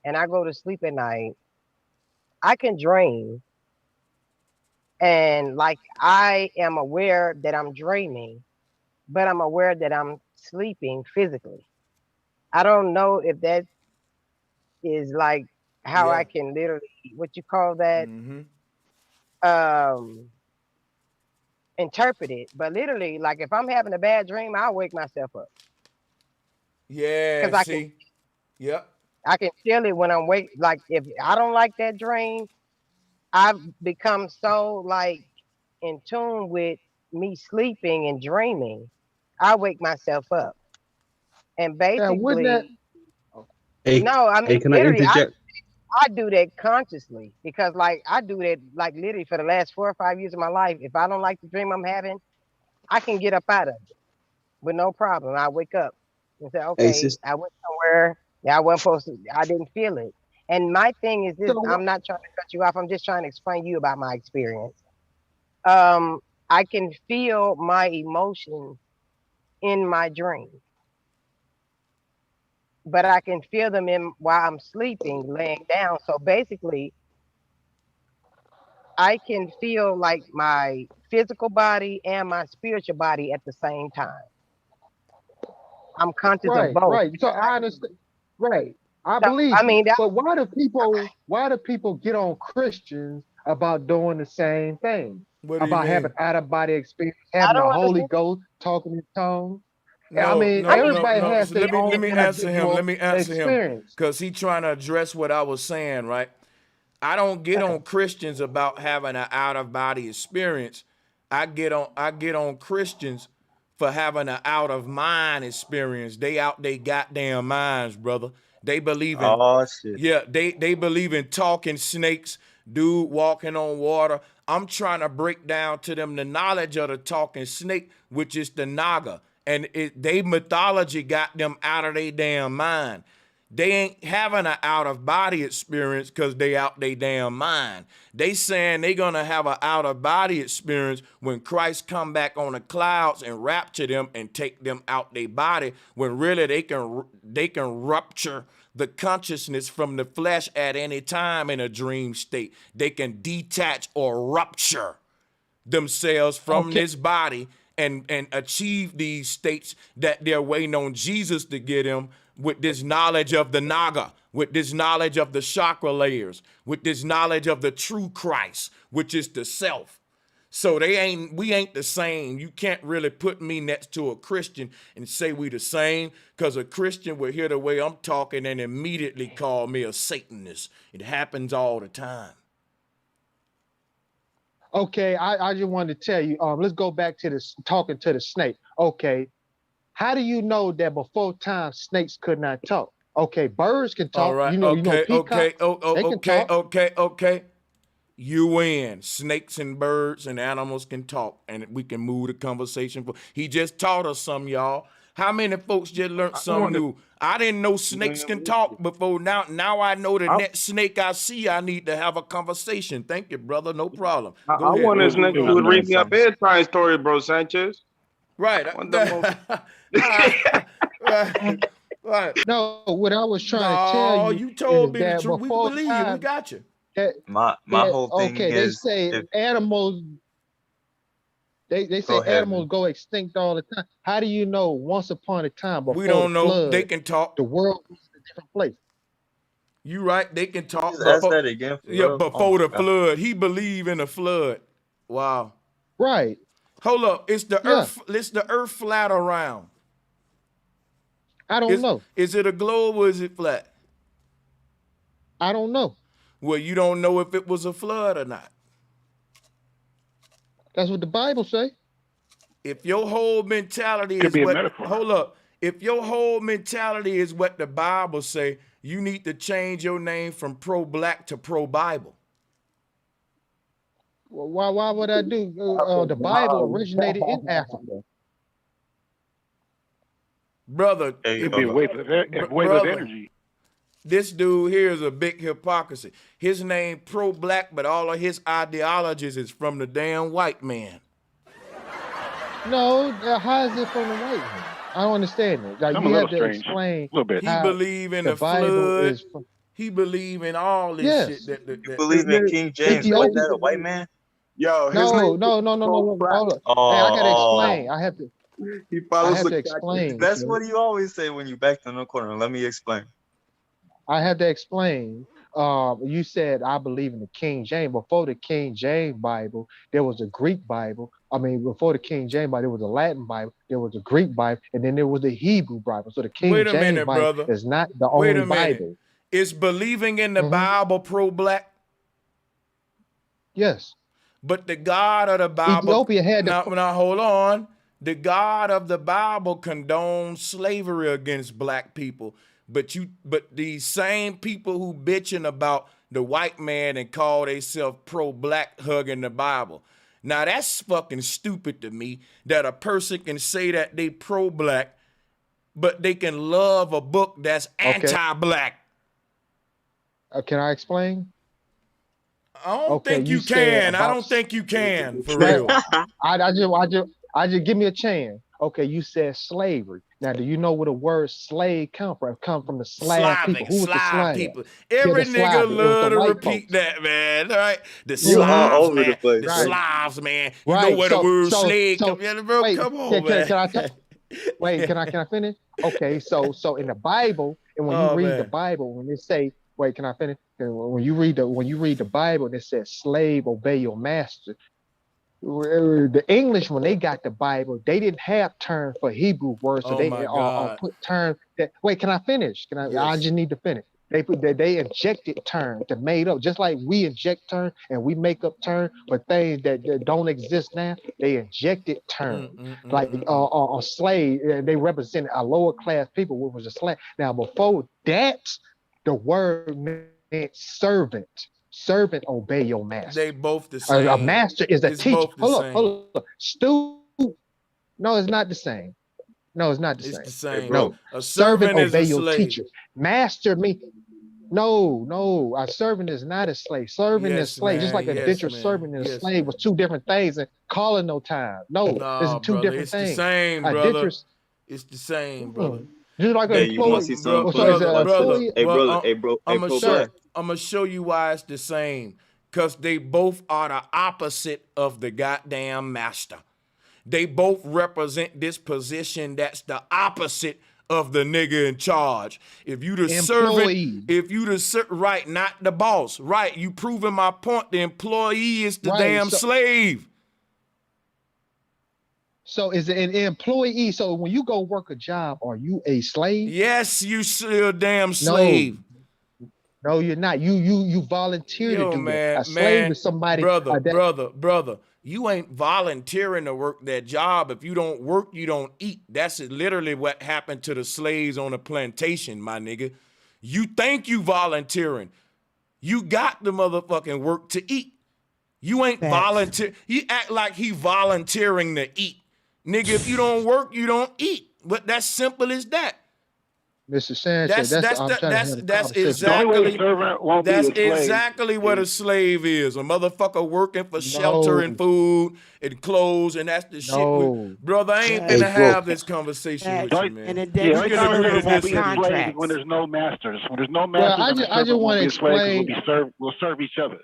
and I go to sleep at night, I can dream. And like I am aware that I'm dreaming, but I'm aware that I'm sleeping physically. I don't know if that is like how I can literally, what you call that, interpret it. But literally, like if I'm having a bad dream, I'll wake myself up. Yeah, I can feel it when I'm wake. Like if I don't like that dream, I've become so like in tune with me sleeping and dreaming. I wake myself up, and wouldn't that? basically, Hey, no, I mean hey, can I literally, interject? I do that consciously because like I do that like literally for the last 4 or 5 years of my life. If I don't like the dream I'm having, I can get up out of it with no problem. I wake up and say, Hey, okay, sis. I went somewhere. Yeah, I wasn't supposed to. I didn't feel it. And my thing is this: So I'm not trying to cut you off. I'm just trying to explain to you about my experience. Um, I can feel my emotions in my dream, but I can feel them in while I'm sleeping, laying down. So basically, I can feel like my physical body and my spiritual body at the same time. I'm conscious of both. right. So I understand. Right. I So believe I you. mean, But why do people get on Christians about doing the same thing? What do you About having mean? out of body experience, I having the don't Holy understand. Ghost, talking in tongues. I No, mean, no, no, everybody no. has So their let own me answer him. Let individual me answer him experience. because he trying to address what I was saying, right? I don't get on Christians about having an out of body experience. I get on Christians for having an out of mind experience. They out they goddamn minds, brother. They believe in Oh shit. yeah, they believe in talking snakes, dude walking on water. I'm trying to break down to them the knowledge of the talking snake, which is the Naga. And they mythology got them out of their damn mind. They ain't having an out of body experience because they out they damn mind. They saying they gonna have an out of body experience when Christ come back on the clouds and rapture them and take them out their body. When really they can rupture the consciousness from the flesh at any time in a dream state. They can detach or rupture themselves from this body and achieve these states that they're waiting on Jesus to get them with this knowledge of the Naga, with this knowledge of the chakra layers, with this knowledge of the true Christ, which is the self. So we ain't the same. You can't really put me next to a Christian and say we the same, because a Christian will hear the way I'm talking and immediately call me a Satanist. It happens all the time. Okay, I just wanted to tell you, let's go back to this talking to the snake. Okay, how do you know that before time snakes could not talk? Okay, birds can All talk. right. Peacocks, they can talk. Okay. You win. Snakes and birds and animals can talk, and we can move the conversation. He just taught us some, y'all. How many folks just learned something new? I didn't know snakes can talk before. Now I know the next snake I see, I need to have a conversation. Thank you, brother. No problem. I Go ahead. want What this we next doing? to read me a bedtime story, bro, Sanchez. Right. Right. No, what I was trying to tell No, you you told is me the that truth. We before believe you. We time, got you. My that whole thing okay, they is say animals. They say go ahead, animals man. go extinct all the time. How do you know once upon a time We before the don't know. flood, They can talk. the world was in a different place? You right. They can talk. Just ask that again for real. Before the flood. He believed in a flood. Wow. Right. Hold up. It's the earth. It's the earth flat or round? I don't know. Is it a globe or is it flat? I don't know. Well, you don't know if it was a flood or not. That's what the Bible say. If your whole mentality Could is be a what metaphor. hold up. If your whole mentality is what the Bible say, you need to change your name from pro-black to pro-Bible. Well, why would I do? The Bible originated in Africa. Brother, Could be a wave of energy. This dude here is a big hypocrisy. His name pro-black, but all of his ideologies is from the damn white man. No, how is it from the white man? I don't understand it. Like, I'm you a have little to strange. explain. A little bit. He believe in the the Bible flood. is from. He believe in all this Yes. shit. You believe in King James? Like that, a white man? Yo, his No. name Hold on. Oh, Hey, I gotta explain. I have to. He I follows have the to explain. That's King. what you always say when you backed in the corner. Let me explain. I have to explain. You said I believe in the King James. Before the King James Bible, there was a Greek Bible. I mean, before the King James Bible, there was a Latin Bible, there was a Greek Bible, and then there was the Hebrew Bible. So the King Wait a James minute, Bible brother. is not the Wait only a minute. Bible. Is believing in the Bible pro-black? Yes. But the God of the Bible, Ethiopia had now hold on. The God of the Bible condones slavery against black people. But these same people who bitching about the white man and call themselves pro-black hugging the Bible. Now that's fucking stupid to me that a person can say that they pro-black, but they can love a book that's anti-black. Can I explain? I don't think you can. I don't think you can, for real. I just give me a chance. Okay, you said slavery. Now, do you know where the word slave come from? It come from the Slav people. Who was the Slav people? Every nigga love to repeat that, man. All right, the Slavs, man. The Slavs, man. You know where the word slave come from, bro? Wait, come on, man. Can I finish? Okay, so in the Bible, and when you read the Bible, when they say, wait, can I finish? When you read the Bible, and it says, "Slave, obey your master." The English, when they got the Bible, they didn't have terms for Hebrew words, so they put terms that. Wait, can I finish? Yes. I just need to finish. They injected terms that made up, just like we inject terms and we make up terms, but things that don't exist now, they injected terms. Like a slave, they represented a lower class people, which was a slave. Now before that, the word meant servant. Servant, obey your master. They both the same. A master is a teacher. Hold up. Student. No, it's not the same. No, it's not the same. It's the same. No, a servant is obey a your slave. teacher. Master me. No, a servant is not a slave. Servant is slave. Just like a indentured servant and a slave was two different things in colonial time. No, it's two different things. It's the same, brother. It's the same, brother. Just like you want to see something brother. I'm gonna show you why it's the same. Cause they both are the opposite of the goddamn master. They both represent this position that's the opposite of the nigga in charge. If you the servant, right, not the boss. Right, you proving my point. The employee is the damn slave. So is it an employee? So when you go work a job, are you a slave? Yes, you still a damn slave. No, you're not. You volunteer to do that. A slave is somebody. Brother, you ain't volunteering to work that job. If you don't work, you don't eat. That's literally what happened to the slaves on the plantation, my nigga. You think you volunteering. You got the motherfucking work to eat. You ain't volunteer. You act like he volunteering to eat. Nigga, if you don't work, you don't eat. But that's simple as that. Mr. Sanchez, that's exactly what a slave is. A motherfucker working for shelter and food and clothes, and that's the shit. Brother, I ain't gonna have this conversation with you, man. And then when there's no masters. When there's no masters, I just want to explain. We'll serve each other.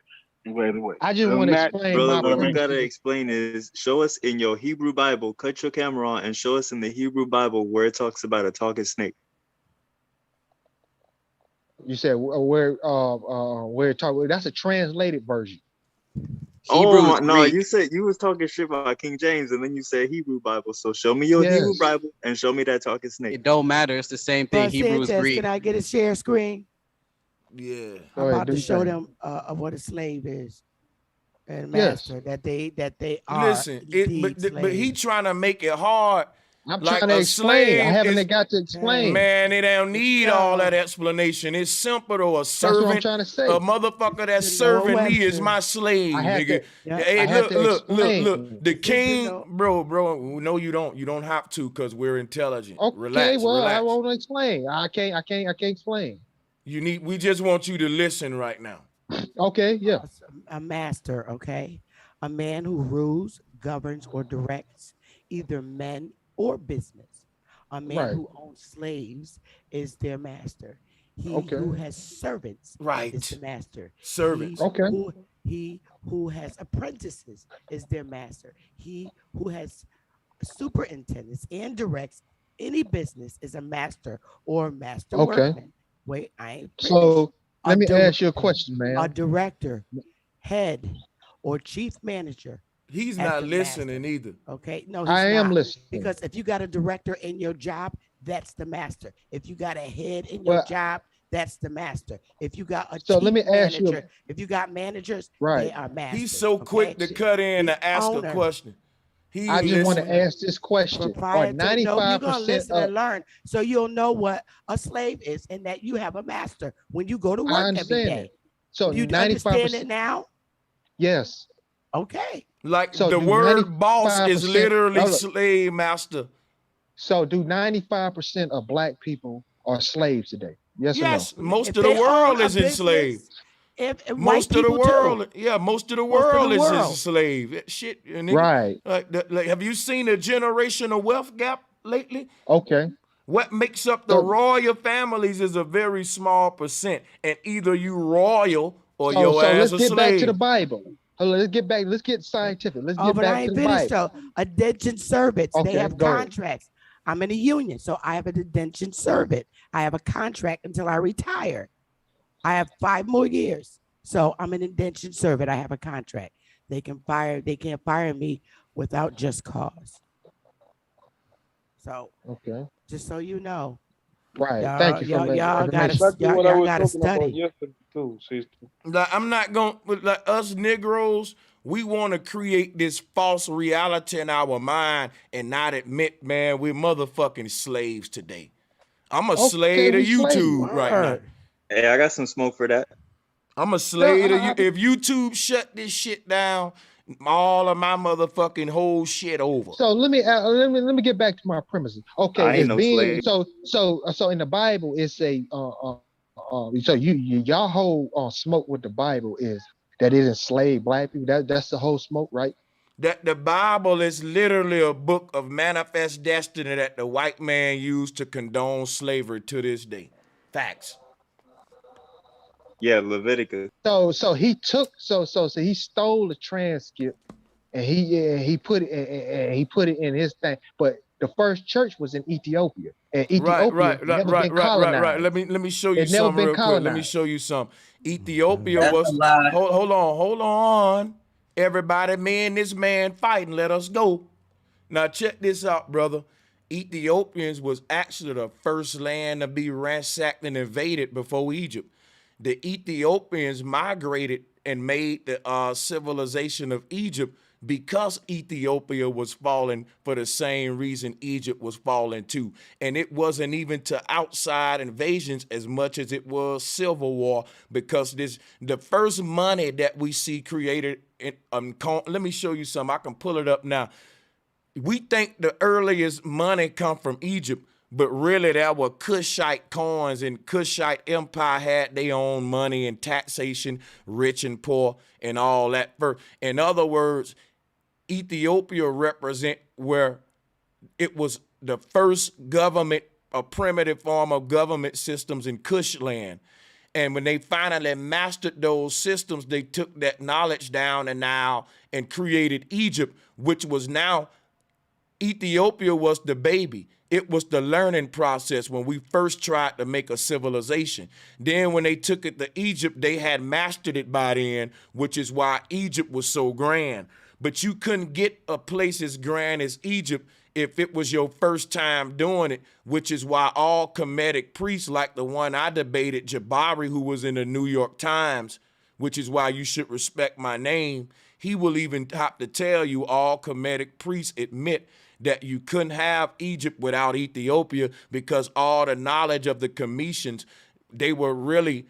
I just want to explain. Brother, what you gotta explain is show us in your Hebrew Bible. Cut your camera on and show us in the Hebrew Bible where it talks about a talking snake. You said where it talk? That's a translated version. You said you was talking shit about King James, and then you said Hebrew Bible. So show me your Hebrew Bible and show me that talking snake. It don't matter. It's the same thing. Hebrew is Greek. Can I get a share screen? Yeah, I'm about to show them what a slave is and master that they are. Listen, but he trying to make it hard. I'm trying to explain. I haven't got to explain. Man, they don't need all that explanation. It's simple though. A servant, what I'm trying to say. A motherfucker that's serving me is my slave, nigga. Hey, look. The king, bro. No, you don't. You don't have to, because we're intelligent. Okay, relax. I won't explain. I can't explain. We just want you to listen right now. Okay, yeah. A master, okay? A man who rules, governs, or directs either men or business. A man who owns slaves is their master. He who has servants is the master. Servants. He who has apprentices is their master. He who has superintendents and directs any business is a master or master workman. Wait, I ain't finished. So let me ask you a question, man. A director, head, or chief manager. He's not listening either. Okay, no, I am listening. Because if you got a director in your job, that's the master. If you got a head in your job, that's the master. If you got a So let me ask manager, you, if you got managers, right? they are masters. He's so quick to cut in to ask a question. I just want to ask this question: Are 95%? You're gonna listen and learn, so you'll know what a slave is, and that you have a master when you go to work every day. It. So you 95%, understand it now? Yes. Okay. Like so the word boss is literally slave master. So do 95% of black people are slaves today? Yes or no? Most of the world is enslaved. Most of the world, most of the world is enslaved. Shit, right? Like, have you seen a generational wealth gap lately? Okay. What makes up the royal families is a very small percent, and either you royal or your ass a slave. So let's get back to the Bible. Let's get scientific. Let's get back to the Bible. Indentured servants, they have contracts. I'm in a union, so I have an indentured servant. I have a contract until I retire. I have 5 more years. So I'm an indentured servant. I have a contract. They can't fire me without just cause. So just so you know. Right. Thank you for y'all gotta study. Like, I'm not going like us Negroes, we want to create this false reality in our mind and not admit, man, we're motherfucking slaves today. I'm a slave to YouTube right now. Hey, I got some smoke for that. I'm a slave to you. If YouTube shut this shit down, all of my motherfucking whole shit over. So let me get back to my premises. Okay, so in the Bible it's a so y'all whole smoke with the Bible is that it enslaved black people. That's the whole smoke, right? That the Bible is literally a book of manifest destiny that the white man used to condone slavery to this day. Facts. Yeah, Leviticus. So he took so he stole the transcript and he put it in his thing. But the first church was in Ethiopia. And Ethiopia never been colonized. Let me show you something real quick. Let me show you something. Ethiopia was hold on. Everybody, me and this man fighting. Let us go. Now check this out, brother. Ethiopians was actually the first land to be ransacked and invaded before Egypt. The Ethiopians migrated and made the civilization of Egypt because Ethiopia was falling for the same reason Egypt was falling too. And it wasn't even to outside invasions as much as it was civil war, because the first money that we see created in, let me show you something. I can pull it up now. We think the earliest money come from Egypt, but really there were Cushite coins, and Cushite empire had their own money and taxation, rich and poor and all that. In other words, Ethiopia represent where it was the first government, a primitive form of government systems in Kush land. And when they finally mastered those systems, they took that knowledge down and created Egypt, which was now, Ethiopia was the baby. It was the learning process when we first tried to make a civilization. Then when they took it to Egypt, they had mastered it by then, which is why Egypt was so grand. But you couldn't get a place as grand as Egypt if it was your first time doing it, which is why all Kemetic priests, like the one I debated, Jabari, who was in the New York Times, which is why you should respect my name, he will even have to tell you all Kemetic priests admit that you couldn't have Egypt without Ethiopia, because all the knowledge of the Cometians, they were really,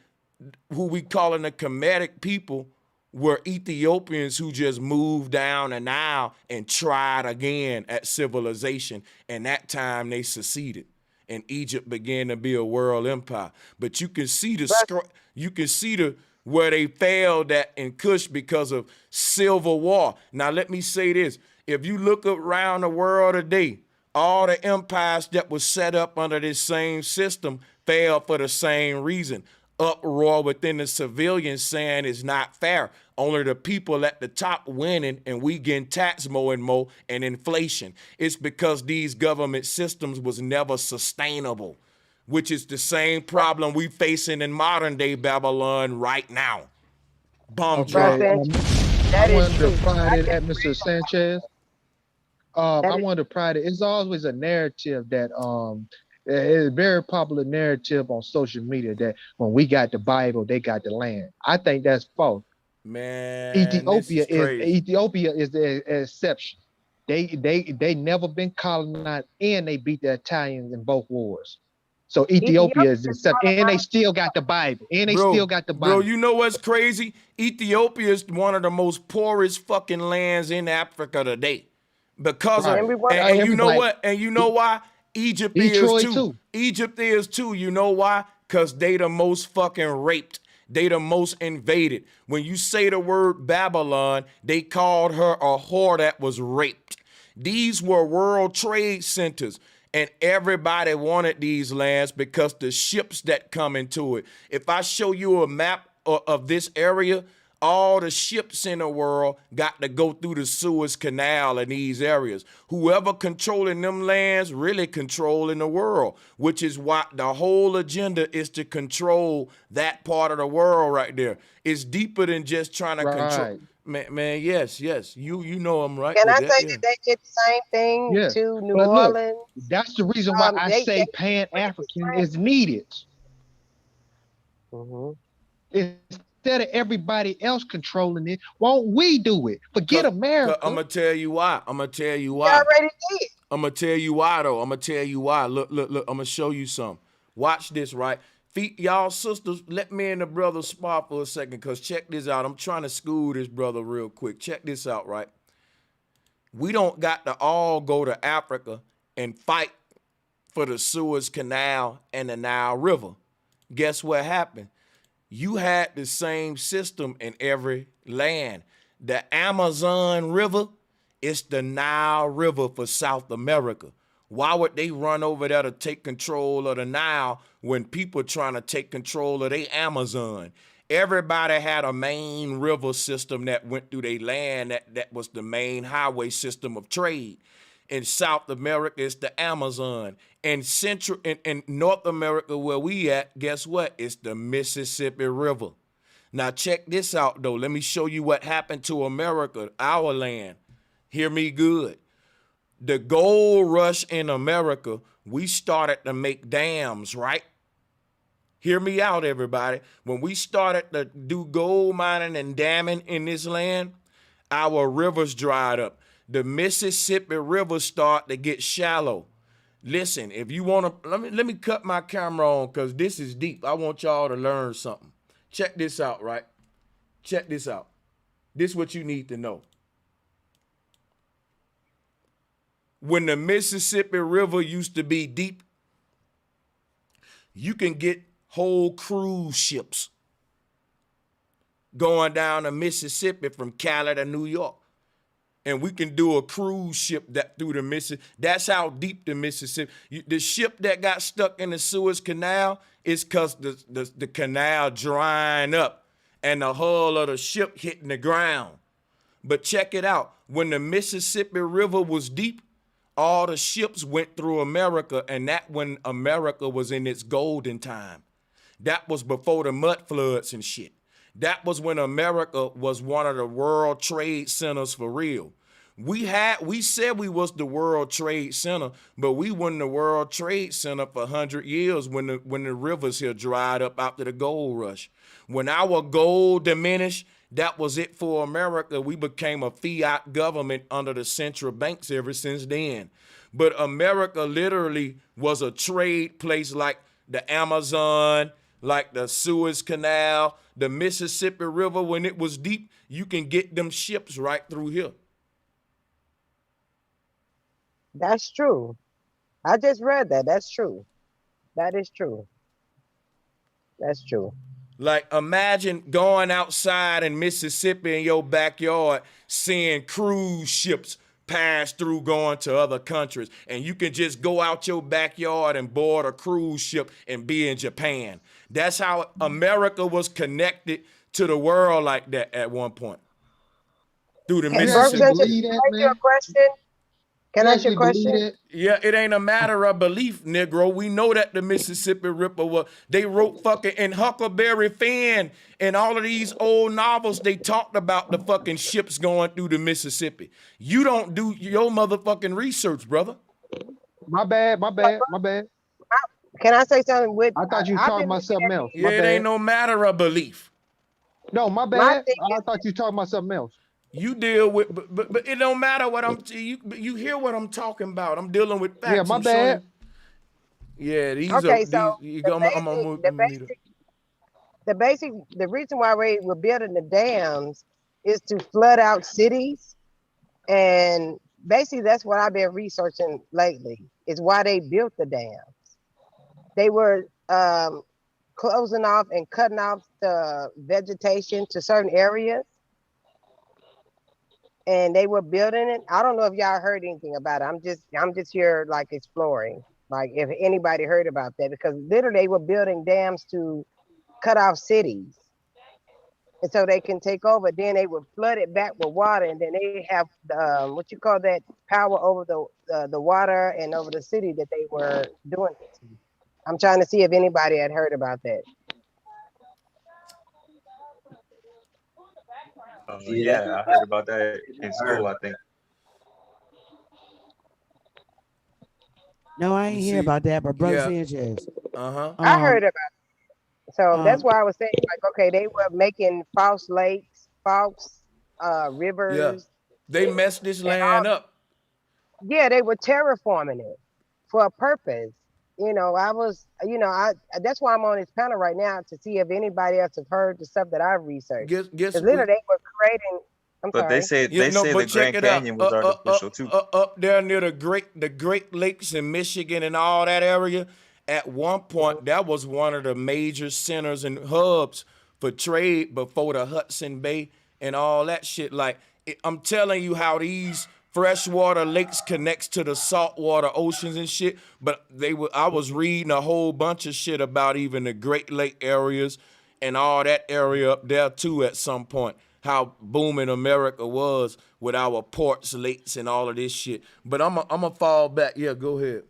who we calling the Kemetic people, were Ethiopians who just moved down the Nile and tried again at civilization. And that time they succeeded, and Egypt began to be a world empire. But you can see where they failed at in Kush because of civil war. Now let me say this: if you look around the world today, all the empires that were set up under this same system failed for the same reason. Uproar within the civilians saying it's not fair. Only the people at the top winning, and we getting taxed more and more, and inflation. It's because these government systems was never sustainable, which is the same problem we facing in modern day Babylon right now. Bum drop. I wanted to pride it at Mr. Sanchez. I wanted to pride it. It's always a narrative that It's a very popular narrative on social media that when we got the Bible, they got the land. I think that's false. Man, Ethiopia is the exception. They never been colonized and they beat the Italians in both wars. So Ethiopia is the exception, and they still got the Bible. Bro, you know what's crazy? Ethiopia is one of the most poorest fucking lands in Africa today. Because of, and you know what? And you know why? Egypt is too. Egypt is too. You know why? Because they the most fucking raped. They the most invaded. When you say the word Babylon, they called her a whore that was raped. These were world trade centers. And everybody wanted these lands because the ships that come into it. If I show you a map of this area, all the ships in the world got to go through the Suez Canal in these areas. Whoever controlling them lands really controlling the world, which is why the whole agenda is to control that part of the world right there. It's deeper than just trying to control. Man, yes. You know I'm right. Can I say that they did the same thing to New Orleans? That's the reason why I say Pan-African is needed. Instead of everybody else controlling it, won't we do it? Forget America. I'm gonna tell you why. You already did. I'm gonna tell you why though. I'm gonna tell you why. Look. I'm gonna show you something. Watch this, right? Y'all sisters, let me and the brother spar for a second, because check this out. I'm trying to school this brother real quick. Check this out, right? We don't got to all go to Africa and fight for the Suez Canal and the Nile River. Guess what happened? You had the same system in every land. The Amazon River is the Nile River for South America. Why would they run over there to take control of the Nile when people trying to take control of their Amazon? Everybody had a main river system that went through their land that was the main highway system of trade. In South America, it's the Amazon. In North America, where we at, guess what? It's the Mississippi River. Now check this out though. Let me show you what happened to America, our land. Hear me good. The gold rush in America, we started to make dams, right? Hear me out, everybody. When we started to do gold mining and damming in this land, our rivers dried up. The Mississippi River started to get shallow. Listen, if you want to, let me cut my camera on because this is deep. I want y'all to learn something. Check this out, right? Check this out. This is what you need to know. When the Mississippi River used to be deep, you can get whole cruise ships going down the Mississippi from Cali to New York. And we can do a cruise ship that through the Mississippi. That's how deep the Mississippi. The ship that got stuck in the Suez Canal is because the canal drying up and the hull of the ship hitting the ground. But check it out. When the Mississippi River was deep, all the ships went through America, and that when America was in its golden time. That was before the mud floods and shit. That was when America was one of the world trade centers for real. We said we was the world trade center, but we wasn't the world trade center for 100 years when the rivers here dried up after the gold rush. When our gold diminished, that was it for America. We became a fiat government under the central banks ever since then. But America literally was a trade place like the Amazon, like the Suez Canal, the Mississippi River. When it was deep, you can get them ships right through here. That's true. I just read that. That's true. That is true. That's true. Like, imagine going outside in Mississippi in your backyard, seeing cruise ships pass through going to other countries. And you can just go out your backyard and board a cruise ship and be in Japan. That's how America was connected to the world like that at one point. Through the Mississippi. Can I ask you a question? Can I ask you a question? Yeah, it ain't a matter of belief, Negro. We know that the Mississippi River, they wrote fucking in Huckleberry Finn and all of these old novels, they talked about the fucking ships going through the Mississippi. You don't do your motherfucking research, brother. My bad. Can I say something? With I thought you were talking about something else. Yeah, it ain't no matter of belief. No, my bad. I thought you were talking about something else. You deal with, but it don't matter what you hear what I'm talking about. I'm dealing with facts. Yeah, my I'm bad. Yeah, these okay, are so these. The reason why we were building the dams is to flood out cities, and basically that's what I've been researching lately. Is why they built the dams. They were closing off and cutting off the vegetation to certain areas, and they were building it. I don't know if y'all heard anything about it. I'm just here like exploring, like if anybody heard about that, because literally they were building dams to cut off cities, and so they can take over. Then they would flood it back with water, and then they have what you call that power over the water and over the city that they were doing it to. I'm trying to see if anybody had heard about that. Yeah, I heard about that in school, I think. No, I ain't hear about that, but Brother Sanchez. I heard about it. So that's why I was saying, like, okay, they were making false lakes, false rivers. They messed this land up. Yeah, they were terraforming it for a purpose. That's why I'm on this panel right now, to see if anybody else have heard the stuff that I've researched. Because literally they were creating. They say the Grand Canyon was artificial too. Up there near the Great Lakes in Michigan and all that area. At one point, that was one of the major centers and hubs for trade before the Hudson Bay and all that shit. Like, I'm telling you how these freshwater lakes connects to the saltwater oceans and shit. But I was reading a whole bunch of shit about even the Great Lake areas and all that area up there too at some point. How booming America was with our ports, lakes, and all of this shit. But I'm a fall back. Yeah, go ahead.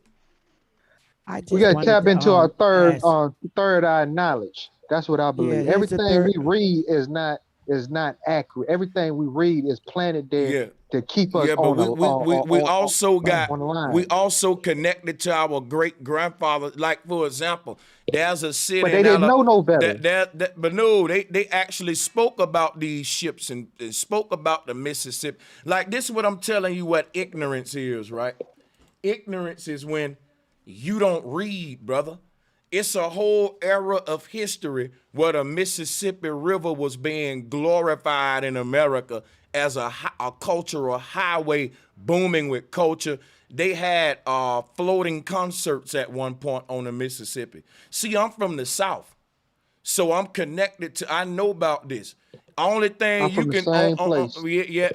We got to tap into our third eye knowledge. That's what I believe. Yeah, everything we read is not accurate. Everything we read is planted there to keep us on the line. We also connected to our great grandfather. Like, for example, there's a city. But they didn't know no better. But no, they actually spoke about these ships and spoke about the Mississippi. Like, this is what I'm telling you. What ignorance is, right? Ignorance is when you don't read, brother. It's a whole era of history where the Mississippi River was being glorified in America as a cultural highway, booming with culture. They had floating concerts at one point on the Mississippi. See, I'm from the South, so I'm connected to. I know about this. Only thing you can,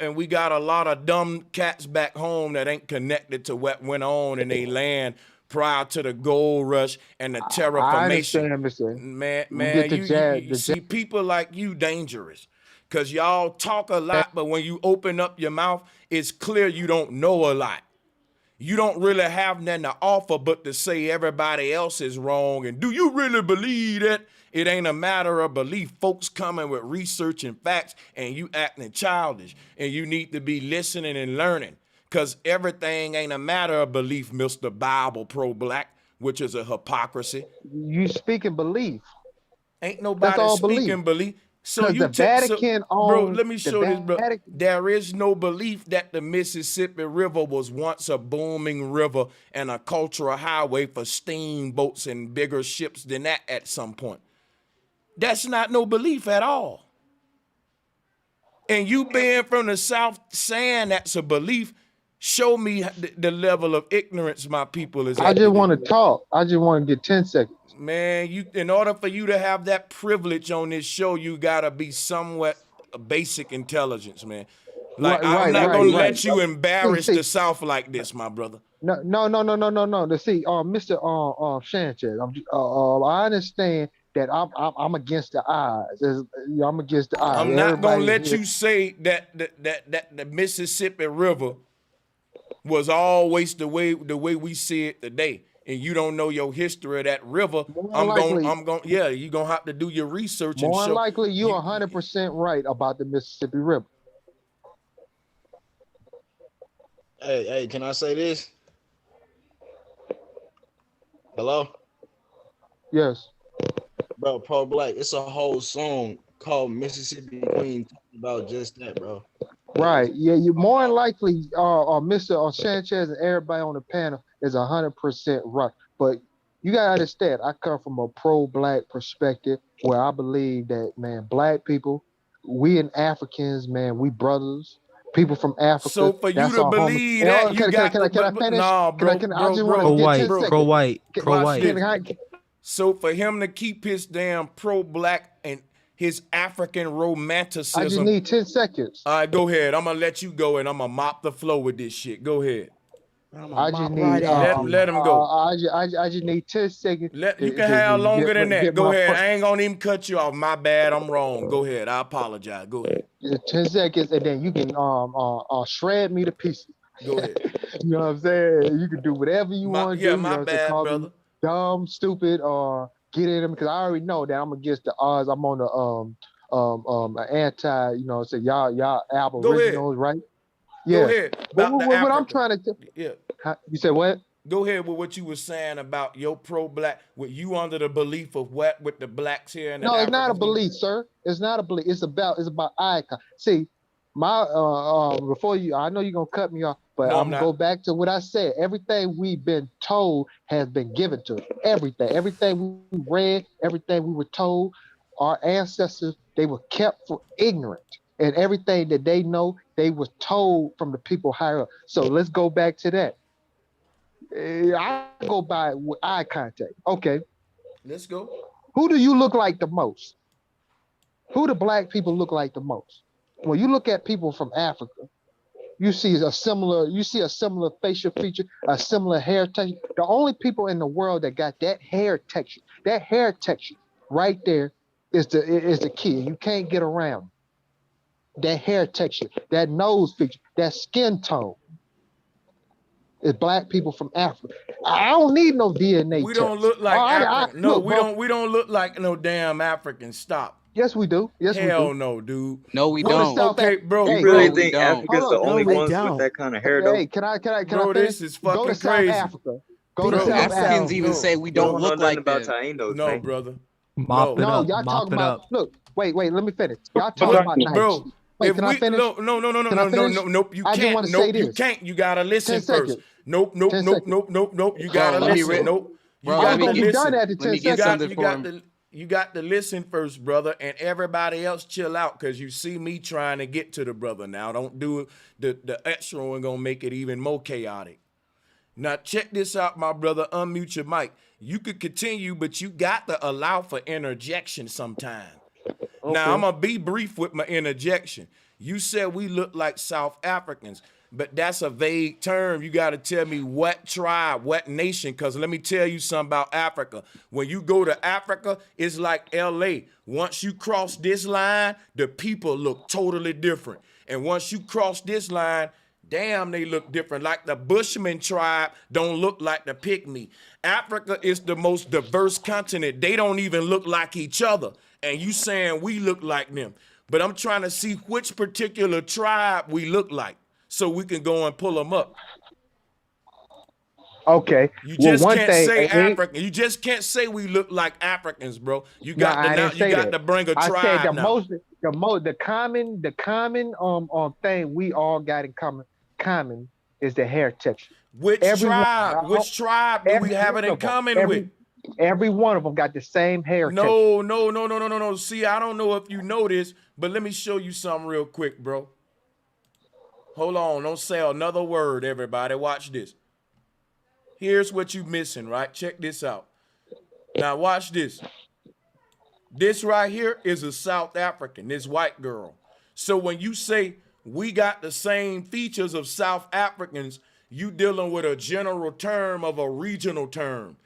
and we got a lot of dumb cats back home that ain't connected to what went on in their land prior to the gold rush and the terraformation. I understand, man, you see, people like you dangerous, because y'all talk a lot, but when you open up your mouth, it's clear you don't know a lot. You don't really have nothing to offer but to say everybody else is wrong. And do you really believe that? It ain't a matter of belief. Folks coming with research and facts, and you acting childish. And you need to be listening and learning, because everything ain't a matter of belief, Mr. Bible pro-black, which is a hypocrisy. You speaking belief. Ain't nobody speaking belief. So you the Vatican bro, let me show this, bro. There is no belief that the Mississippi River was once a booming river and a cultural highway for steamboats and bigger ships than that at some point. That's not no belief at all. And you being from the South saying that's a belief, show me the level of ignorance my people is at. I just want to talk. I just want to get 10 seconds. Man, in order for you to have that privilege on this show, you gotta be somewhat basic intelligence, man. Like, I'm not gonna let you embarrass the South like this, my brother. No. To see, Mr. Sanchez, I understand that I'm against the odds. I'm against the odds. I'm not gonna let you say that the Mississippi River was always the way we see it today. And you don't know your history of that river. You're gonna have to do your research. More likely, you're 100% right about the Mississippi River. Hey, can I say this? Hello? Yes. Bro, Pro Black, it's a whole song called Mississippi Queen talking about just that, bro. Right. Yeah, you more than likely Mr. Sanchez and everybody on the panel is 100% right. But you gotta understand, I come from a pro-black perspective where I believe that, man, black people, we and Africans, man, we brothers. People from Africa. So for you that's to our homie. believe And, that, you got can I finish? Nah, bro, I bro, just bro. want to get 10 seconds. Watch this. So for him to keep his damn pro-black and his African romanticism. I just need 10 seconds. All right, go ahead. I'm gonna let you go, and I'm gonna mop the floor with this shit. Go ahead. I just need let him go. I just need 10 seconds. You can have longer than that. Go ahead. I ain't gonna even cut you off. My bad. I'm wrong. Go ahead. I apologize. Go ahead. 10 seconds, and then you can shred me to pieces. Go ahead. You know what I'm saying? You can do whatever you want to do. Yeah, my bad, brother. Dumb, stupid, or get in them because I already know that I'm against the odds. I'm on the anti. You know, say y'all aboriginals, right? Yeah. Go ahead. But what I'm trying to do. Yeah. You said what? Go ahead with what you were saying about your pro-black. With you under the belief of what with the blacks here? And No, it's not a belief, sir. It's not a belief. It's about icon. See, my before you, I know you're gonna cut me off, but I'm gonna go back to what I said. Everything we've been told has been given to us. Everything we read, everything we were told. Our ancestors, they were kept for ignorant. And everything that they know, they were told from the people higher up. So let's go back to that. I go by with eye contact. Okay. Let's go. Who do you look like the most? Who do black people look like the most? When you look at people from Africa, you see a similar facial feature, a similar hair texture. The only people in the world that got that hair texture right there is the key. You can't get around that hair texture, that nose feature, that skin tone. Is black people from Africa. I don't need no DNA. We don't look like Africans. No, we don't look like no damn Africans. Stop. Yes, we do. Yes, Hell we do. No, dude. No, we don't. Okay, bro. You really think Africa's the only ones with that kind of hair, though? Hey, can I bro, this is fucking go to crazy. South Africa. Go to South Africans Africa. even say we don't look like about them. Taínos, No, man. brother. Y'all talking about. Look, wait, let me finish. Y'all talking about nice. Bro, Wait, can I finish? No. Nope. You can't. Nope. You can't. You gotta listen first. Nope. You gotta listen. Nope. You gotta listen. You got to listen first, brother, and everybody else chill out because you see me trying to get to the brother now. Don't do it. The extra one gonna make it even more chaotic. Now check this out, my brother. Unmute your mic. You could continue, but you got to allow for interjection sometime. Okay. Now I'm gonna be brief with my interjection. You said we look like South Africans, but that's a vague term. You got to tell me what tribe, what nation, because let me tell you something about Africa. When you go to Africa, it's like LA. Once you cross this line, the people look totally different. And once you cross this line, damn, they look different. Like the Bushman tribe don't look like the Pygmy. Africa is the most diverse continent. They don't even look like each other. And you saying we look like them. But I'm trying to see which particular tribe we look like so we can go and pull them up. Okay. You just can't say African. You just can't say we look like Africans, bro. You got to bring a tribe. I said now. the common thing we all got in common is the hair texture. Which tribe do we have it in common with? Every one of them got the same hair texture. No. See, I don't know if you know this, but let me show you something real quick, bro. Hold on. Don't say another word, everybody. Watch this. Here's what you missing, right? Check this out. Now, watch this. This right here is a South African, this white girl. So when you say we got the same features of South Africans, you dealing with a general term of a regional term.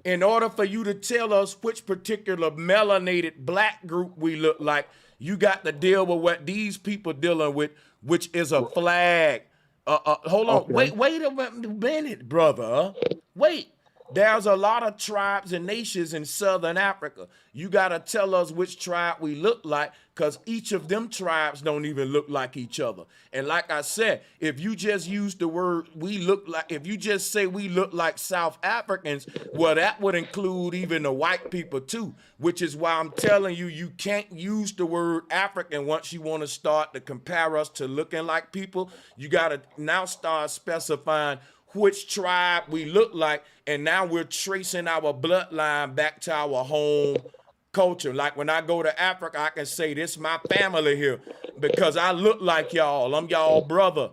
In order for you to tell us which particular melanated black group we look like, you got to deal with what these people dealing with, which is a flag. Hold on. Okay. Wait a minute, brother. Wait. There's a lot of tribes and nations in Southern Africa. You got to tell us which tribe we look like, because each of them tribes don't even look like each other. And like I said, if you just use the word we look like, if you just say we look like South Africans, well, that would include even the white people too, which is why I'm telling you, you can't use the word African once you want to start to compare us to looking like people. You got to now start specifying which tribe we look like, and now we're tracing our bloodline back to our home culture. Like when I go to Africa, I can say this my family here because I look like y'all. I'm y'all brother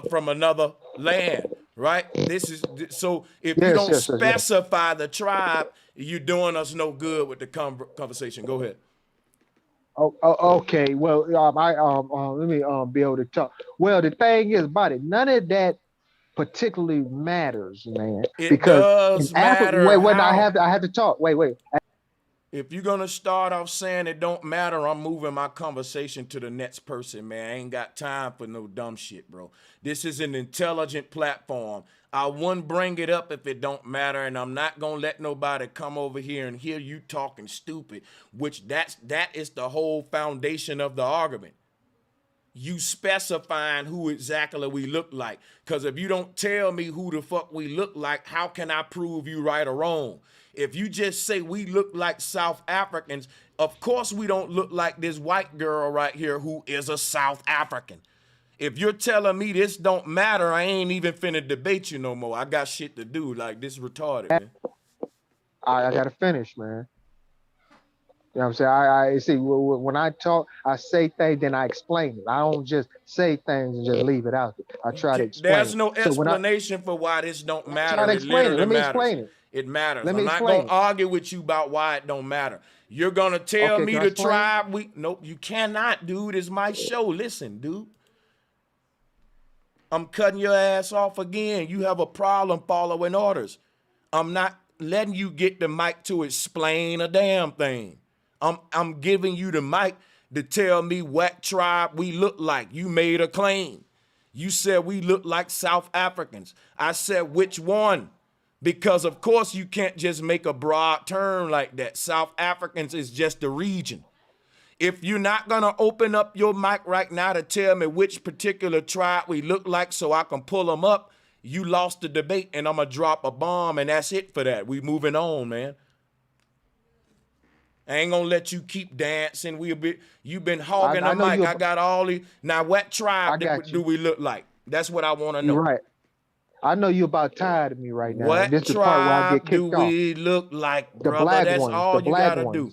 from another land, right? This is so if you don't specify the tribe, you're doing us no good with the conversation. Go ahead. Oh, okay. Well, let me be able to talk. Well, the thing is about it, none of that particularly matters, man. It does matter. Wait, I have to talk. Wait. If you're gonna start off saying it don't matter, I'm moving my conversation to the next person, man. I ain't got time for no dumb shit, bro. This is an intelligent platform. I wouldn't bring it up if it don't matter, and I'm not gonna let nobody come over here and hear you talking stupid, which that is the whole foundation of the argument. You specifying who exactly we look like. Because if you don't tell me who the fuck we look like, how can I prove you right or wrong? If you just say we look like South Africans, of course we don't look like this white girl right here who is a South African. If you're telling me this don't matter, I ain't even finna debate you no more. I got shit to do. Like, this retarded, man. I gotta finish, man. You know what I'm saying? I see, when I talk, I say things, then I explain it. I don't just say things and just leave it out there. I try to explain. There's no explanation for why this don't matter. Let me explain it. It matters. I'm not going to argue with you about why it don't matter. You're going to tell me the tribe nope, you cannot, dude. It's my show. Listen, dude. I'm cutting your ass off again. You have a problem following orders. I'm not letting you get the mic to explain a damn thing. I'm giving you the mic to tell me what tribe we look like. You made a claim. You said we look like South Africans. I said, which one? Because of course you can't just make a broad term like that. South Africans is just a region. If you're not gonna open up your mic right now to tell me which particular tribe we look like so I can pull them up, you lost the debate and I'm gonna drop a bomb and that's it for that. We moving on, man. I ain't gonna let you keep dancing. You've been hogging the mic. I got all the. Now, what tribe do we look like? That's what I want to know. You're right. I know you're about tired of me right now. What this is tribe the part where I get do kicked off. we look like, The brother? black That's ones, all the you black gotta ones. do.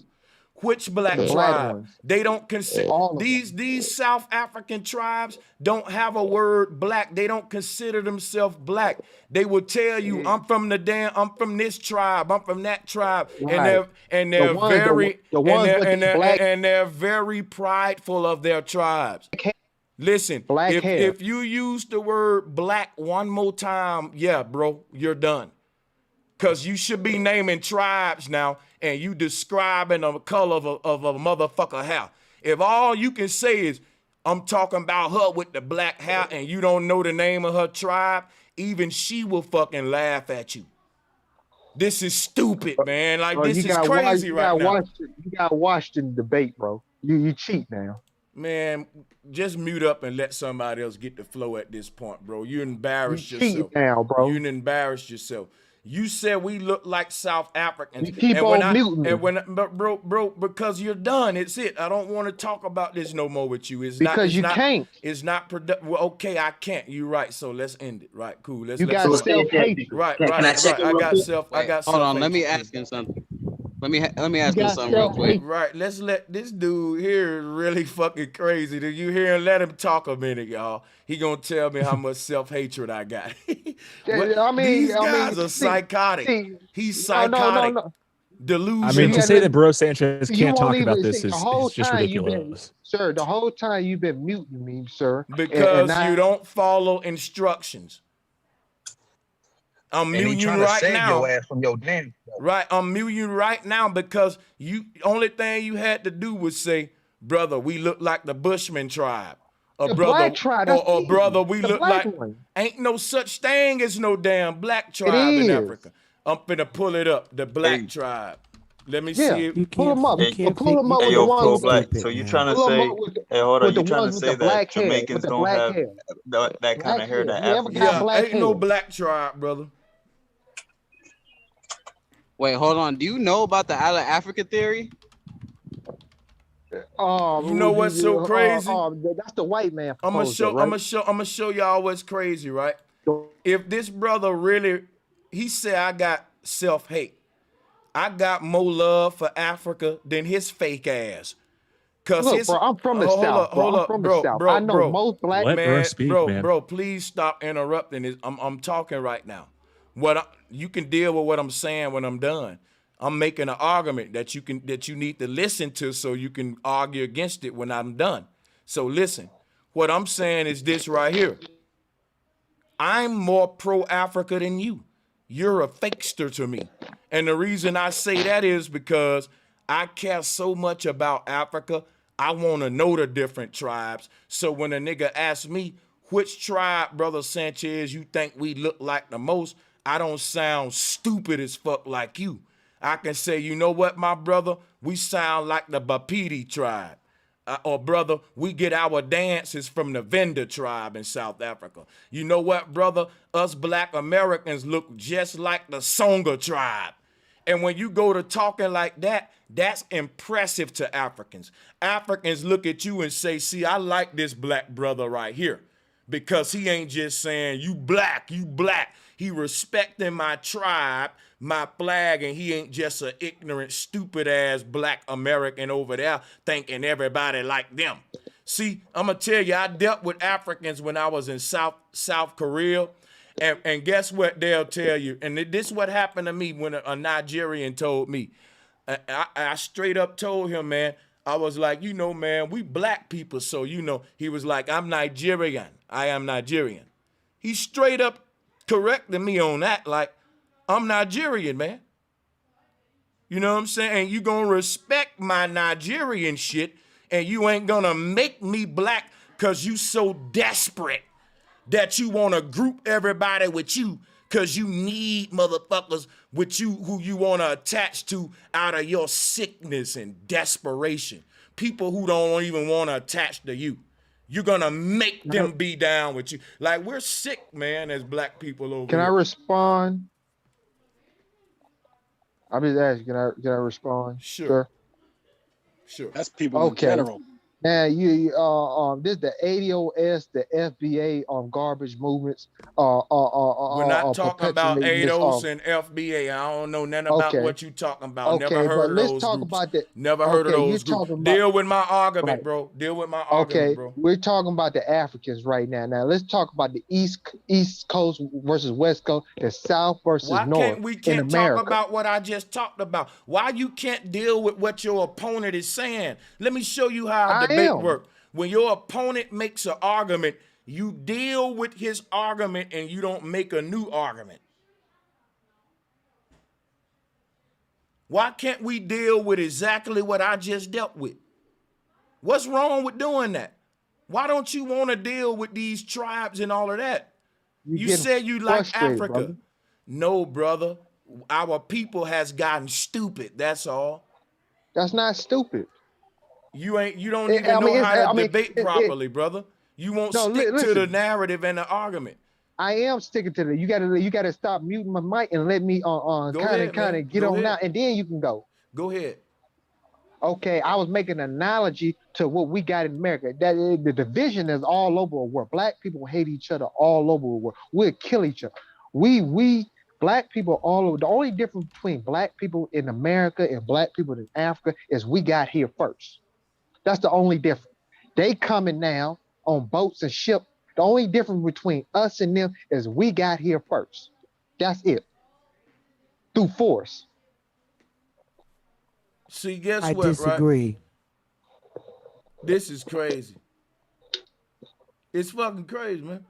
Which black The tribe? black ones. They don't consider these South African tribes don't have a word black. They don't consider themselves black. They will tell you, I'm from this tribe, I'm from that tribe, Right. and they're black. they're very prideful of their tribes. Listen, if you use the word black one more time, yeah, bro, you're done. Because you should be naming tribes now and you describing the color of a motherfucker hair. If all you can say is, I'm talking about her with the black hair and you don't know the name of her tribe, even she will fucking laugh at you. This is stupid, man. Like, this is crazy right now. You got washed in the debate, bro. You cheat now. Man, just mute up and let somebody else get the flow at this point, bro. You embarrassed yourself. Cheat now, bro. You embarrassed yourself. You said we look like South Africans. You keep on muting me. Bro, because you're done. It's it. I don't want to talk about this no more with you. Can't. It's not productive. Well, okay, I can't. You're right. So let's end it. Right, cool. Let's got self-hatred. Right. Can I check I got self. Hold on. Let me ask him something. Let me ask him something real quick. Right. Let's let this dude here really fucking crazy. Did you hear him? Let him talk a minute, y'all. He gonna tell me how much self-hatred I got. These guys are psychotic. He's psychotic. No. Delusional. I mean, to say that Bro Sanchez can't talk about this is just ridiculous. Sir, the whole time you've been muting me, sir. Because you don't follow instructions. I'm muting you right now. Your ass from your damn self. Right, I'm muting you right now because only thing you had to do was say, brother, we look like the Bushman tribe. Or brother, we look like ain't no such thing as no damn black tribe in Africa. I'm finna pull it up. The black tribe. Let me see it. You pull them up. Pull them up Hey, with the yo, ones Pro with the Black. So you trying to say? Hey, hold on. with the You trying to ones with say the that black hair, with Jamaicans the don't black have hair. that kind of hair that Whoever Africans got have? black Ain't hair. no black tribe, brother. Wait, hold on. Do you know about the Isle of Africa theory? You know what's so crazy? That's the white man I'm gonna proposed that, right? I'm gonna show y'all what's crazy, right? If this brother really, he said I got self-hate. I got more love for Africa than his fake ass. Cause Look, bro, I'm from the South, bro. I'm from the South. I know most black bro, please stop interrupting this. I'm talking right now. You can deal with what I'm saying when I'm done. I'm making an argument that you need to listen to so you can argue against it when I'm done. So listen, what I'm saying is this right here. I'm more pro-Africa than you. You're a fakester to me. And the reason I say that is because I care so much about Africa. I want to know the different tribes. So when a nigga asks me, which tribe, Brother Sanchez, you think we look like the most, I don't sound stupid as fuck like you. I can say, you know what, my brother? We sound like the Bapedi tribe. Or brother, we get our dances from the Venda tribe in South Africa. You know what, brother? Us black Americans look just like the Songa tribe. And when you go to talking like that, that's impressive to Africans. Africans look at you and say, see, I like this black brother right here. Because he ain't just saying, you black, you black. He respecting my tribe, my flag, and he ain't just an ignorant, stupid ass black American over there thinking everybody like them. See, I'm gonna tell you, I dealt with Africans when I was in South Korea, and guess what they'll tell you? And this is what happened to me when a Nigerian told me. I straight up told him, man, I was like, you know, man, we black people, so you know, he was like, I'm Nigerian. I am Nigerian. He straight up corrected me on that, like, I'm Nigerian, man. You know what I'm saying? You gonna respect my Nigerian shit, and you ain't gonna make me black because you so desperate that you wanna group everybody with you because you need motherfuckers with you who you wanna attach to out of your sickness and desperation. People who don't even wanna attach to you. You're gonna make them be down with you. Like, we're sick, man, as black people over here. Can I respond? I'm just asking, can I respond? Sure. That's people in general. Now this is the ADOS, the FBA on garbage movements. We're not talking about ADOS and FBA. I don't know nothing about what you talking about. Never heard of those groups. Never heard of those groups. Deal with my argument, bro. Deal with my argument, bro. We're talking about the Africans right now. Now let's talk about the East Coast versus West Coast, the South versus North. Why can't we talk about what I just talked about? Why you can't deal with what your opponent is saying? Let me show you how a debate works. When your opponent makes an argument, you deal with his argument and you don't make a new argument. Why can't we deal with exactly what I just dealt with? What's wrong with doing that? Why don't you want to deal with these tribes and all of that? You said you like Africa. Brother. No, brother. Our people has gotten stupid. That's all. That's not stupid. You don't even know how to debate properly, brother. You won't stick to the narrative and the argument. I am sticking to it. You gotta stop muting my mic and let me kind of get on out, and then you can go. Go ahead. Okay, I was making an analogy to what we got in America. That the division is all over the world. Black people hate each other all over the world. We'll kill each other. We black people all over. The only difference between black people in America and black people in Africa is we got here first. That's the only difference. They coming now on boats and ships. The only difference between us and them is we got here first. That's it. Through force. See, guess I what, disagree. Right? This is crazy. It's fucking crazy, man.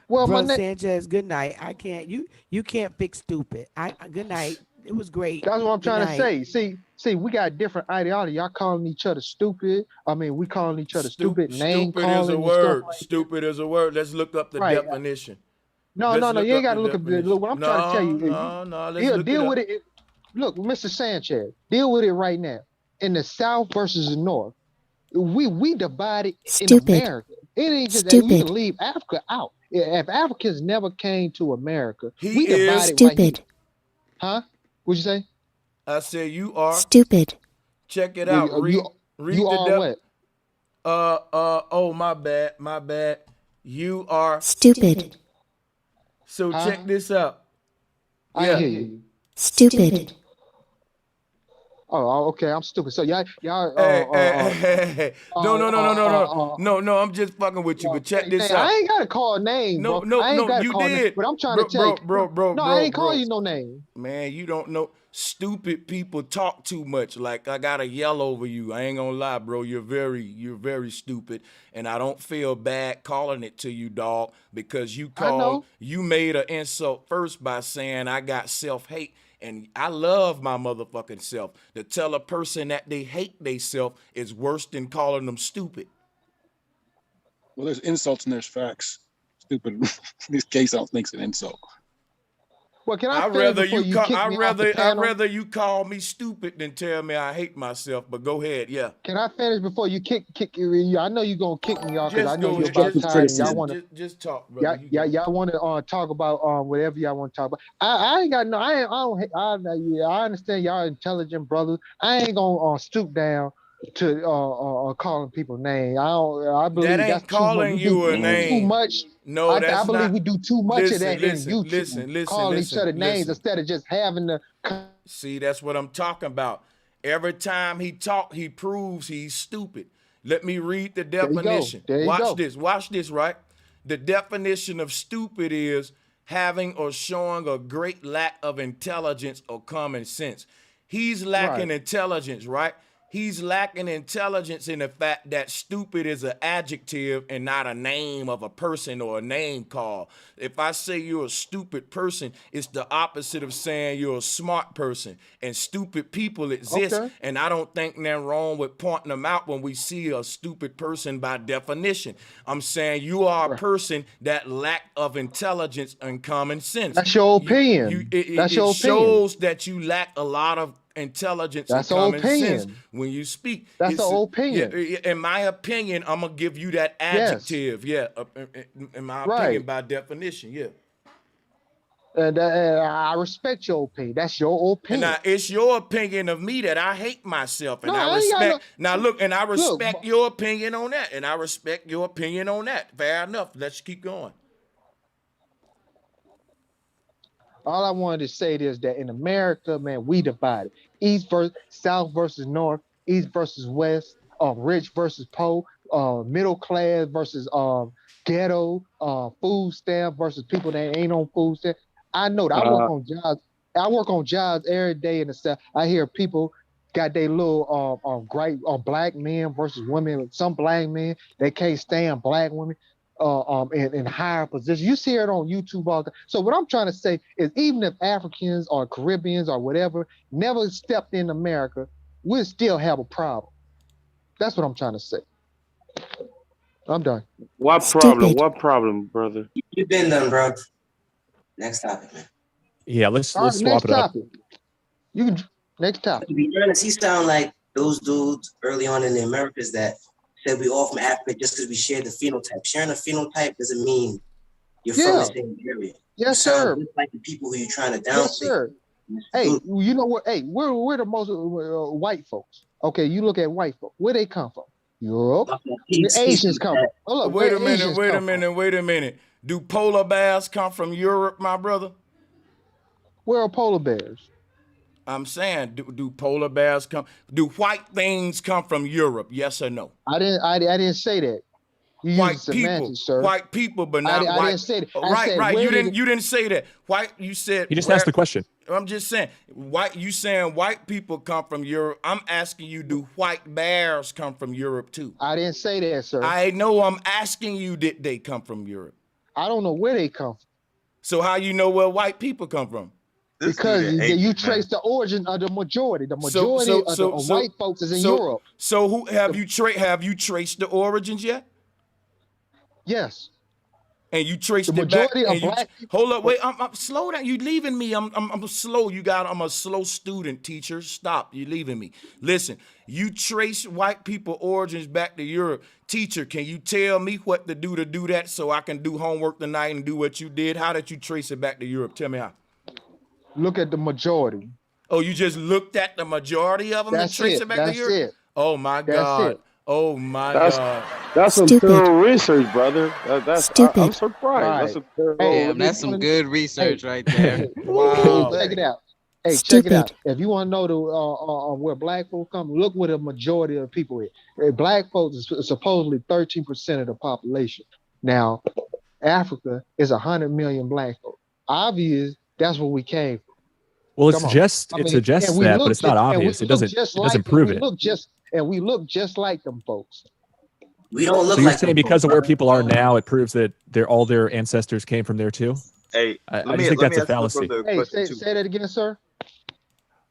Well, Brother Sanchez, good night. I can't. You can't fix stupid. Good night. It was great. That's what I'm trying to say. See, we got different ideology. Y'all calling each other stupid. I mean, we calling each other stupid. Name stupid calling is a word. Like stupid is a word. Let's look up the definition. No, you ain't got to look at it. Look, what I'm trying to tell you. Let's deal with it. Look, Mr. Sanchez, deal with it right now. In the South versus the North, we divided in America. It ain't just that you can leave Africa out. If Africans never came to America, we divided right here. Huh? What'd you say? I said you are stupid. Check it out. Read you the are what? Oh, my bad. You are stupid. So check this out. I hear you. Stupid. Oh, okay. I'm stupid. So y'all. Hey. No. I'm just fucking with you. But check this out. I ain't gotta call a name, bro. No. You did. But I'm trying to tell you, bro. No, I ain't calling you no name. Man, you don't know. Stupid people talk too much. Like I gotta yell over you. I ain't gonna lie, bro. You're very stupid, and I don't feel bad calling it to you, dog, because you made an insult first by saying I got self-hate. And I love my motherfucking self. To tell a person that they hate theyself is worse than calling them stupid. Well, there's insults and there's facts. Stupid. This case out makes an insult. Well, can I I'd rather you call me stupid than tell me I hate myself. But go ahead, yeah. Can I finish before you kick you? I know you're gonna kick me off because I know you're about tired. Y'all want to just talk, brother. Y'all want to talk about whatever y'all want to talk about. I ain't got no. I understand y'all intelligent brothers. I ain't gonna stoop down to calling people names. I believe that ain't that's calling you a name. Too much. No, I believe we do too much of that in YouTube. Listen, calling each other names instead of just having the. See, that's what I'm talking about. Every time he talk, he proves he's stupid. Let me read the definition. Watch this, right? The definition of stupid is having or showing a great lack of intelligence or common sense. He's lacking intelligence, right? He's lacking intelligence in the fact that stupid is an adjective and not a name of a person or a name call. If I say you're a stupid person, it's the opposite of saying you're a smart person. And stupid people exist, and I don't think nothing wrong with pointing them out when we see a stupid person by definition. I'm saying you are a person that lack of intelligence and common sense. That's your opinion. It shows that you lack a lot of intelligence and common sense when you speak. That's an opinion. In my opinion, I'm gonna give you that adjective. Yes. In my opinion, by definition, yeah. And I respect your opinion. That's your opinion. Now it's your opinion of me that I hate myself, and I respect. And I respect your opinion on that, and I respect your opinion on that. Fair enough. Let's keep going. All I wanted to say is that in America, man, we divided. South versus North, East versus West, rich versus poor, middle class versus ghetto, food stamp versus people that ain't on food stamp. I know that I work on jobs. I work on jobs every day in the South. I hear people got their little great black men versus women. Some black men, they can't stand black women. In higher positions. You see it on YouTube all the time. So what I'm trying to say is even if Africans or Caribbeans or whatever never stepped in America, we'll still have a problem. That's what I'm trying to say. I'm done. What problem? What problem, brother? You've been done, bro. Next topic, man. Yeah, let's swap it up. You can next topic. To be honest, he sound like those dudes early on in the Americas that said we all from Africa just because we share the phenotype. Sharing a phenotype doesn't mean you're from the same area. Yes, sir. Just like the people who you're trying to downplay. Yes, sir. Hey, you know what? Hey, we're the most white folks. Okay, you look at white folks. Where they come from? Europe. The Asians come from. Oh, look, wait a minute. Do polar bears come from Europe, my brother? Where are polar bears? I'm saying, do polar bears come? Do white things come from Europe? Yes or no? I didn't say that. You white people, sir. White people, but not white. I didn't say that. Right. You didn't say that. White. You said. He just asked the question. I'm just saying, white. You saying white people come from Europe? I'm asking you, do white bears come from Europe too? I didn't say that, sir. I know. I'm asking you, did they come from Europe? I don't know where they come from. So how you know where white people come from? Because you trace the origin of the majority. The majority of the white folks is in Europe. So who have you traced the origins yet? Yes. and you traced the it back. majority of And you black hold up, wait, I'm slow down. You leaving me? I'm slow. I'm a slow student, teacher. Stop. You leaving me? Listen, you trace white people origins back to Europe. Teacher, can you tell me what to do that so I can do homework tonight and do what you did? How did you trace it back to Europe? Tell me how. Look at the majority. Oh, you just looked at the majority of them and traced it back to Europe? That's it. Oh my God. Oh my God. That's some thorough research, brother. I'm surprised. Right. That's some thorough Damn, that's some good research right there. Wow. Check it out. Hey, check it out. If you want to know where black folks come, look where the majority of the people is. Black folks is supposedly 13% of the population. Now, Africa is 100 million black folks. Obvious, that's where we came from. Well, it suggests that, but it's not obvious. It doesn't prove it. We look just like them folks. We don't look so you're like saying because of where people are now, it proves that all their ancestors came from there too? Hey, I just think that's a fallacy. Hey, say that again, sir.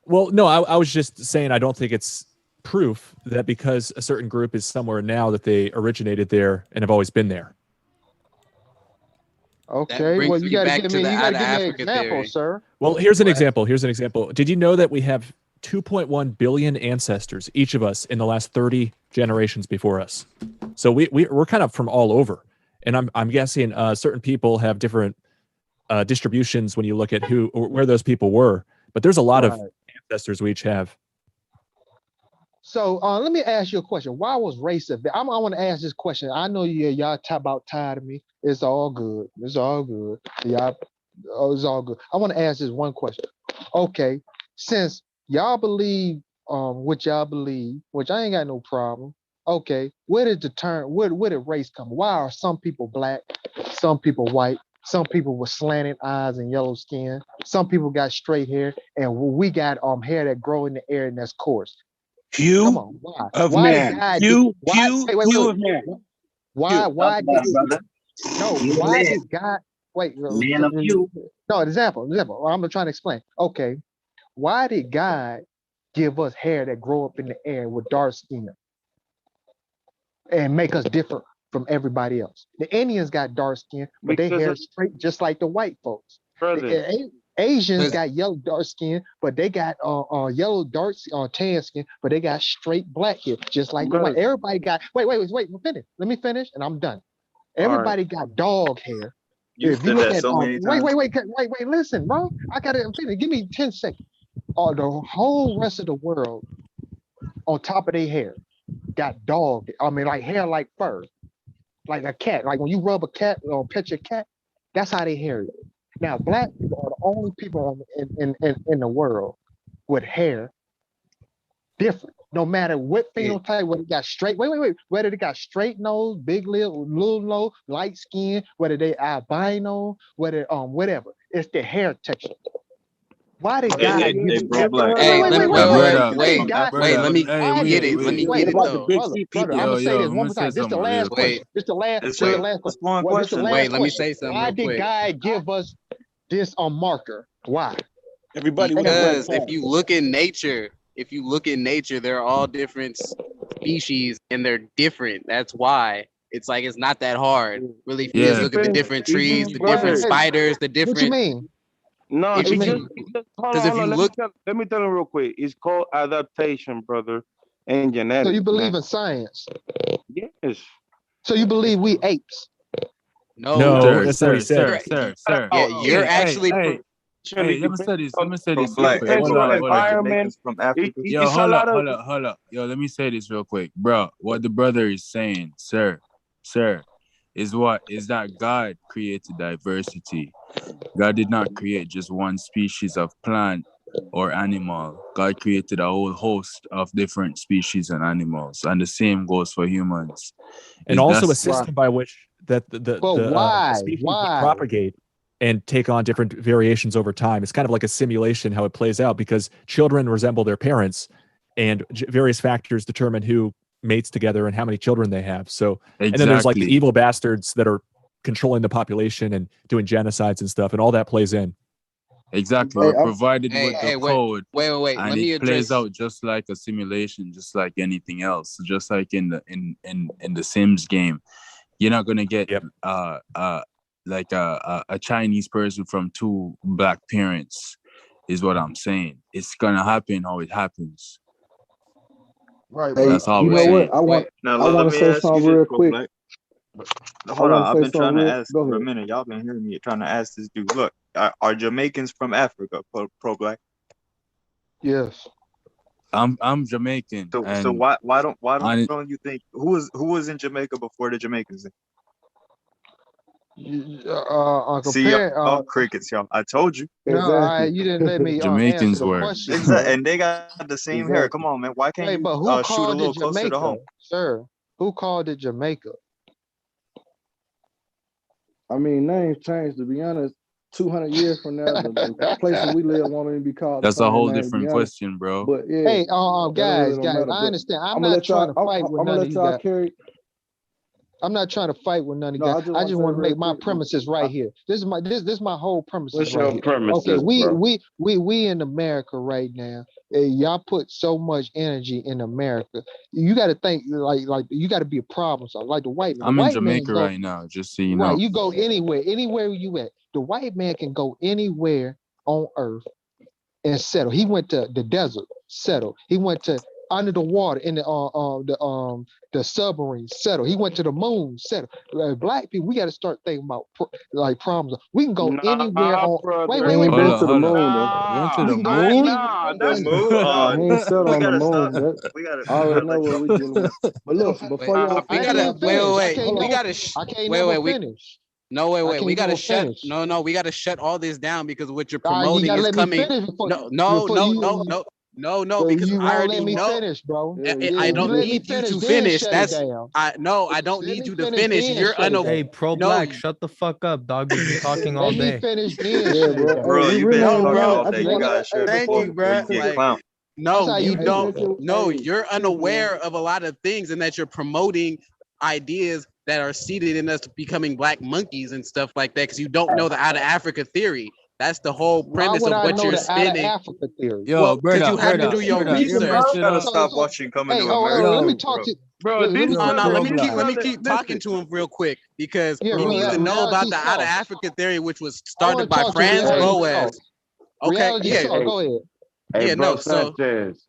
Well, no, I was just saying I don't think it's proof that because a certain group is somewhere now that they originated there and have always been there. Okay, well, you got to give me an example, sir. Well, here's an example. Did you know that we have 2.1 billion ancestors, each of us, in the last 30 generations before us? So we're kind of from all over, and I'm guessing certain people have different distributions when you look at where those people were. But there's a lot of ancestors we each have. So let me ask you a question. Why was race I want to ask this question. I know y'all about tired of me. It's all good. It's all good. It's all good. I want to ask this one question. Okay, since y'all believe what y'all believe, which I ain't got no problem. Okay, where did race come? Why are some people black, some people white, some people with slanted eyes and yellow skin, some people got straight hair, and we got hair that grow in the air and that's coarse? Hue of man. Hue of man. Why did God wait? Man of you. No, example. I'm trying to explain. Okay, why did God give us hair that grow up in the air with dark skin and make us different from everybody else? The Indians got dark skin, but they hair straight just like the white folks. The Asians got yellow dark skin, but they got yellow dark tan skin, but they got straight black hair, just like the white. Everybody got wait, finish. Let me finish and I'm done. Everybody got dog hair. If you look at so many times. Wait, listen, bro. I gotta finish. Give me 10 seconds. The whole rest of the world on top of their hair got like hair like fur. Like a cat. Like when you rub a cat or pet your cat, that's how they hair is. Now, black people are the only people in the world with hair different. No matter what phenotype, whether they got straight, whether they got straight nose, big lip, little nose, light skin, whether they albino, whether whatever, it's the hair texture. Why did God? Let me get it. Let me get it though. Brother, I'm gonna say this one more time. This is the last question. This is the last question. Wait, let me say something. Why did God give us this marker? Why? Everybody. Because if you look in nature, they're all different species and they're different. That's why it's like it's not that hard. Really, if you just look at the different trees, the different spiders, the different. What you mean? No, because if you look, let me tell you real quick. It's called adaptation, brother, and genetics. So you believe in science? Yes. So you believe we apes? No, that's what he said. Sir. Yeah, you're actually. Hey, let me say this. Yo, hold up. Yo, let me say this real quick, bro. What the brother is saying, sir, is that God created diversity. God did not create just one species of plant or animal. God created a whole host of different species and animals, and the same goes for humans. And also a system by which the species propagate and take on different variations over time. It's kind of like a simulation how it plays out because children resemble their parents, and various factors determine who mates together and how many children they have. So, and then there's like the evil bastards that are controlling the population and doing genocides and stuff, and all that plays in. Exactly. We're provided with the code. Wait. And let me it plays out just like a simulation, just like anything else. Just like in the Sims game, you're not gonna get like a Chinese person from 2 black parents, is what I'm saying. It's gonna happen how it happens. Right, Hey, That's all you we're know saying. what? I want Let to me say ask you something this, real Pro quick. Black. I Hold on, want to I've say been trying something to real. ask Go for a ahead. minute. Y'all been hearing me trying to ask this dude. Look, are Jamaicans from Africa, Pro Black? Yes. I'm Jamaican, So and why on don't you think who was in Jamaica before the Jamaicans? See y'all crickets, y'all. I told you. No, you didn't let me answer Jamaicans the were. question, Exactly, sir. and they got the same hair. Come on, man. Why can't Hey, you but who shoot a called it little closer to Jamaica, home? sir? Who called it Jamaica? I mean, names change. To be honest, 200 years from now, the places we live won't even be called the That's a same whole name. To be different honest, question, bro. but yeah, Hey, that guys, really don't matter. I But understand. I'm I'm gonna not let y'all. trying to fight with I'm gonna none of let you y'all guys. carry. I'm not trying to fight with none of you No, guys. I just I want to just say want to real make my quick. premises right here. This is my whole premises What's right your here. premises, Okay, bro? we in America right now. Y'all put so much energy in America. You got to think like you got to be a problem solver. Like the white man. I'm The in white man Jamaica go right now, just so you right. know. You go anywhere you at. The white man can go anywhere on earth and settle. He went to the desert, settle. He went to under the water in the submarine, settle. He went to the moon, settle. Black people, we got to start thinking about like problems. We can go anywhere Nah, on. brother. Wait. He ain't been to the Hold on. moon though. Went to We the can go moon? Nah, The that's moon. He ain't settled We on the gotta stop. moon. We gotta. I already know what we getting with. But look, Wait, before y'all we I ain't finish, gotta even finished. I can't hold on. we never. gotta I can't wait, never we finish. wait. I We can't gotta never shut finish. we gotta shut all this down because what you're You promoting gotta is let me coming. finish No, before because you I won't let already me know. finish, bro. Yeah, you I If you don't let me need you finish, to then finish. shut it That's down. I don't Let need me you to finish, finish. then You're shut it Hey, down. pro no, black, shut the fuck up, dog. You've been talking all Let me day. finish, then Yeah, shut it bro. down. Hey, Bro, we you've really been ain't no, talking running. bro. all I day. just You want to. gotta shut Thank before you, you bro. get Like, clowned. That's no, how you you Hey, do don't. it. No, hey, you're excuse me, man. unaware of a lot of things and that you're promoting ideas that are seated in us becoming black monkeys and stuff like that because you don't know the out of Africa theory. That's the whole Why premise would of I what know you're the out of spinning. Africa theory? Yo, Well, because you have to brother, do your you Speaking, remember research. Gotta Shiloh? stop watching Coming hey, to let me America, Yo, talk bro. to. bro. Let me This Oh talk no, to brother, let him, me this keep black. brother. talking Listen, to him real quick because Yeah, you need to know about reality the out of sauce. Africa theory, which was I want started to by talk to Franz reality Boas. sauce. Okay, Reality yeah, sauce. Go ahead. hey, yeah, bro, no. So Sanchez.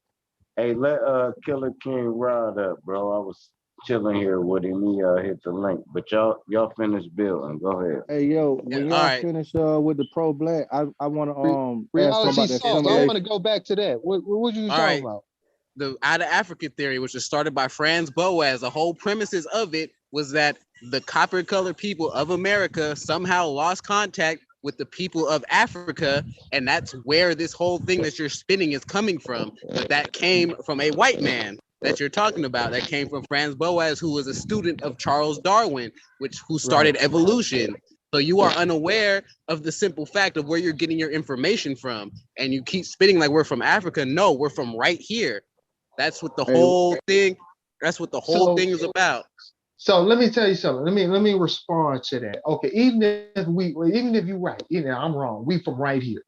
Hey, let Killer King Rod up, bro. I was chilling here with him. He hit the link, but y'all finish building. Go ahead. Hey, yo, yeah, when all y'all right. finish with the pro black, I want to ask something Reality about that sauce. I want simulation. to go back to that. What you All talking right. about? The out of Africa theory, which was started by Franz Boas, the whole premises of it was that the copper colored people of America somehow lost contact with the people of Africa, and that's where this whole thing that you're spinning is coming from. But that came from a white man that you're talking about. That came from Franz Boas, who was a student of Charles Darwin, who started evolution. So you are unaware of the simple fact of where you're getting your information from, and you keep spinning like we're from Africa. No, we're from right here. That's what the Hey, whole thing. That's what the whole So thing is about. So let me tell you something. Let me respond to that. Okay, even if you're right, I'm wrong. We from right here.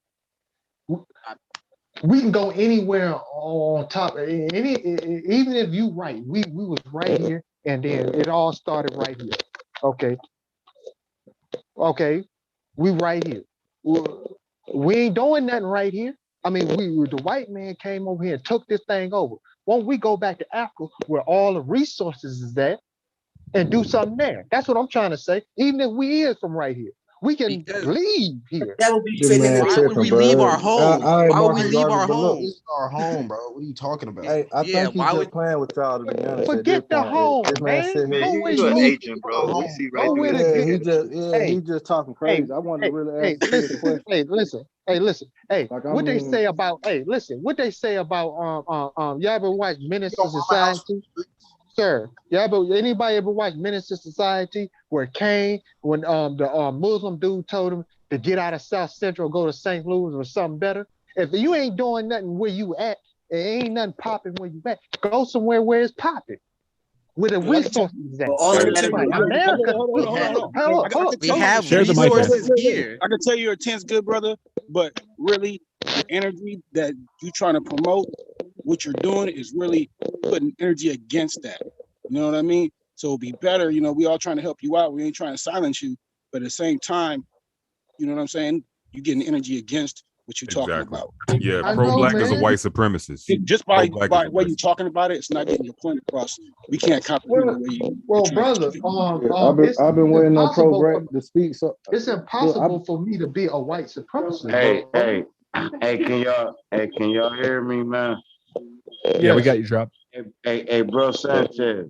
We can go anywhere on top. Even if you right, we was right here, and then it all started right here. Okay, we right here. We ain't doing nothing right here. I mean, the white man came over here and took this thing over. Won't we go back to Africa where all the resources is at? And do something there. That's what I'm trying to say. Even if we is from right here, we can leave here. That would be this fitting in man the Why would tripping, we leave bro. our home? All right, Why would we Marcus leave Garvey, our but look, home? This is our home, bro. What are you talking about? hey, I Yeah, think he's why would just playing with y'all. To be honest, But at this get the point, home, this man man. sitting Man, here. Go where you an you agent, Our bro. We home. see right go through where that. the Yeah, hey, he just talking hey, crazy. I wanted to hey, really hey, ask a serious question. listen. Hey, listen. Hey, Like, I what they mean, say about what they say about you ever watch Menace You know, to Mama House. Society? Sir, anybody ever watch Menace to Society where Kane, when the Muslim dude told him to get out of South Central, go to St. Louis or something better? If you ain't doing nothing where you at, it ain't nothing popping where you at. Go somewhere where it's popping, where the Yeah, I can tell. resources is at. But all I of can that tell is you. Like Hold America, on, look, hold on, hold on. hold I on, can We tell you. have Share the You mic, know man. resources what? here. I can tell your intent's good, brother. But really, the energy that you trying to promote, what you're doing is really putting energy against that. You know what I mean? So it'd be better. You know, we all trying to help you out. We ain't trying to silence you. but at the same time, you know what I'm saying? You're getting energy against what you're talking about. Yeah, pro-black is a white supremacist. Just by Pro-black the is a way white you're talking about it, it's not getting your point across. We can't comprehend the way you're trying brother, to I've been waiting on Pro Black to speak. So it's impossible for me to be a white supremacist. Hey, can y'all hear me, man? Yeah, we got you, Drop. Hey, bro, Sanchez.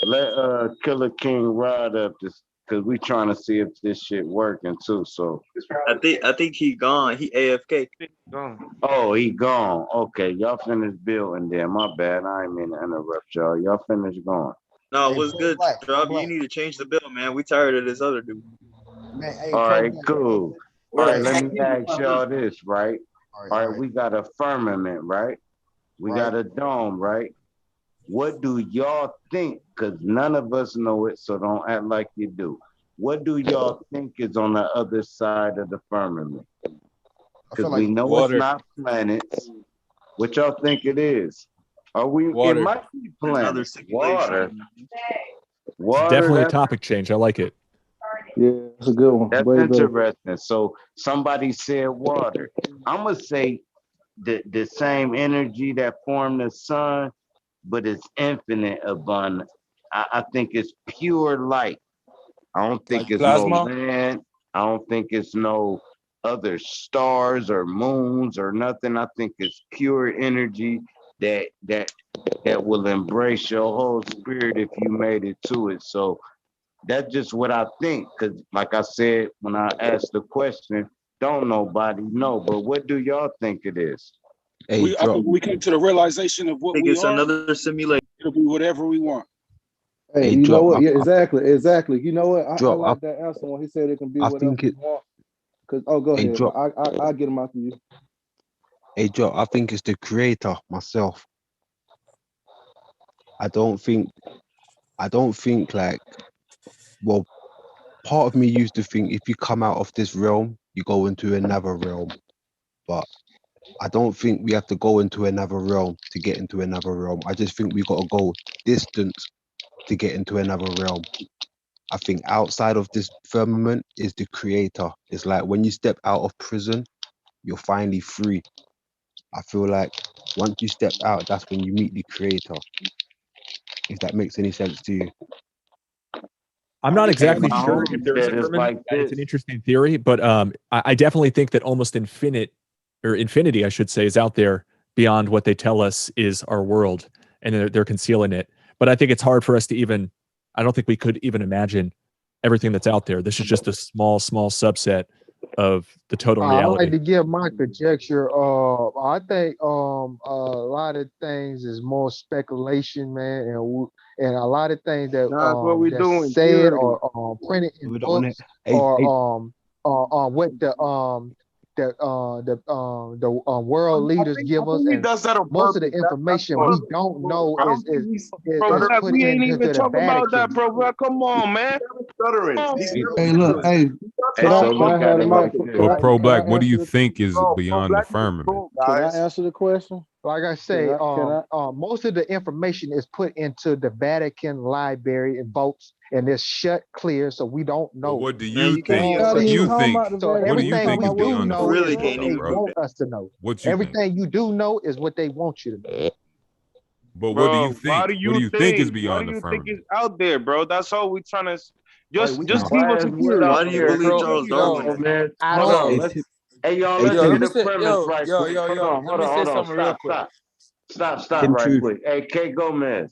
Let Killer King ride up this because we trying to see if this shit working too. So I think he gone. He AFK. oh, he gone. Okay, y'all finish building there. My bad. I ain't mean to interrupt y'all. Y'all finish going. No, what's good, Drop? You need to change the bill, man. We tired of this other dude. All right, cool. All right, let me ask y'all this, right? All right, we got a firmament, right? We got a dome, right? What do y'all think? Because none of us know it, so don't act like you do. What do y'all think is on the other side of the firmament? Because we know water. it's not planets. What y'all think it is? Are we? Water. It might be planets. Water. It's definitely a topic change. I like it. Yeah, it's a good one. That's Way better. interesting. So somebody said water. I'm gonna say the same energy that formed the sun, but it's infinite abundant. I think it's pure light. I don't think Like it's plasma? no land. I don't think it's no other stars or moons or nothing. I think it's pure energy that will embrace your whole spirit if you made it to it. So that's just what I think. Because like I said, when I asked the question, don't nobody know. But what do y'all think it is? I think when we come to the realization of what I think we it's are, another simulation. it'll be whatever we want. Hey, you know what? Yeah, exactly. You know what? I like that answer when he said it can be I whatever think we it. want. Cause go ahead. Drop. I get him after you. Hey, Joe, I think it's the creator myself. I don't think like, well, part of me used to think if you come out of this realm, you go into another realm. But I don't think we have to go into another realm to get into another realm. I just think we got to go distance to get into another realm. I think outside of this firmament is the creator. It's like when you step out of prison, you're finally free. I feel like once you step out, that's when you meet the creator. If that makes any sense to you. I'm not exactly my sure homie if there is a said it's firmament. like It's this. an interesting theory, but I definitely think that almost infinity, I should say, is out there beyond what they tell us is our world, and they're concealing it. But I think it's hard for us to even. I don't think we could even imagine everything that's out there. This is just a small subset of the total I reality. like to give my conjecture. I think a lot of things is more speculation, man, and a lot of things that That's what we that's doing. said Theory. or printed in We don't books hey, or what the world leaders give us, He and does that on most of purpose. the information we don't know I is don't think he's Bro, is that, put we ain't into even the talking about that, Vatican. bro. Come on, man. stuttering. Come on. He's hey, look, hey, Hey, so Can I look have at the it mic? like Can this. But pro-black, I what do answer you the think is Bro, beyond the Black is firmament? cool, Can I guys. answer the question? Like I say, Can I? most of the information is put into the Vatican library and vaults, and it's shut clear, so we don't But know. what do Man, you you can't think? even Not What even you talking think? about the So Vatican. What do you everything think we is do beyond the know really is firmament, what can't they even bro? do want that. us to know. What you think? Everything you do know is what they want you to know. But what do you Bro, think? What do you think is What beyond do the you think is firmament? out there, bro? That's all we trying to. We Just don't give Why us is a what theory, out Why do you there? believe bro. Charles Yo, Darwin? man. I Hold don't. on. hey, Hey, y'all, hey, let's Yo, hear let Tim, me the say, premise yo, right yo, quick. yo, yo. Let me say something real quick. Stop Tim right Truth. quick. Hey, K Gomez.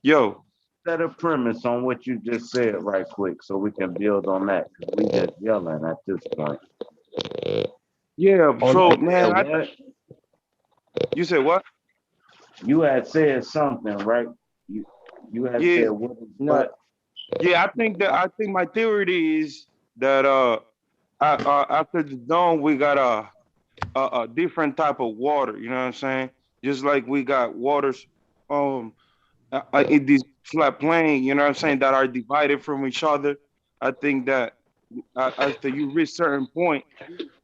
Yo, Set a premise on what you just said right quick so we can build on that. 'Cause we just yelling at this point. yeah. So, You man, said what? you said what? You had said something, right? You had Yeah, said what is No. what? yeah. I think my theory is that after the dome we got a different type of water. You know what I'm saying? Just like we got waters in this flat plane. You know what I'm saying? That are divided from each other. I think that after you reach certain point,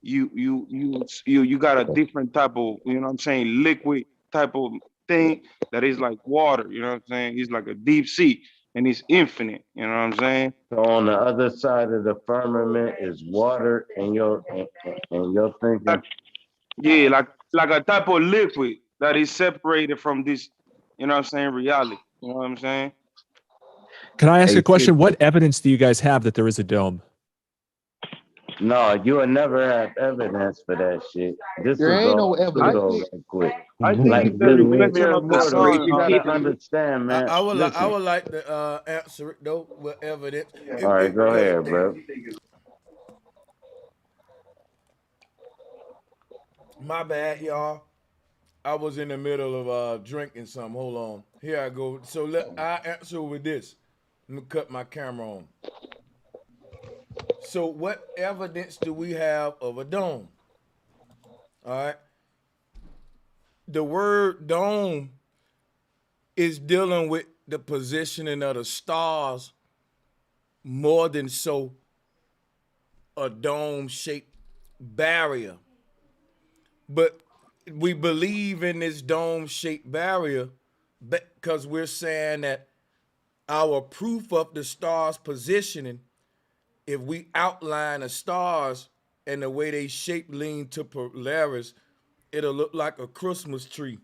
you got a different type of, you know what I'm saying, liquid type of thing that is like water. You know what I'm saying? It's like a deep sea, and it's infinite. You know what I'm saying? So on the other side of the firmament is water, and your thinking. Yeah, like a type of liquid that is separated from this, you know what I'm saying, reality. You know what I'm saying? Can I ask a question? What evidence do you guys have that there is a dome? No, you will never have evidence for that shit. This There is ain't no all evidence. pseudo right quick. I think Like it's the reflection you're of the immortal. sun. You gotta understand, man. I would Listen. like to answer it though with evidence. All right, go ahead, bro. My bad, y'all. I was in the middle of drinking something. Hold on. Here I go. So I answer with this. Let me cut my camera on. So what evidence do we have of a dome? All right. The word dome is dealing with the positioning of the stars more than so a dome-shaped barrier. But we believe in this dome-shaped barrier because we're saying that our proof of the stars' positioning, if we outline the stars and the way they shape lean to Polaris, it'll look like a Christmas tree.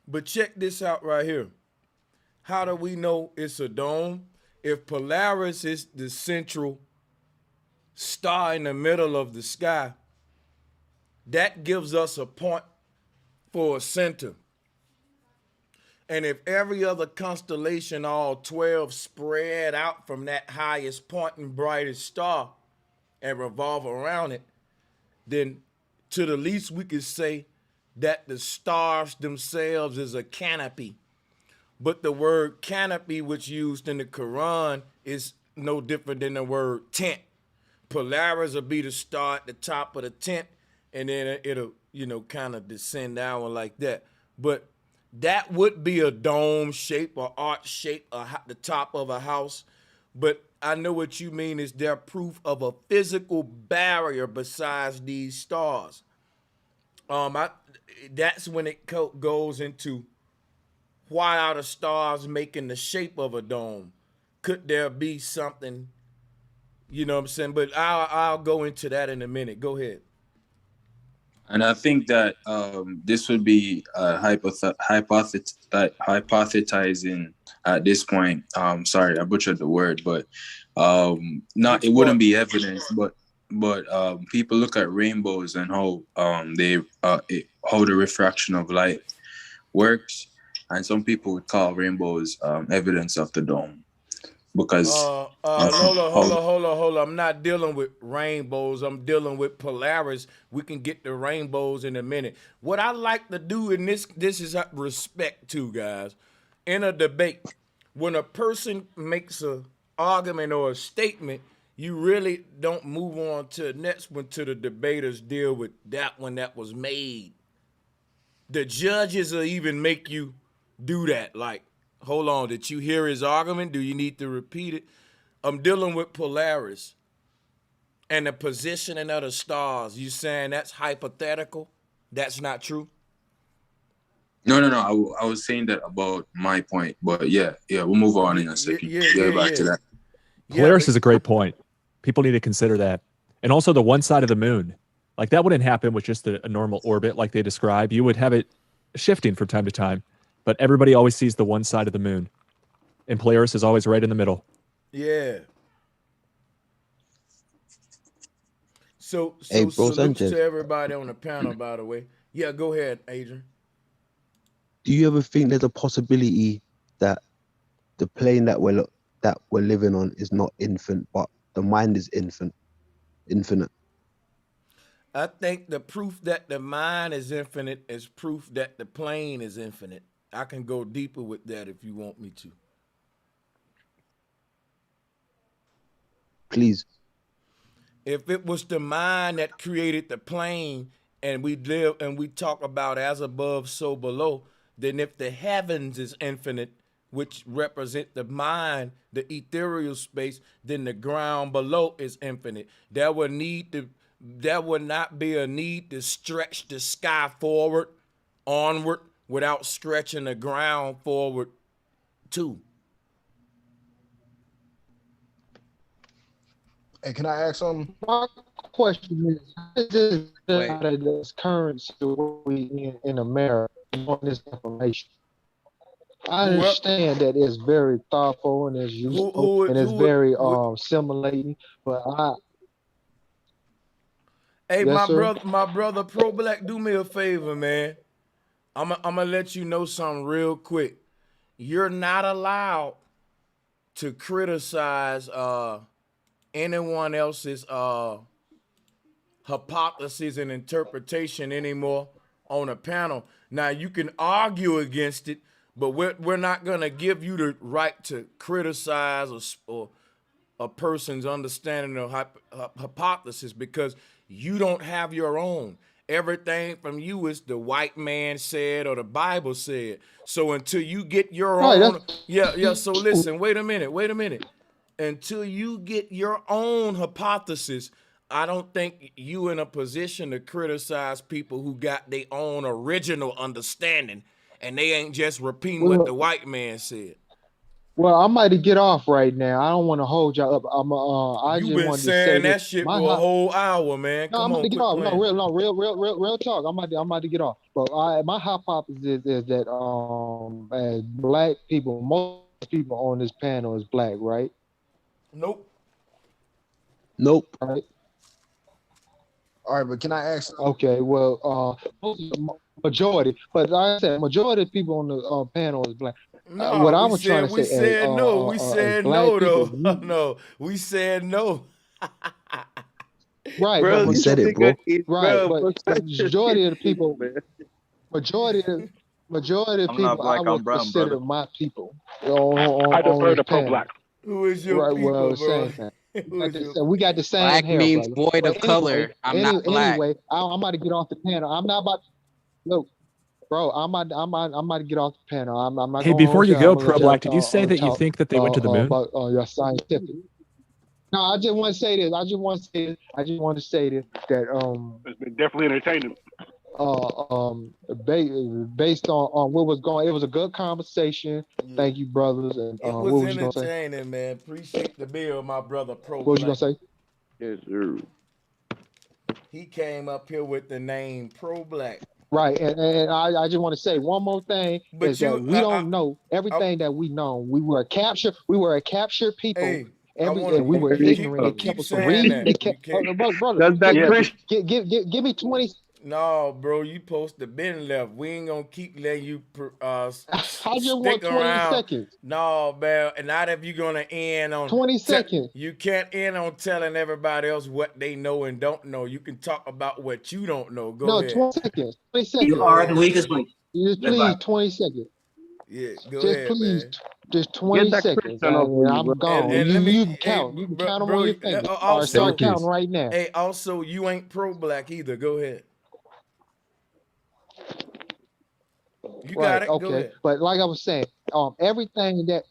But check this out right here. How do we know it's a dome? If Polaris is the central star in the middle of the sky, that gives us a point for a center. And if every other constellation, all 12, spread out from that highest point and brightest star and revolve around it, then to the least we could say that the stars themselves is a canopy. But the word canopy, which used in the Quran, is no different than the word tent. Polaris will be the star at the top of the tent, and then it'll, kind of descend down like that. But that would be a dome shape or arch shape, or the top of a house. But I know what you mean is there proof of a physical barrier besides these stars. That's when it goes into why are the stars making the shape of a dome? Could there be something, you know what I'm saying? But I'll go into that in a minute. Go ahead. And I think that this would be hypothesizing at this point. Sorry, I butchered the word, but it wouldn't be evidence. But people look at rainbows and how how the refraction of light works, and some people would call rainbows evidence of the dome. Because hold on. I'm not dealing with rainbows. I'm dealing with Polaris. We can get the rainbows in a minute. What I like to do in this is respect too, guys. In a debate, when a person makes a argument or a statement, you really don't move on to the next one till the debaters deal with that one that was made. The judges will even make you do that. Like, hold on, did you hear his argument? Do you need to repeat it? I'm dealing with Polaris and the positioning of the stars. You saying that's hypothetical? That's not true? No. I was saying that about my point, but yeah, we'll move on in a second. Back to that. Polaris is a great point. People need to consider that. And also the one side of the moon. Like that wouldn't happen with just a normal orbit like they describe. You would have it shifting from time to time. But everybody always sees the one side of the moon. And Polaris is always right in the middle. Yeah. So hey, salute Sanchez, to everybody on the panel, by the way. Yeah, go ahead, Adrian. do you ever think there's a possibility that the plane that we're living on is not infinite, but the mind is infinite? I think the proof that the mind is infinite is proof that the plane is infinite. I can go deeper with that if you want me to. Please. If it was the mind that created the plane and we live and we talk about as above, so below, then if the heavens is infinite, which represent the mind, the ethereal space, then the ground below is infinite. There would not be a need to stretch the sky forward, onward, without stretching the ground forward too. Hey, can I ask something? My question is, how is this out of this current situation in America on this information? I understand that it's very thoughtful and it's useful and it's very stimulating, but Hey, yes, sir. my brother Pro Black, do me a favor, man. I'm gonna let you know something real quick. You're not allowed to criticize anyone else's hypothesis and interpretation anymore on a panel. Now you can argue against it, but we're not gonna give you the right to criticize or a person's understanding of hypothesis because you don't have your own. Everything from you is the white man said or the Bible said. So until you get your own, so listen, wait a minute. Until you get your own hypothesis, I don't think you in a position to criticize people who got their own original understanding and they ain't just repeating what the white man said. Well, I might get off right now. I don't want to hold y'all up. I You just been wanted to say saying that shit for a whole hour, man. No, I'm about to get off. Real talk. I'm about to get off. But my hypothesis is that as black people, most people on this panel is black, right? Nope. Right. All right, but can I ask? Okay, well, majority, but like I said, majority of people on the panel is black. No, what I was trying to say, we said no. We said no, though. People, no, we said no. Right, bro, but you said it, bro. Right, but the majority of the people, majority of people, black, I would I'm brown, consider brother. my people. I defer to Pro Black. Who is your right, people, well, bro? We got the same Black hair, means brother. void of color. I'm not black. Anyway, I'm about to get off the panel. I'm not about. Look, bro, I'm about to get off the panel. I'm not. Hey, going before you go, Pro Black, did you say that you talk, think that they went to the moon? About your scientific. No, I just want to say this. I just want to say this. That It's been definitely entertaining. Based on what was going, it was a good conversation. Thank you, brothers. And It what was was you gonna say? entertaining, man. Appreciate the bill, my brother Pro What was you Black. gonna say? Yes, sir. He came up here with the name Pro Black. Right, and I just want to say one more thing is that we don't know everything that we know. We were a captured people. Hey, and we were ignorant. They kept us from reading. They kept, brother. Does that Christian? Give me 20. No, bro, you supposed to been left. We ain't gonna keep letting you I just want stick 20 around. seconds. No, man, and not if you're gonna end on 20 seconds. You can't end on telling everybody else what they know and don't know. You can talk about what you don't know. Go ahead. 20 seconds. 20 seconds. You are the weakest link. Just please, 20 seconds. Yeah, go just ahead, please, man. Just 20 seconds. I'm gone. And you can count. You can count them on your fingers. Or start counting right now. Hey, also, you ain't Pro Black either. Go ahead. You got it. Okay. Go ahead. But like I was saying, everything that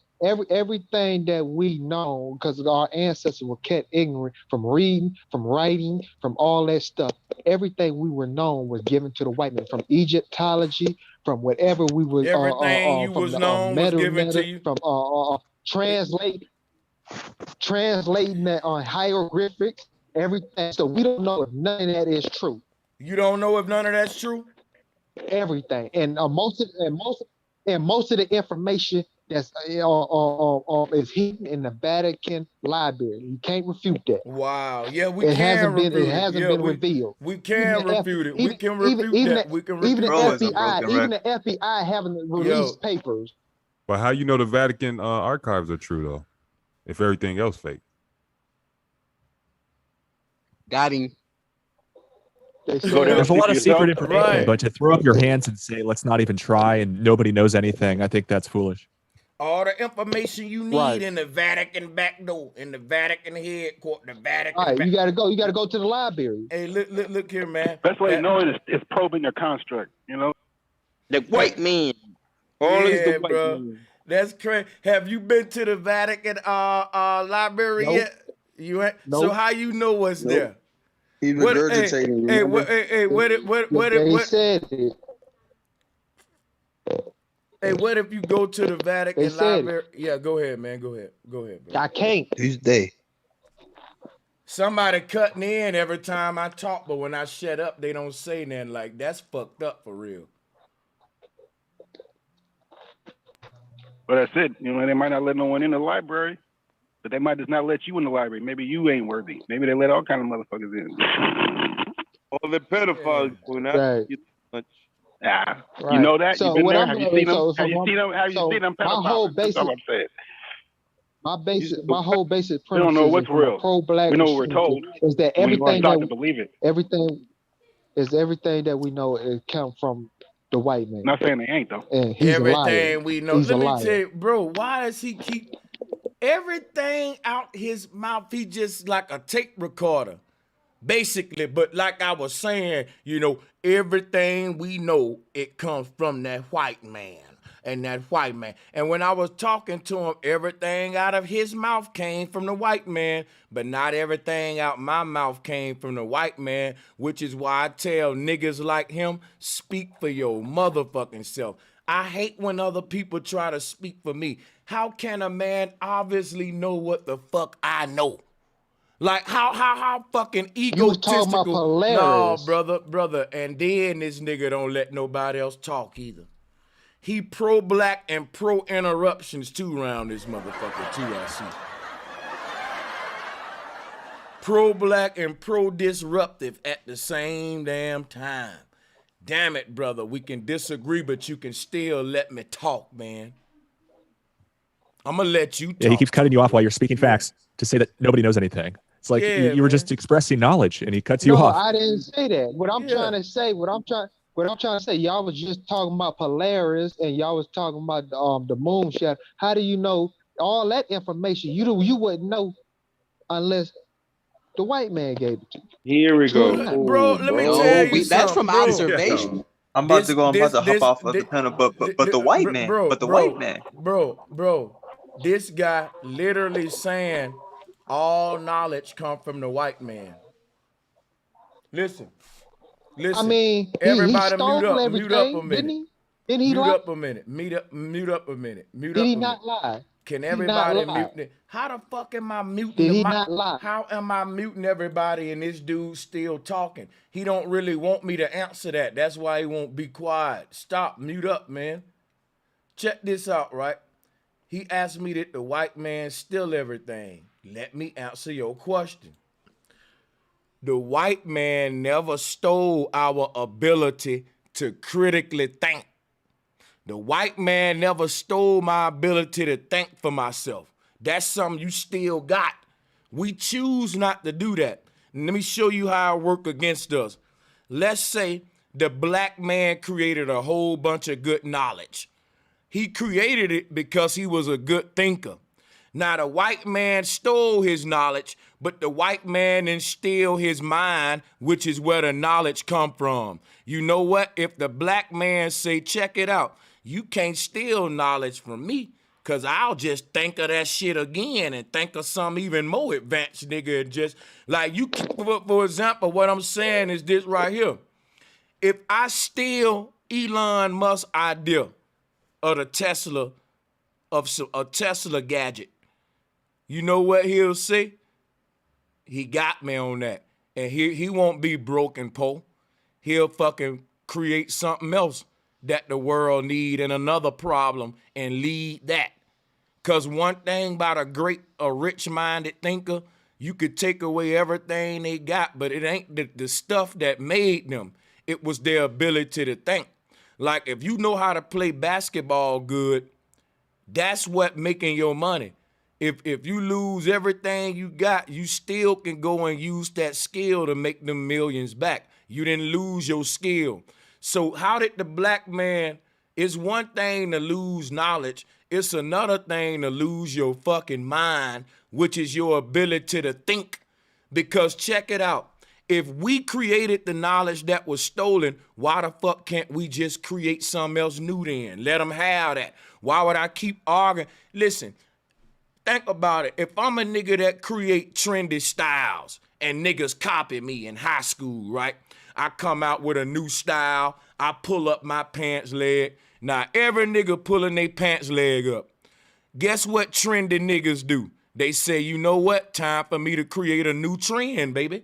we know, because our ancestors were kept ignorant from reading, from writing, from all that stuff. Everything we were known was given to the white man, from Egyptology, from whatever we were. Everything you was known was given to you. From translating that on hieroglyphics, everything. So we don't know if none of that is true. You don't know if none of that's true? Everything, and most of the information that's is hidden in the Vatican library. You can't refute that. Wow. Yeah, we it can refute it. It hasn't been revealed. We can refute it. We can refute that. We can refute even the FBI haven't released papers. But how you know the Vatican archives are true though, if everything else fake? Got him. There's a lot of secret information, but to throw up your hands and say, let's not even try and nobody knows anything, I think that's foolish. All the information you need in the Vatican back door, in the Vatican headquarters, the Vatican. All right, you gotta go to the library. Hey, look here, man. Best way to know it is probing their construct, you know? The white man. Always the white man. That's crazy. Have you been to the Vatican library yet? You ain't? Nope. So how you know what's there? He's regurgitating. They said it. Hey, what if you go to the Vatican library? Yeah, go ahead, man. Go ahead, bro. I can't. Who's they? Somebody cutting in every time I talk, but when I shut up, they don't say nothing. Like, that's fucked up for real. But that's it. You know, they might not let no one in the library, but they might just not let you in the library. Maybe you ain't worthy. Maybe they let all kind of motherfuckers in. All the pedophiles going out. Right. Yeah, Right. you know that. So You've been what there. I'm Have you gonna seen them? so Have you seen them? Have you seen them my pedophiles? whole That's basic all I'm saying. my whole basic We don't premise know is what's from a real. pro-black We know what we're perspective told. is that And we're going to start to believe it. everything that we know it come from the white man. Not saying they ain't though. And he's a liar. Everything we know. He's Let a me liar. tell you, bro, why does he keep everything out his mouth? He just like a tape recorder, basically. But like I was saying, you know, everything we know, it comes from that white man. And that white man. And when I was talking to him, everything out of his mouth came from the white man, but not everything out my mouth came from the white man, which is why I tell niggas like him, speak for your motherfucking self. I hate when other people try to speak for me. How can a man obviously know what the fuck I know? Like how fucking egotistical. You was talking about No, Polaris. brother. And then this nigga don't let nobody else talk either. He pro-black and pro-interruptions too around this motherfucker too, I see. Pro-black and pro-disruptive at the same damn time. Damn it, brother. We can disagree, but you can still let me talk, man. I'm going to let you talk. Yeah, he keeps cutting you off while you're speaking facts to say that nobody knows anything. It's like you were just expressing knowledge and he cuts you off. No, I didn't say that. What I'm trying to say, y'all was just talking about Polaris and y'all was talking about the moon shot. How do you know all that information? You wouldn't know unless the white man gave it to you. Here we go. Bro, let me tell you something. That's from bro. observation. I'm about to hop off of the panel, but the white man, white man. Bro, this guy literally saying all knowledge come from the white man. Listen. I mean, everybody he stole mute up everything, a minute. Didn't he mute lie? up a minute. Mute up a minute. Did he not lie? Can Did he everybody not lie? mute it? How the fuck am I muting? Did he not lie? How am I muting everybody and this dude still talking? He don't really want me to answer that. That's why he won't be quiet. Stop, mute up, man. Check this out, right? He asked me that the white man steal everything. Let me answer your question. The white man never stole our ability to critically think. The white man never stole my ability to think for myself. That's something you still got. We choose not to do that. And let me show you how it works against us. Let's say the black man created a whole bunch of good knowledge. He created it because he was a good thinker. Now, the white man stole his knowledge, but the white man instilled his mind, which is where the knowledge come from. You know what? If the black man say, check it out, you can't steal knowledge from me, because I'll just think of that shit again and think of some even more advanced nigga and just, like, you, for example, what I'm saying is this right here. If I steal Elon Musk's idea of the Tesla, of a Tesla gadget, you know what he'll say? He got me on that. And he won't be broke and poor. He'll fucking create something else that the world need and another problem and lead that. Because one thing about a rich-minded thinker, you could take away everything they got, but it ain't the stuff that made them. It was their ability to think. Like, if you know how to play basketball good, that's what making your money. If you lose everything you got, you still can go and use that skill to make them millions back. You didn't lose your skill. So how did the black man, it's one thing to lose knowledge, it's another thing to lose your fucking mind, which is your ability to think. Because check it out. If we created the knowledge that was stolen, why the fuck can't we just create something else new then? Let them have that. Why would I keep arguing? Listen, think about it. If I'm a nigga that create trendy styles and niggas copy me in high school, right? I come out with a new style. I pull up my pants leg. Now, every nigga pulling their pants leg up. Guess what trendy niggas do? They say, you know what? Time for me to create a new trend, baby.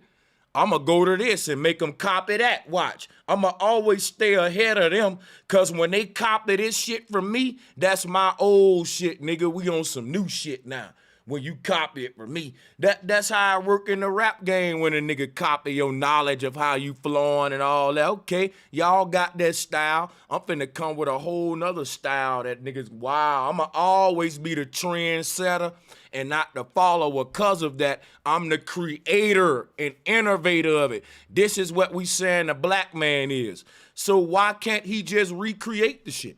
I'm going to go to this and make them copy that. Watch. I'm going to always stay ahead of them because when they copy this shit from me, that's my old shit, nigga. We on some new shit now. When you copy it from me. That's how I work in the rap game when a nigga copy your knowledge of how you flowing and all that. Okay, y'all got that style. I'm finna come with a whole nother style that niggas, wow. I'ma always be the trendsetter and not the follower. Cause of that, I'm the creator and innovator of it. This is what we saying the black man is. So why can't he just recreate the shit?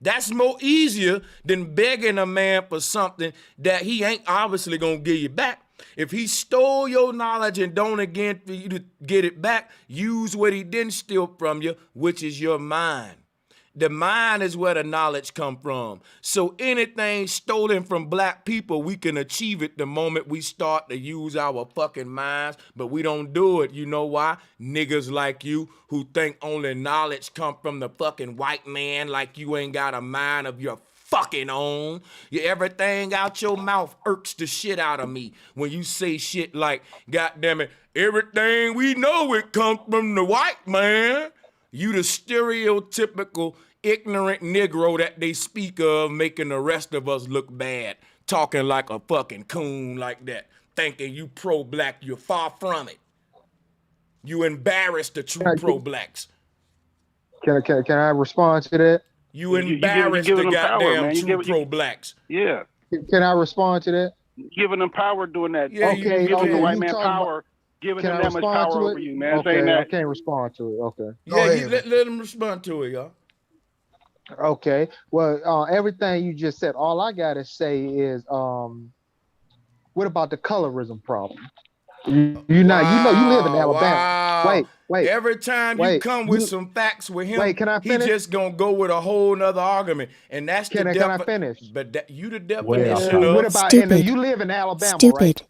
That's more easier than begging a man for something that he ain't obviously gonna give you back. If he stole your knowledge and don't again for you to get it back, use what he didn't steal from you, which is your mind. The mind is where the knowledge come from. So anything stolen from black people, we can achieve it the moment we start to use our fucking minds, but we don't do it. You know why? Niggas like you who think only knowledge come from the fucking white man, like you ain't got a mind of your fucking own. Everything out your mouth irks the shit out of me when you say shit like, goddamn it, everything we know it comes from the white man. You the stereotypical ignorant Negro that they speak of, making the rest of us look bad, talking like a fucking coon like that, thinking you pro-black. You're far from it. You embarrass the true pro-blacks. Can I respond to that? You embarrass the goddamn true pro-blacks. Yeah. Can I respond to that? You're giving them power doing that. Yeah, you're giving the white man power. Giving them that much power over you, man. Okay, Saying that. I can't respond to it. Okay. Yeah, let them respond to it, y'all. Okay. Well, everything you just said, all I gotta say is, what about the colorism problem? You live in Alabama. Wow. Wait. Every time you come with some facts with him, can I finish? He just gonna go with a whole nother argument, and that's can I finish? But you the definition What of about you live in Alabama, right?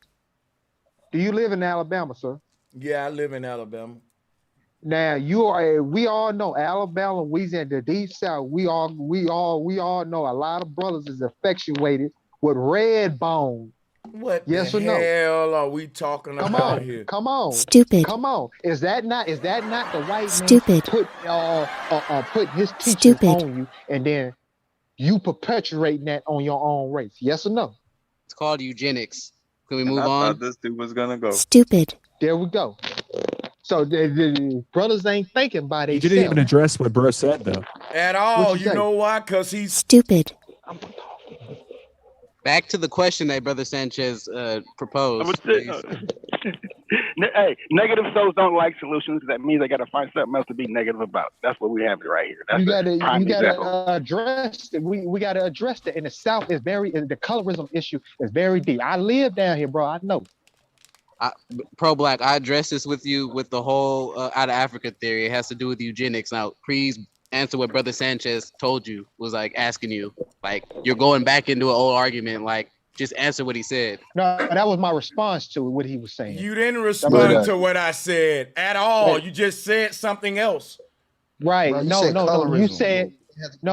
Do you live in Alabama, sir? Yeah, I live in Alabama. Now we all know Alabama, Louisiana, the deep south. We all know a lot of brothers is infatuated with red bone. What yes the or no? hell are we talking about here? Come on. Stupid. Come on. Is that not the white Stupid. man put his teachings on you and then you perpetuating that on your own race? Yes or no? It's called eugenics. Can we move I on? thought this dude was gonna go. Stupid. There we go. So the brothers ain't thinking about it. You didn't even address what bro said though. At all. You know why? Because he's stupid. Back to the question that Brother Sanchez proposed. Hey, negative souls don't like solutions. That means they got to find something else to be negative about. That's what we have right here. That's you gotta address it. We gotta address it. In the South, the colorism issue is very deep. I live down here, bro. I know. Pro-black, I addressed this with you with the whole out of Africa theory. It has to do with eugenics. Now, please answer what Brother Sanchez told you, was like asking you. Like, you're going back into an old argument. Like, just answer what he said. No, that was my response to what he was saying. You didn't respond to what I said at all. You just said something else. Right. Bro, No.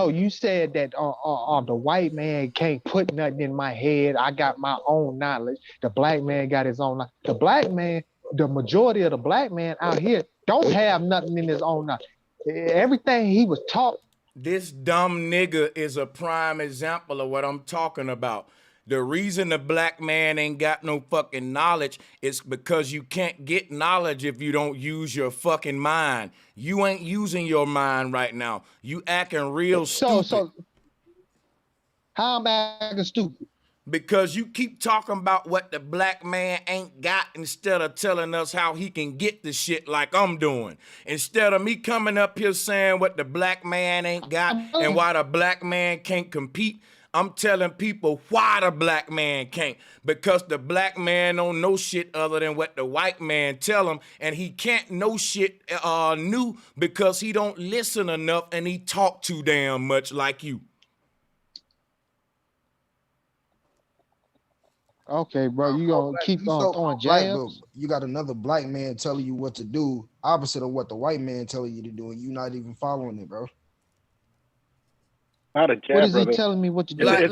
You said that the white man can't put nothing in my head. I got my own knowledge. The black man got his own knowledge. The black man, the majority of the black man out here don't have nothing in his own knowledge. Everything he was taught. This dumb nigga is a prime example of what I'm talking about. The reason the black man ain't got no fucking knowledge is because you can't get knowledge if you don't use your fucking mind. You ain't using your mind right now. You acting real stupid. So how am I acting stupid? Because you keep talking about what the black man ain't got instead of telling us how he can get the shit like I'm doing. Instead of me coming up here saying what the black man ain't got and why the black man can't compete, I'm telling people why the black man can't. Because the black man don't know shit other than what the white man tell him, and he can't know shit new because he don't listen enough and he talk too damn much like you. Okay, bro, you gonna keep on throwing jabs? You got another black man telling you what to do, opposite of what the white man telling you to do, and you not even following it, bro. not a jab, What is brother. he telling me what to do? Think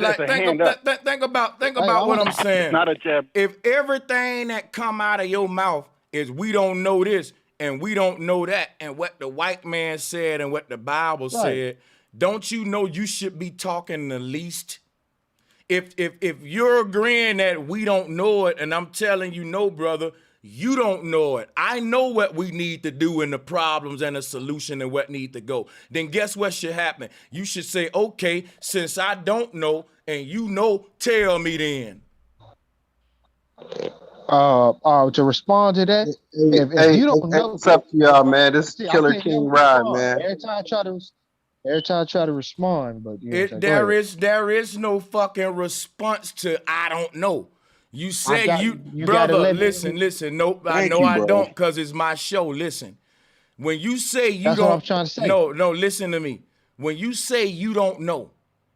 about what I'm saying. It's not a jab. If everything that come out of your mouth is we don't know this and we don't know that, and what the white man said and what the Bible said, don't you know you should be talking the least? If you're agreeing that we don't know it, and I'm telling you, no, brother, you don't know it. I know what we need to do and the problems and the solution and what need to go. Then guess what should happen? You should say, okay, since I don't know and you know, tell me then. To respond to that, if you don't know, what's up to y'all, man? This is Killer can't King never Ride, respond. man. Every time I try to respond, but there is no fucking response to I don't know. You say brother, listen. Nope, I know I don't, because it's my show. Listen, when you say you That's don't, what I'm trying to say. No, listen to me. When you say you don't know,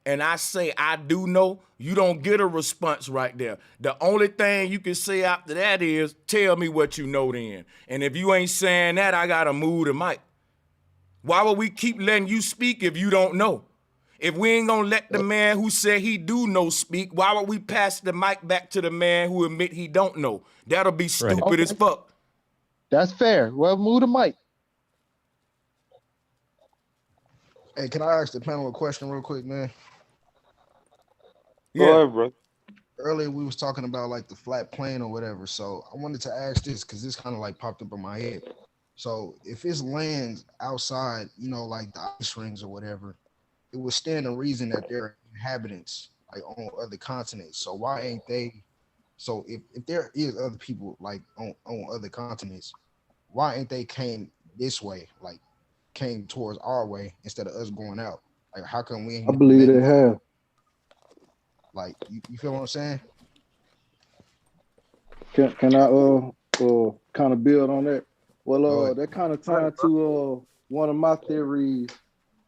and I say I do know, you don't get a response right there. The only thing you can say after that is, tell me what you know then. And if you ain't saying that, I gotta move the mic. Why would we keep letting you speak if you don't know? If we ain't gonna let the man who said he do know speak, why would we pass the mic back to the man who admit he don't know? That'll be stupid as fuck. That's fair. Well, move the mic. Hey, can I ask the panel a question real quick, man? Go ahead, bro. Earlier we was talking about like the flat plane or whatever. So I wanted to ask this because this kind of like popped up in my head. So if it's lands outside, like the ice rings or whatever, it would stand to reason that there are inhabitants like on other continents. So why ain't they? So if there is other people like on other continents, why ain't they came this way, like came towards our way instead of us going out? Like how come we ain't? I believe they have. Like you feel what I'm saying? Can I kind of build on that? Well, that kind of tied to one of my theories.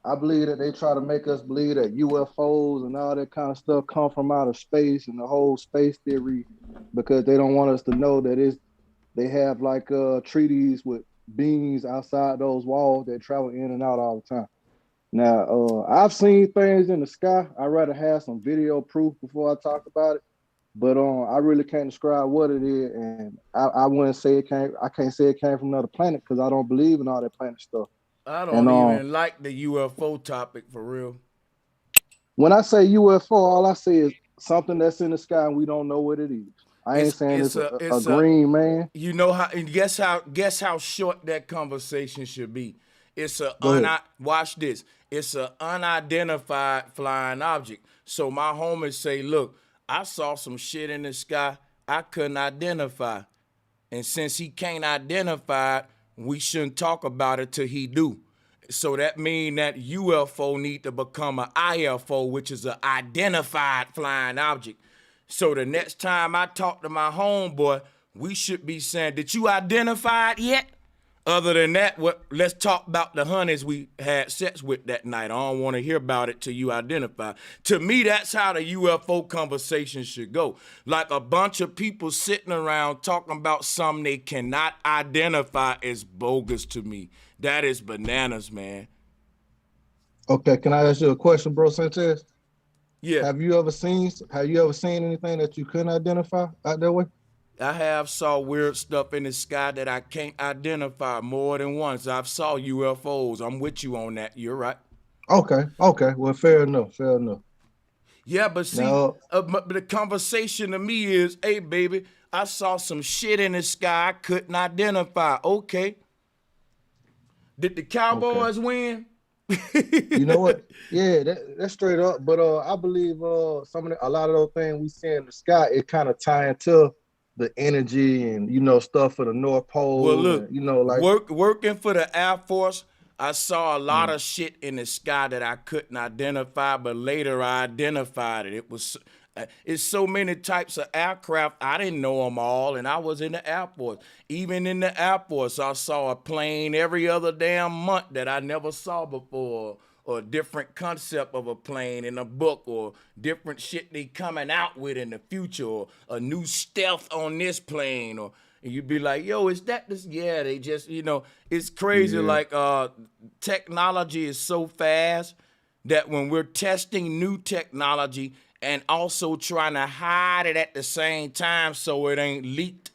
I believe that they try to make us believe that UFOs and all that kind of stuff come from outer space and the whole space theory, because they don't want us to know that they have like treaties with beings outside those walls that travel in and out all the time. Now, I've seen things in the sky. I'd rather have some video proof before I talk about it. But I really can't describe what it is, and I wouldn't say it came. I can't say it came from another planet because I don't believe in all that planet stuff. I don't even like the UFO topic for real. When I say UFO, all I say is something that's in the sky and we don't know what it is. I ain't saying it's a green man. You know how? Guess how short that conversation should be. It's watch this. It's an unidentified flying object. So my homies say, look, I saw some shit in the sky I couldn't identify. And since he can't identify it, we shouldn't talk about it till he do. So that means that UFO need to become an IFO, which is an identified flying object. So the next time I talk to my homeboy, we should be saying, did you identify it yet? Other than that, let's talk about the honeys we had sex with that night. I don't want to hear about it till you identify. To me, that's how the UFO conversation should go. Like a bunch of people sitting around talking about something they cannot identify is bogus to me. That is bananas, man. Okay, can I ask you a question, bro, Sanchez? Yeah. Have you ever seen anything that you couldn't identify out that way? I have saw weird stuff in the sky that I can't identify more than once. I've saw UFOs. I'm with you on that. You're right. Okay. Well, fair enough. Yeah, but see, but the conversation to me is, hey, baby, I saw some shit in the sky I couldn't identify. Okay. Did the Cowboys win? You know what? Yeah, that's straight up. But I believe a lot of those things we see in the sky, it kind of tie into the energy and stuff for the North Pole. Well, look, and, working for the Air Force, I saw a lot of shit in the sky that I couldn't identify, but later I identified it. It's so many types of aircraft. I didn't know them all, and I was in the Air Force. Even in the Air Force, I saw a plane every other damn month that I never saw before, or a different concept of a plane in a book, or different shit they coming out with in the future, or a new stealth on this plane, or and you'd be like, yo, is that this? Yeah, they just, it's crazy. Yeah. Like technology is so fast that when we're testing new technology and also trying to hide it at the same time so it ain't leaked,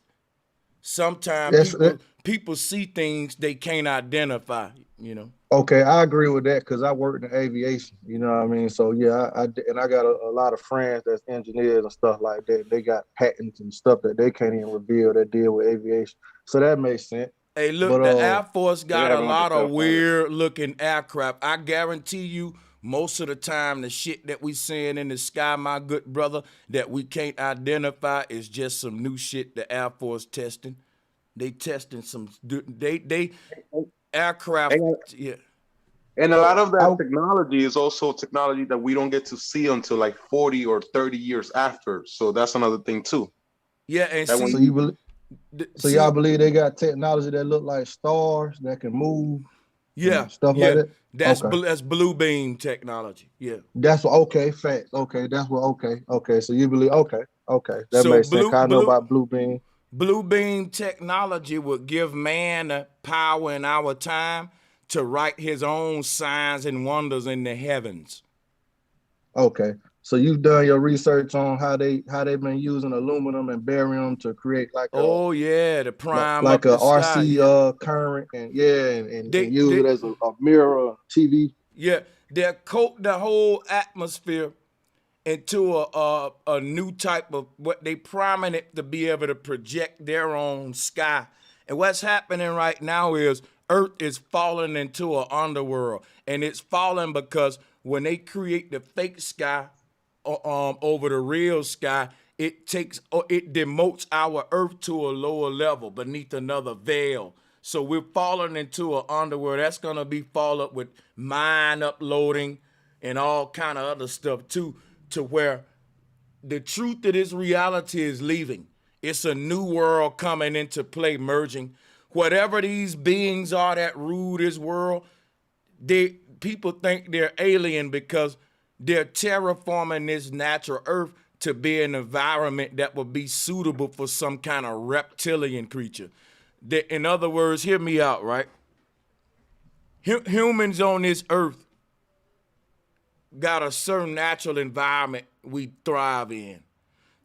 sometimes people see things they can't identify, you know. Okay, I agree with that because I worked in aviation. You know what I mean? So yeah, I got a lot of friends that's engineers and stuff like that. They got patents and stuff that they can't even reveal that deal with aviation. So that makes sense. Hey, look, but, the Air Force got a lot of weird looking aircraft. I guarantee you, most of the time, the shit that we seeing in the sky, my good brother, that we can't identify is just some new shit the Air Force testing. They testing some, they aircraft, yeah. And a lot of that technology is also technology that we don't get to see until like 40 or 30 years after. So that's another thing too. Yeah, and so you believe, so y'all believe they got technology that look like stars that can move? Yeah, stuff like that. That's blue beam technology. Yeah, that's what. Okay, facts. Okay, that's what. Okay. So you believe? Okay, that so makes sense. I know about blue beam. Blue beam technology would give man the power in our time to write his own signs and wonders in the heavens. Okay, so you've done your research on how they've been using aluminum and barium to create like the prime like up a the sky, RC current and use it as a mirror TV. Yeah, they coat the whole atmosphere into a new type of what they priming it to be able to project their own sky. And what's happening right now is Earth is falling into an underworld, and it's falling because when they create the fake sky over the real sky, it demotes our Earth to a lower level beneath another veil. So we're falling into an underworld that's gonna be followed with mine uploading and all kind of other stuff too, to where the truth of this reality is leaving. It's a new world coming into play, merging. Whatever these beings are that rule this world, people think they're alien because they're terraforming this natural earth to be an environment that would be suitable for some kind of reptilian creature. In other words, hear me out, right? Humans on this earth got a certain natural environment we thrive in.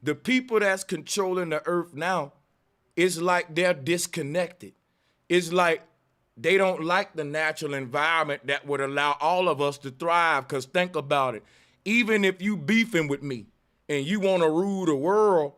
The people that's controlling the earth now, it's like they're disconnected. It's like they don't like the natural environment that would allow all of us to thrive. Because think about it. Even if you beefing with me and you want to rule the world,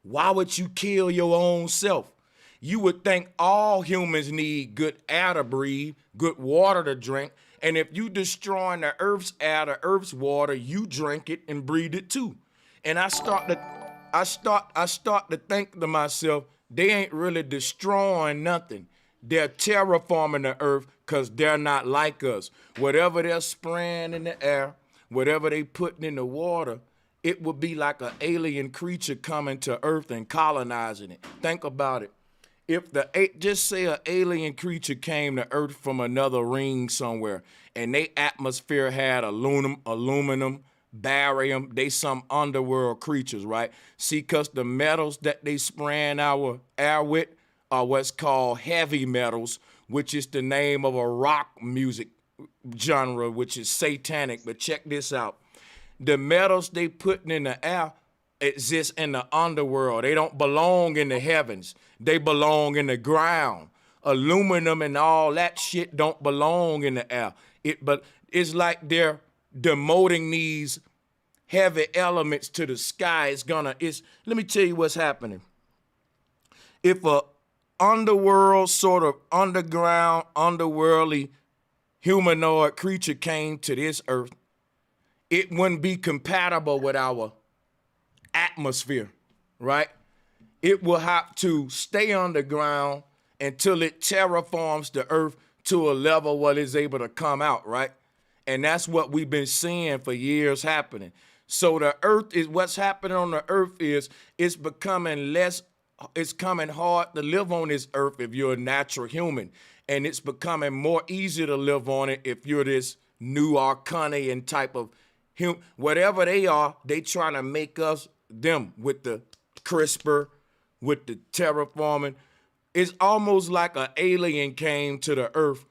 why would you kill your own self? You would think all humans need good air to breathe, good water to drink. And if you destroying the earth's air, the earth's water, you drink it and breathe it too. And I start to think to myself, they ain't really destroying nothing. They're terraforming the earth because they're not like us. Whatever they're spraying in the air, whatever they putting in the water, it would be like an alien creature coming to earth and colonizing it. Think about it. If just say an alien creature came to earth from another ring somewhere and they atmosphere had aluminum, barium, they some underworld creatures, right? See, because the metals that they spraying our air with are what's called heavy metals, which is the name of a rock music genre, which is satanic. But check this out. The metals they putting in the air exist in the underworld. They don't belong in the heavens. They belong in the ground. Aluminum and all that shit don't belong in the air. But it's like they're demoting these heavy elements to the sky. Let me tell you what's happening. If a underworld, sort of underground, underworldly humanoid creature came to this earth, it wouldn't be compatible with our atmosphere, right? It will have to stay underground until it terraforms the earth to a level where it's able to come out, right? And that's what we've been seeing for years happening. So the earth is, what's happening on the earth is, it's becoming it's coming hard to live on this earth if you're a natural human. And it's becoming more easy to live on it if you're this new Arcanian type of whatever they are. They trying to make us them with the CRISPR, with the terraforming. It's almost like an alien came to the earth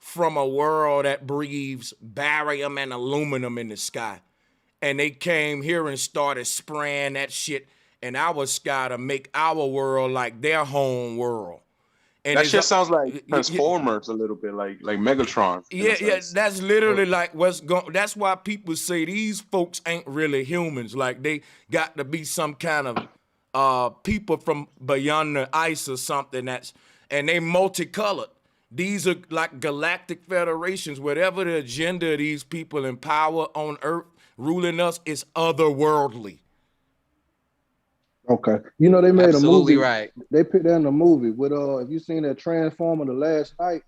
from a world that breathes barium and aluminum in the sky. And they came here and started spraying that shit in our sky to make our world like their home world. And that shit sounds like Transformers a little bit, like Megatron. Yeah, that's literally like what's going. That's why people say these folks ain't really humans. Like they got to be some kind of people from beyond the ice or something. And they multicolored. These are like galactic federations. Whatever the agenda of these people in power on Earth ruling us is otherworldly. Okay. You know, they made Absolutely a movie. Right. They put that in the movie with if you seen that Transformer the last night.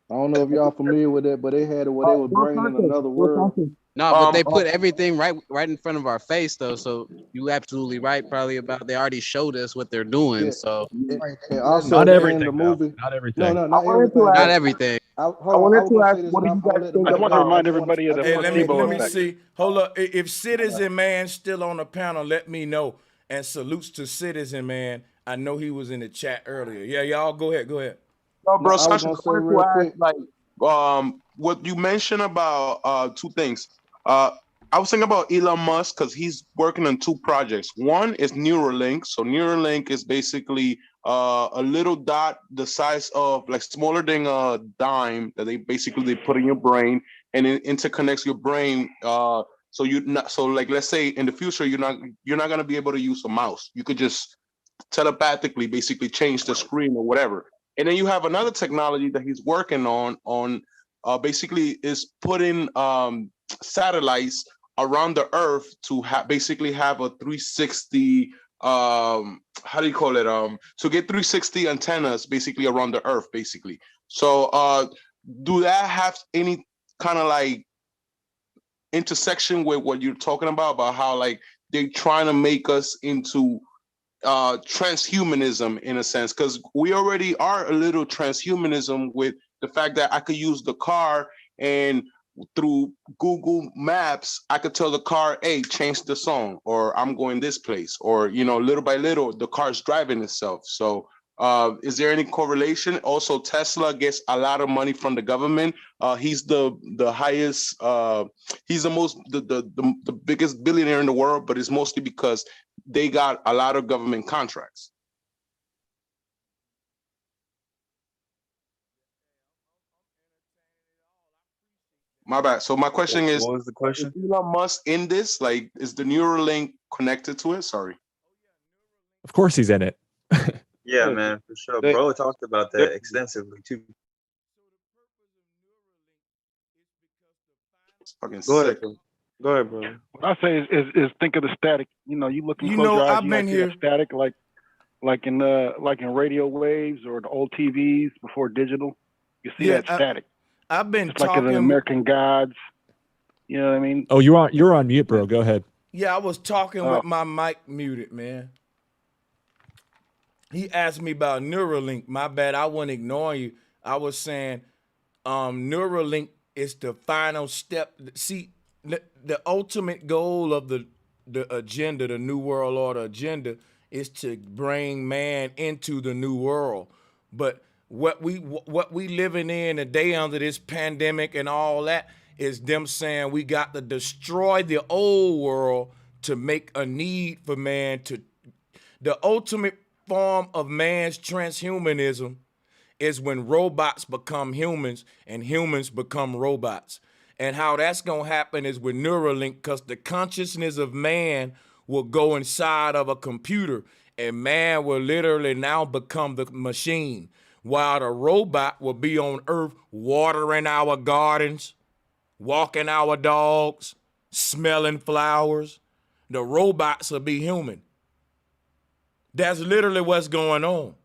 I don't know if y'all familiar with that, but they had it where they were bringing in another world. No, but they put everything right in front of our face, though. So you absolutely right, probably about they already showed us what they're doing. Yeah. So And also Not everything, the movie. not everything. No, not everything. not everything. I wanted to ask, what do you guys think? I just want to remind everybody of the placebo Let me effect. see. Hold up. If Citizen Man still on the panel, let me know. And salutes to Citizen Man. I know he was in the chat earlier. Yeah, y'all go ahead. No, bro, No, I was Sanchez, gonna I say wanted real to quick. ask, like, what you mentioned about two things. I was thinking about Elon Musk because he's working on two projects. One is Neuralink. So Neuralink is basically a little dot the size of, like, smaller than a dime that they put in your brain, and it interconnects your brain. So like, let's say in the future you're not gonna be able to use a mouse. You could just telepathically basically change the screen or whatever. And then you have another technology that he's working on basically is putting satellites around the Earth to basically have a 360 how do you call it, to get 360 antennas basically around the Earth basically. So do that have any kind of like intersection with what you're talking about how like they're trying to make us into transhumanism in a sense, because we already are a little transhumanism with the fact that I could use the car and through Google Maps, I could tell the car, hey, change the song, or I'm going this place, or, little by little, the car's driving itself. So is there any correlation? Also, Tesla gets a lot of money from the government. He's the highest, he's the biggest billionaire in the world, but it's mostly because they got a lot of government contracts. My bad. So my question is, what was the question? Is Elon Musk in this? Like, is the Neuralink connected to it? Sorry. Of course he's in it. Yeah, man, for sure. Bro talked about that extensively too. Fucking Go sick. ahead. Go ahead, brother. What I say is think of the static. You look and close your eyes, I've you might been see here. that static like in radio waves or the old TVs before digital. You see that static. I've been it's like talking in American Gods. You know what I mean? Oh, you're on mute, bro. Go ahead. Yeah, I was talking with my mic muted, man. He asked me about Neuralink. My bad, I wasn't ignoring you. I was saying Neuralink is the final step. See, the ultimate goal of the agenda, the New World Order agenda, is to bring man into the new world. But what we living in today under this pandemic and all that is them saying we got to destroy the old world to make a need for man to. The ultimate form of man's transhumanism is when robots become humans and humans become robots. And how that's going to happen is with Neuralink, because the consciousness of man will go inside of a computer and man will literally now become the machine, while the robot will be on Earth watering our gardens, walking our dogs, smelling flowers. The robots will be human. That's literally what's going on.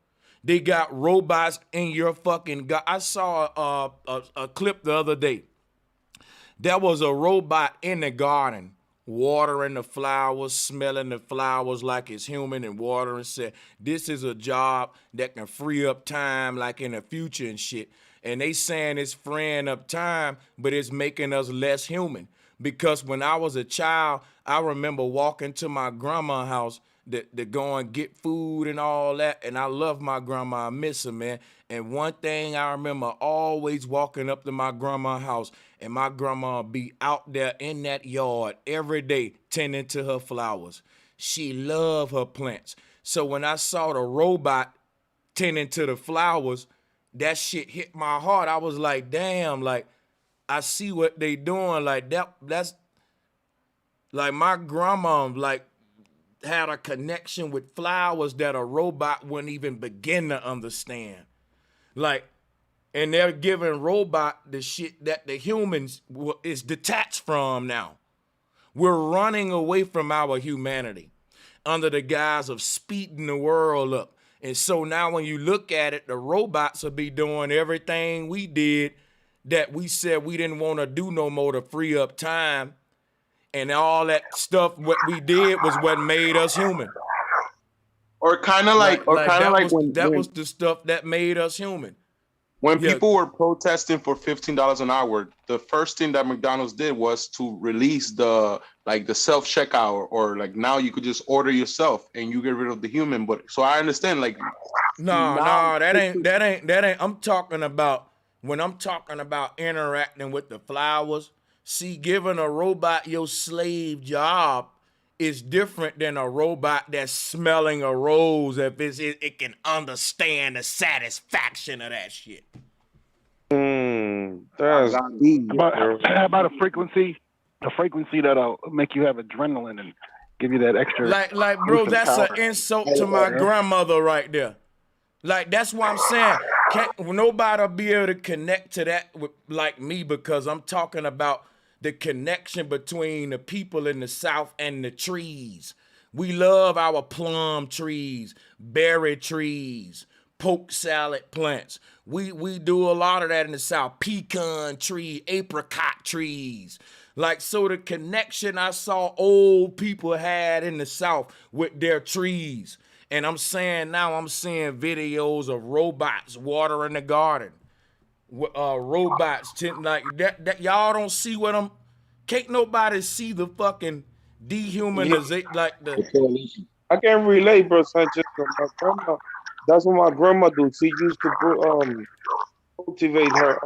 They got robots in your fucking I saw a clip the other day. There was a robot in the garden watering the flowers, smelling the flowers like it's human, and watering. Said, this is a job that can free up time like in the future and shit. And they saying it's freeing up time, but it's making us less human. Because when I was a child, I remember walking to my grandma's house to go and get food and all that. And I love my grandma. I miss her, man. And one thing I remember always walking up to my grandma's house, and my grandma be out there in that yard every day tending to her flowers. She loved her plants. So when I saw the robot tending to the flowers, that shit hit my heart. I was like, damn, like, I see what they doing. Like, that's like my grandma, like, had a connection with flowers that a robot wouldn't even begin to understand. Like, and they're giving robot the shit that the humans is detached from now. We're running away from our humanity under the guise of speeding the world up. And so now when you look at it, the robots will be doing everything we did that we said we didn't want to do no more to free up time. And all that stuff, what we did was what made us human. Or kind of like that was the stuff that made us human. When people were protesting for $15 an hour, the first thing that McDonald's did was to release the self-checkout, or like now you could just order yourself and you get rid of the human. But so I understand, like, no, that ain't. I'm talking about when I'm talking about interacting with the flowers. See, giving a robot your slave job is different than a robot that's smelling a rose if it can understand the satisfaction of that shit. That's how about a frequency? A frequency that'll make you have adrenaline and give you that extra. Like, bro, that's an insult to my grandmother right there. Like, that's why I'm saying nobody will be able to connect to that like me, because I'm talking about the connection between the people in the South and the trees. We love our plum trees, berry trees, poke salad plants. We do a lot of that in the South. Pecan tree, apricot trees. Like, so the connection I saw old people had in the South with their trees. And I'm saying now I'm seeing videos of robots watering the garden. Robots like that y'all don't see what I'm. Can't nobody see the fucking dehumanization like the. I can't relate, bro, Sanchez. My grandma, that's what my grandma do. She used to cultivate her.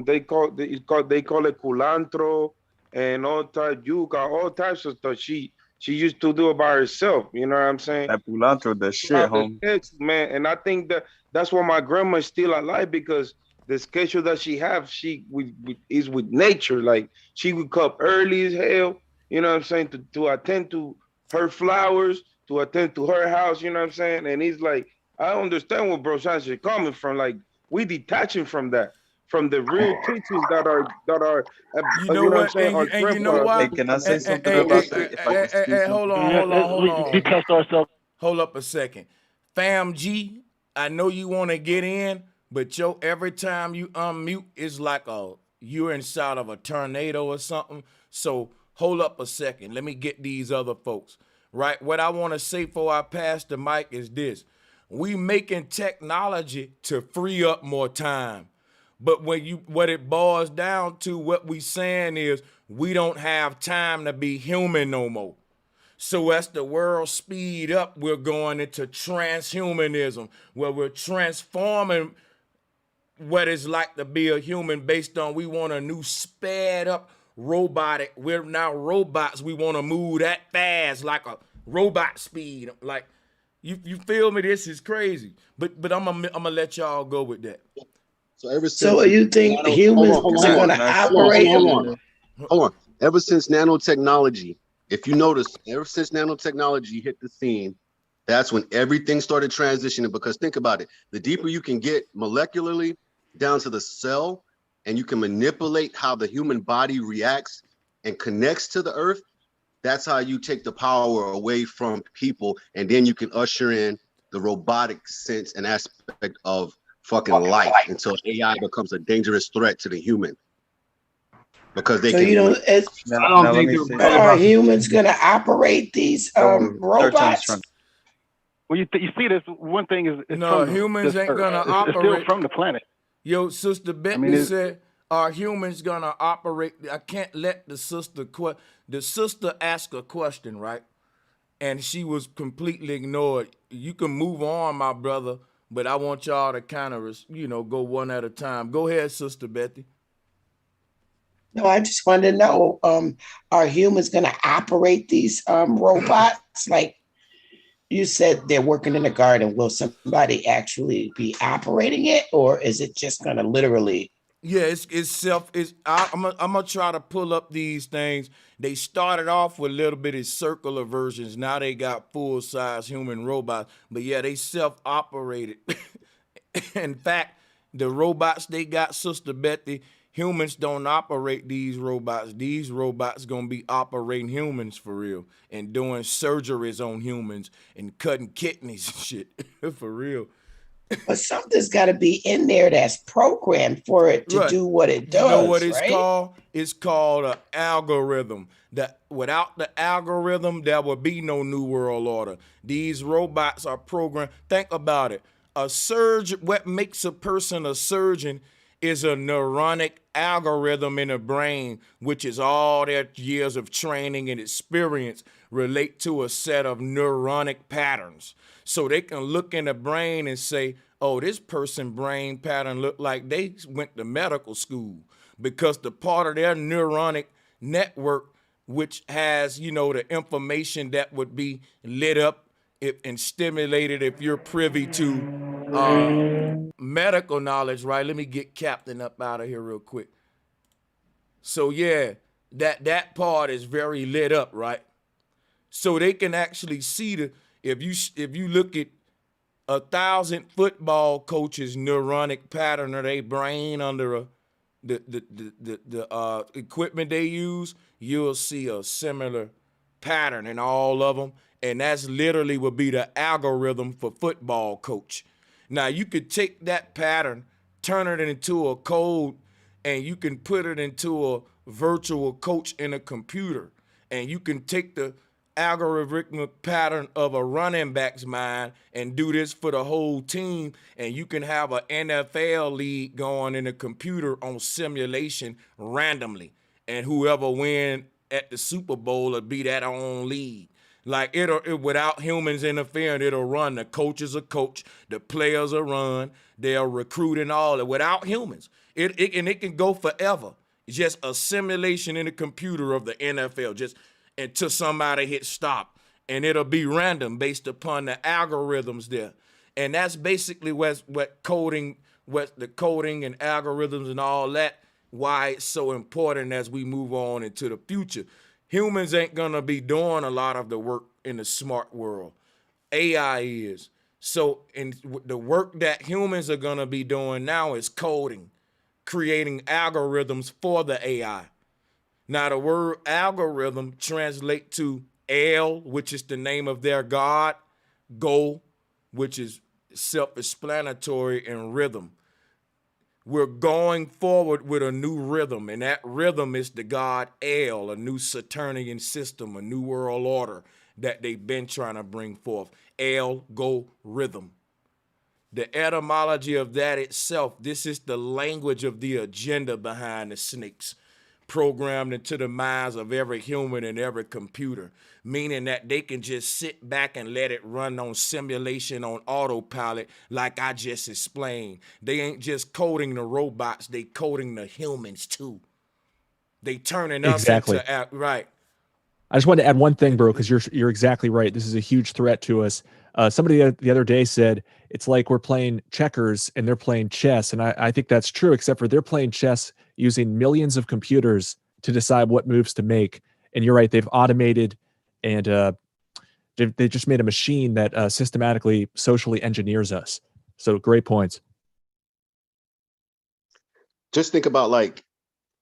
They call it culantro and all type yuca, all types of stuff. She used to do it by herself. You know what I'm saying? That culantro, that shit, home. Man, and I think that's why my grandma is still alive, because the schedule that she have, is with nature. Like, she would come early as hell, you know what I'm saying, to attend to her flowers, to attend to her house, you know what I'm saying? And he's like, I understand where Bro Sanchez is coming from. Like, we detaching from that, from the real teachings that are you know what I'm saying? And you know why? Hey, can I say something about that? If I can speak hold on. Detach ourselves. Hold up a second. Fam G, I know you want to get in, but every time you unmute, it's like you're inside of a tornado or something. So hold up a second. Let me get these other folks. Right? What I want to say before I pass the mic is this. We making technology to free up more time. But what it boils down to, what we saying is we don't have time to be human no more. So as the world speed up, we're going into transhumanism, where we're transforming what it's like to be a human based on we want a new sped up robotic. We're now robots. We want to move that fast, like a robot speed. Like, you feel me? This is crazy. But I'm gonna let y'all go with that. So you think humans are gonna operate? Hold on. Ever since nanotechnology, if you notice, ever since nanotechnology hit the scene, that's when everything started transitioning. Because think about it, the deeper you can get molecularly down to the cell, and you can manipulate how the human body reacts and connects to the earth, that's how you take the power away from people, and then you can usher in the robotic sense and aspect of fucking life until AI becomes a dangerous threat to the human. Because they are humans gonna operate these robots? Well, you see, this one thing is no, humans ain't gonna operate. It's still from the planet. Yo, Sister Bentley said, "Are humans gonna operate?" I can't let the sister ask a question, right? and she was completely ignored. You can move on, my brother, but I want y'all to kind of, go one at a time. Go ahead, Sister Betty. No, I just wanted to know, are humans going to operate these robots? Like you said, they're working in the garden. Will somebody actually be operating it, or is it just going to literally? Yeah, I'm gonna try to pull up these things. They started off with a little bit of circular versions. Now they got full-size human robots. But yeah, they self-operated. In fact, the robots they got, Sister Betty, humans don't operate these robots. These robots gonna be operating humans for real and doing surgeries on humans and cutting kidneys and shit for real. But something's got to be in there that's programmed for it to do what it does. You know what it's right? called? It's called an algorithm. That without the algorithm, there will be no new world order. These robots are programmed. Think about it. A surgeon, what makes a person a surgeon is a neuronic algorithm in the brain, which is all their years of training and experience relate to a set of neuronic patterns. So they can look in the brain and say, oh, this person brain pattern look like they went to medical school, because the part of their neuronic network, which has, the information that would be lit up and stimulated if you're privy to medical knowledge, right? Let me get Captain up out of here real quick. So yeah, that part is very lit up, right? So they can actually see if you look at 1,000 football coaches' neuronic pattern of their brain under the equipment they use, you'll see a similar pattern in all of them, and that's literally would be the algorithm for football coach. Now you could take that pattern, turn it into a code, and you can put it into a virtual coach in a computer, and you can take the algorithmic pattern of a running back's mind and do this for the whole team, and you can have an NFL league going in a computer on simulation randomly, and whoever win at the Super Bowl will be that own league. Like without humans interfering, it'll run. The coach is a coach, the players will run, they'll recruit and all that without humans. It can go forever. It's just a simulation in the computer of the NFL, just until somebody hit stop, and it'll be random based upon the algorithms there. And that's basically what the coding and algorithms and all that, why it's so important as we move on into the future. Humans ain't gonna be doing a lot of the work in the smart world. AI is. So in the work that humans are gonna be doing now is coding, creating algorithms for the AI. Now, the word algorithm translates to El, which is the name of their God, Go, which is self-explanatory, and rhythm. We're going forward with a new rhythm, and that rhythm is the God El, a new Saturnian system, a new world order that they've been trying to bring forth. El, Go, rhythm. The etymology of that itself, this is the language of the agenda behind the snakes, programmed into the minds of every human and every computer, meaning that they can just sit back and let it run on simulation on autopilot like I just explained. They ain't just coding the robots, they coding the humans too. They turning us into, right. I just wanted to add one thing, bro, because you're exactly right. This is a huge threat to us. Somebody the other day said it's like we're playing checkers and they're playing chess, and I think that's true, except for they're playing chess using millions of computers to decide what moves to make. And you're right, they've automated and they just made a machine that systematically, socially engineers us. So great points. Just think about, like,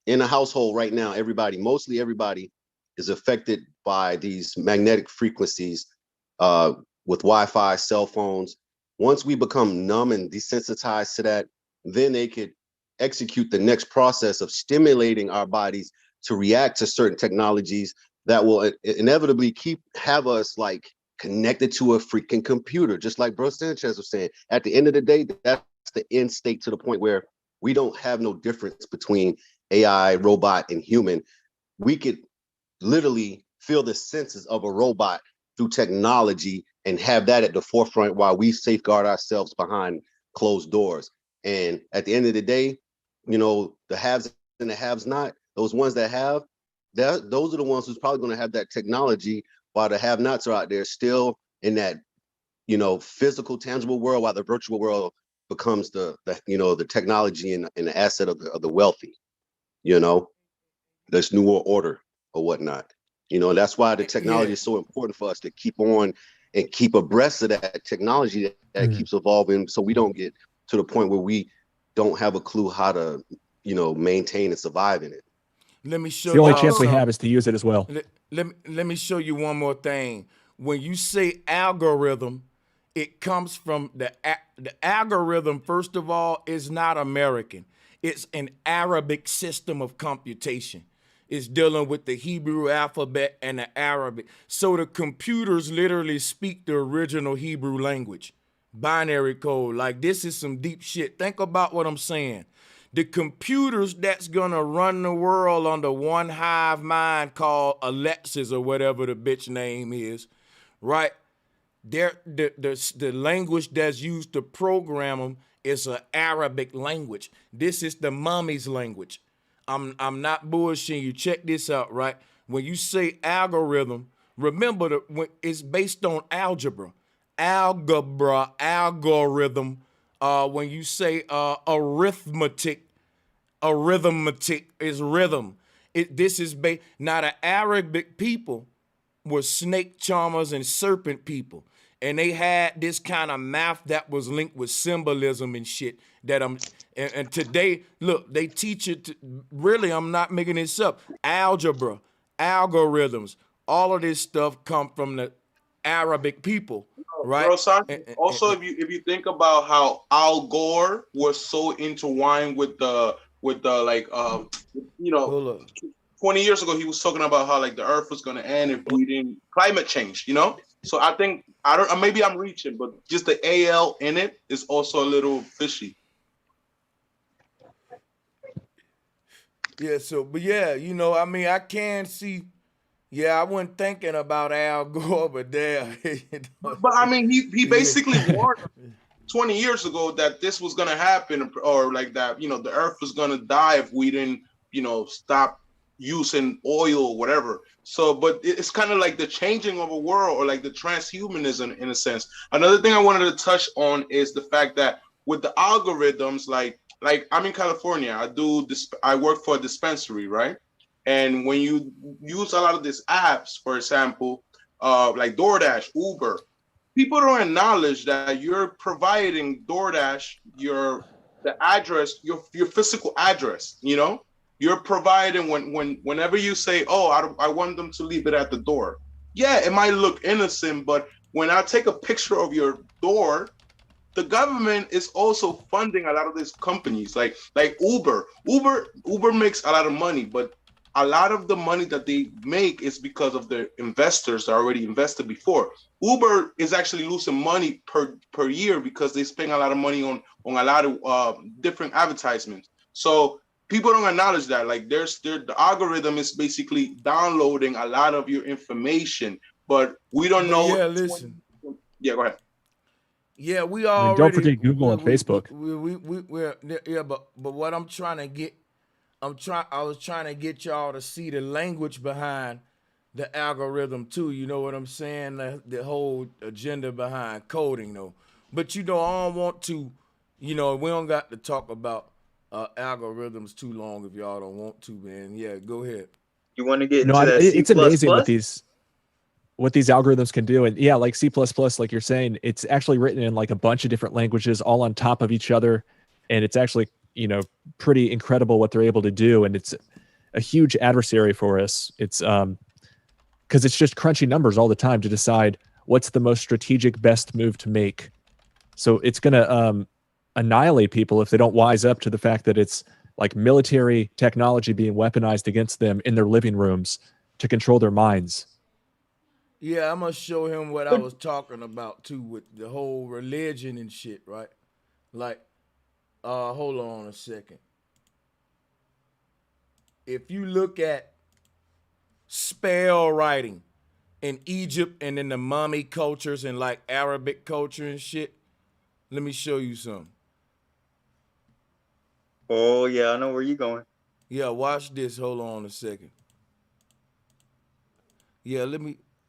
in a household right now, mostly everybody is affected by these magnetic frequencies with Wi-Fi, cell phones. Once we become numb and desensitized to that, then they could execute the next process of stimulating our bodies to react to certain technologies that will inevitably have us like connected to a freaking computer, just like Bro Sanchez was saying. At the end of the day, that's the end state, to the point where we don't have no difference between AI, robot, and human. We could literally feel the senses of a robot through technology and have that at the forefront while we safeguard ourselves behind closed doors. And at the end of the day, you know, the haves and the haves not, those ones that have, those are the ones who's probably going to have that technology, while the have nots are out there still in that, you know, physical, tangible world, while the virtual world becomes the you know, the technology and the asset of the wealthy, you know, this new world order or whatnot. You know, that's why the technology is so important for us to keep on and keep abreast of that technology that keeps evolving, so we don't get to the point where we don't have a clue how to, you know, maintain and survive in it. Let me show the only y'all chance we something. have is to use it as well. Let me show you one more thing. When you say algorithm, it comes from the algorithm. First of all, is not American. It's an Arabic system of computation. It's dealing with the Hebrew alphabet and the Arabic. So the computers literally speak the original Hebrew language, binary code. Like, this is some deep shit. Think about what I'm saying. The computers that's gonna run the world under one hive mind called Alexis or whatever the bitch name is, right? The language that's used to program them is an Arabic language. This is the mummy's language. I'm not bullshitting you. Check this out, right? When you say algorithm, remember it's based on algebra. Algorithm. When you say arithmetic is rhythm. This is now the Arabic people were snake charmers and serpent people. And they had this kind of math that was linked with symbolism and shit that and today, look, they teach it really, I'm not making this up. Algebra, algorithms, all of this stuff come from the Arabic people, right? Bro, Sanchez, also, if you think about how Al Gore was so intertwined with the like you know, 20 years ago he was talking about how like the earth was going to end if we didn't climate change, you know. So I think maybe I'm reaching, but just the AL in it is also a little fishy. Yeah, so, but yeah, you know, I mean, I can see, yeah, I wasn't thinking about Al Gore, but there. But I mean, he basically warned 20 years ago that this was gonna happen, or like that, you know, the earth was gonna die if we didn't, you know, stop using oil or whatever. So, but it's kind of like the changing of a world, or like the transhumanism in a sense. Another thing I wanted to touch on is the fact that with the algorithms, like I'm in California, I work for a dispensary, right? And when you use a lot of these apps, for example, like DoorDash, Uber, people don't acknowledge that you're providing DoorDash the address, your physical address. You know, you're providing whenever you say, "Oh, I want them to leave it at the door." Yeah, it might look innocent, but when I take a picture of your door, the government is also funding a lot of these companies, like Uber. Uber makes a lot of money, but a lot of the money that they make is because of the investors that already invested before. Uber is actually losing money per year because they spend a lot of money on a lot of different advertisements. So people don't acknowledge that. Like the algorithm is basically downloading a lot of your information, but we don't know. Yeah, listen. Yeah, go ahead. Yeah, we I already. mean, don't forget Google and Facebook. We're yeah, but what I'm trying to get, I was trying to get y'all to see the language behind the algorithm too. You know what I'm saying? The whole agenda behind coding, though. But you know, I don't want to. You know, we don't got to talk about algorithms too long if y'all don't want to, man. Yeah, go ahead. You want to get No, into that C++? it's amazing what these algorithms can do. And yeah, like C++, like you're saying, it's actually written in like a bunch of different languages all on top of each other. And it's actually, you know, pretty incredible what they're able to do. And it's a huge adversary for us. It's because it's just crunching numbers all the time to decide what's the most strategic best move to make. So it's going to annihilate people if they don't wise up to the fact that it's like military technology being weaponized against them in their living rooms to control their minds. Yeah, I'm gonna show him what I was talking about too with the whole religion and shit, right? Like, hold on a second. If you look at spell writing, in Egypt and in the mummy cultures and like Arabic culture and shit. Let me show you something. Oh yeah, I know where you going. Yeah, watch this. Hold on a second. Yeah,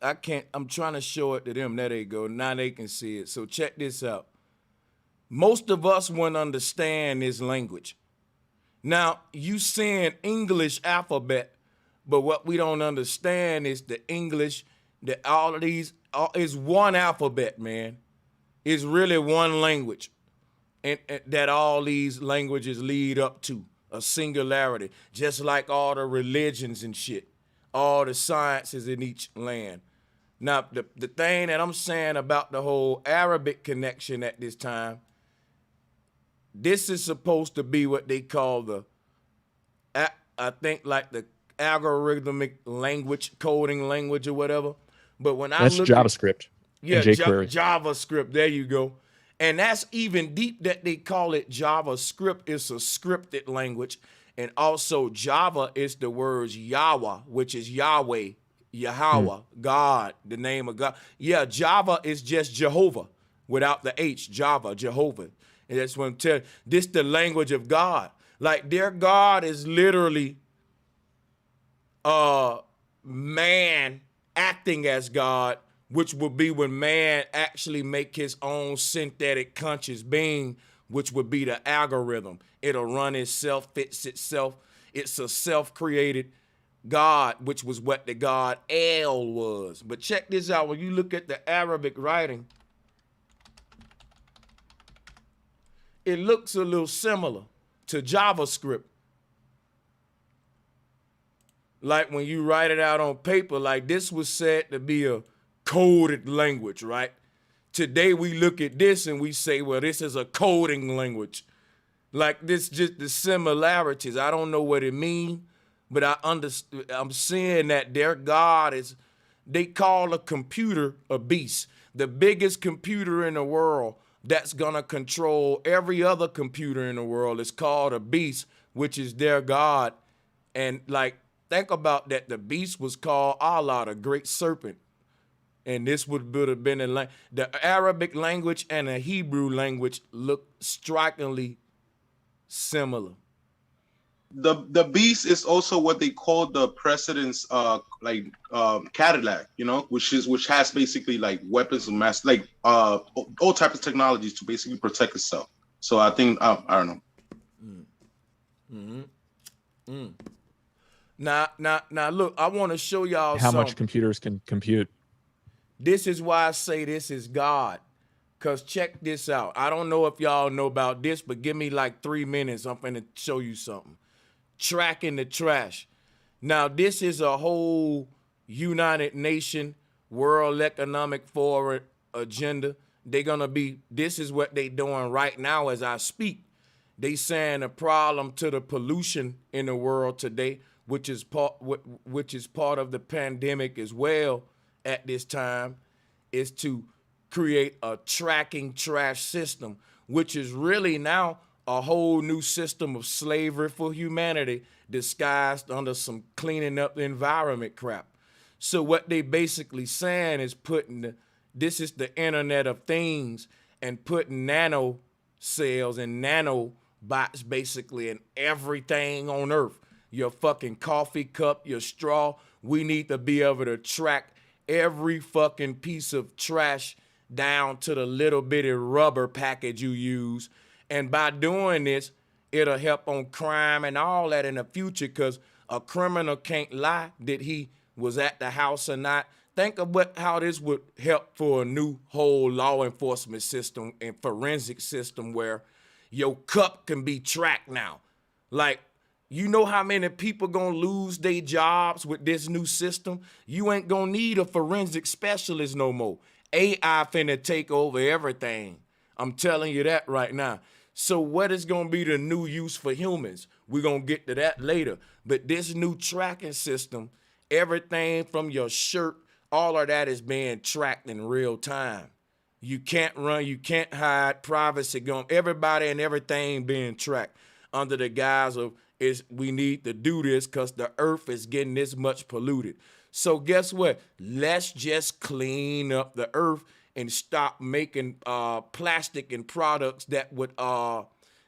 I'm trying to show it to them. There they go. Now they can see it. So check this out. Most of us wouldn't understand this language. Now, you saying English alphabet, but what we don't understand is the English, that all of these is one alphabet, man. It's really one language. And that all these languages lead up to a singularity, just like all the religions and shit, all the sciences in each land. Now, the thing that I'm saying about the whole Arabic connection at this time, this is supposed to be what they call I think like the algorithmic language, coding language or whatever. But when That's JavaScript. Yeah, and jQuery. JavaScript. There you go. And that's even deep that they call it JavaScript. It's a scripted language. And also Java is the words Yahweh, which is Yahweh, Yahweh, God, the name of God. Yeah, Java is just Jehovah without the H, Java, Jehovah. And that's what I'm telling you. This the language of God. Like their God is literally man acting as God, which would be when man actually make his own synthetic conscious being, which would be the algorithm. It'll run itself, fix itself. It's a self-created God, which was what the God El was. But check this out. When you look at the Arabic writing, it looks a little similar to JavaScript. Like when you write it out on paper, like this was said to be a coded language, right? Today we look at this and we say, well, this is a coding language. Like this, just the similarities. I don't know what it means, but I'm seeing that their God is, they call a computer a beast. The biggest computer in the world that's gonna control every other computer in the world is called a beast, which is their God. And like, think about that. The beast was called Allah, the great serpent. And this would have been the Arabic language and the Hebrew language look strikingly similar. The beast is also what they call the president's Cadillac, which has basically like weapons of mass, like all types of technologies to basically protect itself. So I think I don't know. Now look, I want to show y'all how something. much computers can compute. This is why I say this is God. Because check this out. I don't know if y'all know about this, but give me like 3 minutes. I'm finna show you something. Tracking the trash. Now, this is a whole United Nation World Economic Forum agenda. This is what they doing right now as I speak. They saying a problem to the pollution in the world today, which is part of the pandemic as well at this time, is to create a tracking trash system, which is really now a whole new system of slavery for humanity disguised under some cleaning up the environment crap. So what they basically saying is this is the Internet of Things, and putting nano cells and nanobots basically in everything on Earth. Your fucking coffee cup, your straw. We need to be able to track every fucking piece of trash down to the little bitty rubber package you use. And by doing this, it'll help on crime and all that in the future, because a criminal can't lie that he was at the house or not. Think of how this would help for a new whole law enforcement system and forensic system where your cup can be tracked now. Like, you know how many people gonna lose their jobs with this new system? You ain't gonna need a forensic specialist no more. AI finna take over everything. I'm telling you that right now. So what is gonna be the new use for humans? We're gonna get to that later. But this new tracking system, everything from your shirt, all of that is being tracked in real time. You can't run, you can't hide, privacy everybody and everything being tracked under the guise of we need to do this because the earth is getting this much polluted. So guess what? Let's just clean up the earth and stop making plastic and products that would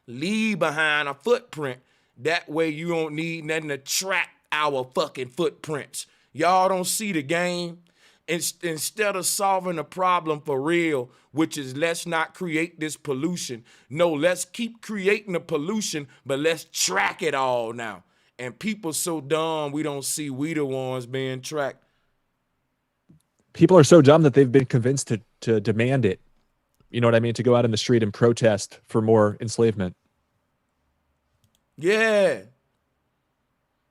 leave behind a footprint. That way you don't need nothing to track our fucking footprints. Y'all don't see the game? Instead of solving the problem for real, which is let's not create this pollution. No, let's keep creating the pollution, but let's track it all now. And people so dumb we don't see we the ones being tracked. People are so dumb that they've been convinced to demand it. You know what I mean? To go out in the street and protest for more enslavement. Yeah.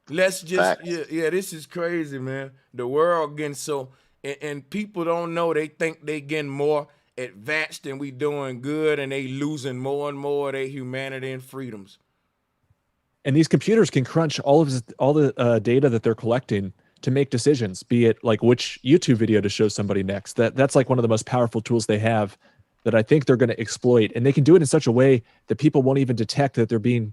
Let's just, yeah, this is crazy, man. The world getting so, and people don't know, they think they getting more advanced and we doing good, and they losing more and more of their humanity and freedoms. And these computers can crunch all the data that they're collecting to make decisions, be it like which YouTube video to show somebody next. That's like one of the most powerful tools they have that I think they're going to exploit. And they can do it in such a way that people won't even detect that they're being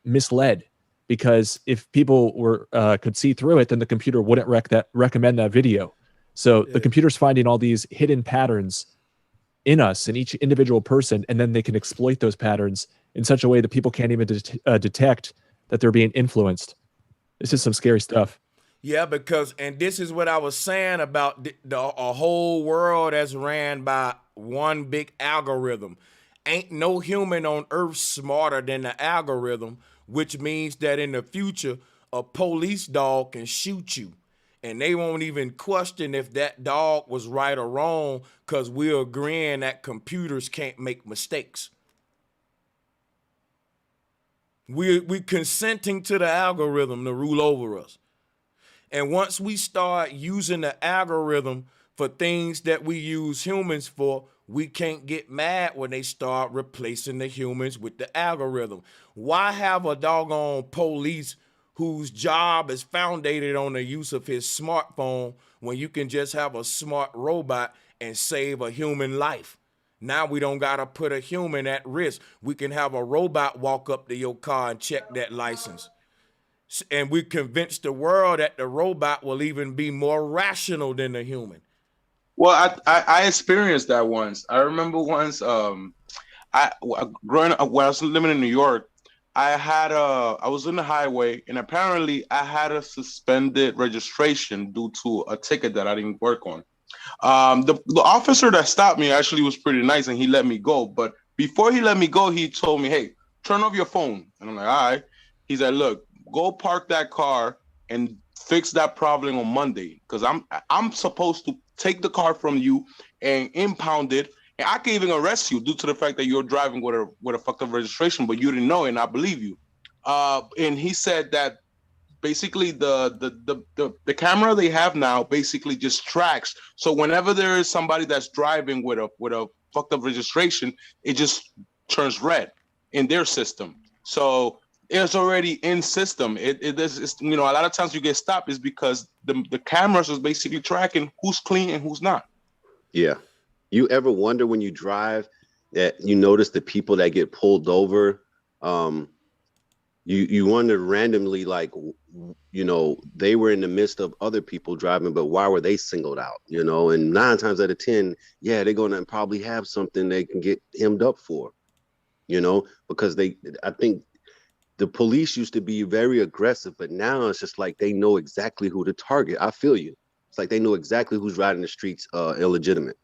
misled. Because if people could see through it, then the computer wouldn't recommend that video. So the computer's finding all these hidden patterns in us, in each individual person, and then they can exploit those patterns in such a way that people can't even detect that they're being influenced. This is some scary stuff. Yeah, because, and this is what I was saying about a whole world that's ran by one big algorithm. Ain't no human on earth smarter than the algorithm, which means that in the future, a police dog can shoot you. And they won't even question if that dog was right or wrong, because we're agreeing that computers can't make mistakes. We're consenting to the algorithm to rule over us. And once we start using the algorithm for things that we use humans for, we can't get mad when they start replacing the humans with the algorithm. Why have a doggone police whose job is founded on the use of his smartphone when you can just have a smart robot and save a human life? Now we don't gotta put a human at risk. We can have a robot walk up to your car and check that license. And we convince the world that the robot will even be more rational than the human. Well, I experienced that once. I remember once, growing up when I was living in New York, I was in the highway, and apparently I had a suspended registration due to a ticket that I didn't work on. The officer that stopped me actually was pretty nice, and he let me go. But before he let me go, he told me, "Hey, turn off your phone." And I'm like, "All right." He said, "Look, go park that car and fix that problem on Monday, because I'm supposed to take the car from you and impound it, and I can even arrest you due to the fact that you're driving with a fucked up registration, but you didn't know it, and I believe you." And he said that basically the camera they have now basically just tracks. So whenever there is somebody that's driving with a fucked up registration, it just turns red in their system. So it's already in system. It's, you know, a lot of times you get stopped is because the cameras is basically tracking who's clean and who's not. Yeah. You ever wonder when you drive that you notice the people that get pulled over? You wonder randomly, like, you know, they were in the midst of other people driving, but why were they singled out? You know, and 9 times out of 10, yeah, they're gonna probably have something they can get hemmed up for. You know, because I think the police used to be very aggressive, but now it's just like they know exactly who to target. I feel you. It's like they know exactly who's riding the streets illegitimate.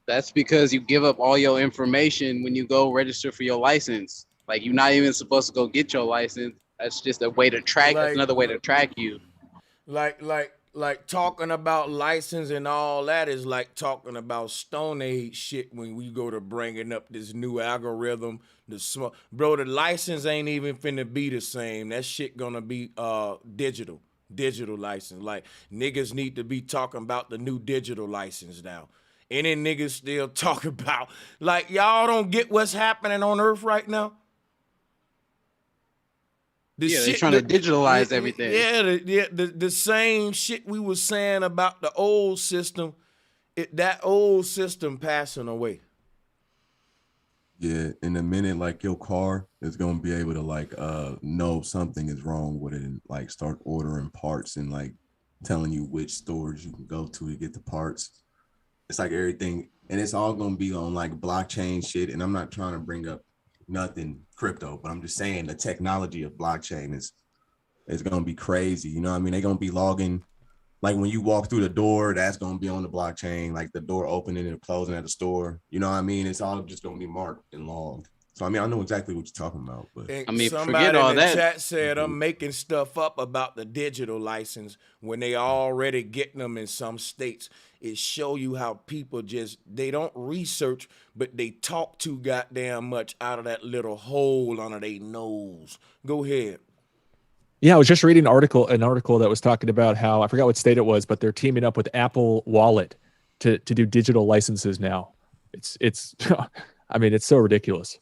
That's because you give up all your information when you go register for your license. Like, you're not even supposed to go get your license. That's just a way to track. That's another way to track you. Like talking about license and all that is like talking about Stone Age shit when we go to bringing up this new algorithm. Bro, the license ain't even finna be the same. That shit gonna be digital license. Like, niggas need to be talking about the new digital license now. Any niggas still talk about, like, y'all don't get what's happening on Earth right now? They're trying to digitalize everything. Yeah, the same shit we was saying about the old system, that old system passing away. Yeah, in a minute, like, your car is gonna be able to, like, know something is wrong with it and, like, start ordering parts and, like, telling you which stores you can go to get the parts. It's like everything, and it's all gonna be on like blockchain shit. And I'm not trying to bring up nothing crypto, but I'm just saying the technology of blockchain is gonna be crazy. You know what I mean? They're gonna be logging, like when you walk through the door, that's gonna be on the blockchain, like the door opening and closing at the store. You know what I mean? It's all just gonna be marked and logged. So I mean, I know exactly what you're talking about, but I mean, forget somebody all in the that. chat said I'm making stuff up about the digital license when they already getting them in some states. It show you how people they don't research, but they talk too goddamn much out of that little hole under their nose. Go ahead. Yeah, I was just reading an article that was talking about how, I forgot what state it was, but they're teaming up with Apple Wallet to do digital licenses now. It's I mean, it's so ridiculous.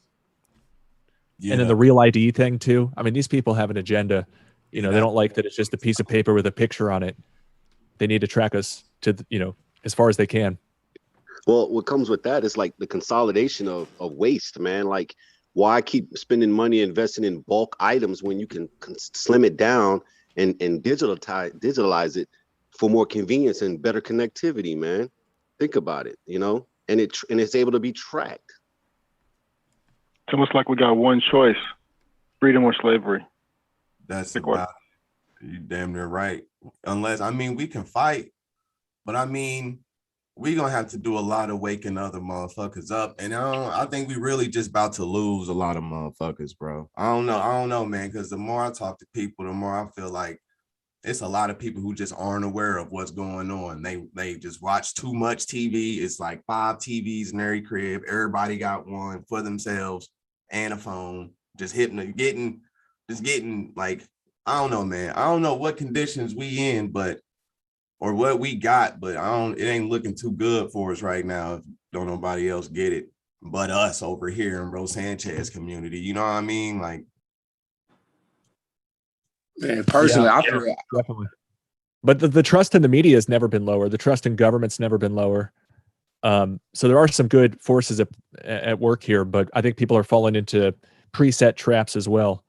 Yeah. And then the real ID thing too. I mean, these people have an agenda. You know, they don't like that it's just a piece of paper with a picture on it. They need to track us to, as far as they can. Well, what comes with that is like the consolidation of waste, man. Like, why keep spending money investing in bulk items when you can slim it down and digitalize it for more convenience and better connectivity, man? Think about it, and it's able to be tracked. It's almost like we got one choice: freedom or slavery. That's about you damn near right. Unless, I mean, we can fight, but I mean, we gonna have to do a lot of waking other motherfuckers up. And I think we really just about to lose a lot of motherfuckers, bro. I don't know, man, because the more I talk to people, the more I feel like it's a lot of people who just aren't aware of what's going on. They just watch too much TV. It's like 5 TVs in every crib. Everybody got one for themselves and a phone. Just getting like, I don't know, man. I don't know what conditions we in, or what we got, but it ain't looking too good for us right now. If don't nobody else get it but us over here in Bro Sanchez community. You know what I mean? Like, man, personally, I feel definitely. But the trust in the media has never been lower. The trust in government's never been lower. So there are some good forces at work here, but I think people are falling into preset traps as well.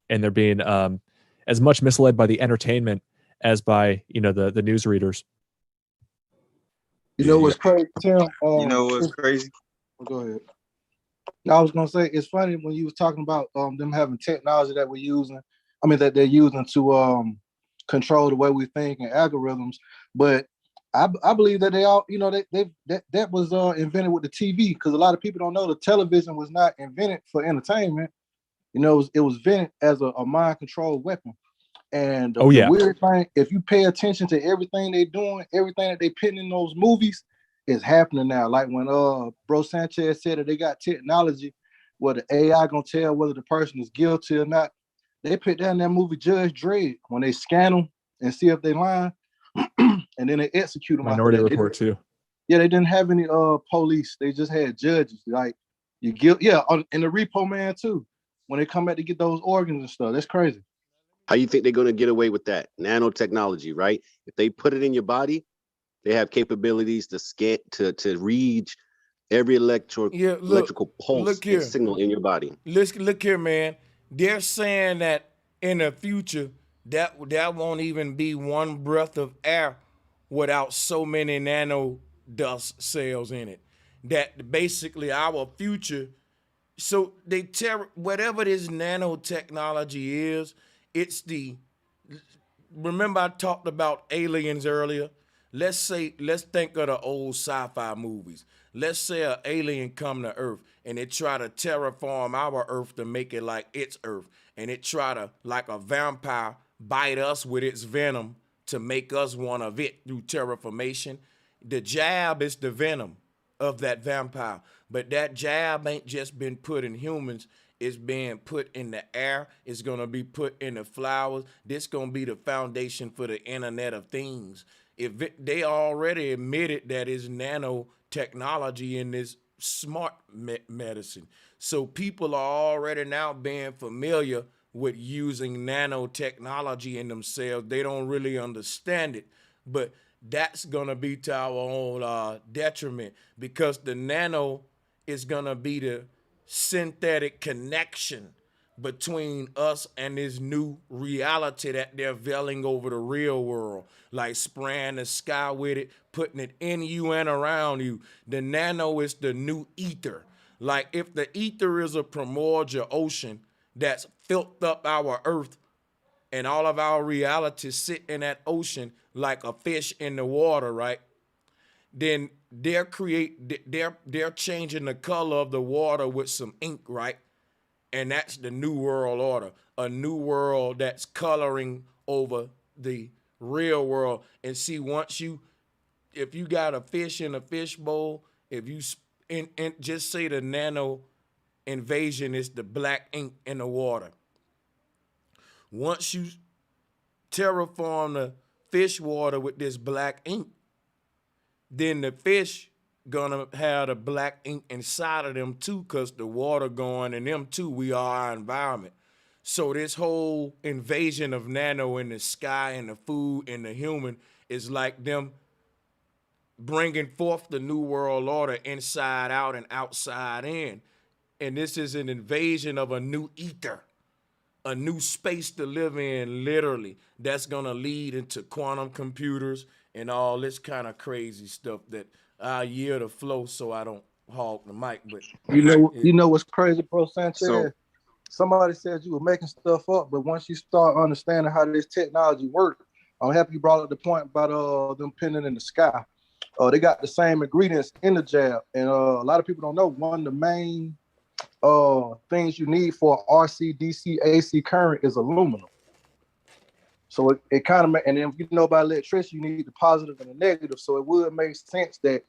And they're being as much misled by the entertainment as by, the news readers. You know what's crazy, Tim? You know what's crazy? Go ahead. I was gonna say, it's funny when you was talking about them having technology that that they're using to control the way we think and algorithms. But I believe that they all, that was invented with the TV, because a lot of people don't know the television was not invented for entertainment. It was invented as a mind control weapon. And the weird thing, if you pay attention to everything they're doing, everything that they putting in those movies is happening now. Like when Bro Sanchez said that they got technology where the AI gonna tell whether the person is guilty or not. They put that in that movie Judge Dredd when they scan them and see if they lying, and then they execute them. Minority Report too. Yeah, they didn't have any police. They just had judges. Like you guilt. Yeah, and the Repo Man too. When they come back to get those organs and stuff, that's crazy. How you think they're going to get away with that? Nanotechnology, right? If they put it in your body, they have capabilities to scan, to read every electrical pulse and signal in your body. Look here, man. They're saying that in the future, that won't even be one breath of air without so many nano dust cells in it. That basically our future. So they whatever this nanotechnology is. It's remember I talked about aliens earlier? Let's think of the old sci-fi movies. Let's say an alien come to Earth and it try to terraform our Earth to make it like its Earth. And it try to, like a vampire, bite us with its venom to make us one of it through terraformation. The jab is the venom of that vampire. But that jab ain't just been put in humans. It's being put in the air. It's going to be put in the flowers. This going to be the foundation for the Internet of Things. They already admitted that it's nanotechnology in this smart medicine. So people are already now being familiar with using nanotechnology in themselves. They don't really understand it, but that's going to be to our own detriment, because the nano is going to be the synthetic connection between us and this new reality that they're veiling over the real world, like spraying the sky with it, putting it in you and around you. The nano is the new ether. Like if the ether is a primordial ocean that's filled up our earth and all of our realities sit in that ocean like a fish in the water, right? Then they're changing the color of the water with some ink, right? And that's the new world order, a new world that's coloring over the real world. And see, if you got a fish in a fish bowl, if you just say the nano invasion is the black ink in the water. Once you terraform the fish water with this black ink, then the fish gonna have the black ink inside of them too, because the water going in them too. We are our environment. So this whole invasion of nano in the sky and the food and the human is like them bringing forth the new world order inside out and outside in. And this is an invasion of a new ether, a new space to live in, literally, that's gonna lead into quantum computers and all this kind of crazy stuff that I yield the flow so I don't hog the mic. But you know what's crazy, bro, Sanchez? So- Somebody said you were making stuff up, but once you start understanding how this technology works, I'm happy you brought up the point about them pinning in the sky. They got the same ingredients in the jab, and a lot of people don't know one of the main things you need for RC, DC, AC current is aluminum. So it kind of, and then if you know about electricity, you need the positive and the negative. So it would make sense that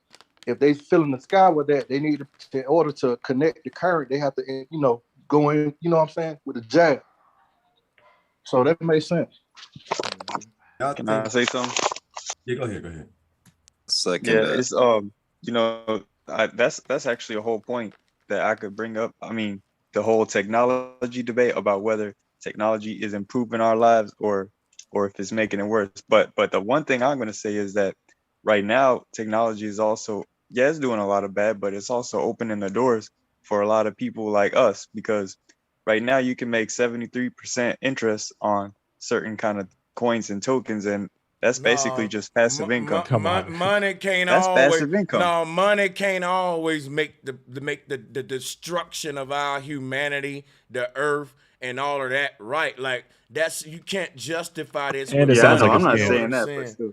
if they fill in the sky with that, they need to, in order to connect the current, they have to, go in, you know what I'm saying, with the jab. So that makes sense. Can I say something? Yeah, go ahead. Second. Yeah, it's that's actually a whole point that I could bring up. I mean, the whole technology debate about whether technology is improving our lives or if it's making it worse. But the one thing I'm gonna say is that right now technology is also, it's doing a lot of bad, but it's also opening the doors for a lot of people like us, because right now you can make 73% interest on certain kind of coins and tokens, and that's basically just passive income. Money can't That's always. passive income. No, money can't always make the destruction of our humanity, the earth, and all of that right. Like you can't justify this. And with it sounds money, like I'm not you know saying what I'm that, but saying? still.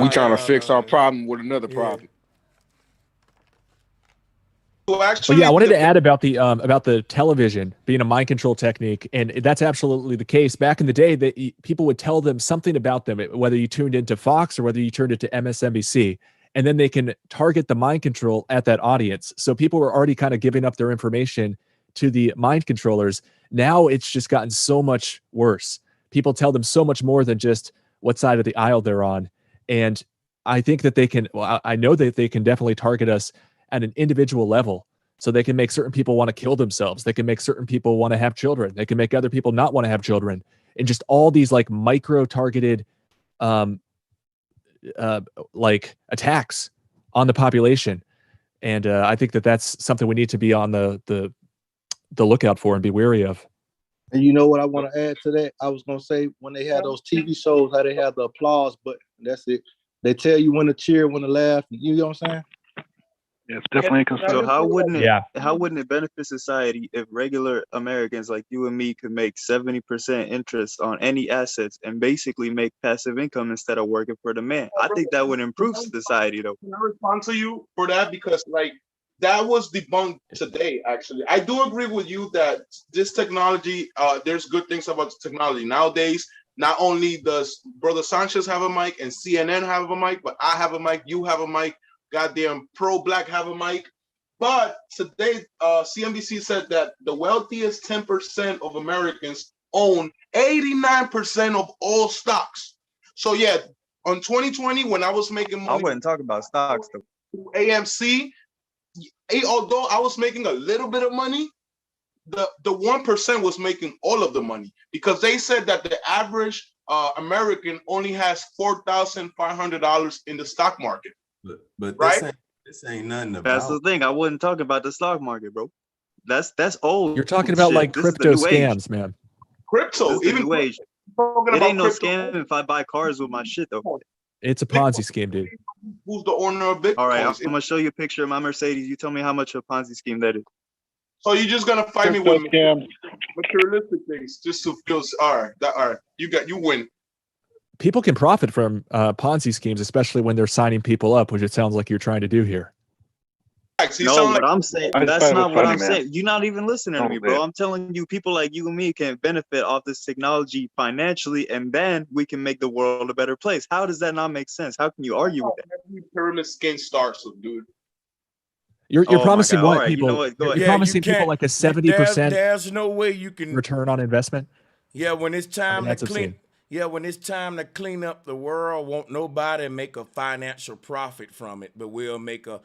We trying to fix our problem with another problem. But yeah, I wanted to add about the television being a mind control technique, and that's absolutely the case. Back in the day, that people would tell them something about them, whether you tuned into Fox or whether you turned it to MSNBC, and then they can target the mind control at that audience. So people were already kind of giving up their information to the mind controllers. Now it's just gotten so much worse. People tell them so much more than just what side of the aisle they're on, and I think that they can. Well, I know that they can definitely target us at an individual level. So they can make certain people want to kill themselves. They can make certain people want to have children. They can make other people not want to have children. And just all these like micro targeted like attacks on the population. And I think that that's something we need to be on the lookout for and be wary of. And you know what I want to add to that? I was going to say, when they had those TV shows, how they have the applause button. That's it. They tell you when to cheer, when to laugh. You know what I'm saying? Yeah, it's definitely a concern. So how wouldn't it benefit society if regular Americans like you and me could make 70% interest on any assets and basically make passive income instead of working for the man? I think that would improve society, though. Can I respond to you for that? Because that was debunked today, actually. I do agree with you that this technology, there's good things about the technology. Nowadays, not only does Brother Sanchez have a mic and CNN have a mic, but I have a mic, you have a mic, goddamn pro-black have a mic. But today, CNBC said that the wealthiest 10% of Americans own 89% of all stocks. So yeah, on 2020, when I was making money, I wouldn't talk about stocks though. AMC, although I was making a little bit of money, the 1% was making all of the money, because they said that the average American only has $4,500 in the stock market. But right? this ain't nothing about. That's the thing. I wouldn't talk about the stock market, bro. That's old. You're talking about shit. like This is the crypto new age. scams, man. Crypto, This is the even new age. talking It about ain't no crypto. scam if I buy cars with my shit though. It's a Ponzi scheme, dude. Who's the owner of Bitcoin? All right, I'm gonna show you a picture of my Mercedes. You tell me how much a Ponzi scheme that is. So you're just gonna fight me with materialistic things just to feel all right. You win. People can profit from Ponzi schemes, especially when they're signing people up, which it sounds like you're trying to do here. No, what I'm saying, that's not what I'm saying. You're not even listening to me, bro. I'm telling you, people like you and me can benefit off this technology financially, and then we can make the world a better place. How does that not make sense? How can you argue with that? Every pyramid scheme starts with, dude. You're Oh my promising God. what All right, you people? know what? Go You're ahead. promising people like a 70% There's no way you can return on investment. Yeah, when it's time that's to clean. obscene. Yeah, when it's time to clean up the world, won't nobody make a financial profit from it, but we'll make a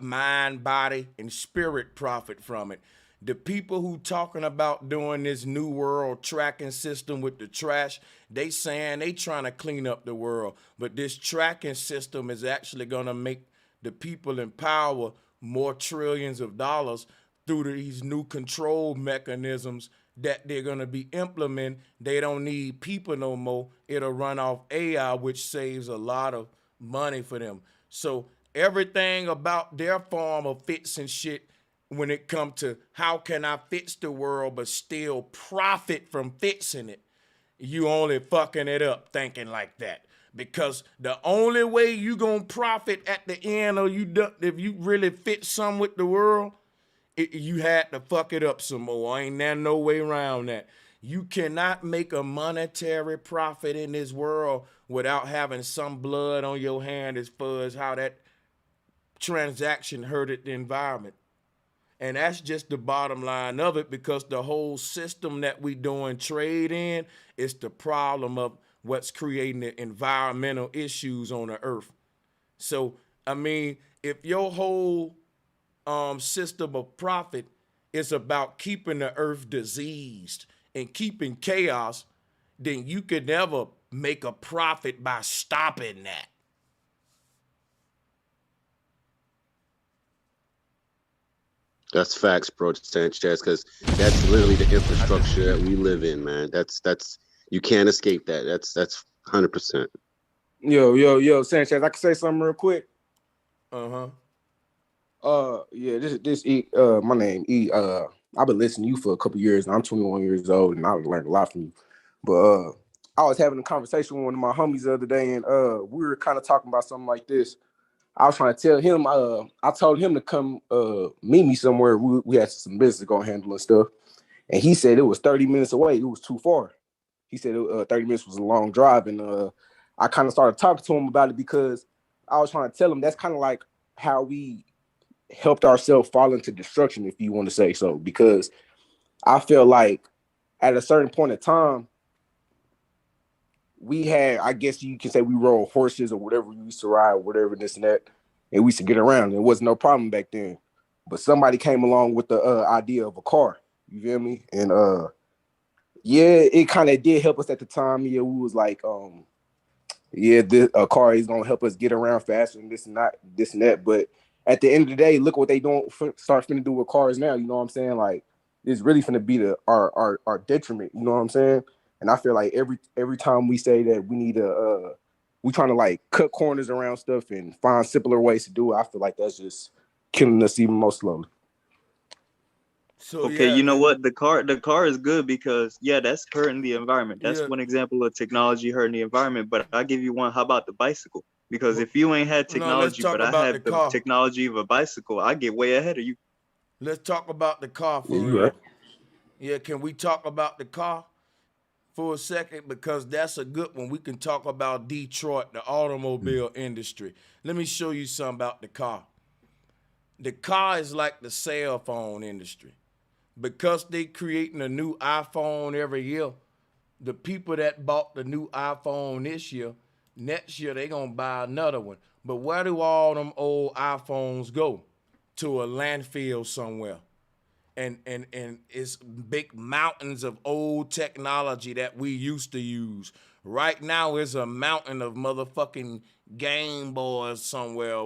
mind, body, and spirit profit from it. The people who talking about doing this new world tracking system with the trash, they saying they trying to clean up the world, but this tracking system is actually gonna make the people in power more trillions of dollars through these new control mechanisms that they're going to be implementing. They don't need people no more. It'll run off AI, which saves a lot of money for them. So everything about their form of fixing shit, when it comes to how can I fix the world but still profit from fixing it, you only fucking it up thinking like that. Because the only way you gonna profit at the end, or if you really fit some with the world, you had to fuck it up some more. Ain't there no way around that. You cannot make a monetary profit in this world without having some blood on your hand as far as how that transaction hurted the environment. And that's just the bottom line of it, because the whole system that we doing trade in is the problem of what's creating the environmental issues on the earth. So, I mean, if your whole system of profit is about keeping the earth diseased and keeping chaos, then you could never make a profit by stopping that. That's facts, bro, Sanchez, because that's literally the infrastructure that we live in, man. That's you can't escape that. That's 100%. Yo, Sanchez, I can say something real quick. Uh-huh. Yeah, this E. My name E. I've been listening to you for a couple years. Now. I'm 21 years old, and I've learned a lot from you. But I was having a conversation with one of my homies the other day, and we were kind of talking about something like this. I was trying to tell him, I told him to come meet me somewhere. We had some business to go handle and stuff. And he said it was 30 minutes away. It was too far. He said 30 minutes was a long drive. And I kind of started talking to him about it, because I was trying to tell him that's kind of like how we helped ourselves fall into destruction, if you want to say so. Because I feel like at a certain point in time, we had, I guess you can say, we rode horses or whatever we used to ride, whatever, this and that, and we used to get around. It wasn't no problem back then. But somebody came along with the idea of a car. You feel me? And yeah, it kind of did help us at the time. Yeah, we was like, a car is gonna help us get around faster and this and that. But at the end of the day, look what they don't start finna do with cars now. You know what I'm saying? Like, it's really finna be our detriment. You know what I'm saying? And I feel like every time we say that we need we trying to like cut corners around stuff and find simpler ways to do it, I feel like that's just killing us even more slowly. So, okay, yeah, you know what? The car is good because that's hurting the environment. That's one example of technology hurting the environment. But I'll give you one. How about the bicycle? Because if you ain't had technology, but I have the technology of a bicycle, I get way ahead of you. Let's talk about the car for real. Right. Yeah, can we talk about the car for a second? Because that's a good one. We can talk about Detroit, the automobile industry. Let me show you something about the car. The car is like the cell phone industry. Because they creating a new iPhone every year, the people that bought the new iPhone this year, next year they gonna buy another one. But where do all them old iPhones go? To a landfill somewhere. And it's big mountains of old technology that we used to use Right now is a mountain of motherfucking Game Boys somewhere,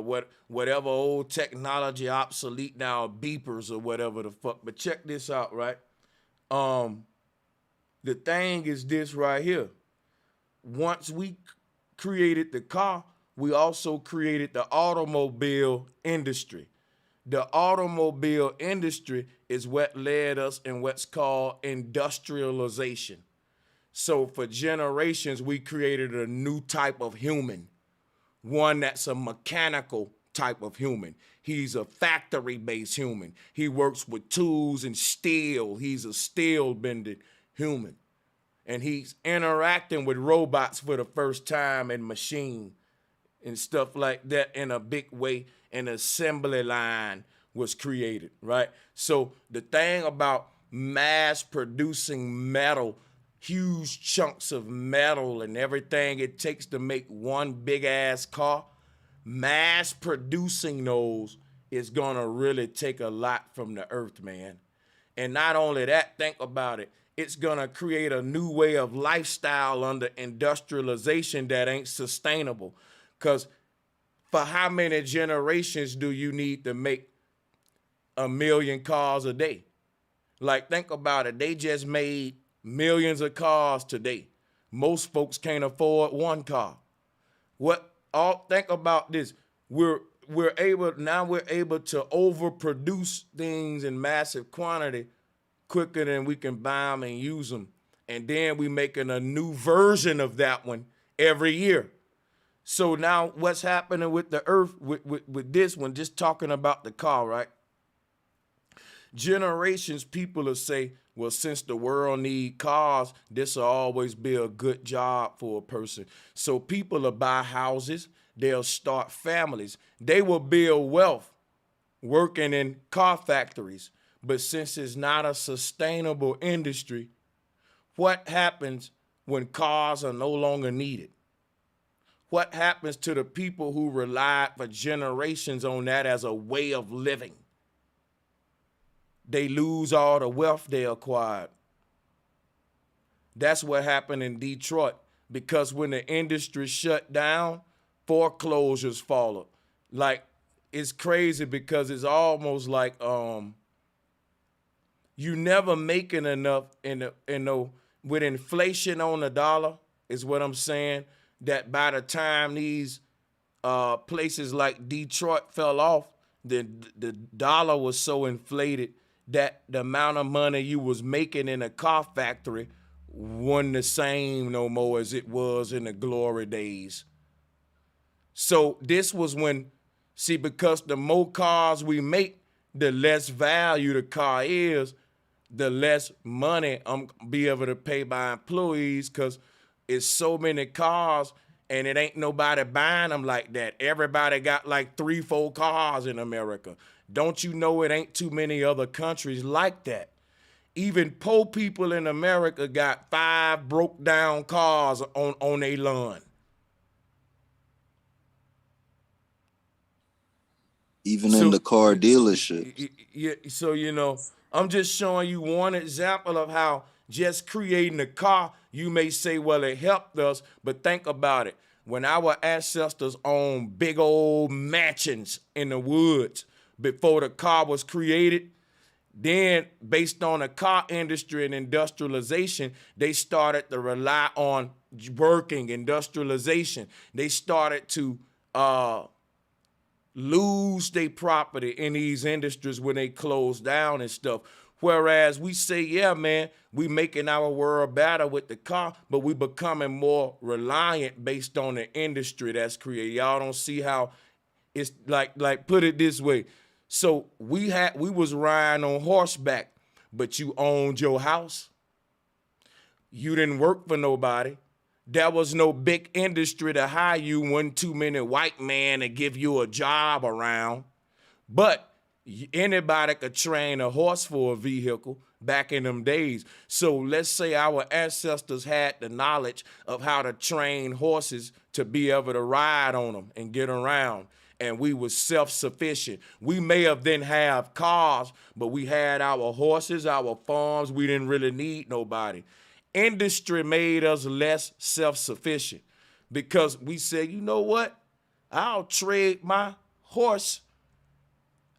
whatever old technology obsolete now, beepers or whatever the fuck. But check this out, right? The thing is this right here. Once we created the car, we also created the automobile industry. The automobile industry is what led us in what's called industrialization. So for generations, we created a new type of human, one that's a mechanical type of human. He's a factory-based human. He works with tools and steel. He's a steel-bended human. And he's interacting with robots for the first time and machine and stuff like that in a big way. An assembly line was created, right? So the thing about mass producing metal, huge chunks of metal and everything it takes to make one big ass car, mass producing those is gonna really take a lot from the earth, man. And not only that, think about it. It's gonna create a new way of lifestyle under industrialization that ain't sustainable. Because for how many generations do you need to make 1 million cars a day? Like, think about it. They just made millions of cars today. Most folks can't afford one car. Think about this. We're able to overproduce things in massive quantity quicker than we can buy them and use them. And then we making a new version of that one every year. So now what's happening with the earth with this one, just talking about the car, right? Generations, people will say, well, since the world need cars, this will always be a good job for a person. So people will buy houses, they'll start families, they will build wealth working in car factories. But since it's not a sustainable industry, what happens when cars are no longer needed? What happens to the people who relied for generations on that as a way of living? They lose all the wealth they acquired. That's what happened in Detroit, because when the industry shut down, foreclosures followed. Like, it's crazy because it's almost like you never making enough with inflation on the dollar, is what I'm saying, that by the time these places like Detroit fell off, the dollar was so inflated that the amount of money you was making in a car factory wasn't the same no more as it was in the glory days. So this was when, because the more cars we make, the less value the car is, the less money I'm be able to pay my employees, because it's so many cars and it ain't nobody buying them like that. Everybody got like 3-4 cars in America. Don't you know it ain't too many other countries like that? Even poor people in America got 5 broke down cars on their lawn. Even in the car dealerships. Yeah, so, I'm just showing you one example of how just creating a car, you may say, well, it helped us, but think about it. When our ancestors owned big old mansions in the woods before the car was created, then based on the car industry and industrialization, they started to rely on working industrialization. They started to lose their property in these industries when they closed down and stuff. Whereas we say, yeah, man, we making our world better with the car, but we becoming more reliant based on the industry that's created. Y'all don't see how it's like put it this way. So we was riding on horseback, but you owned your house. You didn't work for nobody. There was no big industry to hire you, wasn't too many white men to give you a job around. But anybody could train a horse for a vehicle back in them days. So let's say our ancestors had the knowledge of how to train horses to be able to ride on them and get around. And we was self-sufficient. We may have then have cars, but we had our horses, our farms. We didn't really need nobody. Industry made us less self-sufficient because we said, you know what? I'll trade my horse.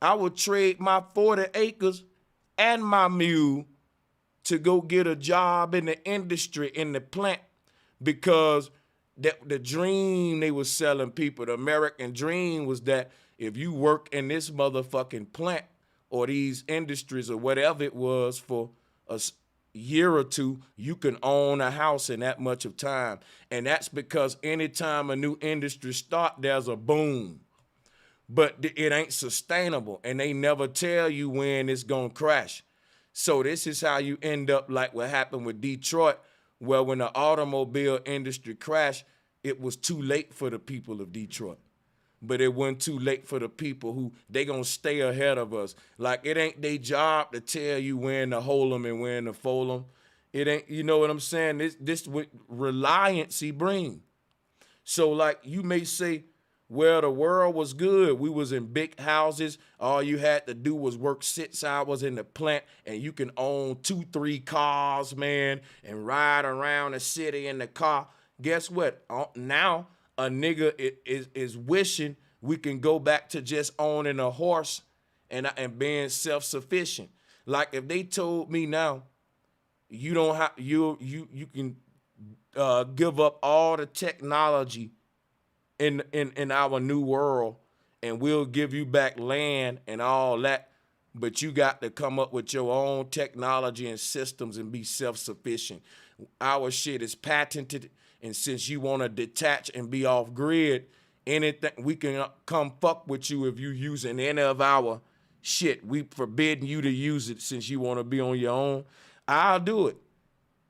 I will trade my 40 acres and my mule to go get a job in the industry, in the plant, because the dream they was selling people, the American dream was that if you work in this motherfucking plant or these industries or whatever it was for a year or two, you can own a house in that much of time. And that's because anytime a new industry start, there's a boom. But it ain't sustainable, and they never tell you when it's gonna crash. So this is how you end up like what happened with Detroit, where when the automobile industry crashed, it was too late for the people of Detroit. But it wasn't too late for the people who they gonna stay ahead of us. Like it ain't their job to tell you when to hold them and when to fold them. It ain't, you know what I'm saying? This what reliancy bring. So like you may say, well, the world was good. We was in big houses. All you had to do was work 6 hours in the plant, and you can own 2-3 cars, man, and ride around the city in the car. Guess what? Now a nigga is wishing we can go back to just owning a horse and being self-sufficient. Like if they told me now, you don't have you can give up all the technology in our new world, and we'll give you back land and all that, but you got to come up with your own technology and systems and be self-sufficient. Our shit is patented, and since you want to detach and be off grid, anything we can come fuck with you if you using any of our shit. We forbidden you to use it since you want to be on your own. I'll do it,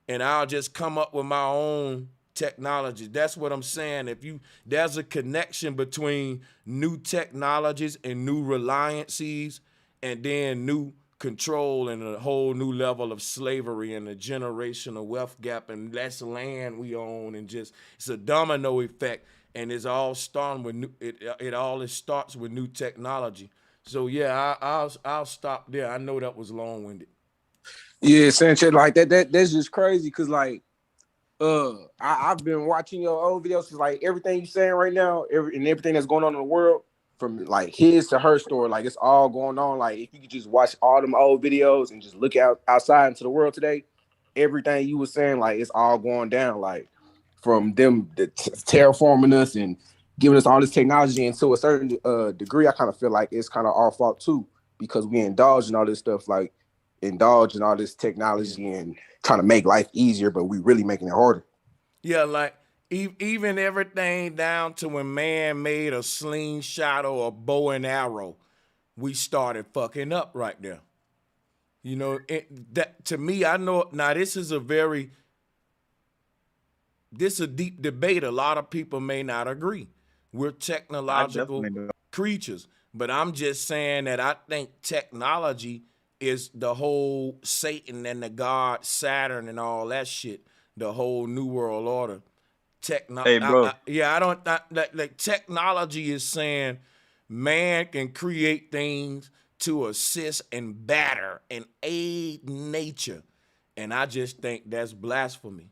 and I'll just come up with my own technology. That's what I'm saying. There's a connection between new technologies and new reliances, and then new control and a whole new level of slavery and a generational wealth gap and less land we own, and just it's a domino effect, and it's all starting with new. It starts with new technology. So yeah, I'll stop there. I know that was long-winded. Yeah, Sanchez, like that's just crazy because like I've been watching your old videos. Like everything you're saying right now, everything that's going on in the world, from like his to her story, like it's all going on. Like if you could just watch all them old videos and just look outside into the world today, everything you were saying, like it's all going down. Like from them terraforming us and giving us all this technology, and to a certain degree, I kind of feel like it's kind of our fault too, because we indulge in all this stuff, like indulge in all this technology and trying to make life easier, but we really making it harder. Yeah, like even everything down to when man made a slingshot or a bow and arrow, we started fucking up right there. You know, that to me, I know now this is a deep debate. A lot of people may not agree. We're technological creatures, but I'm just saying that I think technology is the whole Satan and the God Saturn and all that shit, the whole New World Order. Hey, bro. I don't like technology is saying man can create things to assist and batter and aid nature, and I just think that's blasphemy.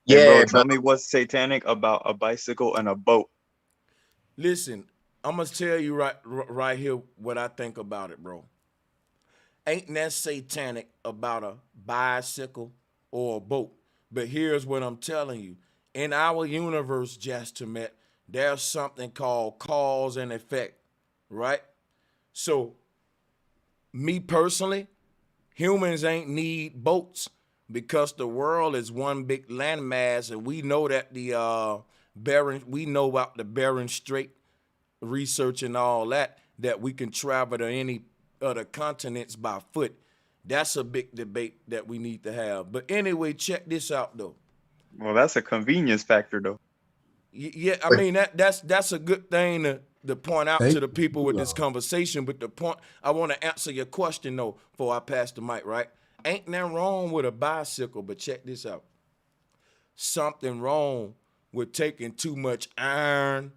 Hey, bro, tell me what's satanic about a bicycle and a boat. Listen, I'm gonna tell you right here what I think about it, bro. Ain't that satanic about a bicycle or a boat? But here's what I'm telling you. In our universe, Jastamet, there's something called cause and effect, right? So, me personally, humans ain't need boats because the world is one big landmass, and we know that we know about the Bering Strait research and all that we can travel to any other continents by foot. That's a big debate that we need to have. But anyway, check this out though. Well, that's a convenience factor though. Yeah, I mean that's a good thing to point out to the people with this conversation. But the point I want to answer your question though, before I pass the mic, right? Ain't nothing wrong with a bicycle, but check this out. Something wrong with taking too much iron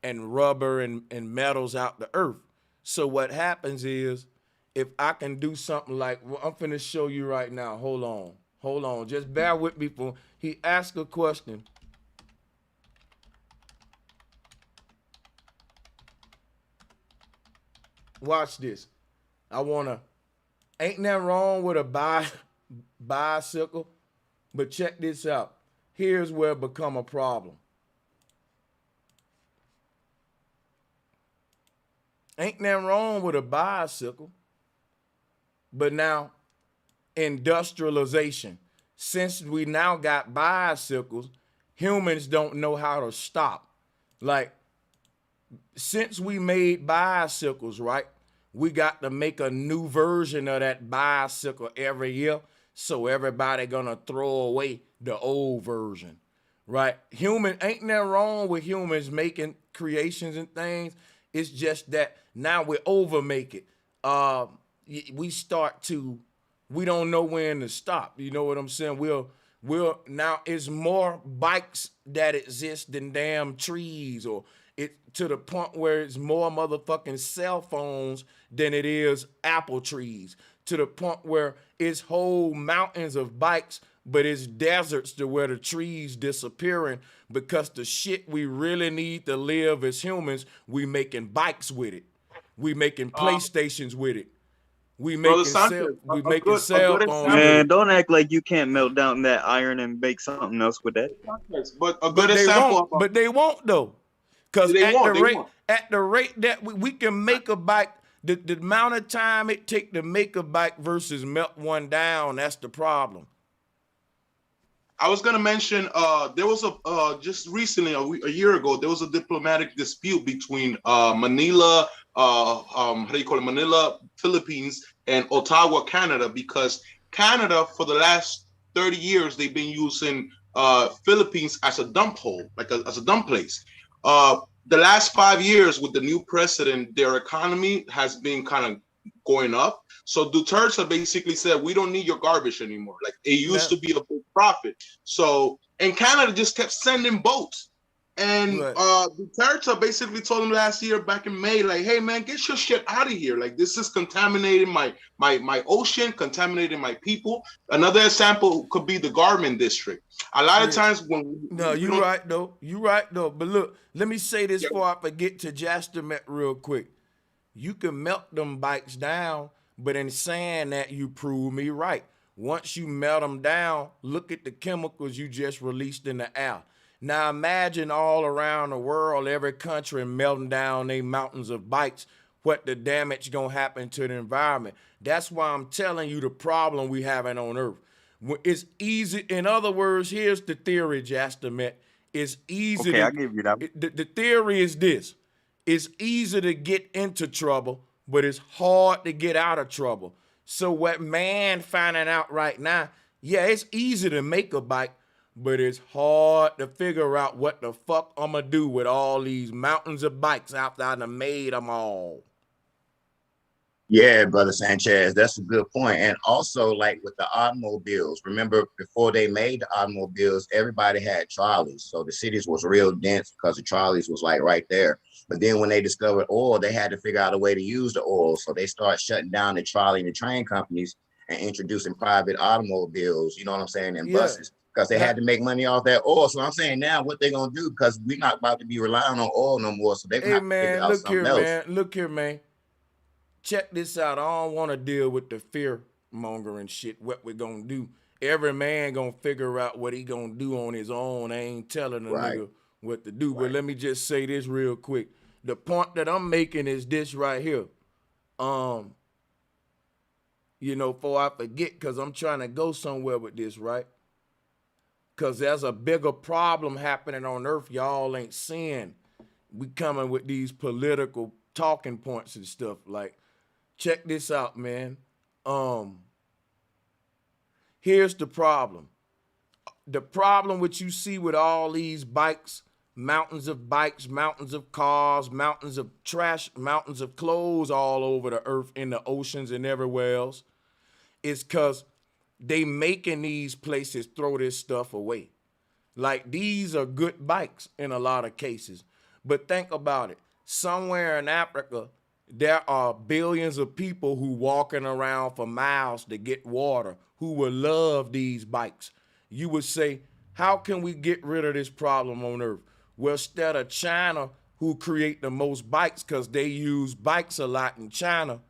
and rubber and metals out the earth. So what happens is, if I can do something like, well, I'm finna show you right now. Hold Hold on, just bear with me for he asked a question. Watch this. Ain't nothing wrong with a bicycle, but check this out. Here's where it become a problem. Ain't nothing wrong with a bicycle, but now industrialization. Since we now got bicycles, humans don't know how to stop. Like, since we made bicycles, right, we got to make a new version of that bicycle every year, so everybody gonna throw away the old version, right? Ain't nothing wrong with humans making creations and things. It's just that now we overmake it. We don't know when to stop. You know what I'm saying? We'll now it's more bikes that exist than damn trees, or it to the point where it's more motherfucking cell phones than it is apple trees, to the point where it's whole mountains of bikes, but it's deserts to where the trees disappearing because the shit we really need to live as humans, we making bikes with it. We making PlayStations with it. We making cell phones with it. Man, don't act like you can't melt down that iron and make something else with that. But a good example. But they won't though. Because at the rate that we can make a bike, the amount of time it take to make a bike versus melt one down, that's the problem. I was gonna mention there was just recently a year ago there was a diplomatic dispute between Manila, Manila, Philippines, and Ottawa, Canada, because Canada for the last 30 years they've been using Philippines as a dump hole, as a dump place. The last 5 years with the new president, their economy has been kind of going up. So Duterte basically said, we don't need your garbage anymore. Like it used to be a big profit. So, and Canada just kept sending boats. And Duterte basically told him last year back in May, like, hey man, get your shit out of here. Like this is contaminating my ocean, contaminating my people. Another example could be the Garment District. A lot of times when you're right though. But look, let me say this before I forget to Jastamet real quick. You can melt them bikes down, but in saying that, you prove me right. Once you melt them down, look at the chemicals you just released in the air. Now imagine all around the world, every country melting down their mountains of bikes, what the damage gonna happen to the environment. That's why I'm telling you the problem we having on Earth. It's easy. In other words, here's the theory, Jastamet. It's easy. Okay, I'll give you that. The theory is this. It's easy to get into trouble, but it's hard to get out of trouble. So what man finding out right now, yeah, it's easy to make a bike, but it's hard to figure out what the fuck I'm gonna do with all these mountains of bikes after I done made them all. Yeah, brother Sanchez, that's a good point. And also, like with the automobiles, remember before they made the automobiles, everybody had trolleys. So the cities was real dense because the trolleys was like right there. But then when they discovered oil, they had to figure out a way to use the oil. So they started shutting down the trolley and the train companies and introducing private automobiles, you know what I'm saying, and buses, because they had to make money off that oil. So I'm saying now what they're going to do, because we're not about to be relying on oil no more. So they're going to figure out something else. Look here, man. Check this out. I don't want to deal with the fear mongering shit, what we're going to do. Every man going to figure out what he going to do on his own. I ain't telling a nigga what to do. But let me just say this real quick. The point that I'm making is this right here. Before I forget, because I'm trying to go somewhere with this, right? Because there's a bigger problem happening on Earth y'all ain't seeing. We coming with these political talking points and stuff. Like, check this out, man. Here's the problem. The problem which you see with all these bikes, mountains of bikes, mountains of cars, mountains of trash, mountains of clothes all over the earth, in the oceans and everywhere else, is because they making these places throw this stuff away. Like, these are good bikes in a lot of cases. But think about it. Somewhere in Africa, there are billions of people who walking around for miles to get water who will love these bikes. You would say, how can we get rid of this problem on Earth? Well, instead of China, who create the most bikes because they use bikes a lot in China,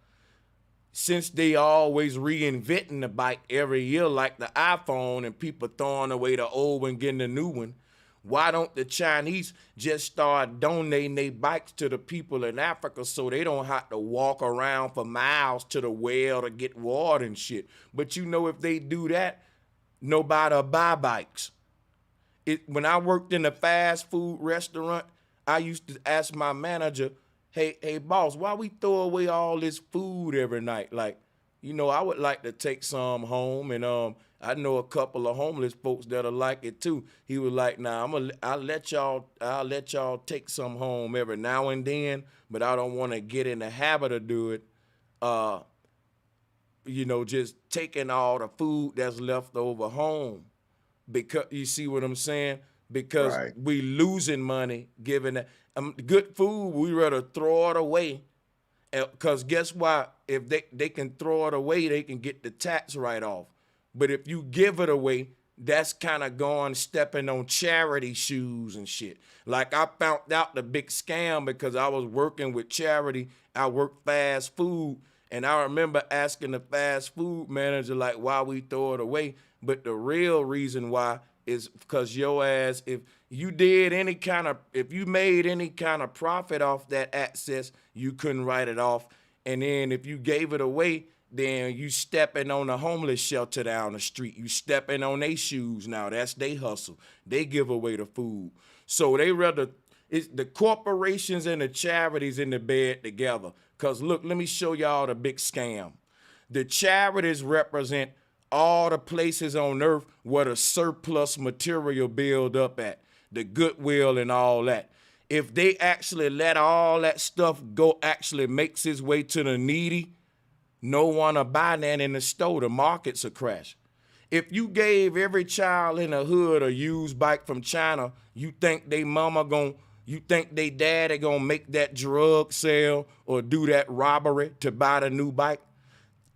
since they always reinventing the bike every year like the iPhone and people throwing away the old one, getting a new one, why don't the Chinese just start donating their bikes to the people in Africa so they don't have to walk around for miles to the well to get water and shit? But you know, if they do that, nobody will buy bikes. When I worked in a fast food restaurant, I used to ask my manager, hey boss, why we throw away all this food every night? Like, you know, I would like to take some home, and I know a couple of homeless folks that'll like it too. He was like, nah, I'll let y'all take some home every now and then, but I don't want to get in the habit of do it. You know, just taking all the food that's left over home. Because you see what I'm saying? Because we losing money giving that good food, we rather throw it away. Because guess what? If they can throw it away, they can get the tax write-off. But if you give it away, that's kind of stepping on charity shoes and shit. Like I found out the big scam because I was working with charity. I worked fast food, and I remember asking the fast food manager, like, why we throw it away? But the real reason why is because your ass, if you made any kind of profit off that access, you couldn't write it off. And then if you gave it away, then you stepping on a homeless shelter down the street. You stepping on their shoes now. That's they hustle. They give away the food. So they rather, it's the corporations and the charities in the bed together. Because look, let me show y'all the big scam. The charities represent all the places on earth where the surplus material build up at, the goodwill and all that. If they actually let all that stuff go, actually makes its way to the needy, no one will buy that in the store. The markets will crash. If you gave every child in the hood a used bike from China, you think they daddy gonna make that drug sale or do that robbery to buy the new bike?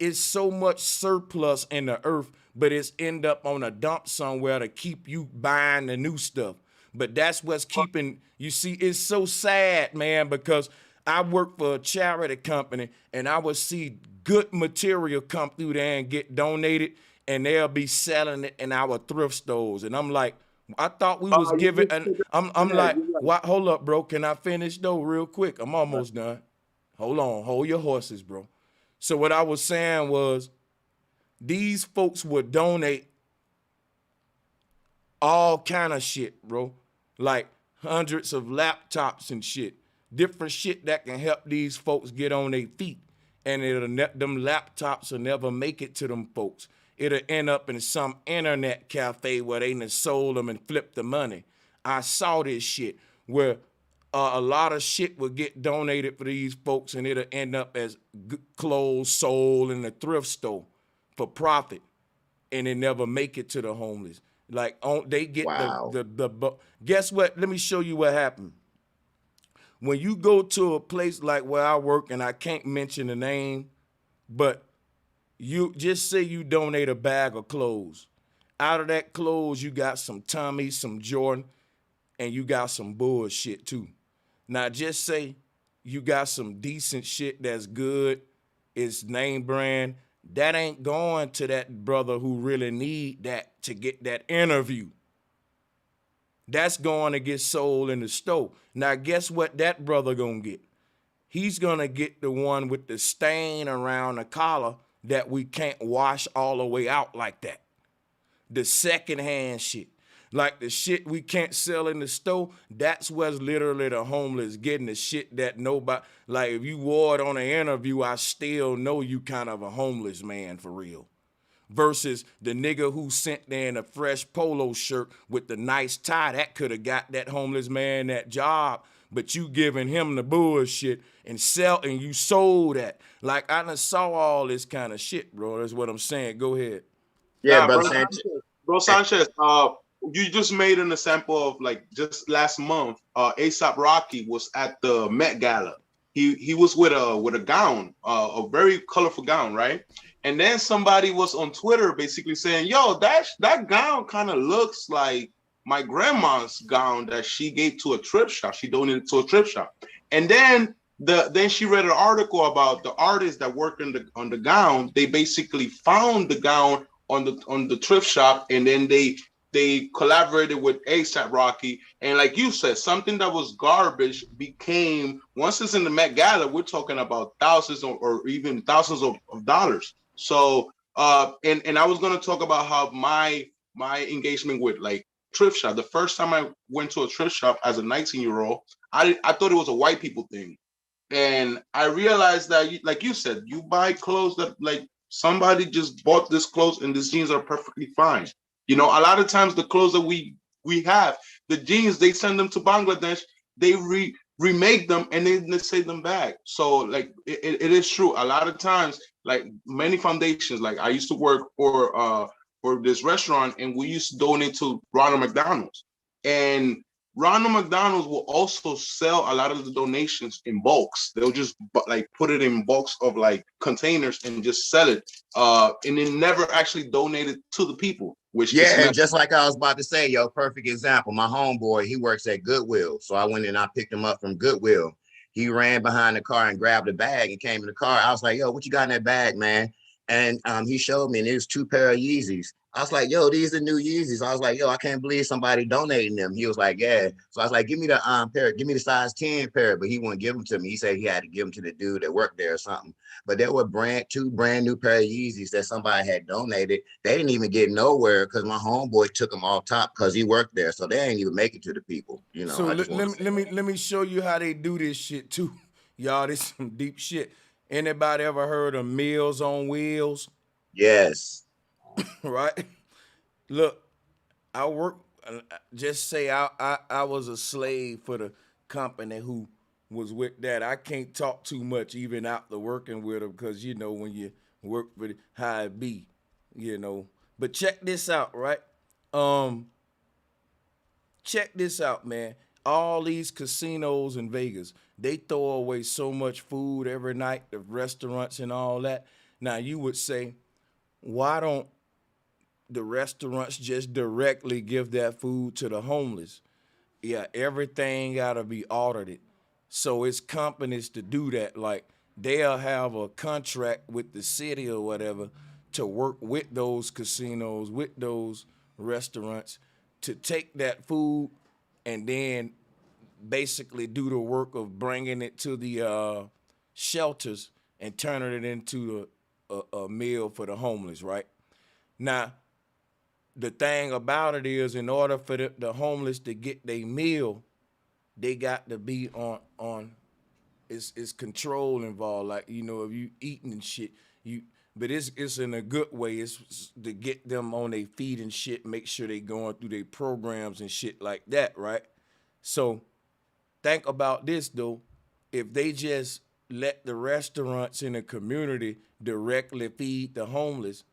It's so much surplus in the earth, but it's end up on a dump somewhere to keep you buying the new stuff. But that's what's keeping, you see, it's so sad, man, because I work for a charity company and I would see good material come through there and get donated, and they'll be selling it in our thrift stores. And I'm like, I thought we was giving, and I'm like, what? Hold up, bro. Can I finish though real quick? I'm almost done. Hold on, hold your horses, bro. So what I was saying was, these folks would donate all kind of shit, bro. Like hundreds of laptops and shit. Different shit that can help these folks get on their feet. And them laptops will never make it to them folks. It'll end up in some internet cafe where they done sold them and flipped the money. I saw this shit where a lot of shit will get donated for these folks, and it'll end up as clothes sold in the thrift store for profit, and it never make it to the homeless. Like they get the guess what? Let me show you what happened. When you go to a place like where I work, and I can't mention the name, but you just say you donate a bag of clothes. Out of that clothes, you got some Tommy, some Jordan, and you got some bullshit too. Now just say you got some decent shit that's good, it's name brand. That ain't going to that brother who really need that to get that interview. That's going to get sold in the store. Now guess what that brother gonna get? He's gonna get the one with the stain around the collar that we can't wash all the way out like that. The secondhand shit. Like the shit we can't sell in the store, that's what's literally the homeless getting, the shit that nobody, like if you wore it on an interview, I still know you kind of a homeless man for real. Versus the nigga who sent there in a fresh polo shirt with the nice tie, that could have got that homeless man that job, but you giving him the bullshit and you sold that. Like I done saw all this kind of shit, bro. That's what I'm saying. Go ahead. Yeah, brother Sanchez. Bro Sanchez, you just made an example of like just last month, ASAP Rocky was at the Met Gala. he was with a gown, a very colorful gown, right? And then somebody was on Twitter basically saying, yo, that gown kind of looks like my grandma's gown that she gave to a thrift shop. She donated to a thrift shop. And then then she read an article about the artists that worked on the gown. They basically found the gown on the thrift shop, and then they collaborated with ASAP Rocky. And like you said, something that was garbage became, once it's in the Met Gala, we're talking about thousands or even thousands of dollars. So and I was going to talk about how my engagement with like thrift shop. The first time I went to a thrift shop as a 19-year-old, I thought it was a white people thing. And I realized that, like you said, you buy clothes that like somebody just bought this clothes and these jeans are perfectly fine. You know, a lot of times the clothes that we have, the jeans, they send them to Bangladesh, they remake them and then they send them back. So like it is true. A lot of times, like many foundations, like I used to work for this restaurant, and we used to donate to Ronald McDonald's. And Ronald McDonald's will also sell a lot of the donations in bulks. They'll just like put it in bulks of like containers and just sell it. And then never actually donate it to the people, which and just like I was about to say, yo, perfect example. My homeboy, he works at Goodwill. So I went and I picked him up from Goodwill. He ran behind the car and grabbed a bag and came in the car. I was like, yo, what you got in that bag, man? And he showed me, and it was 2 pair of Yeezys. I was like, yo, these are new Yeezys. I was like, yo, I can't believe somebody donating them. He was like, yeah. So I was like, give me the pair, give me the size 10 pair, but he wouldn't give them to me. He said he had to give them to the dude that worked there or something. But there were two brand new pair of Yeezys that somebody had donated. They didn't even get nowhere because my homeboy took them off top because he worked there. So they ain't even make it to the people. You know. So let me show you how they do this shit too. Y'all, this some deep shit. Anybody ever heard of Meals on Wheels? Yes. Right? Look, I work, just say I was a slave for the company who was with that. I can't talk too much even after working with them because, you know, when you work with it, how it be, you know. But check this out, right? Check this out, man. All these casinos in Vegas, they throw away so much food every night, the restaurants and all that. Now, you would say, why don't the restaurants just directly give that food to the homeless? Yeah, everything got to be audited. So it's companies to do that. Like, they'll have a contract with the city or whatever to work with those casinos, with those restaurants, to take that food and then basically do the work of bringing it to the shelters and turning it into a meal for the homeless, right? Now, the thing about it is, in order for the homeless to get their meal, they got to be on it's control involved. Like, you know, if you eating and shit, but it's in a good way. It's to get them on their feet and shit, make sure they going through their programs and shit like that, right? So think about this though. If they just let the restaurants in the community directly feed the homeless,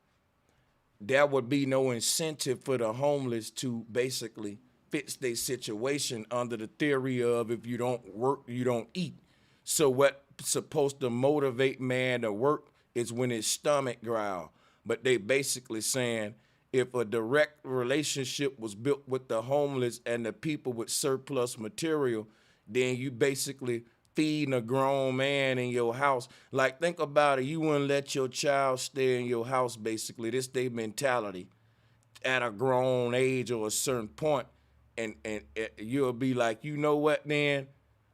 there would be no incentive for the homeless to basically fix their situation under the theory of if you don't work, you don't eat. So what's supposed to motivate man to work is when his stomach growl. But they basically saying if a direct relationship was built with the homeless and the people with surplus material, then you basically feeding a grown man in your house. Like, think about it. You wouldn't let your child stay in your house, basically. This their mentality at a grown age or a certain point. And you'll be like, you know what, then?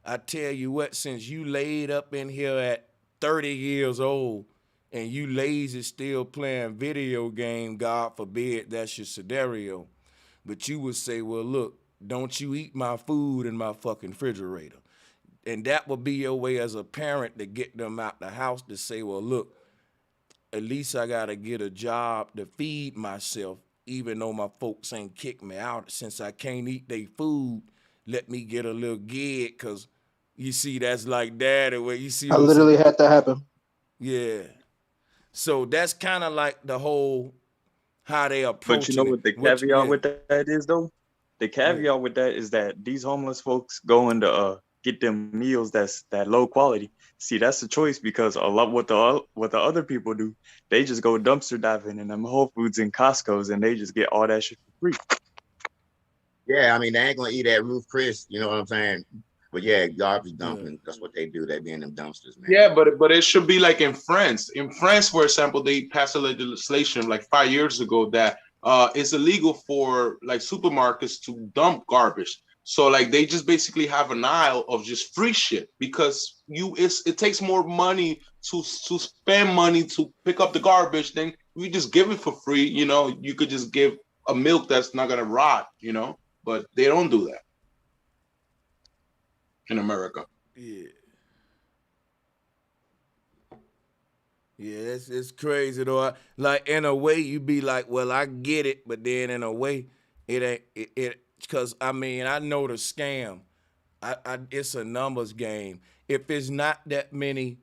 I tell you what, since you laid up in here at 30 years old and you lazy still playing video game, God forbid that's your scenario. But you would say, well, look, don't you eat my food in my fucking refrigerator. And that would be your way as a parent to get them out the house to say, well, look, at least I got to get a job to feed myself, even though my folks ain't kicked me out. Since I can't eat their food, let me get a little gig, because you see, that's like daddy where you see. I literally had that happen. Yeah. So that's kind of like the whole, how they approach it. But you know what the caveat with that is, though? The caveat with that is that these homeless folks go into get them meals that's that low quality. See, that's the choice because a lot what the other people do, they just go dumpster diving in them Whole Foods and Costco's and they just get all that shit for free. Yeah, I mean, they ain't gonna eat that Ruth Chris, you know what I'm saying? But yeah, garbage dumping, that's what they do. They be in them dumpsters, man. Yeah, but it should be like in France. In France, for example, they passed a legislation like 5 years ago that it's illegal for like supermarkets to dump garbage. So like they just basically have an aisle of just free shit because it takes more money to spend money to pick up the garbage than we just give it for free. You know, you could just give a milk that's not gonna rot, you know, but they don't do that in America. Yeah. Yeah, it's crazy though. Like in a way, you be like, well, I get it, but then in a way, it ain't it because I mean I know the scam. It's a numbers game. If it's not that many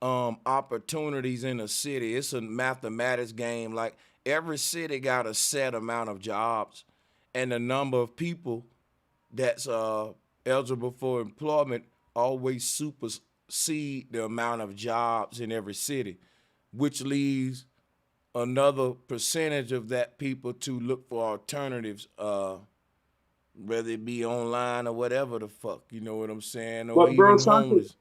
opportunities in a city, it's a mathematics game. Like every city got a set amount of jobs, and the number of people that's eligible for employment always supersede the amount of jobs in every city, which leaves another percentage of that people to look for alternatives, whether it be online or whatever the fuck, you know what I'm saying, or But bro, even Sanchez, homeless.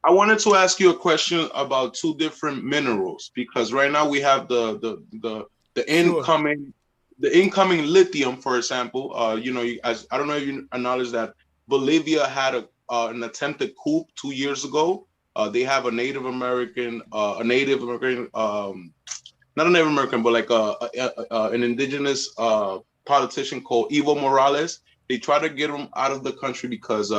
I wanted to ask you a question about two different minerals because right now we have the incoming lithium, for example. You know, I don't know if you acknowledge that Bolivia had an attempted coup 2 years ago. They have a Native American, not a Native American, but like an indigenous politician called Evo Morales. They try to get him out of the country because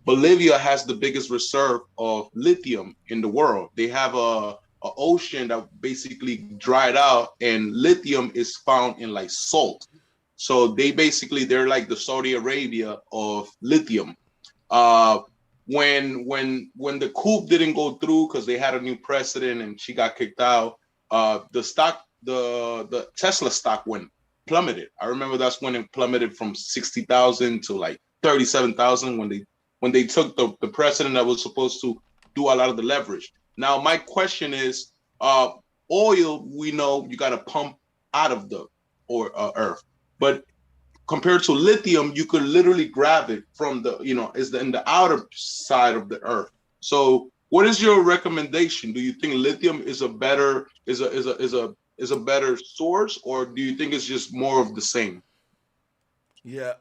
Bolivia has the biggest reserve of lithium in the world. They have a ocean that basically dried out, and lithium is found in like salt. So they're like the Saudi Arabia of lithium. When the coup didn't go through because they had a new president and she got kicked out, the Tesla stock plummeted. I remember that's when it plummeted from 60,000 to like 37,000 when they took the president that was supposed to do a lot of the leverage. Now, my question is, oil, we know you got to pump out of the earth, but compared to lithium, you could literally grab it from in the outer side of the earth. So, what is your recommendation? Do you think lithium is a better source, or do you think it's just more of the same? Yeah,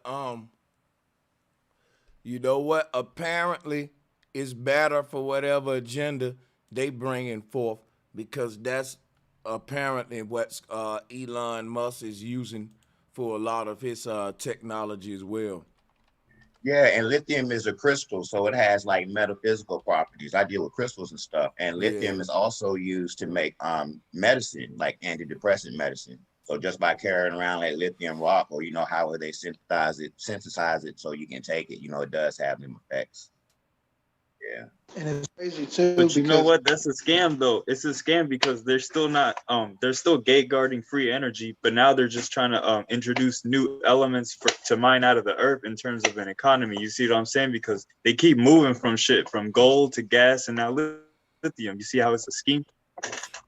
you know what? Apparently, it's better for whatever agenda they bringing forth because that's apparently what Elon Musk is using for a lot of his technology as well. Yeah, and lithium is a crystal, so it has like metaphysical properties. I deal with crystals and stuff, and lithium is also used to make medicine, like antidepressant medicine. So just by carrying around like lithium rock, or how they synthesize it so you can take it, it does have them effects. Yeah. And it's crazy too. But you know what? That's a scam though. It's a scam because they're still not they're still gateguarding free energy, but now they're just trying to introduce new elements to mine out of the earth in terms of an economy. You see what I'm saying? Because they keep moving from gold to gas and now lithium. You see how it's a scheme?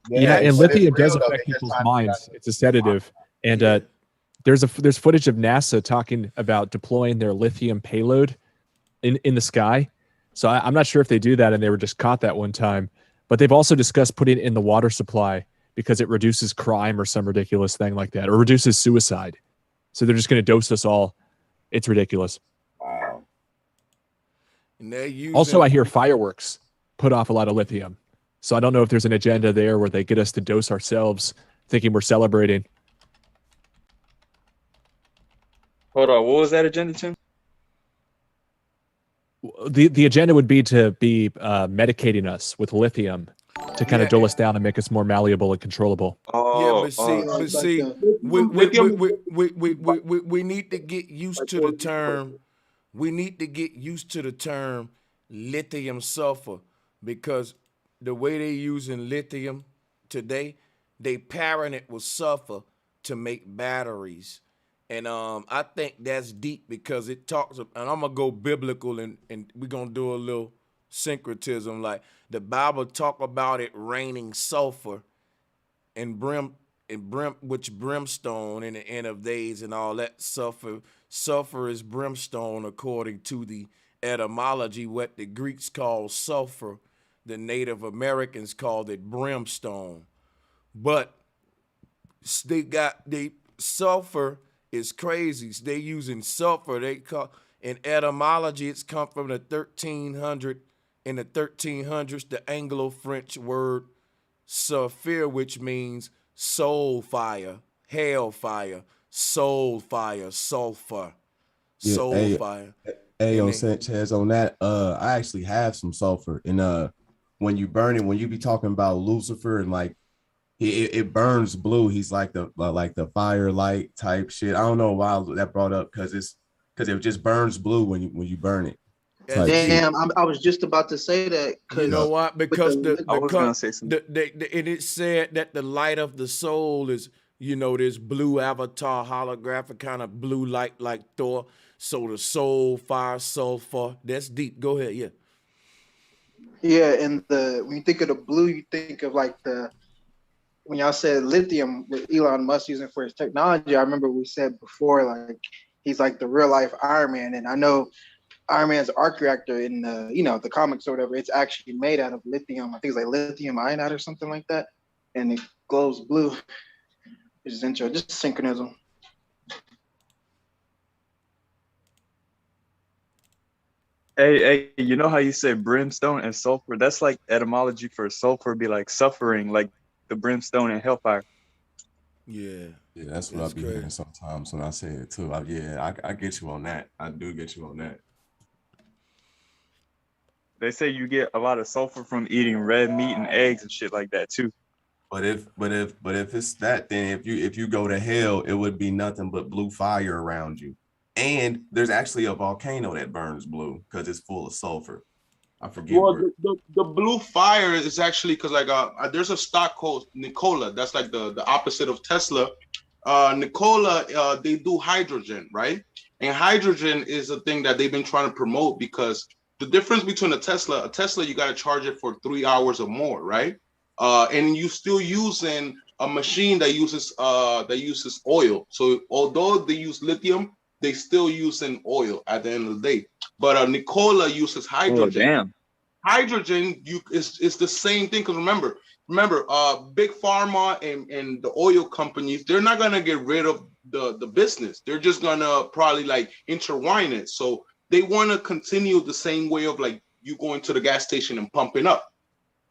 Yeah, and lithium does affect people's minds. It's a sedative. And there's footage of NASA talking about deploying their lithium payload in the sky. So I'm not sure if they do that and they were just caught that one time. But they've also discussed putting it in the water supply because it reduces crime or some ridiculous thing like that, or reduces suicide. So they're just going to dose us all. It's ridiculous. Wow. And also, I hear fireworks put off a lot of lithium. So I don't know if there's an agenda there where they get us to dose ourselves thinking we're celebrating. Hold on, what was that agenda, Tim? The agenda would be to be medicating us with lithium to kind of dull us down and make us more malleable and controllable. But see, we need to get used to the term. We need to get used to the term lithium sulfur because the way they using lithium today, they pairing it with sulfur to make batteries. And I think that's deep because it talks, and I'm gonna go biblical, and we're gonna do a little syncretism. Like the Bible talk about it raining sulfur and which brimstone in the end of days, and all that. Sulfur is brimstone according to the etymology. What the Greeks call sulfur, the Native Americans called it brimstone. But they sulfur is crazy. They using sulfur. They call in etymology. It's come from the 1300. In the 1300s, the Anglo-French word sulfur, which means soul fire, hell fire, soul fire, sulfur, soul fire. Hey, yo, Sanchez, on that, I actually have some sulfur, and when you burn it, when you be talking about Lucifer and like it burns blue, he's like the firelight type shit. I don't know why that brought up because it just burns blue when you burn it. Damn, I was just about to say that. You know what? Because I was gonna say something. And it said that the light of the soul is, this blue avatar holographic kind of blue light like Thor. So the soul, fire, sulfur. That's deep. Go ahead, yeah. Yeah, and when you think of the blue, you think of like when y'all said lithium with Elon Musk using for his technology. I remember we said before, like he's like the real life Iron Man, and I know Iron Man's arc reactor in the comics or whatever, it's actually made out of lithium. I think it's like lithium iodide or something like that, and it glows blue. Which is interesting, just synchronism. Hey, you know how you say brimstone and sulfur? That's like etymology for sulfur be like suffering, like the brimstone and hellfire. Yeah. Yeah, that's what I be hearing sometimes when I say it too. I get you on that. I do get you on that. They say you get a lot of sulfur from eating red meat and eggs and shit like that too. But if it's that, then if you go to hell, it would be nothing but blue fire around you. And there's actually a volcano that burns blue because it's full of sulfur. I forget. Well, the blue fire is actually because there's a stock called Nikola. That's like the opposite of Tesla. Nikola, they do hydrogen, right? And hydrogen is a thing that they've been trying to promote because the difference between a Tesla, you got to charge it for 3 hours or more, right? And you still using a machine that uses oil. So although they use lithium, they still using oil at the end of the day. But Nikola uses hydrogen. Oh, damn. Hydrogen is the same thing because remember, big pharma and the oil companies, they're not gonna get rid of the business. They're just gonna probably like intertwine it. So they want to continue the same way of like you going to the gas station and pumping up.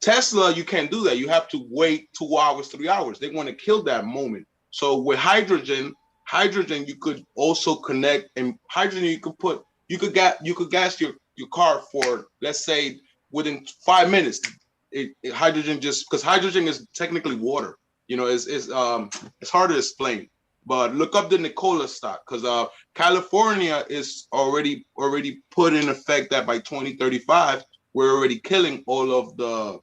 Tesla, you can't do that. You have to wait 2 hours, 3 hours. They want to kill that moment. So with hydrogen, you could also connect, and hydrogen you could gas your car for, let's say, within 5 minutes. Hydrogen, just because hydrogen is technically water, it's hard to explain. But look up the Nikola stock because California is already put in effect that by 2035 we're already killing all of the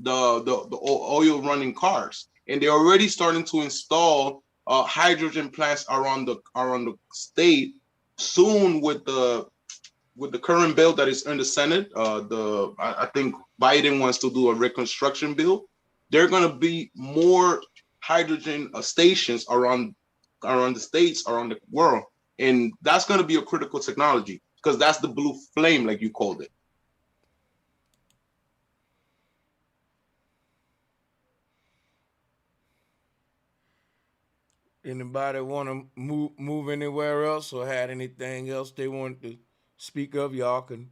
oil running cars, and they're already starting to install hydrogen plants around the state. Soon with the current bill that is in the Senate, I think Biden wants to do a reconstruction bill. There are going to be more hydrogen stations around the states, around the world, and that's going to be a critical technology because that's the blue flame, like you called it. Anybody want to move anywhere else or had anything else they wanted to speak of? Y'all can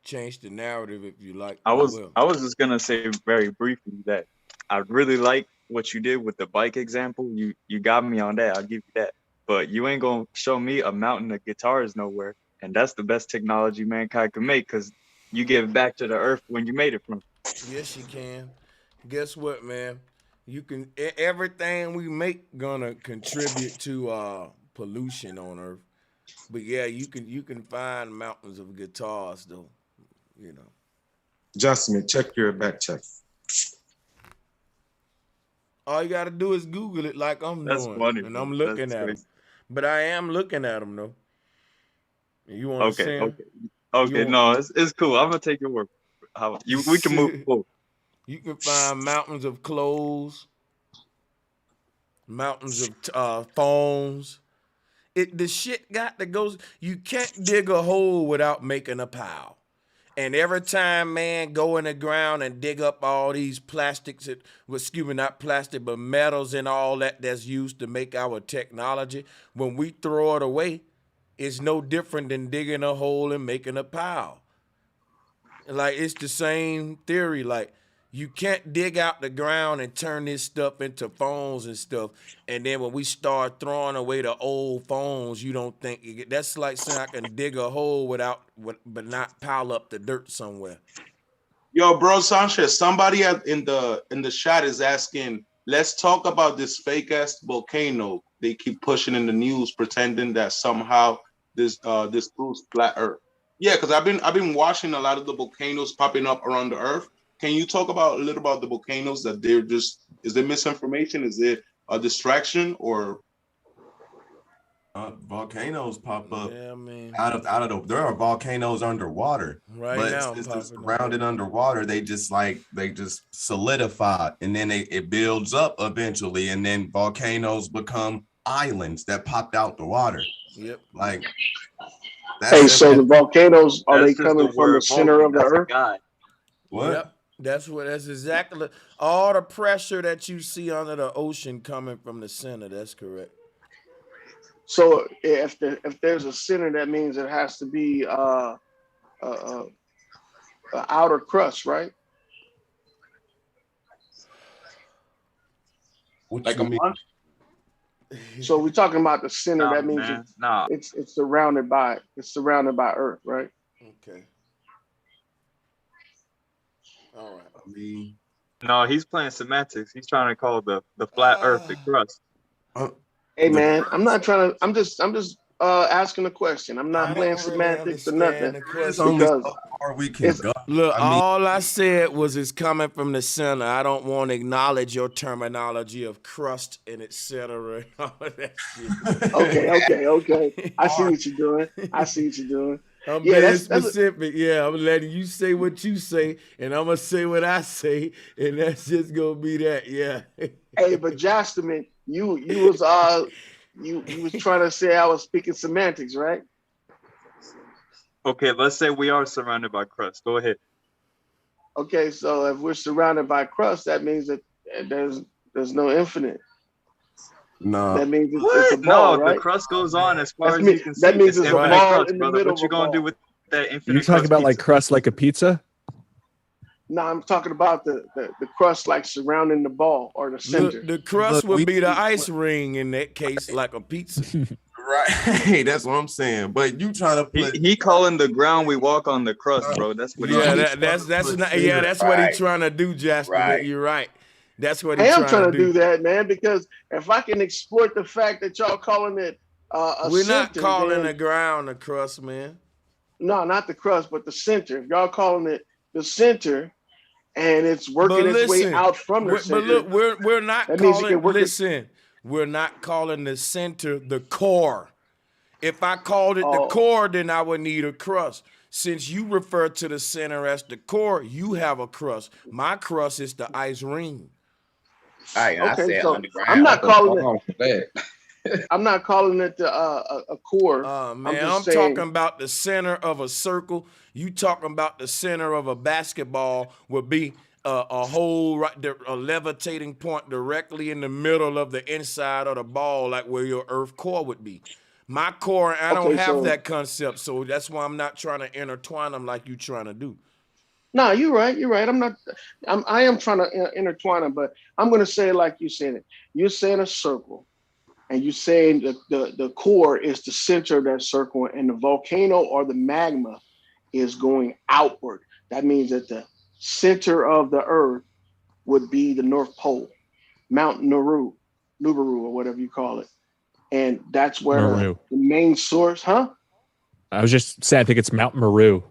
change the narrative if you like. I was just gonna say very briefly that I really like what you did with the bike example. You got me on that. I'll give you that. But you ain't gonna show me a mountain of guitars nowhere, and that's the best technology mankind can make because you give back to the earth when you made it from. Yes, you can. Guess what, man? You can everything we make gonna contribute to pollution on Earth. But yeah, you can find mountains of guitars though, Justin, check your back check. All you gotta do is Google it like I'm doing, funny, and I'm looking at it. but I am looking at them though. You want to Okay, see 'em? okay, okay. No, it's cool. I'm gonna take your word. How you? We can move forward. You can find mountains of clothes, mountains of phones. The shit got to go. You can't dig a hole without making a pile. And every time, man, go in the ground and dig up all these plastics, excuse me, not plastic, but metals and all that's used to make our technology, when we throw it away, it's no different than digging a hole and making a pile. Like, it's the same theory. Like, you can't dig out the ground and turn this stuff into phones and stuff. And then when we start throwing away the old phones, you don't think that's like saying I can dig a hole but not pile up the dirt somewhere. Yo, bro, Sanchez, somebody in the chat is asking, let's talk about this fake ass volcano they keep pushing in the news, pretending that somehow this proves flat Earth. Yeah, because I've been watching a lot of the volcanoes popping up around the Earth. Can you talk a little about the volcanoes, that they're just, is there misinformation? Is it a distraction, or volcanoes pop up out of there are volcanoes underwater, right but now, since they're surrounded underwater, they just solidify, and then it builds up eventually, and then volcanoes become islands that popped out the water. Yep. Like, hey, so the volcanoes, are they coming from the center of the Earth? What? Yep. That's exactly all the pressure that you see under the ocean coming from the center. That's correct. So if there's a center, that means it has to be outer crust, right? Like a month. So we're talking about the center. That means it's surrounded by Earth, right? Okay. All right. I mean, no, he's playing semantics. He's trying to call the flat Earth the crust. Hey man, I'm not trying to. I'm just asking a question. I'm not playing semantics or nothing. There's only so far we can go. Look, all I said was it's coming from the center. I don't want to acknowledge your terminology of crust and et cetera. And all of that shit. Okay. I see what you're doing. I'm being specific. Yeah, I'm letting you say what you say, and I'm gonna say what I say, and that's just gonna be that. Yeah. Hey, but Jastaman, you was trying to say I was speaking semantics, right? Okay, let's say we are surrounded by crust. Go ahead. Okay, so if we're surrounded by crust, that means that there's no infinite. No. That means it's a ball, right? The crust goes on as far as you can see. That means it's a ball crust, in the brother. middle. What you gonna do with that infinite? You're talking about like crust like a pizza? No, I'm talking about the crust like surrounding the ball or the center. The crust would be the ice ring in that case, like a pizza. Right. Hey, that's what I'm saying. But you trying to put he calling the ground we walk on the crust, bro. That's what that's what he's trying to do, Jasper. Right. You're right. That's what I am trying to do that, man, because if I can exploit the fact that y'all calling it we're not calling the ground the crust, man. No, not the crust, but the center. If y'all calling it the center and it's working its way out from the center. But look, we're not calling we're not calling the center the core. If I called it the core, then I would need a crust. Since you refer to the center as the core, you have a crust. My crust is the ice ring. Right, okay, so I'm not calling it. I'm not calling it a core. Man, I'm talking about the center of a circle. You talking about the center of a basketball would be a hole right there, a levitating point directly in the middle of the inside of the ball, like where your Earth core would be. My core, I don't have that concept, so that's why I'm not trying to intertwine them like you trying to do. No, you're right. I am trying to intertwine them, but I'm going to say it like you said it. You're saying a circle, and you're saying the core is the center of that circle, and the volcano or the magma is going outward. That means that the center of the Earth would be the North Pole, Mount Nibiru, or whatever you call it. And that's where the main source, huh? I was just saying, I think it's Mount Meru.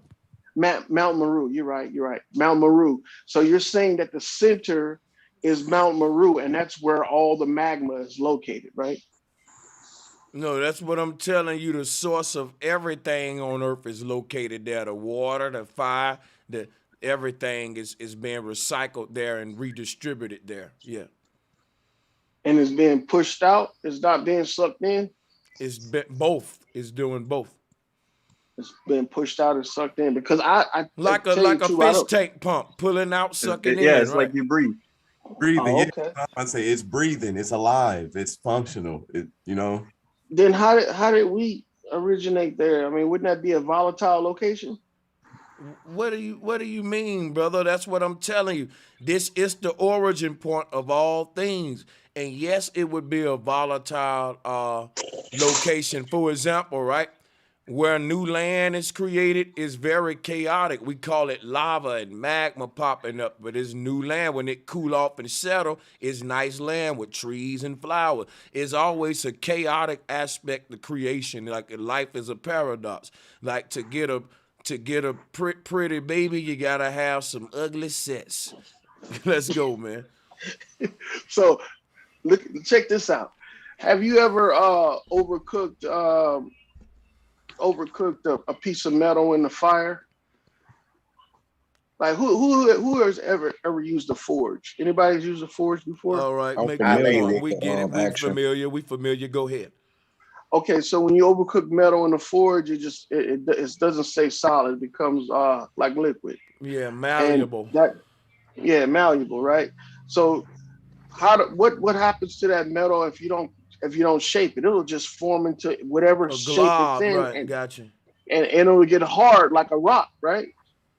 Mount Meru, you're right. Mount Meru. So you're saying that the center is Mount Meru, and that's where all the magma is located, right? No, that's what I'm telling you. The source of everything on Earth is located there. The water, the fire, the everything is being recycled there and redistributed there. Yeah. And it's being pushed out. It's not being sucked in. Both. It's doing both. It's being pushed out and sucked in because I like a fish tank pump, pulling out, sucking in. Yeah, it's right? like you breathe. Breathing. Oh, Yeah, okay. I say it's breathing. It's alive. It's functional. Then how did we originate there? I mean, wouldn't that be a volatile location? What do you mean, brother? That's what I'm telling you. This is the origin point of all things. And yes, it would be a volatile location. For example, right? Where new land is created is very chaotic. We call it lava and magma popping up, but it's new land. When it cool off and settle, it's nice land with trees and flowers. It's always a chaotic aspect of creation. Like life is a paradox. Like to get a pretty baby, you gotta have some ugly sets. Let's go, man. So check this out. Have you ever overcooked a piece of metal in the fire? Like who has ever used a forge? Anybody's used a forge before? All right, make your point. We get it. We familiar. We familiar. Go ahead. Okay, so when you overcook metal in the forge, it doesn't stay solid. It becomes like liquid. Yeah, malleable. Malleable, right? So what happens to that metal if you don't shape it? It'll just form into whatever shape it's in. Right, and, gotcha. And it'll get hard like a rock, right?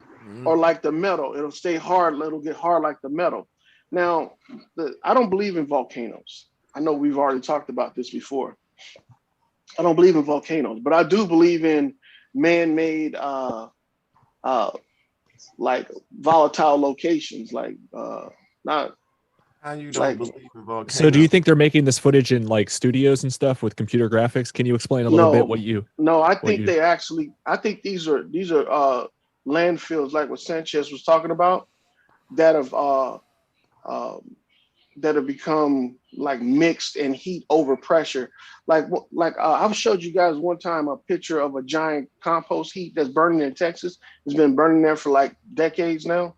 Mm-hmm. Or like the metal. It'll stay hard. It'll get hard like the metal. Now, I don't believe in volcanoes. I know we've already talked about this before. I don't believe in volcanoes, but I do believe in man-made like volatile locations, like not. How you don't believe in volcanoes? So do you think they're making this footage in like studios and stuff with computer graphics? Can you explain a little bit what you? No, I think I think these are landfills, like what Sanchez was talking about, that have become like mixed and heat over pressure. Like I've showed you guys one time a picture of a giant compost heap that's burning in Texas. It's been burning there for like decades now.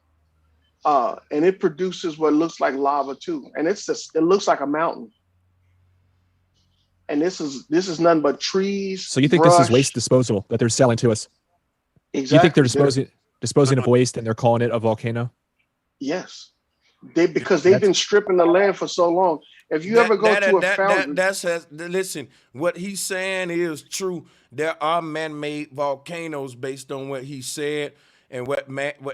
And it produces what looks like lava too. And it looks like a mountain. And this is nothing but trees. So you think this is waste disposal that they're selling to us? Exactly. You think they're disposing of waste and they're calling it a volcano? Yes. Because they've been stripping the land for so long. If you ever go to a foundry, listen, what he's saying is true. There are man-made volcanoes based on what he said, and what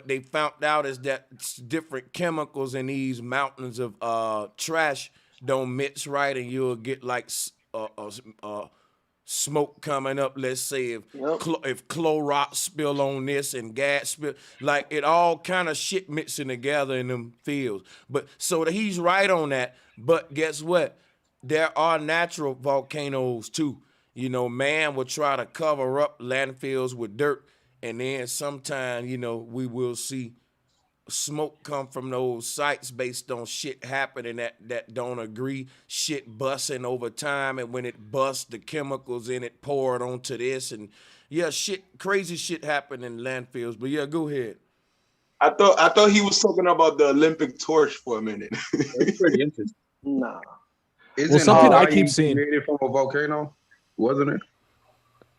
they found out is that different chemicals in these mountains of trash don't mix right, and you'll get like smoke coming up. Let's say if Clorox spill on this and gas spill, like it all kind of shit mixing together in them fields. But so he's right on that. But guess what? There are natural volcanoes too. You know, man will try to cover up landfills with dirt, and then sometime, we will see smoke come from those sites based on shit happening that don't agree, shit busting over time, and when it busts, the chemicals in it pour it onto this, and crazy shit happen in landfills. But yeah, go ahead. I thought he was talking about the Olympic torch for a minute. That's pretty interesting. Nah. Well, something I keep seeing created from a volcano, wasn't it?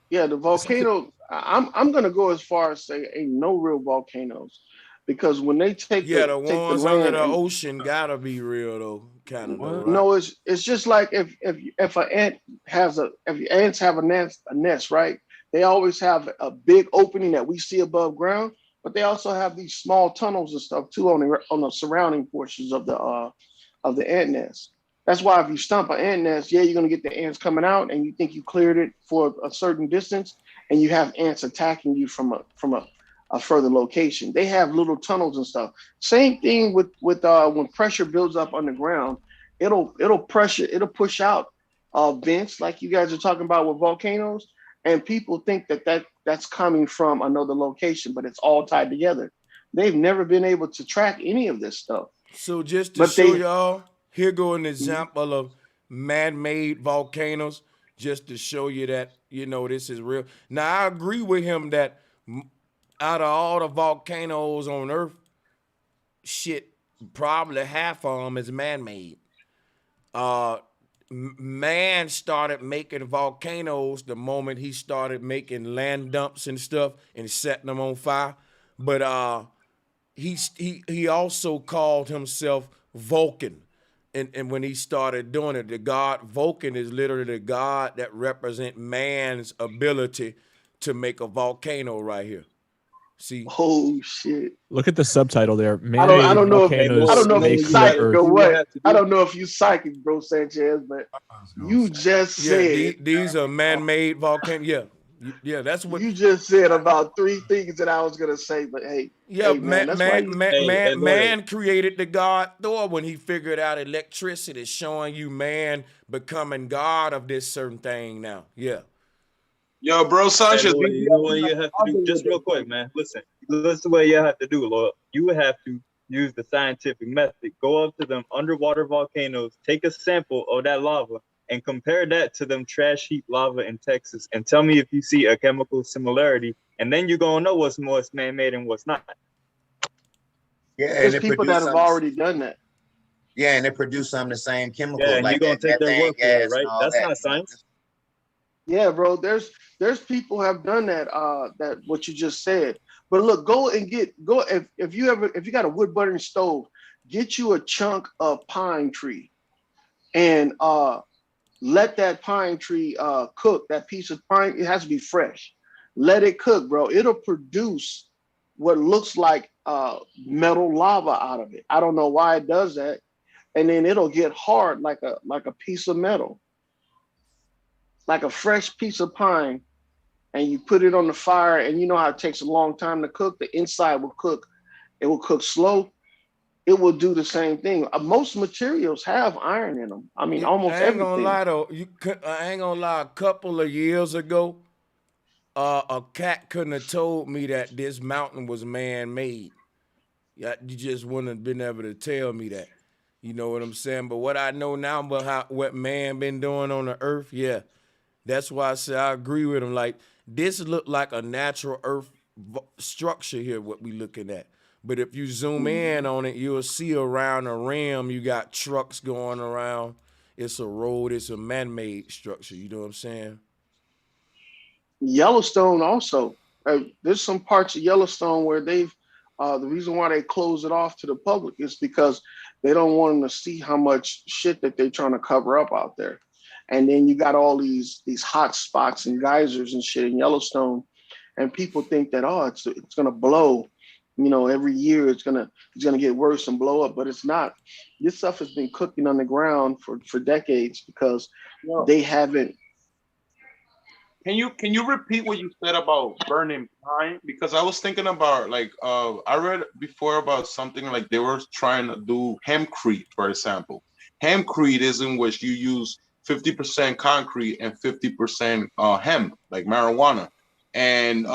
Yeah, the volcano. I'm gonna go as far as say ain't no real volcanoes. Because when they take the ones under the ocean gotta be real though, kind of. Right? No, it's just like if an ant if ants have a nest, right? They always have a big opening that we see above ground, but they also have these small tunnels and stuff too on the surrounding portions of the ant nest. That's why if you stump an ant nest, you're gonna get the ants coming out, and you think you cleared it for a certain distance, and you have ants attacking you from a further location. They have little tunnels and stuff. Same thing with when pressure builds up underground, it'll push out vents like you guys are talking about with volcanoes, and people think that's coming from another location, but it's all tied together. They've never been able to track any of this stuff. So just to show y'all, here go an example of man-made volcanoes. just to show you that, this is real. Now, I agree with him that out of all the volcanoes on Earth, shit, probably half of them is man-made. Man started making volcanoes the moment he started making land dumps and stuff and setting them on fire. But he also called himself Vulcan. And when he started doing it, the god Vulcan is literally the god that represents man's ability to make a volcano right here. See? Oh shit! Look at the subtitle there. I don't know if Volcanoes you make the psychic Earth. or what. I don't know if you psychic, bro, Sanchez, but you just said these are man-made volcanoes. Yeah, that's what you just said about 3 things that I was gonna say. But hey, man, that's why man created the god Thor when he figured out electricity, showing you man becoming god of this certain thing now. Yeah. Yo, bro, Sanchez. Hey, you know what you have to do? Just real quick, man. Listen what you have to do, Lord. You have to use the scientific method. Go up to them underwater volcanoes, take a sample of that lava, and compare that to them trash heap lava in Texas, and tell me if you see a chemical similarity, and then you're gonna know what's man-made and what's not. Yeah, there's people that have already done that. Yeah, and they produce some of the same chemicals. Yeah, and like you're gonna take their word for it, right? That's not that. science. Yeah, bro. There's people have done that. That what you just said. But look, go if you got a wood burning stove, get you a chunk of pine tree, and let that pine tree cook. That piece of pine, it has to be fresh. Let it cook, bro. It'll produce what looks like metal lava out of it. I don't know why it does that, and then it'll get hard like a piece of metal. Like a fresh piece of pine, and you put it on the fire, and you know how it takes a long time to cook. The inside will cook. It will cook slow. It will do the same thing. Most materials have iron in them. I mean, almost everything. I ain't gonna lie. A couple of years ago, a cat couldn't have told me that this mountain was man-made. You just wouldn't have been able to tell me that. You know what I'm saying? But what I know now about what man been doing on the earth, yeah. That's why I say I agree with him. Like, this look like a natural earth structure here, what we looking at. But if you zoom in on it, you'll see around the rim, you got trucks going around. It's a road. It's a man-made structure. You know what I'm saying? Yellowstone also. There's some parts of Yellowstone where the reason why they close it off to the public is because they don't want them to see how much shit that they're trying to cover up out there. And then you got all these hot spots and geysers and shit in Yellowstone, and people think that it's gonna blow, every year it's gonna get worse and blow up, but it's not. This stuff has been cooking on the ground for decades because they haven't. Can you repeat what you said about burning pine? Because I was thinking about I read before about something like they were trying to do hempcrete, for example. Hempcrete is in which you use 50% concrete and 50% hemp, like marijuana. And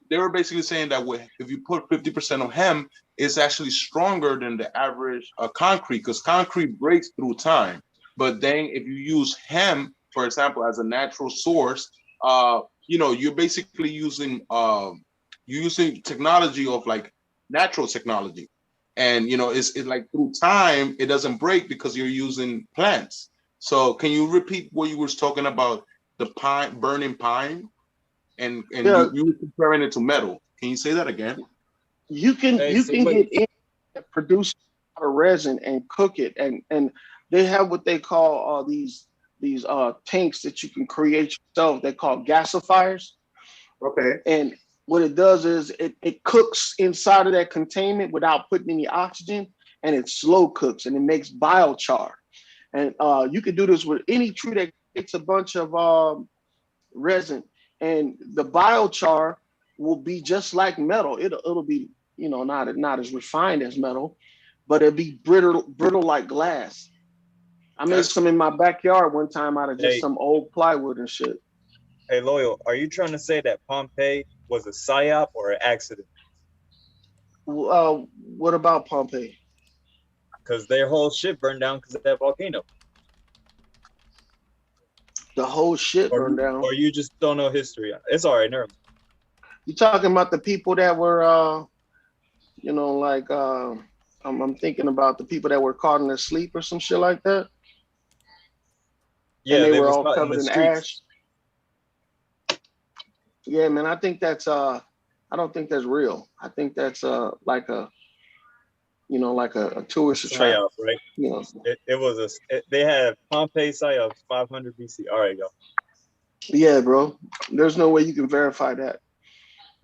they were basically saying that if you put 50% of hemp, it's actually stronger than the average concrete, because concrete breaks through time. But then if you use hemp, for example, as a natural source, you're basically using technology of like natural technology. And, it's like through time, it doesn't break because you're using plants. So can you repeat what you were talking about, the pine, burning pine, and you were comparing it to metal? Can you say that again? You can get in and produce a resin and cook it, and they have what they call these tanks that you can create yourself. They're called gasifiers. Okay. And what it does is it cooks inside of that containment without putting any oxygen, and it slow cooks, and it makes biochar. And you can do this with any tree that takes a bunch of resin, and the biochar will be just like metal. It'll be not as refined as metal, but it'll be brittle like glass. I made some in my backyard one time out of just some old plywood and shit. Hey, Loyal, are you trying to say that Pompeii was a psyop or an accident? What about Pompeii? Because their whole shit burned down because of that volcano. The whole shit burned down. Or you just don't know history. It's all right, never mind. You talking about the people that were, you know, like I'm thinking about the people that were caught in their sleep or some shit like that. Yeah, and they were was all caught covered the in streets. ash. Yeah, man, I think that's I don't think that's real. I think that's like a, you know, like a tourist trap. Psyop, right? You know, It was they had Pompeii psyops 500 BC. All right, y'all. yeah, bro. There's no way you can verify that.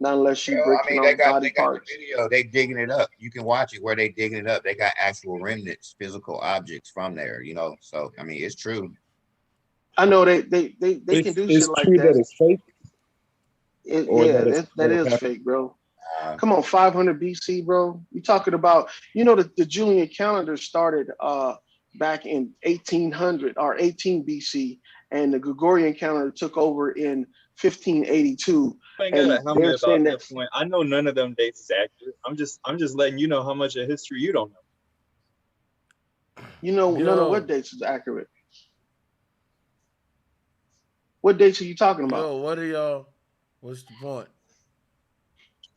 Not unless you break I mean, they got body parts. the video. They digging it up. You can watch it where they digging it up. They got actual remnants, physical objects from there. You know, so I mean, it's true. I know they can do shit like that. That it's fake. That is fake, bro. Come on, 500 BC, bro. You talking about, you know, the Julian calendar started back in 1800 or 18 BC, and the Gregorian calendar took over in 1582. I ain't gotta help me about that point. I know none of them dates is accurate. I'm just letting you know how much of history you don't know. You know, none of what dates is accurate. What dates are you talking about? Yo, what are y'all? What's the point?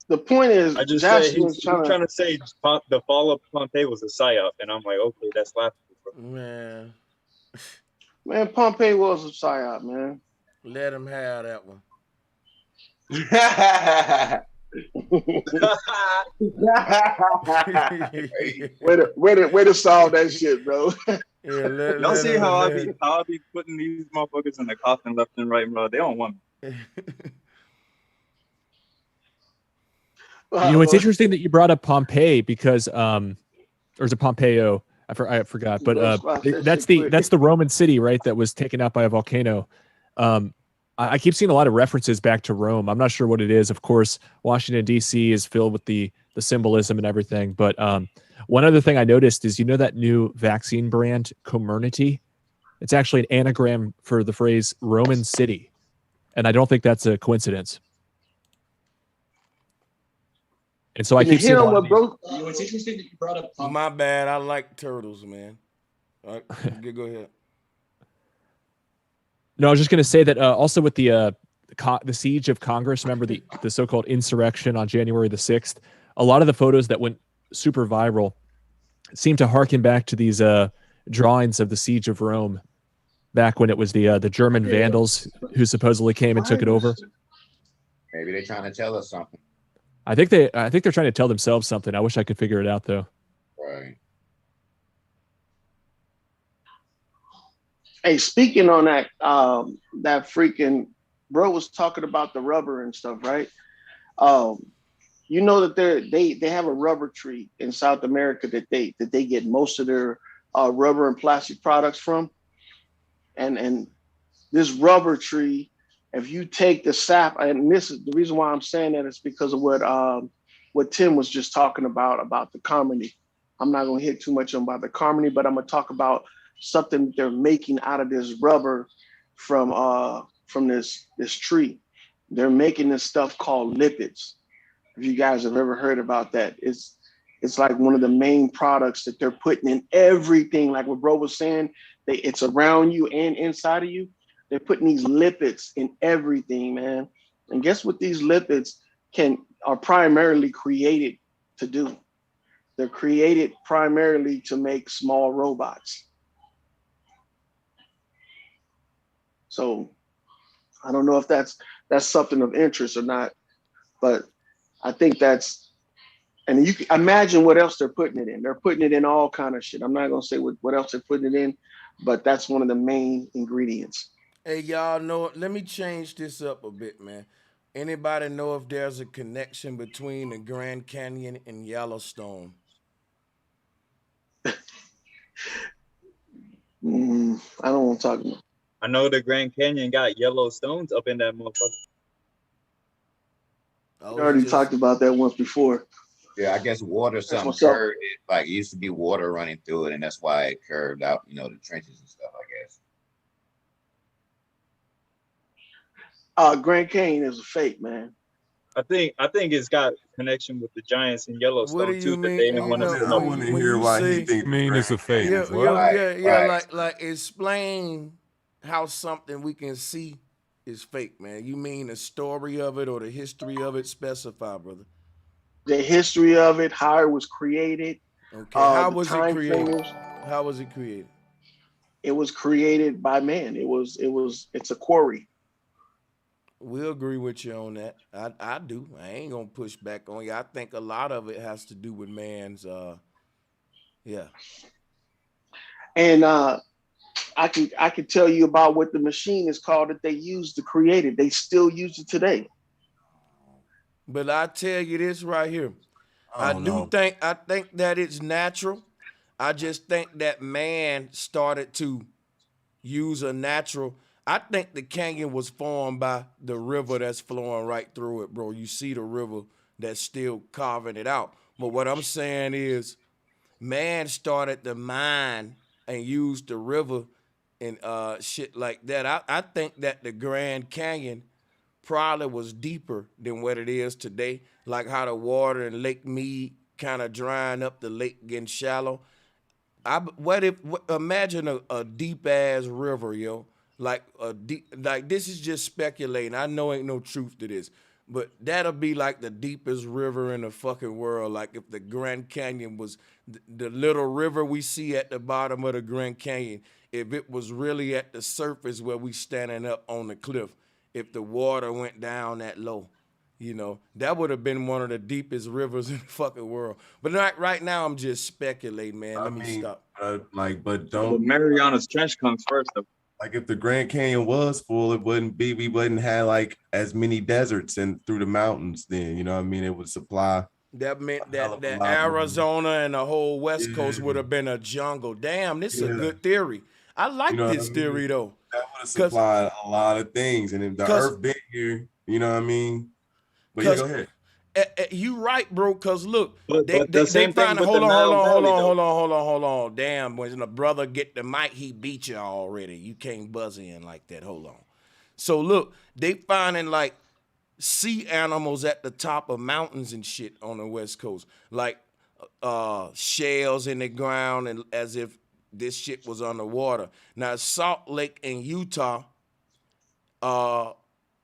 The point is, I just said he's trying to say the fall of Pompeii was a psyop, and I'm like, okay, that's laughable, bro. Man, Pompeii was a psyop, man. Let him have that one. Way to solve that shit, bro. Y'all see how I be putting these motherfuckers in the coffin left and right, bro? They don't want me. You know, it's interesting that you brought up Pompeii because, or is it Pompeo? I forgot, but that's the Roman city, right? That was taken out by a volcano. I keep seeing a lot of references back to Rome. I'm not sure what it is. Of course, Washington D.C. is filled with the symbolism and everything. But one other thing I noticed is, you know, that new vaccine brand, Comirnaty? It's actually an anagram for the phrase Roman city, and I don't think that's a coincidence. And so I keep seeing It's interesting that you brought up. My bad. I like turtles, man. All right, go ahead. No, I was just going to say that also with the siege of Congress, remember the so-called insurrection on January the 6th, a lot of the photos that went super viral seem to harken back to these drawings of the siege of Rome back when it was the German vandals who supposedly came and took it over. Maybe they're trying to tell us something. I think they're trying to tell themselves something. I wish I could figure it out, though. Right. Hey, speaking on that, that freaking bro was talking about the rubber and stuff, right? You know that they have a rubber tree in South America that they get most of their rubber and plastic products from, and this rubber tree, if you take the sap, and this is the reason why I'm saying that is because of what Tim was just talking about the Carmony. I'm not going to hit too much on about the Carmony, but I'm going to talk about something that they're making out of this rubber from this tree. They're making this stuff called lipids. If you guys have ever heard about that, it's like one of the main products that they're putting in everything. Like what bro was saying, it's around you and inside of you. They're putting these lipids in everything, man. And guess what these lipids are primarily created to do? They're created primarily to make small robots. So I don't know if that's something of interest or not, but I think that's, and you can imagine what else they're putting it in. They're putting it in all kind of shit. I'm not gonna say what else they're putting it in, but that's one of the main ingredients. Hey, y'all know, let me change this up a bit, man. Anybody know if there's a connection between the Grand Canyon and Yellowstone? I don't want to talk about it. I know the Grand Canyon got yellow stones up in that motherfucker. We already talked about that once before. Yeah, I guess water something curved it. Like it used to be water running through it, and that's why it curved out, you know, the trenches and stuff, I guess. Grand Canyon is a fake, man. I think it's got connection with the giants in Yellowstone too. That they didn't want to. I want to hear why he thinks it's a fake. Yeah, like explain how something we can see is fake, man? You mean the story of it or the history of it? Specify, brother. The history of it, how it was created, Okay, how the was it time created? frames. How was it created? It was created by man. It's a quarry. We'll agree with you on that. I do. I ain't gonna push back on you. I think a lot of it has to do with man's yeah. And I can tell you about what the machine is called that they used to create it. They still use it today. But I tell you this right here. I don't know. I think that it's natural. I just think that man started to use a natural. I think the canyon was formed by the river that's flowing right through it, bro. You see the river that's still carving it out. But what I'm saying is, man started to mine and use the river and shit like that. I think that the Grand Canyon probably was deeper than what it is today. Like how the water in Lake Mead kind of drying up, the lake getting shallow. Imagine a deep ass river, yo. Like a deep, like this is just speculating. I know ain't no truth to this, but that'll be like the deepest river in the fucking world. Like if the Grand Canyon was the little river we see at the bottom of the Grand Canyon, if it was really at the surface where we standing up on the cliff, if the water went down that low. You know, that would have been one of the deepest rivers in the fucking world. But right now, I'm just speculating, man. Let me stop. But The don't. Marianas Trench comes first, though. Like if the Grand Canyon was full, it wouldn't be. We wouldn't have like as many deserts and through the mountains. Then you know what I mean. It would supply. That meant that lot more. Arizona and the whole West Coast would have been a jungle. Damn, this is a good theory. I like this theory though. That would have supplied a lot of things, and if the Earth been here, you know what I mean. But yeah, go ahead. You right, bro. Cause look, but they same find thing hold with on. the Damn, when the brother get the mic, he beat you already. You can't buzz in like that. Hold on. So look, they finding like sea animals at the top of mountains and shit on the West Coast, like shells in the ground, and as if this shit was underwater. Now Salt Lake in Utah,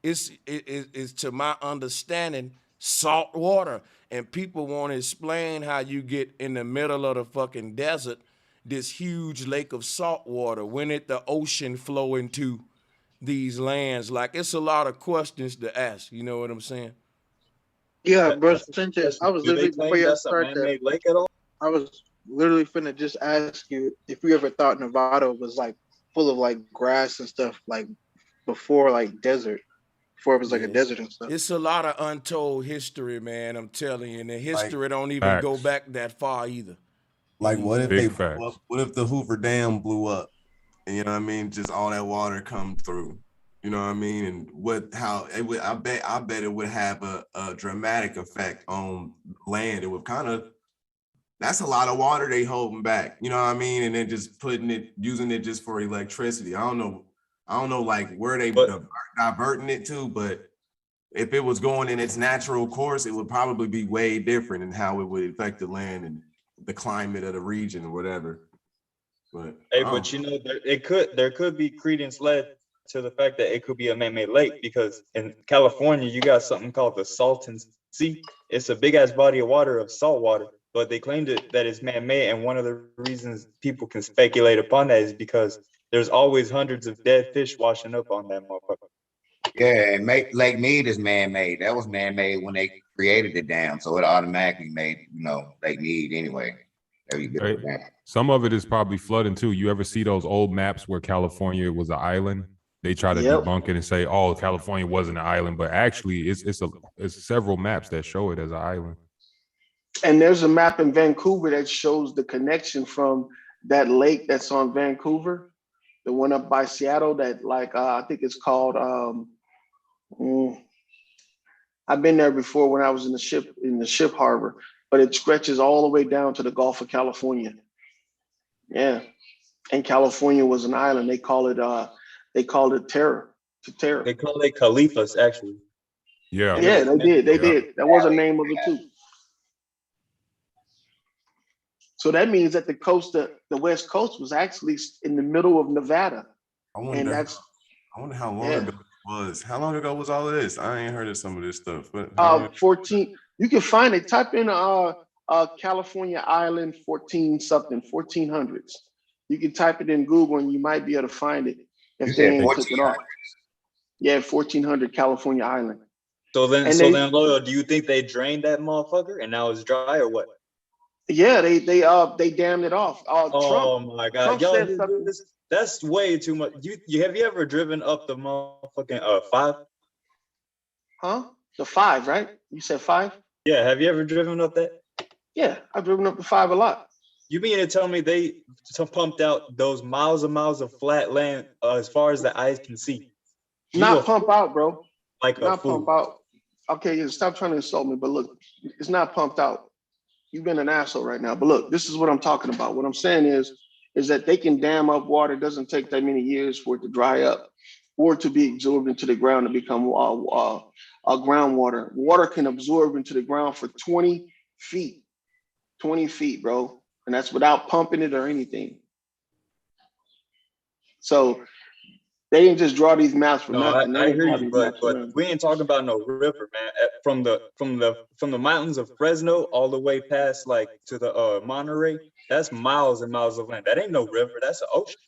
is to my understanding salt water, and people want to explain how you get in the middle of the fucking desert this huge lake of salt water. When did the ocean flow into these lands? Like, it's a lot of questions to ask. You know what I'm saying? Yeah, bro. Sanchez, I was Do they literally claim before you that's a start man-made that. lake at all? I was literally finna just ask you if you ever thought Nevada was like full of like grass and stuff like before like desert, before it was like a desert and stuff. It's a lot of untold history, man. I'm telling you, and the history don't even go back that far either. Like, what if Big they blew up? What if the Hoover Dam blew up? And you know what I mean? Just all that water come through. You know what I mean? And how it would? I bet it would have a dramatic effect on land. It would kind of. That's a lot of water they holding back. You know what I mean? And then just using it just for electricity. I don't know like where they diverting it to, but if it was going in its natural course, it would probably be way different in how it would affect the land and the climate of the region or whatever. But you know, there could be credence led to the fact that it could be a man-made lake, because in California you got something called the Salton Sea. It's a big ass body of water of salt water, but they claimed that it's man-made, and one of the reasons people can speculate upon that is because there's always hundreds of dead fish washing up on that motherfucker. Yeah, and Lake Mead is man-made. That was man-made when they created the dam, so it automatically made Lake Mead anyway. Right. Some of it is probably flooding too. You ever see those old maps where California was an island? They try to debunk it and say, "Oh, California wasn't an island," but actually, it's several maps that show it as an island. And there's a map in Vancouver that shows the connection from that lake that's on Vancouver, the one up by Seattle that I think it's called. I've been there before when I was in the ship harbor, but it stretches all the way down to the Gulf of California. Yeah, and California was an island. They call it Terra. They call it Califas, actually. Yeah. Yeah, they did. They did. That was the name of it too. So that means that the West Coast was actually in the middle of Nevada. I And wonder. that's I wonder how long yeah. ago it was. How long ago was all of this? I ain't heard of some of this stuff. But how long? 14. You can find it. Type in California Island 14 something 1400s. You can type it in Google and you might be able to find it You if they said ain't took it 1400. off. Yeah, 1400 California Island. So then, And then, Loyal, do you think they drained that motherfucker and now it's dry or what? yeah, they dammed it off. Oh my God, Trump yo, said something. that's way too much. You have you ever driven up the motherfucking 5? Huh? The 5, right? You said 5? Yeah, have you ever driven up that? Yeah, I've driven up the 5 a lot. You mean to tell me they pumped out those miles and miles of flat land as far as the eyes can see? Not pump out, bro. Like not pump out. Okay, yeah, stop trying to insult me. But look, it's not pumped out. You've been an asshole right now. But look, this is what I'm talking about. What I'm saying is that they can dam up water. It doesn't take that many years for it to dry up or to be absorbed into the ground to become groundwater. Water can absorb into the ground for 20 feet. 20 feet, bro. And that's without pumping it or anything. So they didn't just draw these maps for nothing. I hear you, but we ain't talking about no river, man. From the mountains of Fresno all the way past like to the Monterey, that's miles and miles of land. That ain't no river. That's an ocean.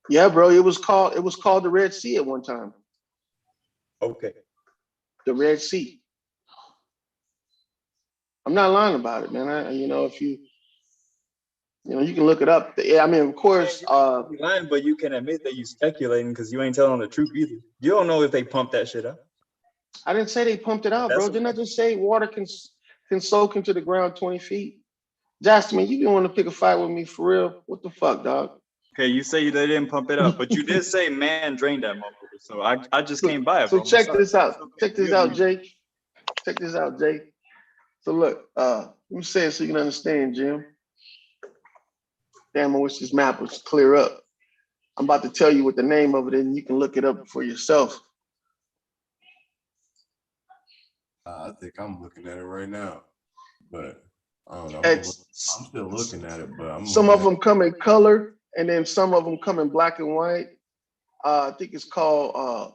Yeah, bro. It was called the Red Sea at one time. Okay. The Red Sea. I'm not lying about it, man. If you can look it up. Yeah, I mean, of course. You're lying, but you can admit that you speculating because you ain't telling the truth either. You don't know if they pumped that shit up. I didn't say they pumped it out, bro. Didn't I just say water can soak into the ground 20 feet? Justin, you didn't want to pick a fight with me for real. What the fuck, dog? Okay, you say they didn't pump it up, but you did say man drained that motherfucker. So I just came by it. So check this out. Check this out, Jake. Check this out, Jake. So look, let me say it so you can understand, Jim. Damn, I wish this map was clear up. I'm about to tell you what the name of it is, and you can look it up for yourself. I think I'm looking at it right now, but I don't know. I'm still looking at it, but some of them come in color, and then some of them come in black and white. I think it's called.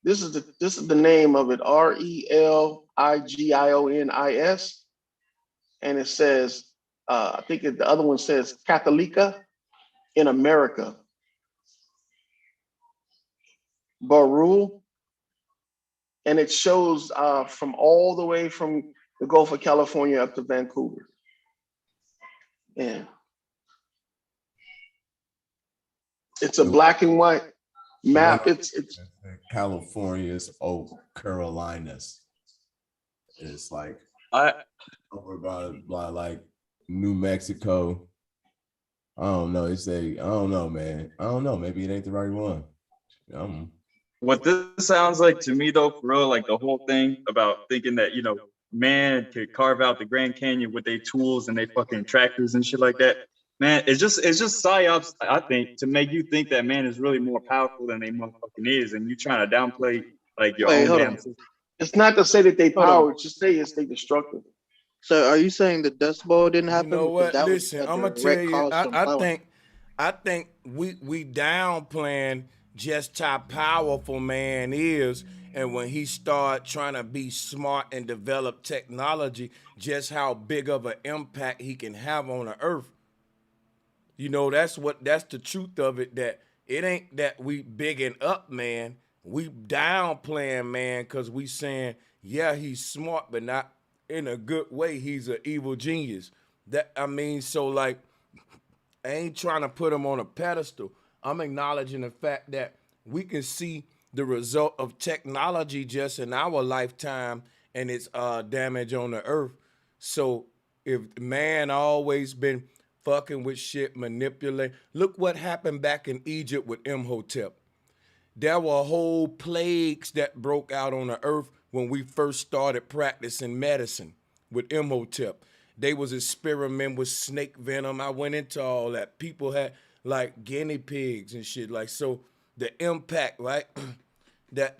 This is the name of it. RELIGIONIS, and it says. I think the other one says Catholica in America. Baru, and it shows from all the way from the Gulf of California up to Vancouver. Yeah. It's a black and white map. It's California's Oak Carolinas. It's like over by like New Mexico. I don't know. I don't know, man. I don't know. Maybe it ain't the right one. What this sounds like to me, though, for real, like the whole thing about thinking that, man could carve out the Grand Canyon with their tools and their fucking tractors and shit like that. Man, it's just psyops, I think, to make you think that man is really more powerful than they motherfucking is, and you trying to downplay like your own damn system. It's not to say that they power, it's just say it's they destructive. So are you saying the Dust Bowl didn't happen? You know what? Listen, I'm gonna tell you. I think we downplaying just how powerful man is, and when he start trying to be smart and develop technology, just how big of an impact he can have on the earth. That's the truth of it. That it ain't that we bigging up man, we downplaying man because we saying he's smart, but not in a good way. He's an evil genius. So like, I ain't trying to put him on a pedestal. I'm acknowledging the fact that we can see the result of technology just in our lifetime and its damage on the earth. So if man always been fucking with shit, manipulating, look what happened back in Egypt with Imhotep. There were whole plagues that broke out on the earth when we first started practicing medicine with Imhotep. They was experimenting with snake venom. I went into all that. People had like guinea pigs and shit. Like, so the impact, right? Look,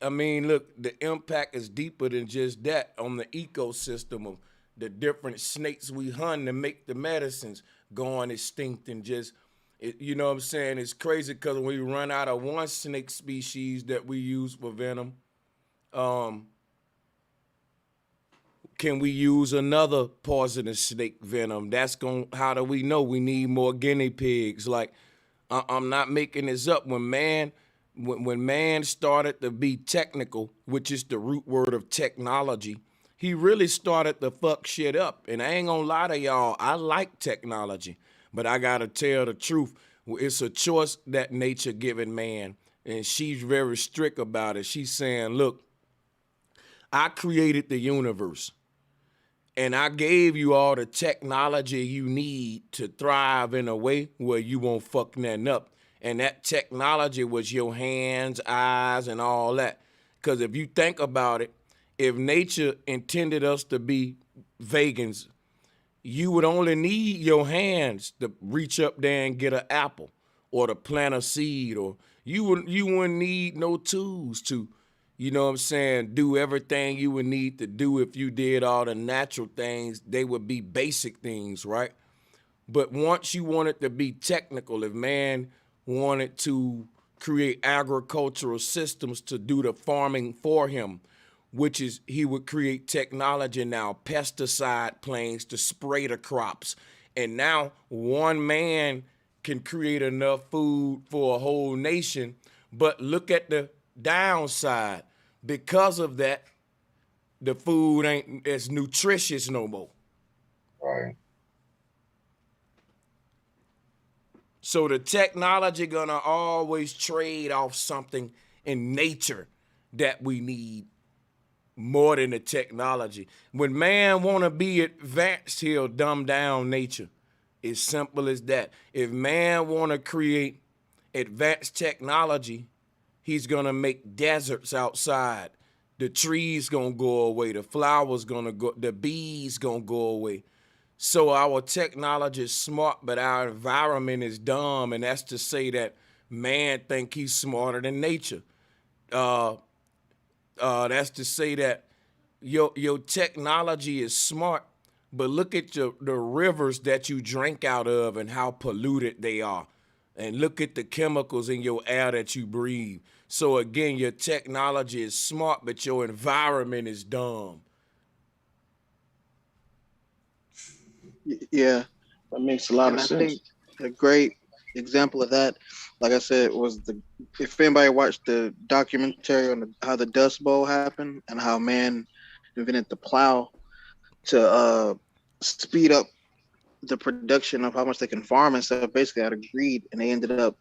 the impact is deeper than just that on the ecosystem of the different snakes we hunt to make the medicines going extinct, and just You know what I'm saying? It's crazy because when we run out of one snake species that we use for venom, can we use another poisonous snake venom? How do we know? We need more guinea pigs. Like, I'm not making this up. When man started to be technical, which is the root word of technology, he really started to fuck shit up. And I ain't gonna lie to y'all, I like technology, but I gotta tell the truth. It's a choice that nature given man, and she's very strict about it. She's saying, look, I created the universe, and I gave you all the technology you need to thrive in a way where you won't fuck nothing up. And that technology was your hands, eyes, and all that. Because if you think about it, if nature intended us to be vegans, you would only need your hands to reach up there and get an apple or to plant a seed, or you wouldn't need no tools to, you know what I'm saying, do everything you would need to do. If you did all the natural things, they would be basic things, right? But once you wanted to be technical, if man wanted to create agricultural systems to do the farming for him, which is he would create technology now, pesticide planes to spray the crops. And now one man can create enough food for a whole nation. But look at the downside. Because of that, the food ain't as nutritious no more. Right. So the technology gonna always trade off something in nature that we need more than the technology. When man wanna be advanced, he'll dumb down nature. It's simple as that. If man wanna create advanced technology, he's gonna make deserts outside. The trees gonna go away. The flowers gonna go. The bees gonna go away. So our technology is smart, but our environment is dumb, and that's to say that man think he's smarter than nature. That's to say that your technology is smart, but look at the rivers that you drink out of and how polluted they are. And look at the chemicals in your air that you breathe. So again, your technology is smart, but your environment is dumb. Yeah, that makes a lot of sense. I think a great example of that, like I said, was if anybody watched the documentary on how the Dust Bowl happened and how man invented the plow to speed up the production of how much they can farm and stuff, basically out of greed, and they ended up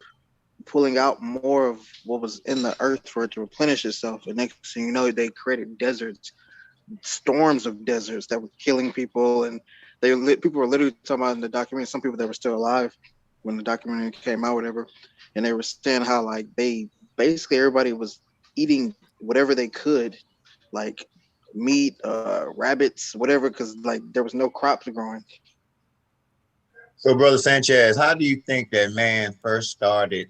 pulling out more of what was in the earth for it to replenish itself. And next thing you know, they created deserts, storms of deserts that were killing people, and people were literally talking about in the documentary, some people that were still alive when the documentary came out, whatever, and they were saying how like they basically everybody was eating whatever they could, like meat, rabbits, whatever, because like there was no crops growing. So, Brother Sanchez, how do you think that man first started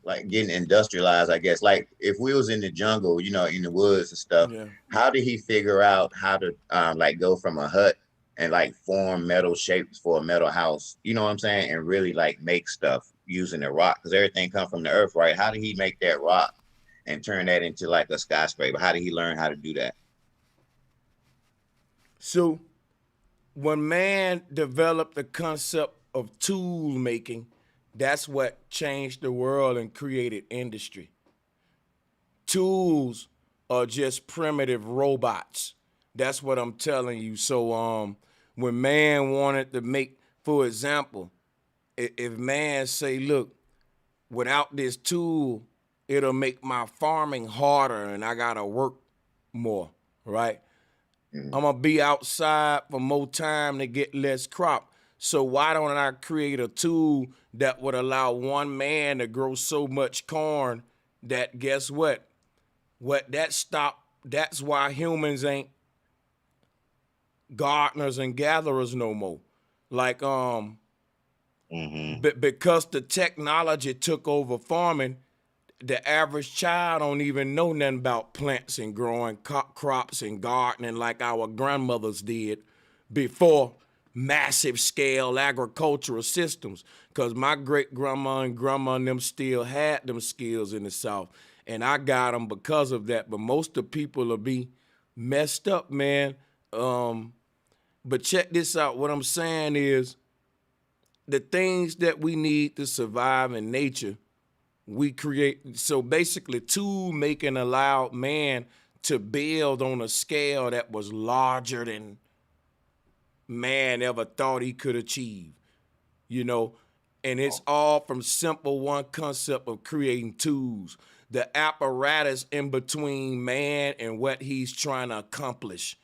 like getting industrialized, I guess? Like if we was in the jungle, you know, in the woods and stuff, how did he figure out how to like go from a hut and like form metal shapes for a metal house, you know what I'm saying? And really like make stuff using the rock, because everything comes from the earth, right? How did he make that rock and turn that into like a skyscraper? How did he learn how to do that? So when man developed the concept of tool making, that's what changed the world and created industry. Tools are just primitive robots. That's what I'm telling you. So when man wanted to make, for example, if man say, look, without this tool, it'll make my farming harder and I gotta work more, right? I'm gonna be outside for more time to get less crop. So why don't I create a tool that would allow one man to grow so much corn that, guess what? That's why humans ain't gardeners and gatherers no more. Like because the technology took over farming, the average child don't even know nothing about plants and growing crops and gardening like our grandmothers did before massive scale agricultural systems, because my great grandma and grandma and them still had them skills in the South, and I got them because of that. But most of the people will be messed up, man. But check this out. What I'm saying is the things that we need to survive in nature, we create. So basically, tool making allowed man to build on a scale that was larger than man ever thought he could achieve, you know, and it's all from simple one concept of creating tools, the apparatus in between man and what he's trying to accomplish.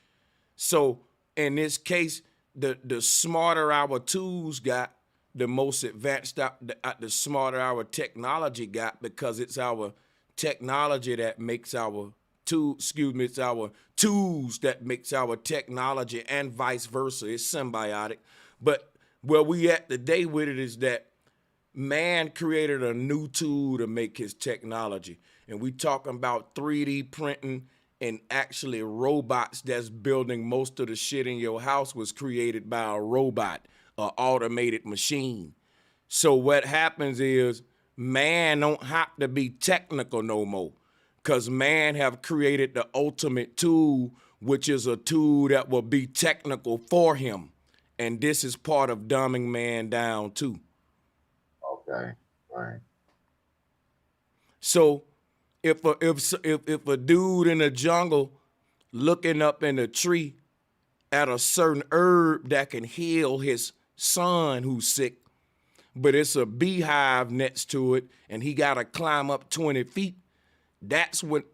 So in this case, the smarter our tools got, the most advanced, the smarter our technology got, because it's our technology that makes our it's our tools that makes our technology, and vice versa. It's symbiotic. But where we at today with it is that man created a new tool to make his technology. And we talking about 3D printing, and actually robots that's building most of the shit in your house was created by a robot, an automated machine. So what happens is man don't have to be technical no more, because man have created the ultimate tool, which is a tool that will be technical for him. And this is part of dumbing man down too. Okay, right. So if a dude in the jungle looking up in a tree at a certain herb that can heal his son who's sick, but it's a beehive next to it and he got to climb up 20 feet, that's what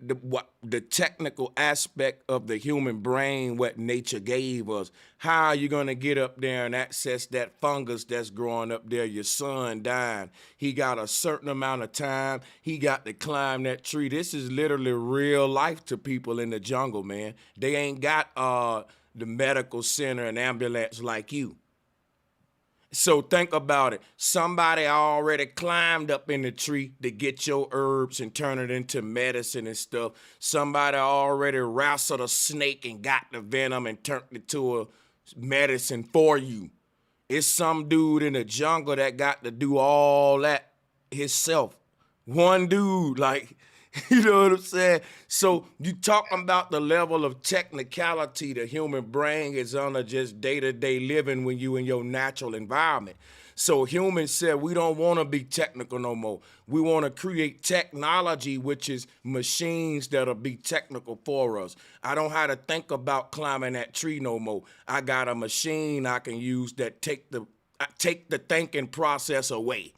the technical aspect of the human brain, what nature gave us. How are you going to get up there and access that fungus that's growing up there? Your son dying. He got a certain amount of time. He got to climb that tree. This is literally real life to people in the jungle, man. They ain't got the medical center and ambulance like you. So think about it. Somebody already climbed up in the tree to get your herbs and turn it into medicine and stuff. Somebody already wrestled a snake and got the venom and turned it to a medicine for you. It's some dude in the jungle that got to do all that himself. One dude, like, you know what I'm saying? So you talking about the level of technicality the human brain is under just day-to-day living when you in your natural environment. So humans said, we don't want to be technical no more. We want to create technology, which is machines that'll be technical for us. I don't have to think about climbing that tree no more. I got a machine I can use that take the thinking process away.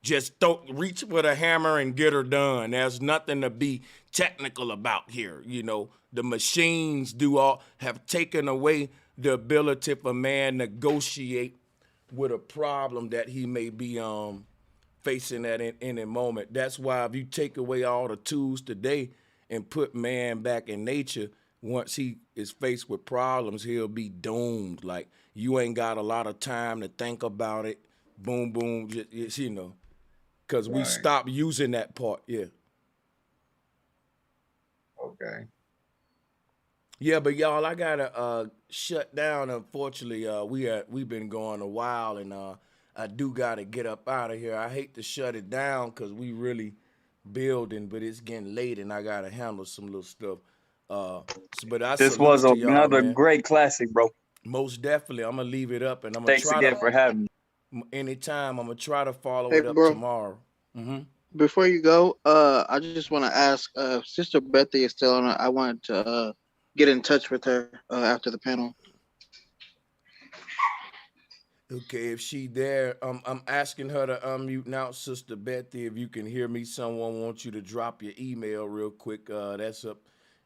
Just reach with a hammer and get her done. There's nothing to be technical about here. You know, the machines have taken away the ability for man to negotiate with a problem that he may be facing at any moment. That's why if you take away all the tools today and put man back in nature, once he is faced with problems, he'll be doomed. Like, you ain't got a lot of time to think about it. Boom, boom, just, you know. Because we stopped using that part, yeah. Okay. Yeah, but y'all, I gotta shut down. Unfortunately, we've been going a while, and I do gotta get up out of here. I hate to shut it down because we really building, but it's getting late, and I gotta handle some little stuff. This was another great classic, bro. Most definitely, I'm gonna leave it up, and I'm gonna thanks again for having me. Anytime, I'm gonna try to follow it up tomorrow. Mm-hmm. Before you go, I just want to ask, Sister Bethy is still on. I wanted to get in touch with her after the panel. Okay, if she there, I'm asking her to unmute now, Sister Bethy. If you can hear me, someone wants you to drop your email real quick. That's up.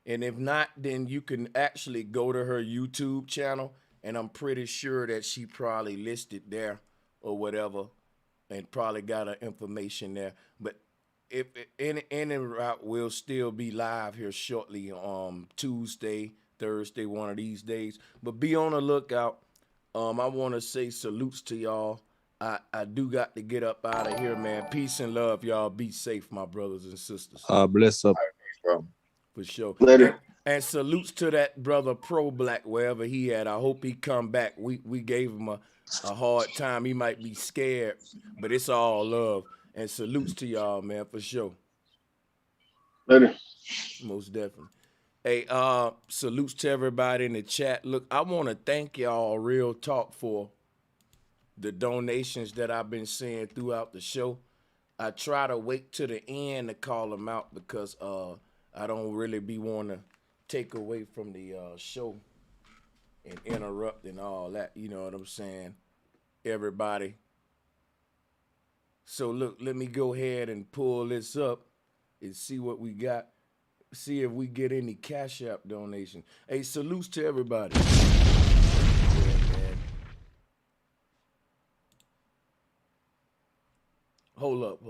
And if not, then you can actually go to her YouTube channel, and I'm pretty sure that she probably listed there or whatever, and probably got her information there. But if any route, will still be live here shortly, Tuesday, Thursday, one of these days. But be on the lookout. I want to say salutes to y'all. I do got to get up out of here, man. Peace and love, y'all. Be safe, my brothers and sisters. Bless up. Bro. For sure. Later. And salutes to that brother Pro Black wherever he at. I hope he come back. We gave him a hard time. He might be scared, but it's all love. And salutes to y'all, man, for sure. Later. Most definitely. Hey, salutes to everybody in the chat. Look, I want to thank y'all real talk for the donations that I've been seeing throughout the show. I try to wait to the end to call them out because I don't really be want to take away from the show and interrupt and all that. You know what I'm saying? Everybody. So look, let me go ahead and pull this up and see what we got. See if we get any Cash App donation. Hey, salutes to everybody. Yeah, man. Hold up.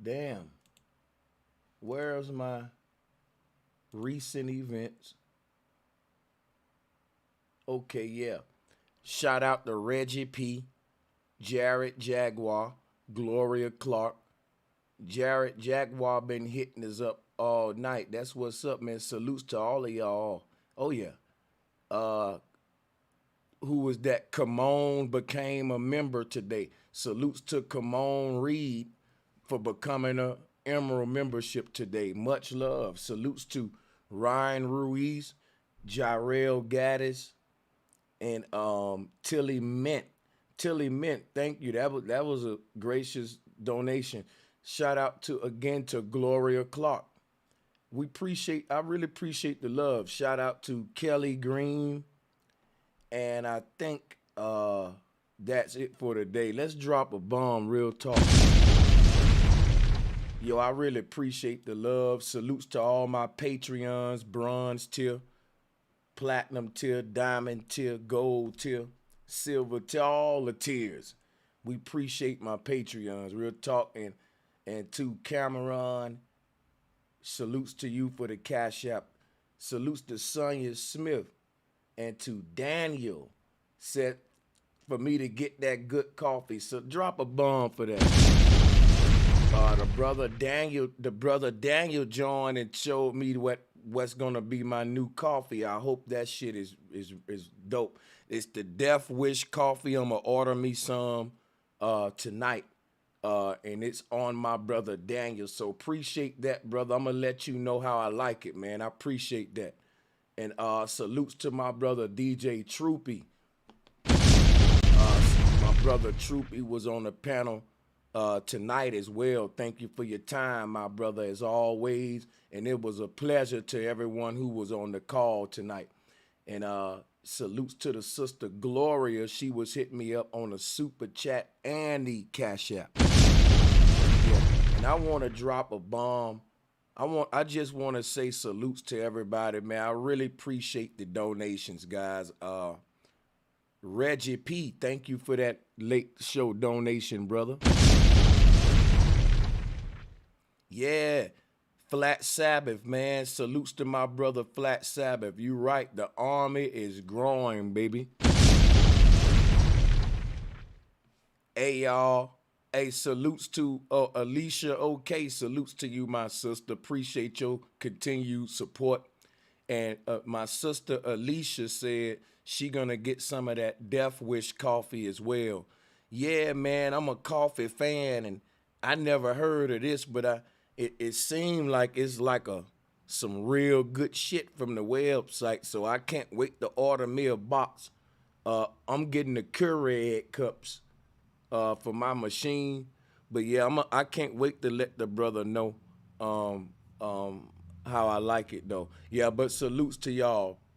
Damn. Where's my recent events? Okay, yeah. Shout out to Reggie P, Jared Jaguar, Gloria Clark. Jared Jaguar been hitting us up all night. That's what's up, man. Salutes to all of y'all. Oh yeah. Who was that? Camone became a member today. Salutes to Camone Reed for becoming a Emerald membership today. Much love. Salutes to Ryan Ruiz, Jarrell Gaddis, and Tilly Mint. Tilly Mint, thank you. That was a gracious donation. Shout out again to Gloria Clark. I really appreciate the love. Shout out to Kelly Green. And I think that's it for today. Let's drop a bomb, real talk. Yo, I really appreciate the love. Salutes to all my Patreons, bronze tier, platinum tier, diamond tier, gold tier, silver tier, all the tiers. We appreciate my Patreons, real talk. And to Cameron, salutes to you for the Cash App. Salutes to Sonia Smith. And to Daniel, said for me to get that good coffee. So drop a bomb for that. The brother Daniel joined and showed me what's gonna be my new coffee. I hope that shit is dope. It's the Death Wish coffee. I'ma order me some tonight. And it's on my brother Daniel. So appreciate that, brother. I'm gonna let you know how I like it, man. I appreciate that. And salutes to my brother DJ Troopy. My brother Troopy was on the panel tonight as well. Thank you for your time, my brother, as always. And it was a pleasure to everyone who was on the call tonight. And salutes to the sister Gloria. She was hitting me up on the super chat and the Cash App. Yeah. And I want to drop a bomb. I just want to say salutes to everybody, man. I really appreciate the donations, guys. Reggie P, thank you for that late show donation, brother. Yeah, Flat Sabbath, man. Salutes to my brother Flat Sabbath. You right, the army is growing, baby. Hey, y'all. Hey, salutes to Alicia OK. Salutes to you, my sister. Appreciate your continued support. And my sister Alicia said she gonna get some of that Death Wish coffee as well. Yeah, man, I'm a coffee fan, and I never heard of this, but it seemed like it's like some real good shit from the website. So I can't wait to order me a box. I'm getting the Keurig cups for my machine. But yeah, I can't wait to let the brother know how I like it though. Yeah, but salutes to y'all.